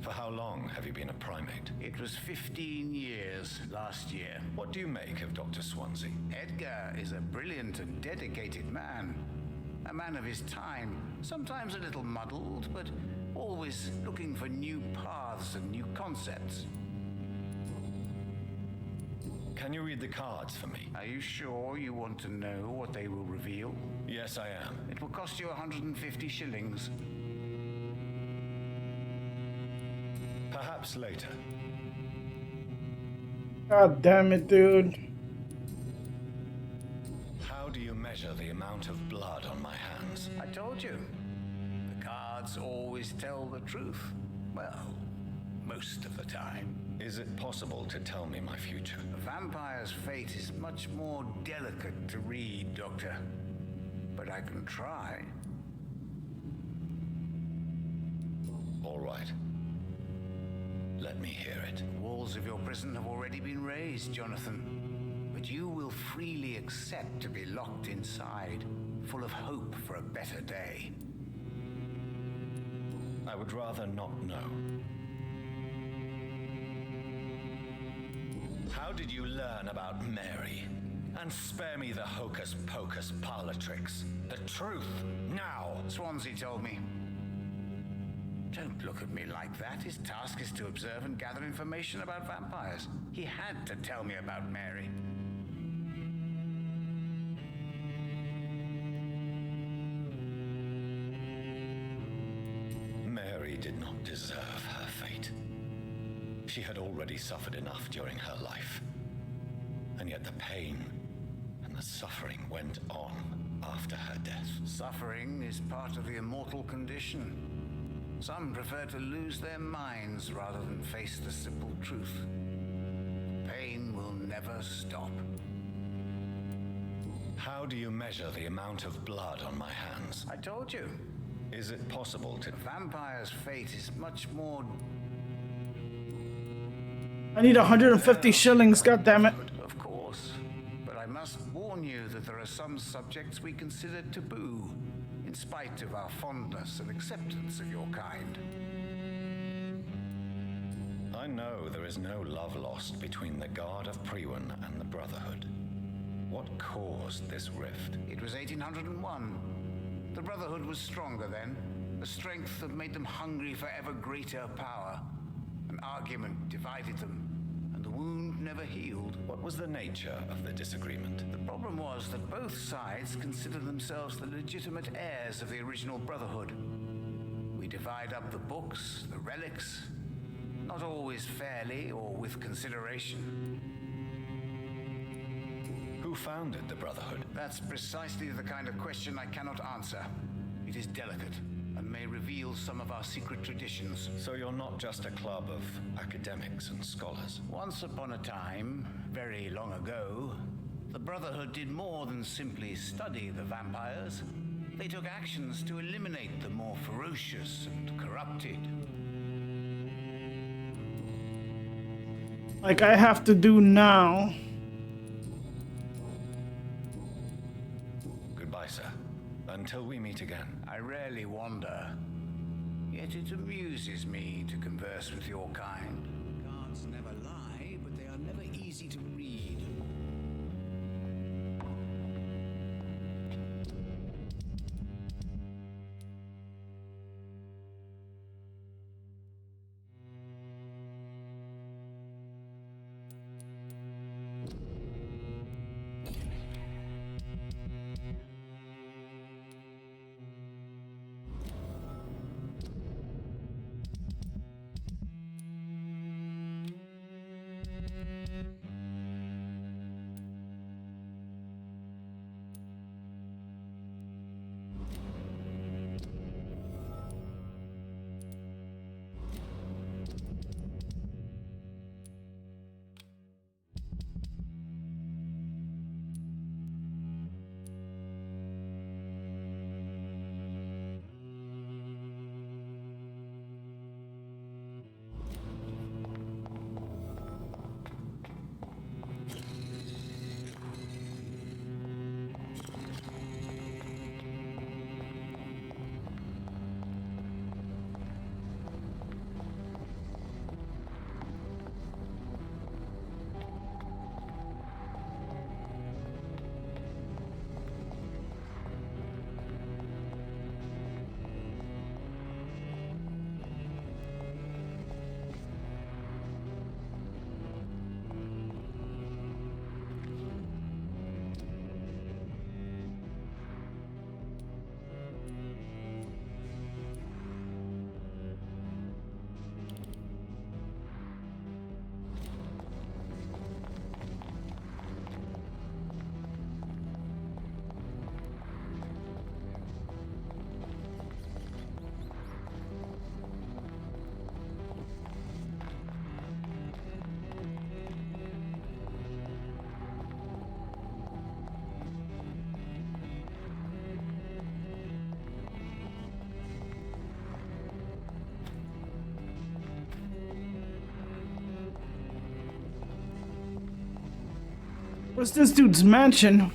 Speaker 2: For how long have you been a primate?
Speaker 13: It was 15 years last year.
Speaker 2: What do you make of Dr. Swansea?
Speaker 13: Edgar is a brilliant and dedicated man. A man of his time, sometimes a little muddled, but always looking for new paths and new concepts.
Speaker 2: Can you read the cards for me?
Speaker 13: Are you sure you want to know what they will reveal?
Speaker 2: Yes, I am.
Speaker 13: It will cost you 150 shillings.
Speaker 2: Perhaps later.
Speaker 1: God damn it, dude.
Speaker 2: How do you measure the amount of blood on my hands?
Speaker 13: I told you. The cards always tell the truth. Well, most of the time.
Speaker 2: Is it possible to tell me my future?
Speaker 13: A vampire's fate is much more delicate to read, Doctor. But I can try.
Speaker 2: All right. Let me hear it.
Speaker 13: The walls of your prison have already been raised, Jonathan. But you will freely accept to be locked inside, full of hope for a better day.
Speaker 2: I would rather not know. How did you learn about Mary? And spare me the hocus-pocus parlor tricks. The truth, now!
Speaker 13: Swansea told me. Don't look at me like that. His task is to observe and gather information about vampires. He had to tell me about Mary.
Speaker 2: Mary did not deserve her fate. She had already suffered enough during her life. And yet the pain and the suffering went on after her death.
Speaker 13: Suffering is part of the immortal condition. Some prefer to lose their minds rather than face the simple truth. Pain will never stop.
Speaker 2: How do you measure the amount of blood on my hands?
Speaker 13: I told you.
Speaker 2: Is it possible to...
Speaker 13: A vampire's fate is much more...
Speaker 1: I need 150 shillings, goddammit.
Speaker 13: Of course. But I must warn you that there are some subjects we consider taboo, in spite of our fondness and acceptance of your kind.
Speaker 2: I know there is no love lost between the Guard of Priwen and the Brotherhood. What caused this rift?
Speaker 13: It was 1801. The Brotherhood was stronger then, a strength that made them hungry for ever greater power. An argument divided them, and the wound never healed.
Speaker 2: What was the nature of the disagreement?
Speaker 13: The problem was that both sides considered themselves the legitimate heirs of the original Brotherhood. We divide up the books, the relics. Not always fairly or with consideration.
Speaker 2: Who founded the Brotherhood?
Speaker 13: That's precisely the kind of question I cannot answer. It is delicate and may reveal some of our secret traditions.
Speaker 2: So you're not just a club of academics and scholars?
Speaker 13: Once upon a time, very long ago, the Brotherhood did more than simply study the vampires. They took actions to eliminate the more ferocious and corrupted.
Speaker 1: Like I have to do now.
Speaker 2: Goodbye, sir. Until we meet again.
Speaker 13: I rarely wander, yet it amuses me to converse with your kind.
Speaker 15: Cards never lie, but they are never easy to read.
Speaker 1: What's this dude's mansion?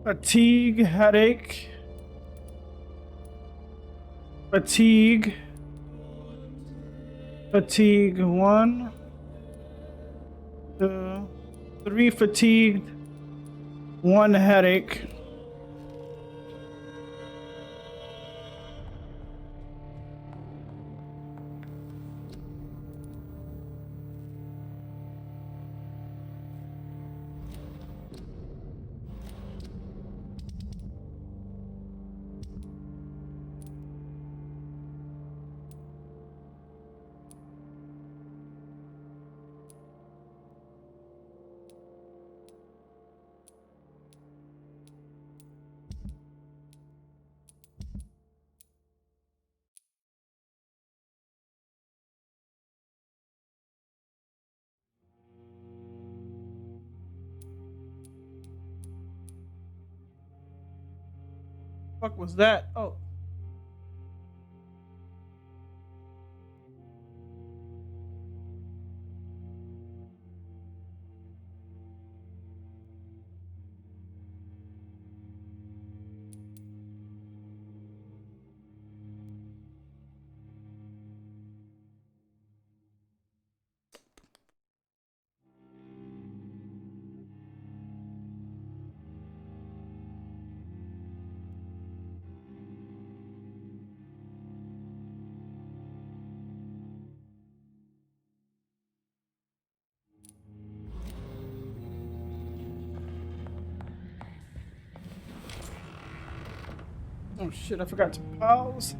Speaker 1: Fatigue, headache. Fatigue. Fatigue 1, 2, 3 fatigued, 1 headache. Fuck was that? Oh. Oh shit, I forgot to pause.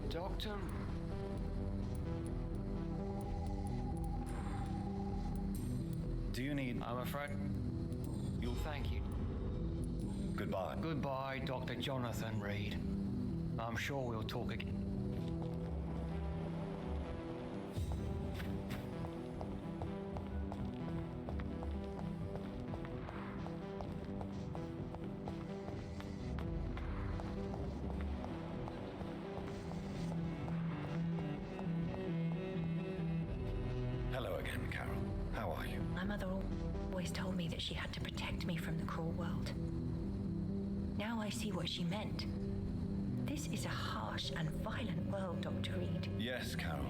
Speaker 14: Doctor?
Speaker 2: Do you need...
Speaker 14: I'm afraid... You'll thank you.
Speaker 2: Goodbye.
Speaker 14: Goodbye, Dr. Jonathan Reed. I'm sure we'll talk again.
Speaker 2: Hello again, Carol. How are you?
Speaker 7: My mother always told me that she had to protect me from the cruel world. Now I see what she meant. This is a harsh and violent world, Dr. Reed.
Speaker 2: Yes, Carol.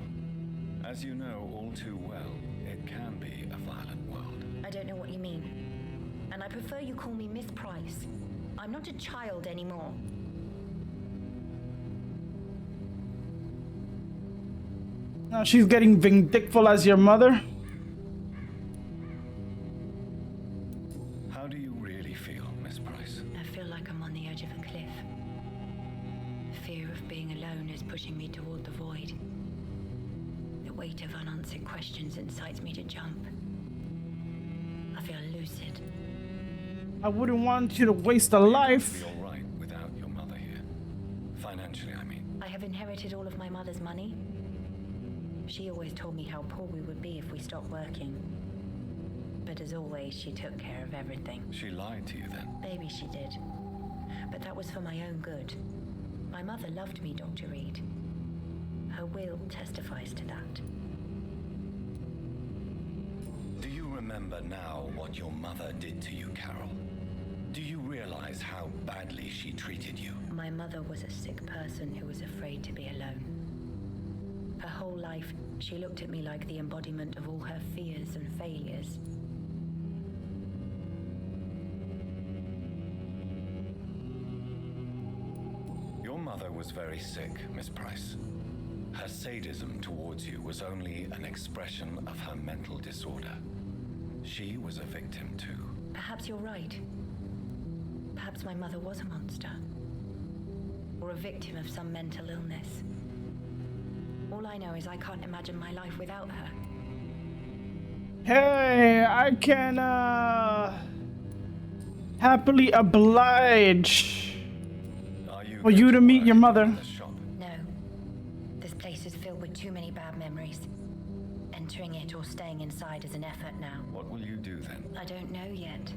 Speaker 2: As you know all too well, it can be a violent world.
Speaker 7: I don't know what you mean. And I prefer you call me Miss Price. I'm not a child anymore.
Speaker 1: Now she's getting vindictful as your mother.
Speaker 2: How do you really feel, Miss Price?
Speaker 7: I feel like I'm on the edge of a cliff. Fear of being alone is pushing me toward the void. The weight of unanswered questions incites me to jump. I feel lucid.
Speaker 1: I wouldn't want you to waste a life.
Speaker 2: You'll be all right without your mother here. Financially, I mean.
Speaker 7: I have inherited all of my mother's money. She always told me how poor we would be if we stopped working. But as always, she took care of everything.
Speaker 2: She lied to you then?
Speaker 7: Maybe she did. But that was for my own good. My mother loved me, Dr. Reed. Her will testifies to that.
Speaker 2: Do you remember now what your mother did to you, Carol? Do you realize how badly she treated you?
Speaker 7: My mother was a sick person who was afraid to be alone. Her whole life, she looked at me like the embodiment of all her fears and failures.
Speaker 2: Your mother was very sick, Miss Price. Her sadism towards you was only an expression of her mental disorder. She was a victim too.
Speaker 7: Perhaps you're right. Perhaps my mother was a monster.
Speaker 6: or a victim of some mental illness. All I know is I can't imagine my life without her.
Speaker 1: Hey, I can happily oblige for you to meet your mother.
Speaker 6: No. This place is filled with too many bad memories. Entering it or staying inside is an effort now.
Speaker 2: What will you do then?
Speaker 6: I don't know yet.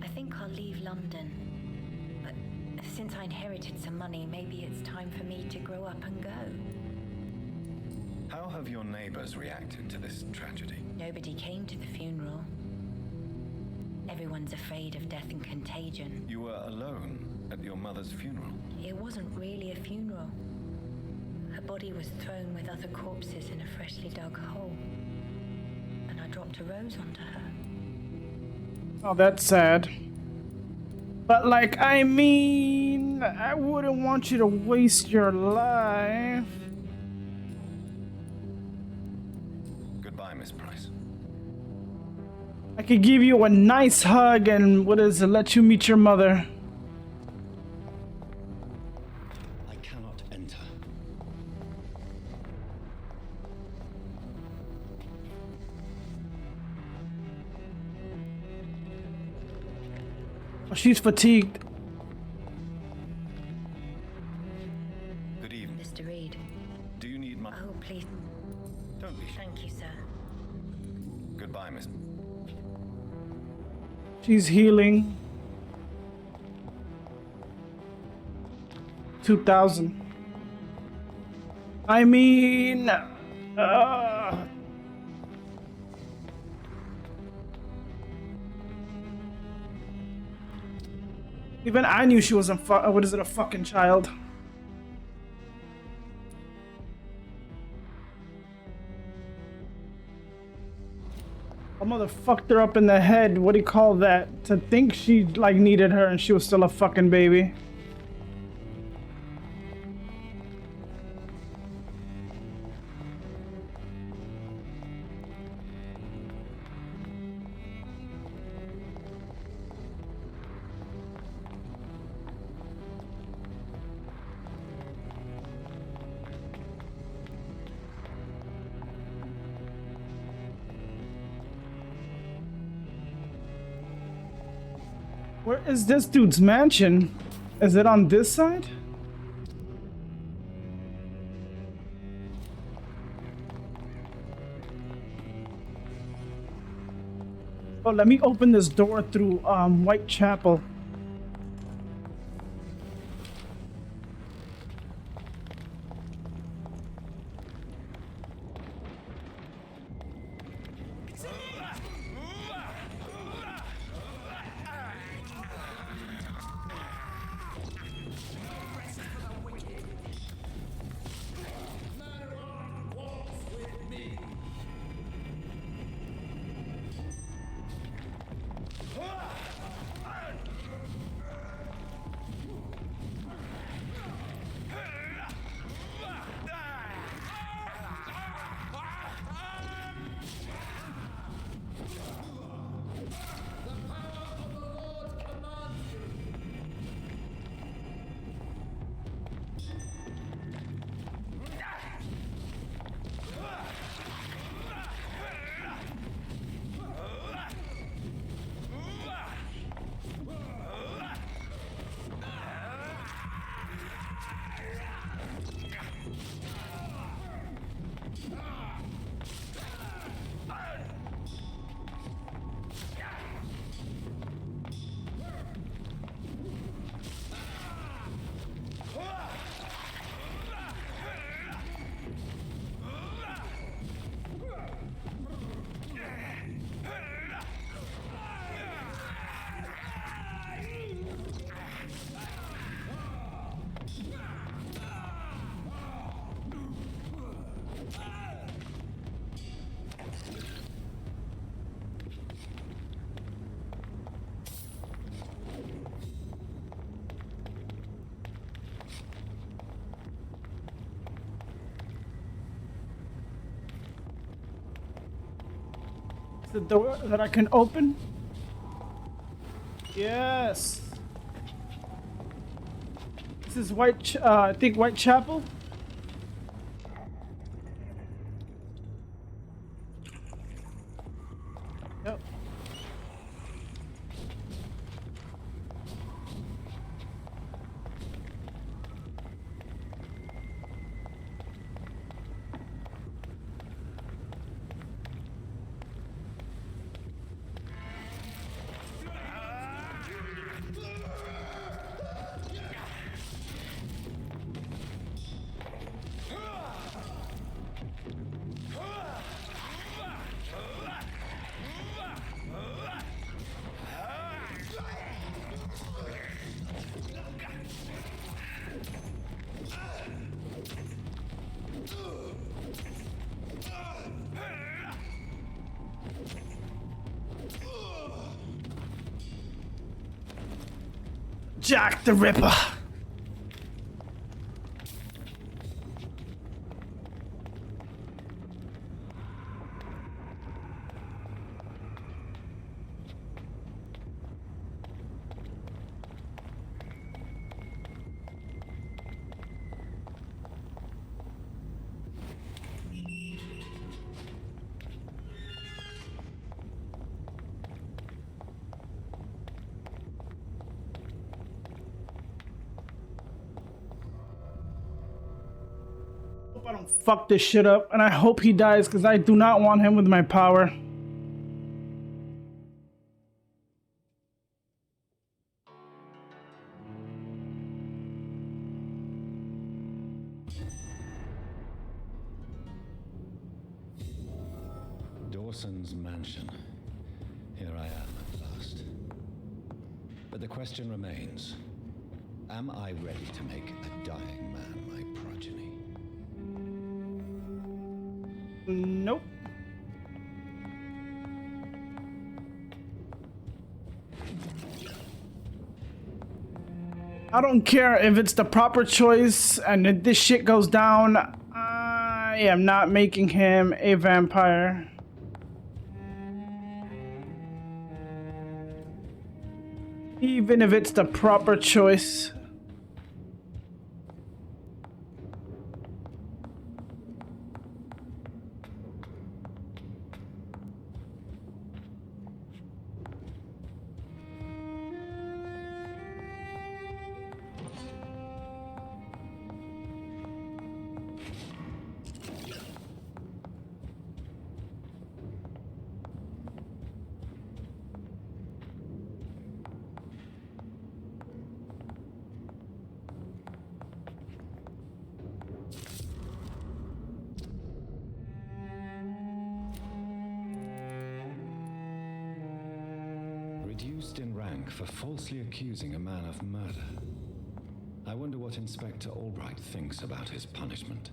Speaker 6: I think I'll leave London. But since I inherited some money, maybe it's time for me to grow up and go.
Speaker 2: How have your neighbors reacted to this tragedy?
Speaker 6: Nobody came to the funeral. Everyone's afraid of death and contagion.
Speaker 2: You were alone at your mother's funeral?
Speaker 6: It wasn't really a funeral. Her body was thrown with other corpses in a freshly dug hole. And I dropped a rose onto her.
Speaker 1: Oh, that's sad. But like, I mean, I wouldn't want you to waste your life.
Speaker 2: Goodbye, Miss Price.
Speaker 1: I could give you a nice hug and let you meet your mother.
Speaker 3: I cannot enter.
Speaker 1: Oh, she's fatigued.
Speaker 2: Good evening.
Speaker 6: Mr. Reed.
Speaker 2: Do you need my...
Speaker 6: Oh, please.
Speaker 2: Don't be...
Speaker 6: Thank you, sir.
Speaker 2: Goodbye, Miss...
Speaker 1: She's healing. 2,000. I mean... Even I knew she wasn't a fucking child. A mother fucked her up in the head. What do you call that? To think she like needed her and she was still a fucking baby. Where is this dude's mansion? Is it on this side? Oh, let me open this door through Whitechapel. The door that I can open? This is I think Whitechapel. Yep. Jack the Ripper. I don't fuck this shit up, and I hope he dies because I do not want him with my power.
Speaker 3: Dawson's mansion. Here I am at last. But the question remains, am I ready to make a dying man my progeny?
Speaker 1: Nope. I don't care if it's the proper choice and if this shit goes down, I am not making him a vampire. Even if it's the proper choice.
Speaker 3: Reduced in rank for falsely accusing a man of murder. I wonder what Inspector Albright thinks about his punishment.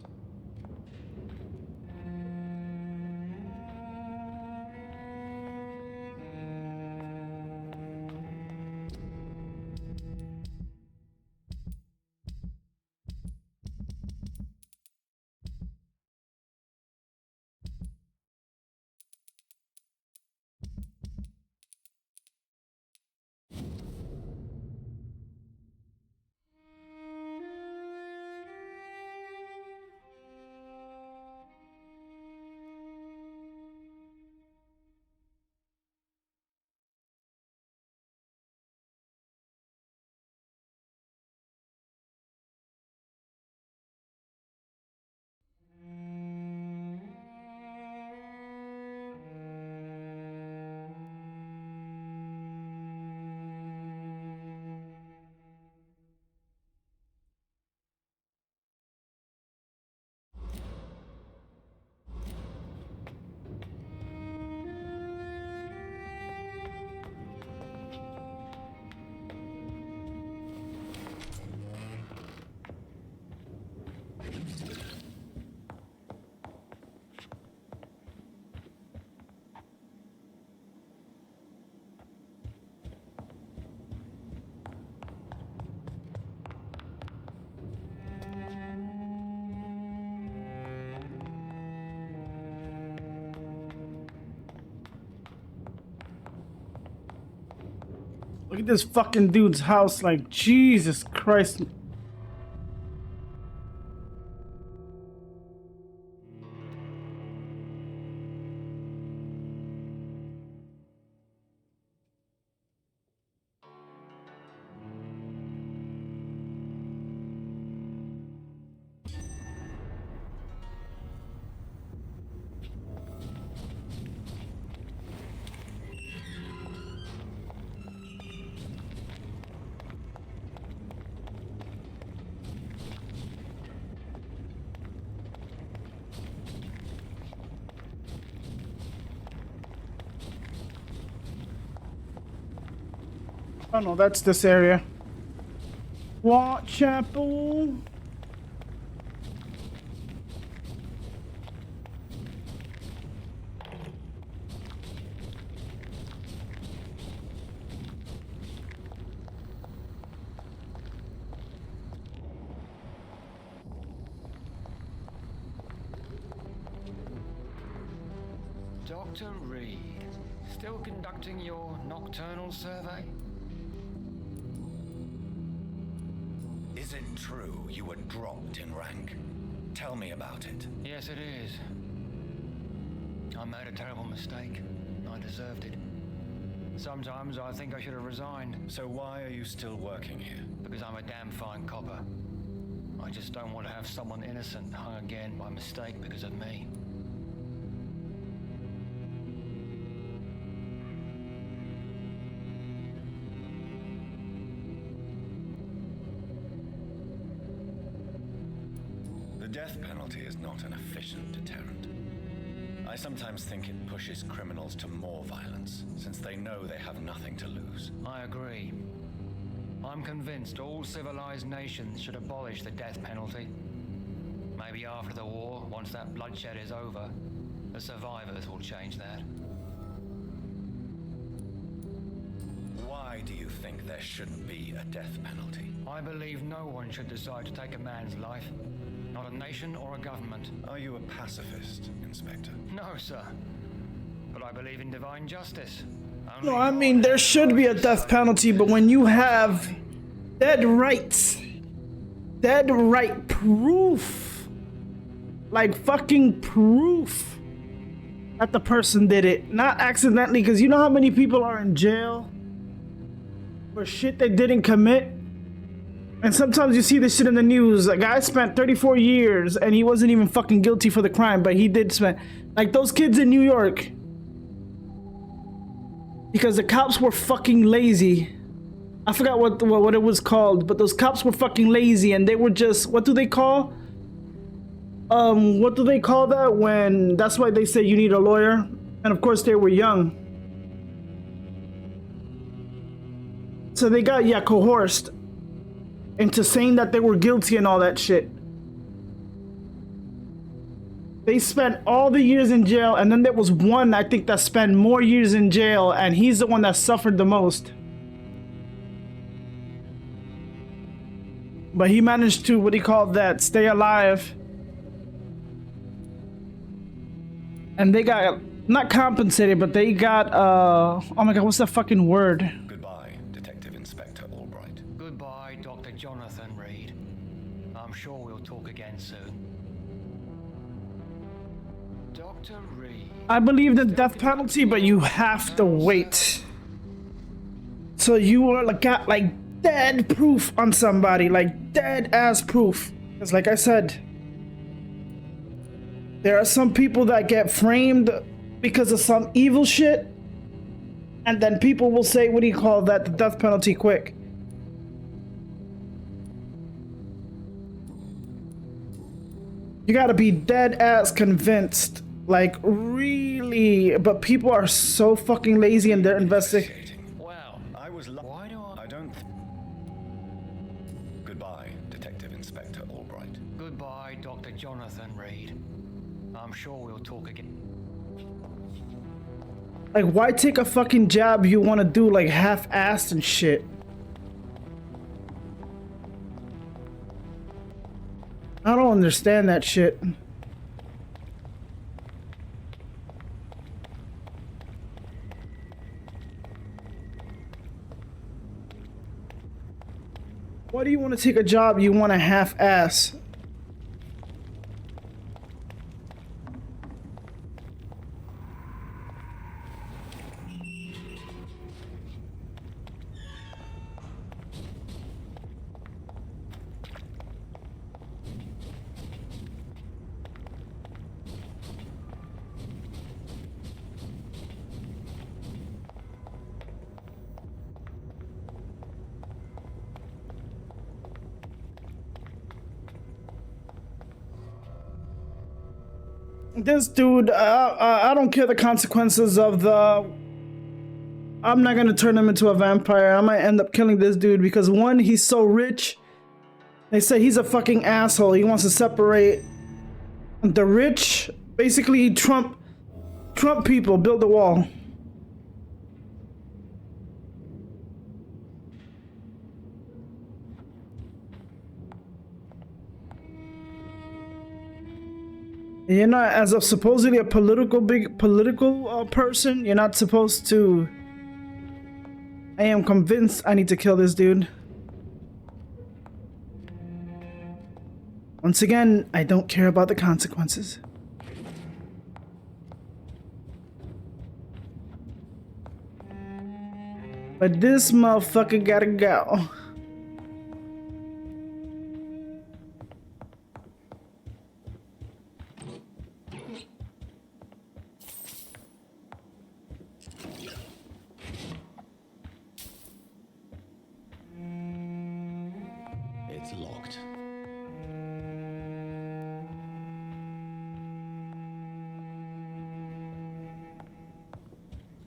Speaker 3: Look at this fucking dude's house, like, Jesus Christ.
Speaker 1: Oh no, that's this area. Whitechapel.
Speaker 4: Dr. Reed, still conducting your nocturnal survey?
Speaker 2: Is it true you were dropped in rank? Tell me about it.
Speaker 4: Yes, it is. I made a terrible mistake. I deserved it. Sometimes I think I should have resigned.
Speaker 2: So why are you still working here?
Speaker 4: Because I'm a damn fine copper. I just don't want to have someone innocent hung again by mistake because of me.
Speaker 2: The death penalty is not an efficient deterrent. I sometimes think it pushes criminals to more violence, since they know they have nothing to lose.
Speaker 4: I agree. I'm convinced all civilized nations should abolish the death penalty. Maybe after the war, once that bloodshed is over, the survivors will change that.
Speaker 2: Why do you think there shouldn't be a death penalty?
Speaker 4: I believe no one should decide to take a man's life. Not a nation or a government.
Speaker 2: Are you a pacifist, Inspector?
Speaker 4: No, sir. But I believe in divine justice.
Speaker 1: No, I mean, there should be a death penalty, but when you have dead rights, dead right proof, like fucking proof that the person did it, not accidentally, because you know how many people are in jail for shit they didn't commit? And sometimes you see this shit in the news. A guy spent 34 years and he wasn't even fucking guilty for the crime, but he did spend, like those kids in New York. Because the cops were fucking lazy. I forgot what it was called, but those cops were fucking lazy and they were just, what do they call? What do they call that when, that's why they say you need a lawyer? And of course they were young. So they got, yeah, coerced into saying that they were guilty and all that shit. They spent all the years in jail, and then there was one, I think, that spent more years in jail, and he's the one that suffered the most. But he managed to, what do you call that, stay alive. And they got, not compensated, but they got, oh my god, what's that fucking word?
Speaker 2: Goodbye, Detective Inspector Albright.
Speaker 4: Goodbye, Dr. Jonathan Reed. I'm sure we'll talk again soon. Dr. Reed.
Speaker 1: I believe the death penalty, but you have to wait. So you are like, got like dead proof on somebody, like dead ass proof. Because like I said, there are some people that get framed because of some evil shit, and then people will say, what do you call that, the death penalty quick. You gotta be dead ass convinced, like really, but people are so fucking lazy and they're investigating.
Speaker 2: Well, why do I don't... Goodbye, Detective Inspector Albright.
Speaker 4: Goodbye, Dr. Jonathan Reed. I'm sure we'll talk again.
Speaker 1: Like, why take a fucking job you want to do like half-assed and shit? I don't understand that shit. Why do you want to take a job you want to half-ass? This dude, I don't care the consequences of the I'm not gonna turn him into a vampire. I might end up killing this dude because one, he's so rich. They say he's a fucking asshole. He wants to separate the rich. Basically, Trump people build the wall. You're not, as a supposedly a big political person, you're not supposed to. I am convinced I need to kill this dude. Once again, I don't care about the consequences. But this motherfucker gotta go.
Speaker 3: It's locked.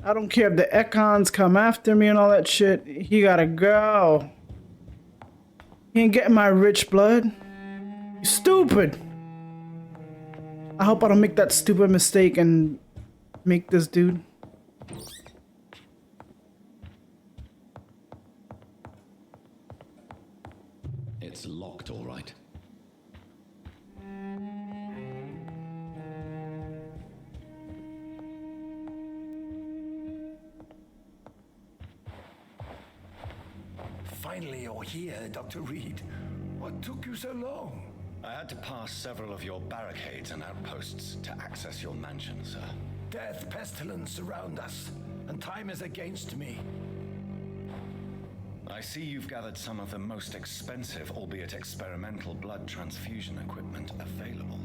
Speaker 1: I don't care if the Econs come after me and all that shit. He gotta go. He ain't getting my rich blood. You stupid. I hope I don't make that stupid mistake and make this dude.
Speaker 3: It's locked, all right.
Speaker 11: Finally, you're here, Dr. Reed. What took you so long?
Speaker 3: I had to pass several of your barricades and outposts to access your mansion, sir.
Speaker 11: Death, pestilence surround us, and time is against me.
Speaker 3: I see you've gathered some of the most expensive, albeit experimental, blood transfusion equipment available.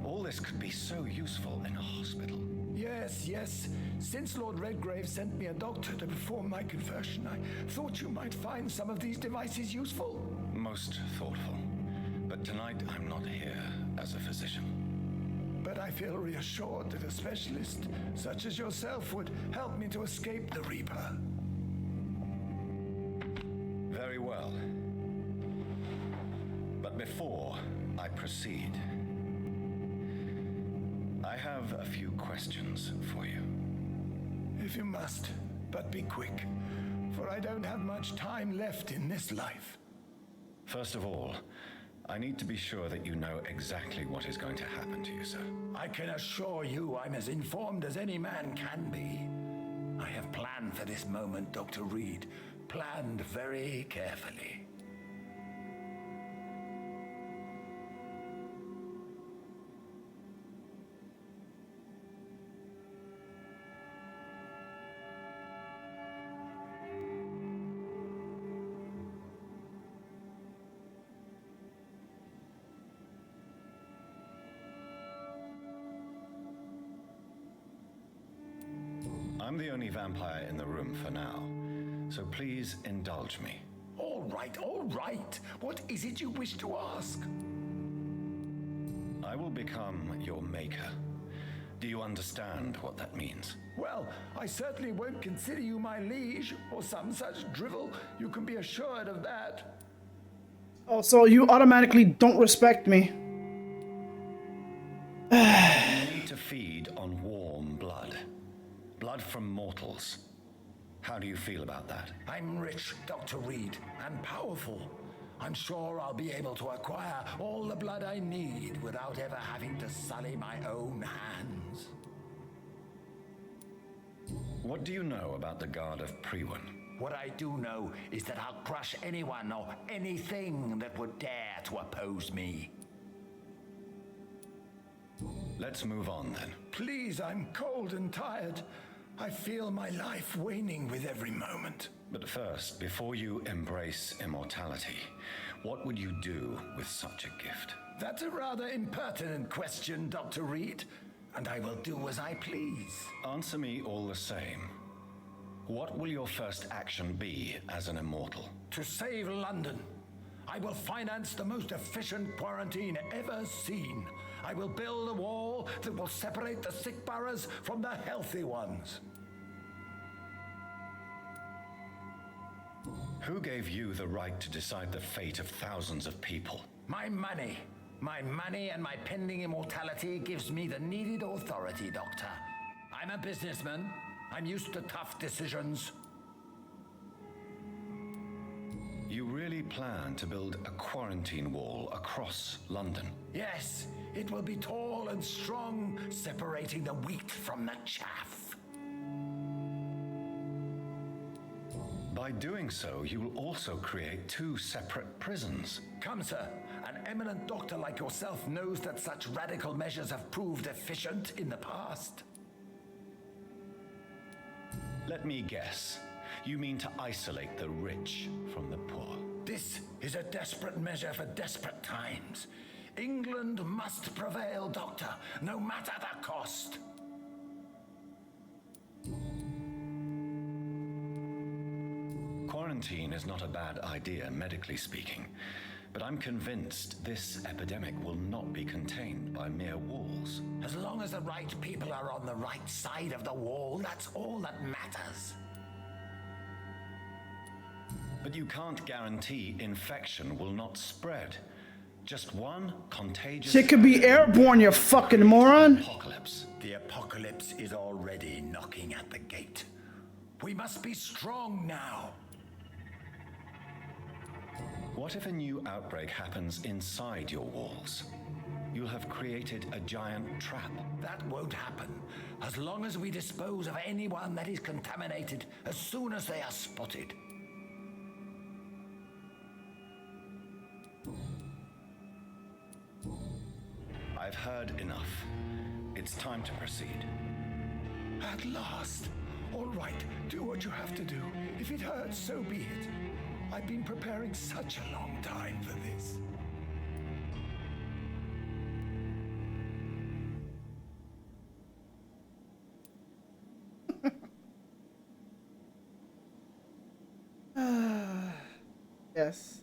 Speaker 3: All this could be so useful in a hospital.
Speaker 11: Yes, yes. Since Lord Redgrave sent me a doctor to perform my conversion, I thought you might find some of these devices useful.
Speaker 3: Most thoughtful. But tonight I'm not here as a physician.
Speaker 11: But I feel reassured that a specialist such as yourself would help me to escape the Reaper.
Speaker 3: Very well. But before I proceed, I have a few questions for you.
Speaker 11: If you must, but be quick, for I don't have much time left in this life.
Speaker 3: First of all, I need to be sure that you know exactly what is going to happen to you, sir.
Speaker 11: I can assure you I'm as informed as any man can be. I have planned for this moment, Dr. Reed. Planned very carefully.
Speaker 3: I'm the only vampire in the room for now, so please indulge me.
Speaker 11: All right, all right. What is it you wish to ask?
Speaker 3: I will become your maker. Do you understand what that means?
Speaker 11: Well, I certainly won't consider you my liege, or some such drivel. You can be assured of that.
Speaker 1: Oh, so you automatically don't respect me.
Speaker 3: You need to feed on warm blood. Blood from mortals. How do you feel about that?
Speaker 11: I'm rich, Dr. Reed, and powerful. I'm sure I'll be able to acquire all the blood I need without ever having to sully my own hands.
Speaker 3: What do you know about the Guard of Priwen?
Speaker 11: What I do know is that I'll crush anyone or anything that would dare to oppose me.
Speaker 3: Let's move on then.
Speaker 11: Please, I'm cold and tired. I feel my life waning with every moment.
Speaker 3: But first, before you embrace immortality, what would you do with such a gift?
Speaker 11: That's a rather impertinent question, Dr. Reed, and I will do as I please.
Speaker 3: Answer me all the same. What will your first action be as an immortal?
Speaker 11: To save London. I will finance the most efficient quarantine ever seen. I will build a wall that will separate the sick boroughs from the healthy ones.
Speaker 2: Who gave you the right to decide the fate of thousands of people?
Speaker 11: My money. My money and my pending immortality gives me the needed authority, Doctor. I'm a businessman. I'm used to tough decisions.
Speaker 2: You really plan to build a quarantine wall across London?
Speaker 11: Yes, it will be tall and strong, separating the wheat from the chaff.
Speaker 2: By doing so, you will also create 2 separate prisons.
Speaker 11: Come, sir. An eminent doctor like yourself knows that such radical measures have proved efficient in the past.
Speaker 2: Let me guess. You mean to isolate the rich from the poor?
Speaker 11: This is a desperate measure for desperate times. England must prevail, Doctor, no matter the cost.
Speaker 2: Quarantine is not a bad idea, medically speaking. But I'm convinced this epidemic will not be contained by mere walls.
Speaker 11: As long as the right people are on the right side of the wall, that's all that matters.
Speaker 2: But you can't guarantee infection will not spread. Just one contagious...
Speaker 1: Shit could be airborne, you fucking moron.
Speaker 2: Apocalypse.
Speaker 11: The apocalypse is already knocking at the gate. We must be strong now.
Speaker 2: What if a new outbreak happens inside your walls? You'll have created a giant trap.
Speaker 11: That won't happen. As long as we dispose of anyone that is contaminated as soon as they are spotted.
Speaker 2: I've heard enough. It's time to proceed.
Speaker 11: At last. All right, do what you have to do. If it hurts, so be it. I've been preparing such a long time for this.
Speaker 1: Yes.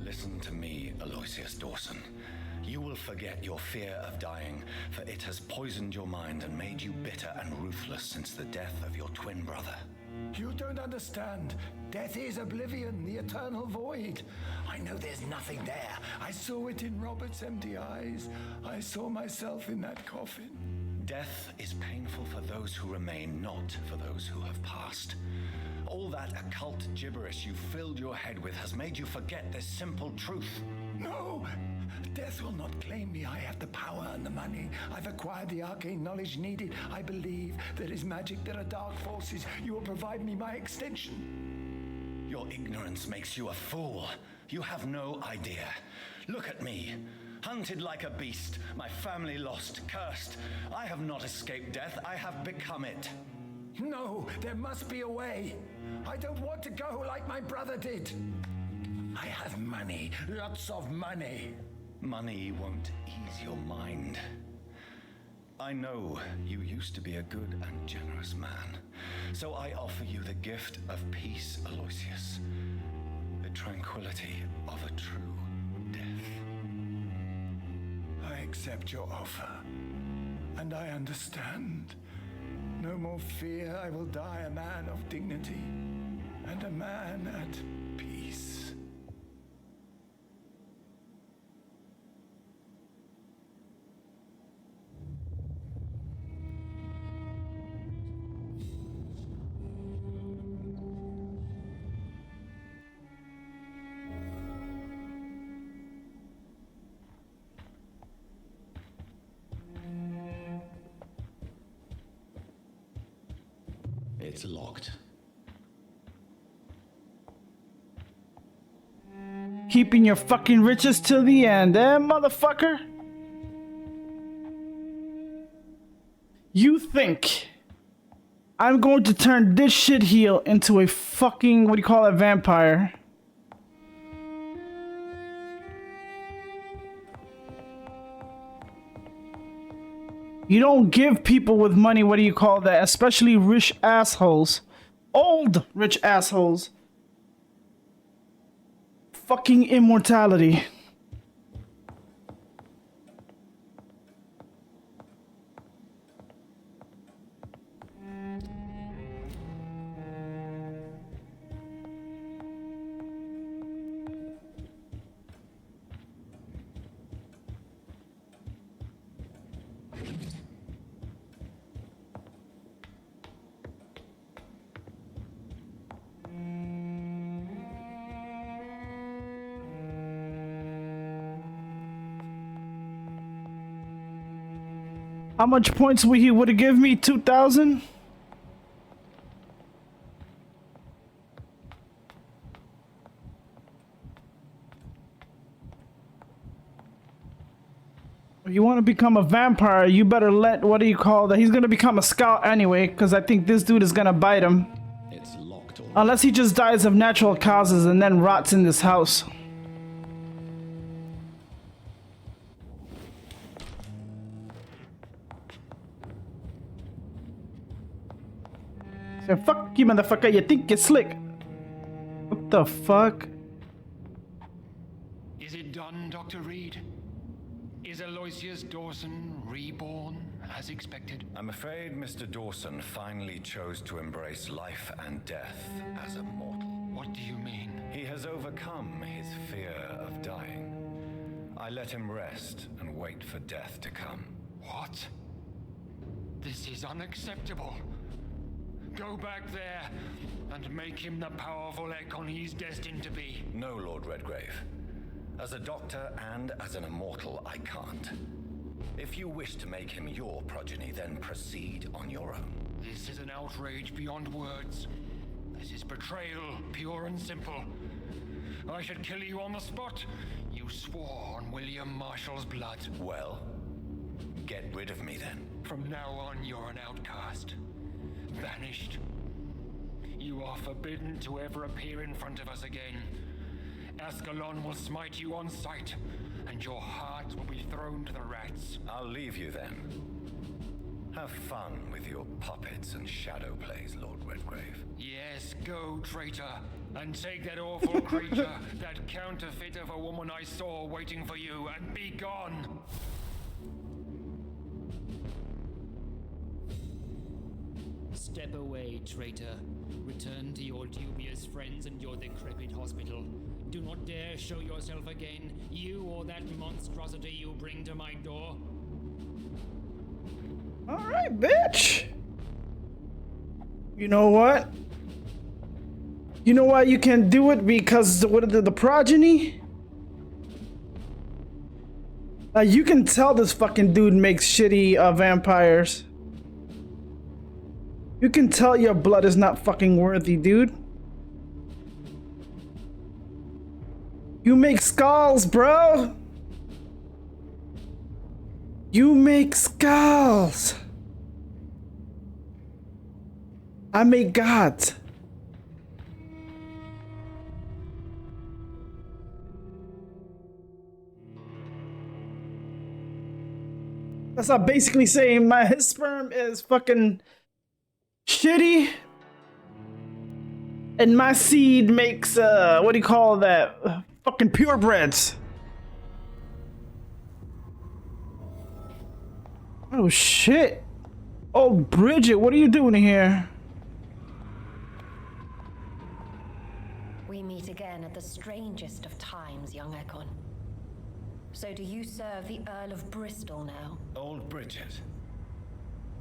Speaker 2: Listen to me, Aloysius Dawson. You will forget your fear of dying, for it has poisoned your mind and made you bitter and ruthless since the death of your twin brother.
Speaker 11: You don't understand. Death is oblivion, the eternal void. I know there's nothing there. I saw it in Robert's empty eyes. I saw myself in that coffin.
Speaker 2: Death is painful for those who remain, not for those who have passed. All that occult gibberish you filled your head with has made you forget this simple truth.
Speaker 11: No! Death will not claim me. I have the power and the money. I've acquired the arcane knowledge needed. I believe there is magic, there are dark forces. You will provide me my extension.
Speaker 2: Your ignorance makes you a fool. You have no idea. Look at me. Hunted like a beast, my family lost, cursed. I have not escaped death, I have become it.
Speaker 11: No, there must be a way. I don't want to go like my brother did. I have money, lots of money.
Speaker 2: Money won't ease your mind. I know you used to be a good and generous man, so I offer you the gift of peace, Aloysius. The tranquility of a true death.
Speaker 11: I accept your offer, and I understand. No more fear, I will die a man of dignity, and a man at peace.
Speaker 3: It's locked.
Speaker 1: Keeping your fucking riches till the end, eh, motherfucker? You think I'm going to turn this shit heel into a fucking, what do you call it, vampire? You don't give people with money, what do you call that? Especially rich assholes. Old rich assholes. Fucking immortality. How much points would he have given me? 2,000? If you want to become a vampire, you better let, what do you call that? He's gonna become a scout anyway, because I think this dude is gonna bite him.
Speaker 3: It's locked.
Speaker 1: Unless he just dies of natural causes and then rots in this house. So fuck you, motherfucker. You think you're slick? What the fuck?
Speaker 4: Is it done, Dr. Reed? Is Aloysius Dawson reborn as expected?
Speaker 2: I'm afraid Mr. Dawson finally chose to embrace life and death as a mortal.
Speaker 4: What do you mean?
Speaker 2: He has overcome his fear of dying. I let him rest and wait for death to come.
Speaker 4: What? This is unacceptable. Go back there and make him the powerful Ekon he's destined to be.
Speaker 2: No, Lord Redgrave. As a doctor and as an immortal, I can't. If you wish to make him your progeny, then proceed on your own.
Speaker 4: This is an outrage beyond words. This is betrayal, pure and simple. I should kill you on the spot. You swore on William Marshall's blood.
Speaker 2: Well, get rid of me then.
Speaker 4: From now on, you're an outcast. Vanished. You are forbidden to ever appear in front of us again. Ascalon will smite you on sight, and your heart will be thrown to the rats.
Speaker 2: I'll leave you then. Have fun with your puppets and shadow plays, Lord Redgrave.
Speaker 4: Yes, go, traitor, and take that awful creature, that counterfeit of a woman I saw waiting for you, and be gone!
Speaker 21: Step away, traitor. Return to your dubious friends and your decrepit hospital. Do not dare show yourself again, you or that monstrosity you bring to my door.
Speaker 1: Alright, bitch! You know what? You know why you can't do it? Because what the progeny? You can tell this fucking dude makes shitty vampires. You can tell your blood is not fucking worthy, dude. You make skulls, bro. You make skulls. I make gods. That's not basically saying his sperm is fucking shitty, and my seed makes what do you call that? Fucking purebreds. Oh shit! Oh Bridget, what are you doing here?
Speaker 9: We meet again at the strangest of times, young Ekon. So do you serve the Earl of Bristol now?
Speaker 2: Old Bridget,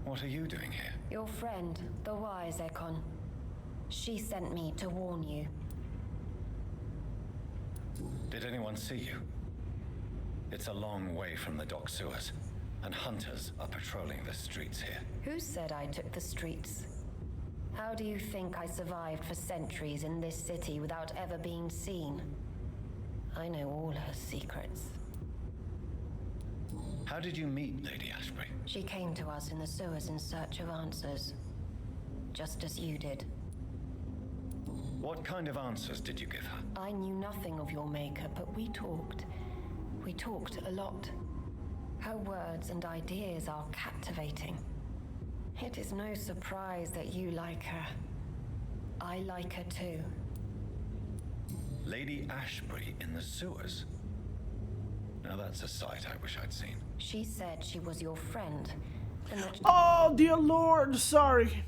Speaker 2: what are you doing here?
Speaker 9: Your friend, the wise Ekon. She sent me to warn you.
Speaker 2: Did anyone see you? It's a long way from the dock sewers, and hunters are patrolling the streets here.
Speaker 9: Who said I took the streets? How do you think I survived for centuries in this city without ever being seen? I know all her secrets.
Speaker 2: How did you meet Lady Ashbury?
Speaker 9: She came to us in the sewers in search of answers. Just as you did.
Speaker 2: What kind of answers did you give her?
Speaker 9: I knew nothing of your maker, but we talked. We talked a lot. Her words and ideas are captivating. It is no surprise that you like her. I like her too.
Speaker 2: Lady Ashbury in the sewers? Now that's a sight I wish I'd seen.
Speaker 9: She said she was your friend. And that
Speaker 1: Oh dear Lord, sorry.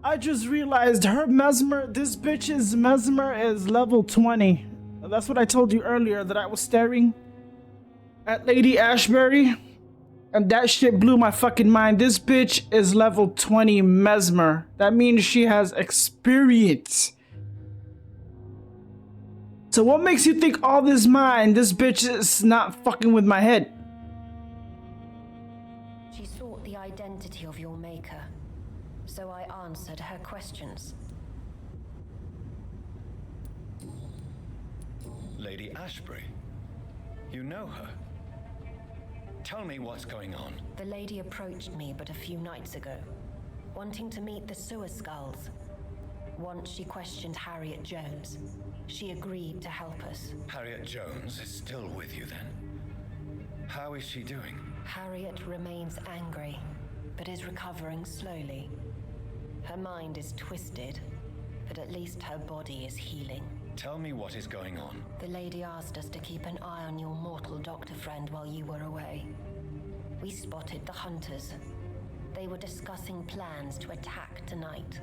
Speaker 1: I just realized her this bitch's mesmer is level 20. That's what I told you earlier, that I was staring at Lady Ashbury, and that shit blew my fucking mind. This bitch is level 20 mesmer. That means she has experience. So what makes you think all this mine? This bitch is not fucking with my head.
Speaker 9: identity of your maker, so I answered her questions.
Speaker 2: Lady Ashbury? You know her? Tell me what's going on.
Speaker 9: The lady approached me but a few nights ago, wanting to meet the sewer skulls. Once she questioned Harriet Jones. She agreed to help us.
Speaker 2: Harriet Jones is still with you then? How is she doing?
Speaker 9: Harriet remains angry, but is recovering slowly. Her mind is twisted, but at least her body is healing.
Speaker 2: Tell me what is going on.
Speaker 9: The lady asked us to keep an eye on your mortal doctor friend while you were away. We spotted the hunters. They were discussing plans to attack tonight.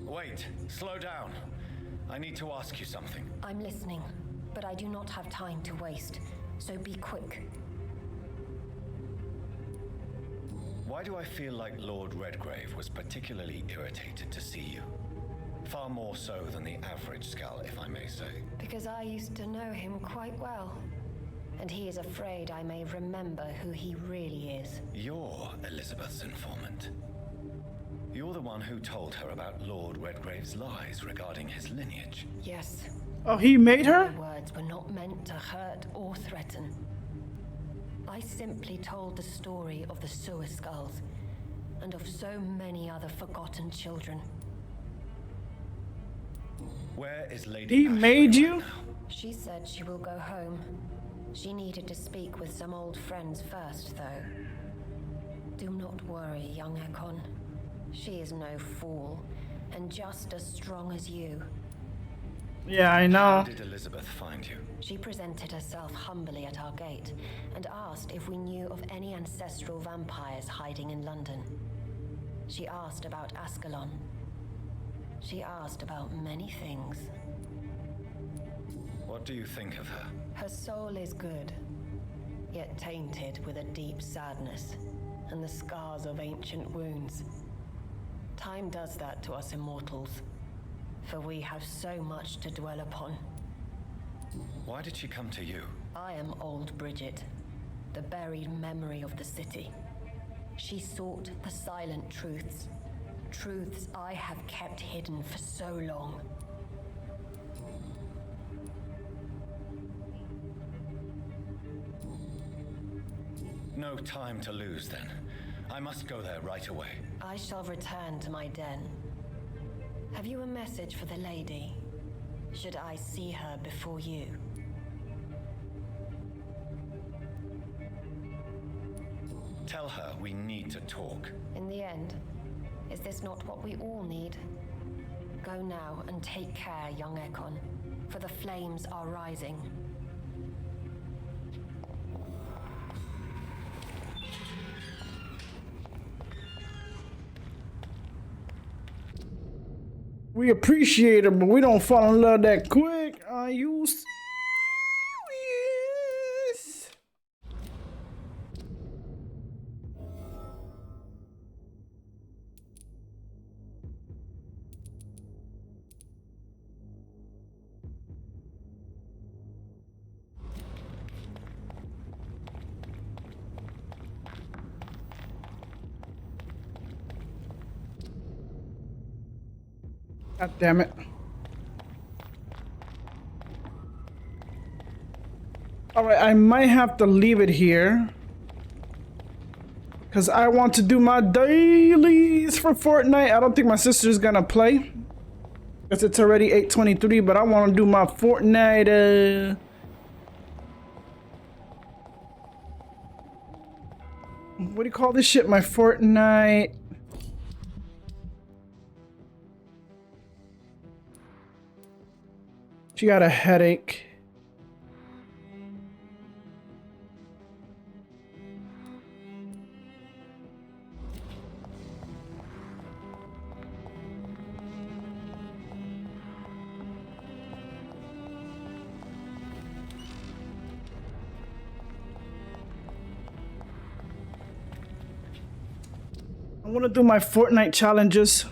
Speaker 2: Wait, slow down. I need to ask you something.
Speaker 9: I'm listening, but I do not have time to waste, so be quick.
Speaker 2: Why do I feel like Lord Redgrave was particularly irritated to see you? Far more so than the average Skull, if I may say.
Speaker 9: Because I used to know him quite well, and he is afraid I may remember who he really is.
Speaker 2: You're Elizabeth's informant. You're the one who told her about Lord Redgrave's lies regarding his lineage.
Speaker 9: Yes.
Speaker 1: Oh, he made her?
Speaker 9: My words were not meant to hurt or threaten. I simply told the story of the sewer skulls and of so many other forgotten children.
Speaker 2: Where is Lady
Speaker 1: He
Speaker 2: Ashbury
Speaker 1: made
Speaker 2: right
Speaker 1: you?
Speaker 2: now?
Speaker 9: She said she will go home. She needed to speak with some old friends first, though. Do not worry, young Ekon. She is no fool, and just as strong as you.
Speaker 1: Yeah, I know.
Speaker 2: How did Elizabeth find you?
Speaker 9: She presented herself humbly at our gate and asked if we knew of any ancestral vampires hiding in London. She asked about Ascalon. She asked about many things.
Speaker 2: What do you think of her?
Speaker 9: Her soul is good, yet tainted with a deep sadness and the scars of ancient wounds. Time does that to us immortals, for we have so much to dwell upon.
Speaker 2: Why did she come to you?
Speaker 9: I am old Bridget, the buried memory of the city. She sought the silent truths, truths I have kept hidden for so long.
Speaker 2: No time to lose then. I must go there right away.
Speaker 9: I shall return to my den. Have you a message for the lady? Should I see her before you?
Speaker 2: Tell her we need to talk.
Speaker 9: In the end, is this not what we all need? Go now and take care, young Ekon, for the flames are rising.
Speaker 1: We appreciate her, but we don't fall in love that quick. Are you serious? God damn it. Alright, I might have to leave it here. Because I want to do my dailies for Fortnite. I don't think my sister's gonna play. Because it's already 8:23, but I want to do my Fortnite, what do you call this shit? My Fortnite... She got a headache. I want to do my Fortnite challenges.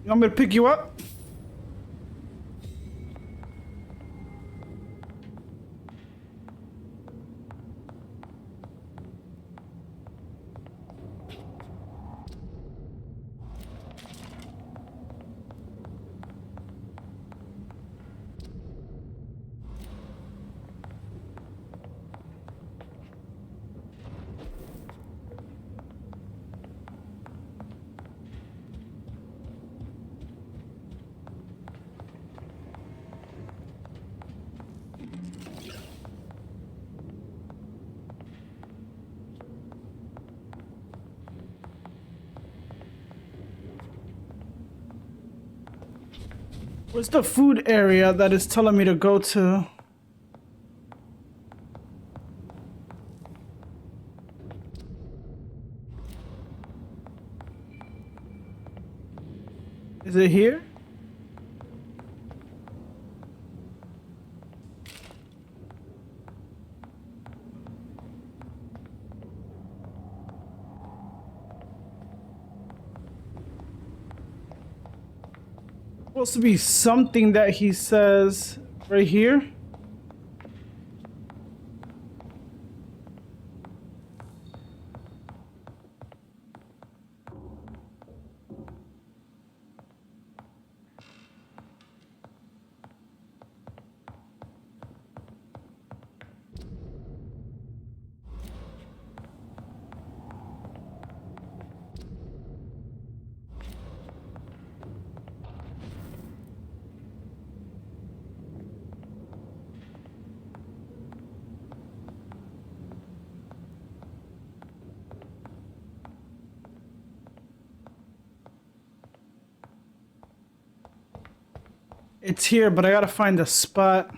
Speaker 1: You want me to pick you up? Where's the food area that is telling me to go to? Is it here? Supposed to be something that he says right here. It's here, but I gotta find the spot.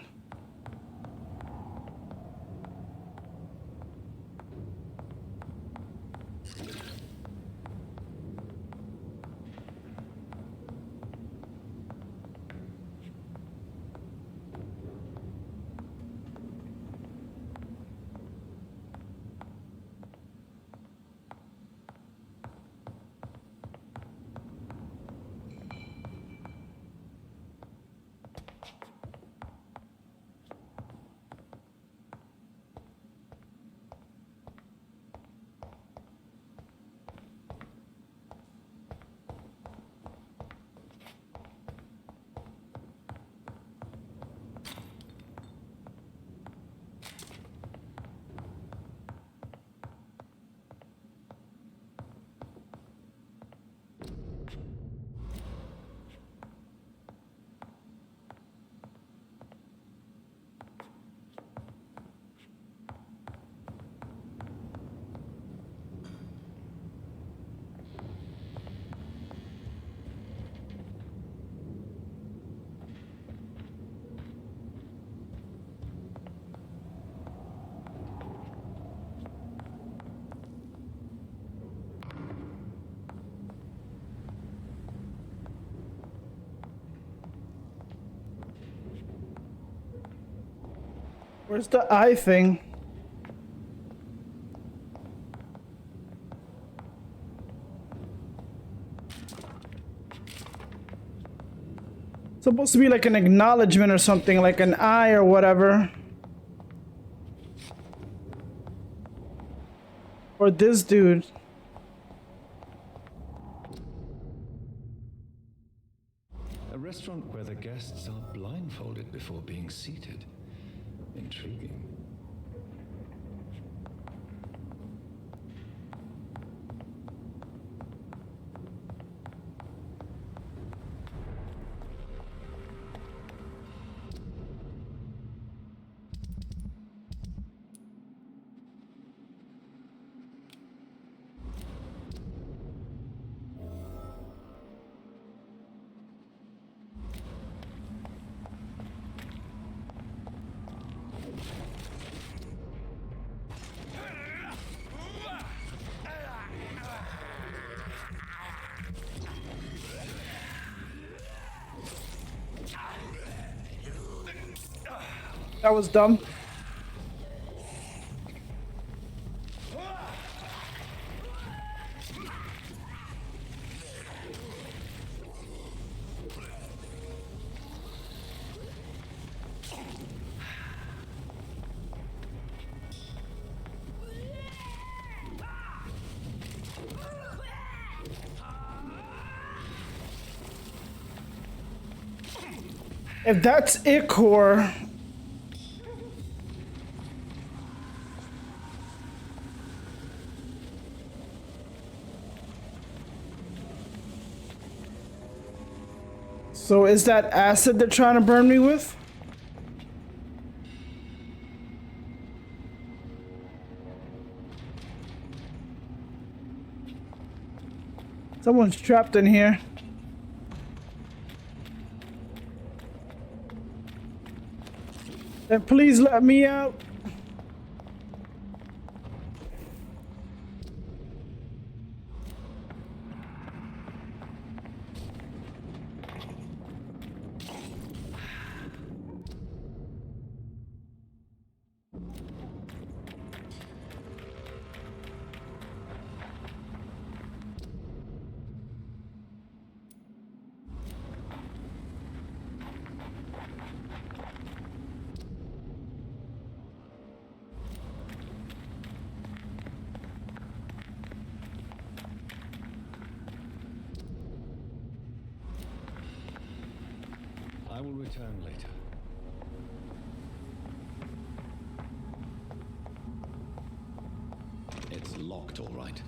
Speaker 1: Where's the eye thing? Supposed to be like an acknowledgement or something, like an eye or whatever. Or this dude.
Speaker 3: A restaurant where the guests are blindfolded before being seated. Intriguing.
Speaker 1: That was dumb. If that's Ichor, so is that acid they're trying to burn me with? Someone's trapped in here. And please let me out.
Speaker 3: I will return later. It's locked, all right.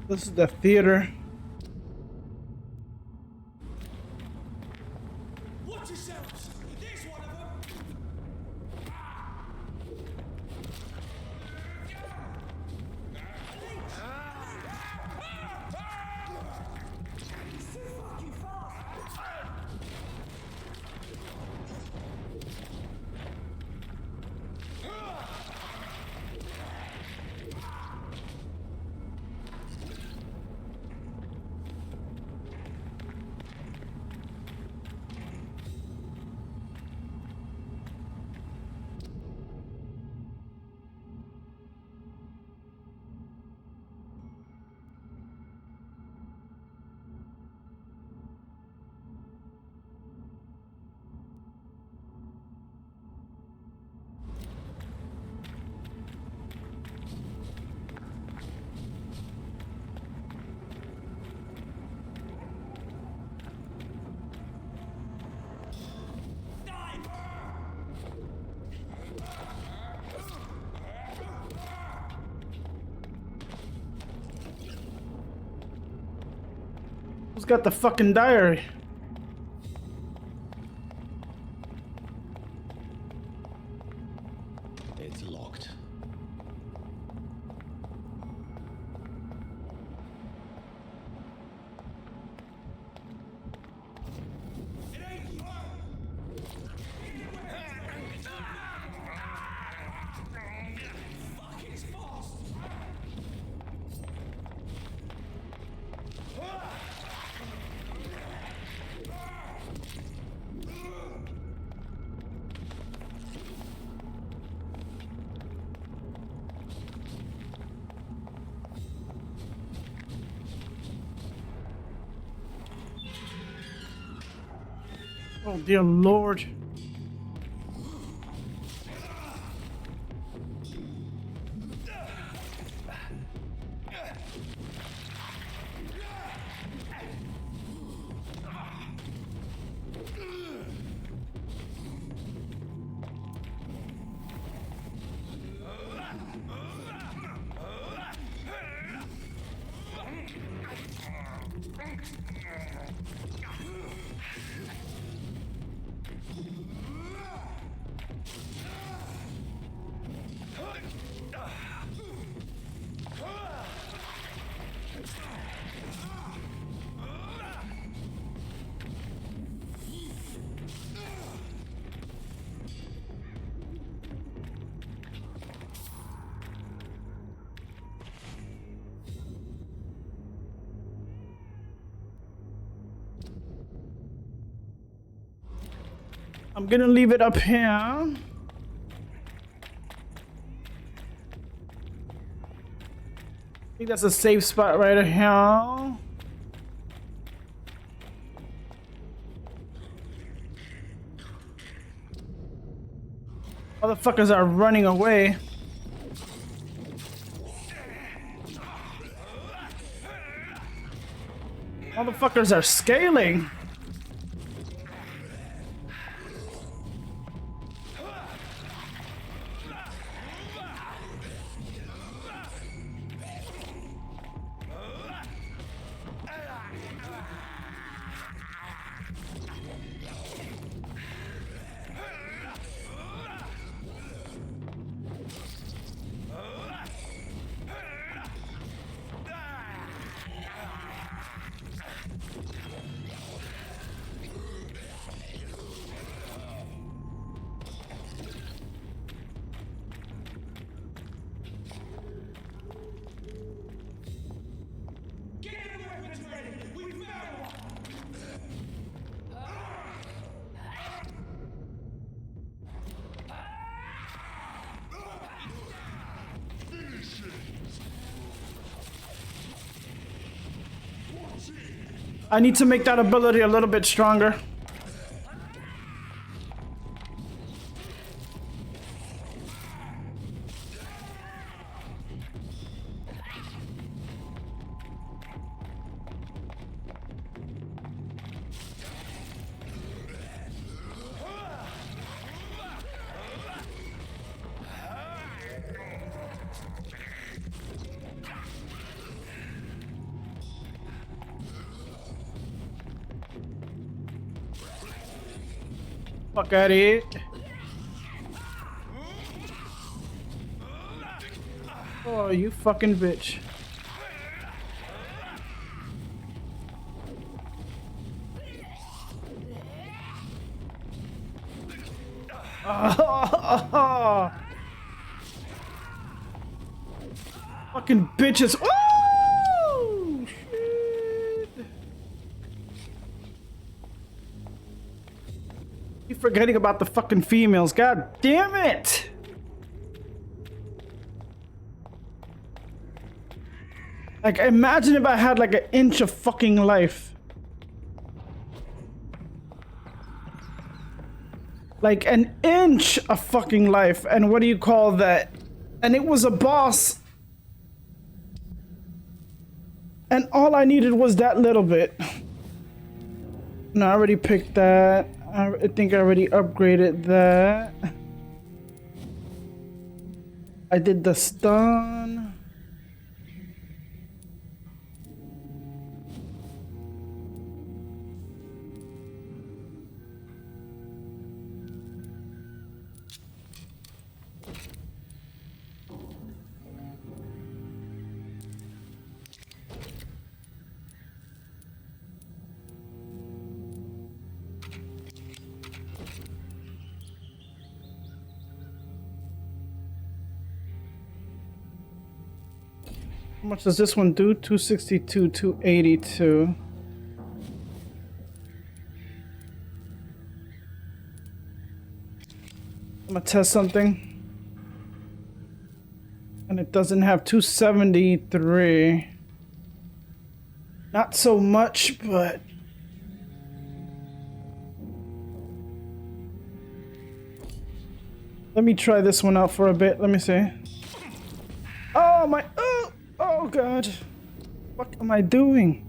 Speaker 1: This is the theater.
Speaker 11: Watch yourselves! There's one of them!
Speaker 1: Who's got the fucking diary?
Speaker 3: It's locked.
Speaker 1: Oh dear Lord. I'm gonna leave it up here. I think that's a safe spot right here. Motherfuckers are running away. Motherfuckers are scaling. I need to make that ability a little bit stronger. Fuck at it. Oh, you fucking bitch. Fucking bitches. Woo! Shit. Keep forgetting about the fucking females. God damn it. Like, imagine if I had like an inch of fucking life. Like an inch of fucking life. And what do you call that? And it was a boss. And all I needed was that little bit. No, I already picked that. I think I already upgraded that. I did the stun. How much does this one do? 262, 282. I'm gonna test something. And it doesn't have 273. Not so much, but... Let me try this one out for a bit. Let me see. Oh my... Oh god. What am I doing?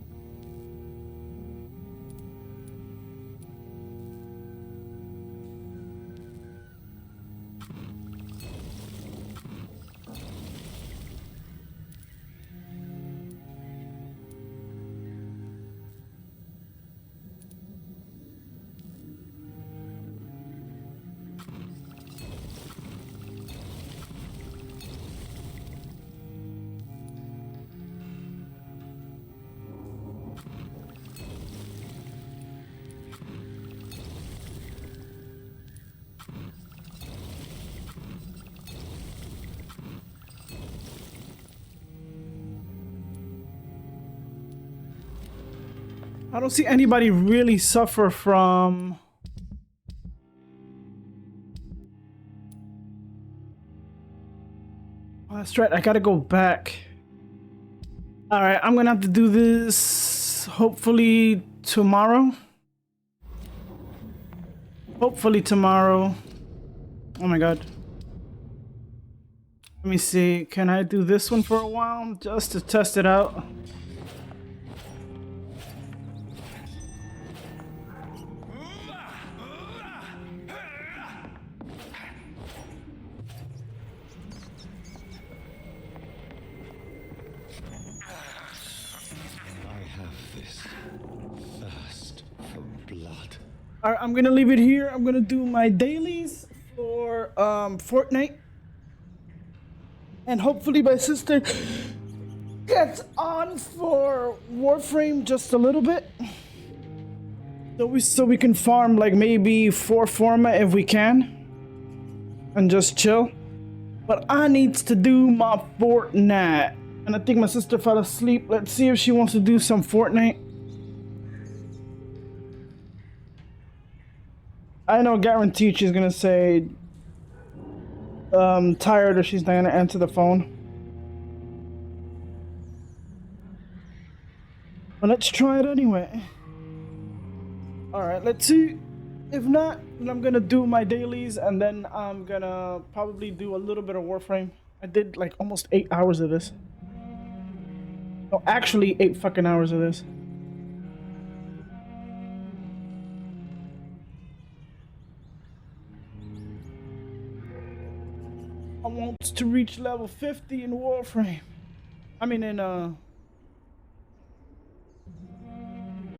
Speaker 1: I don't see anybody really suffer from... Oh, that's right, I gotta go back. Alright, I'm gonna have to do this hopefully tomorrow. Hopefully tomorrow. Oh my god. Let me see, can I do this one for a while just to test it out?
Speaker 3: blood.
Speaker 1: Alright, I'm gonna leave it here. I'm gonna do my dailies for Fortnite. And hopefully my sister gets on for Warframe just a little bit. So we can farm like maybe 4 format if we can. And just chill. But I needs to do my Fortnite. And I think my sister fell asleep. Let's see if she wants to do some Fortnite. I know guaranteed she's gonna say tired or she's not gonna answer the phone. But let's try it anyway. Alright, let's see. If not, then I'm gonna do my dailies and then I'm gonna probably do a little bit of Warframe. I did like almost 8 hours of this. No, actually 8 fucking hours of this. I want to reach level 50 in Warframe. I mean in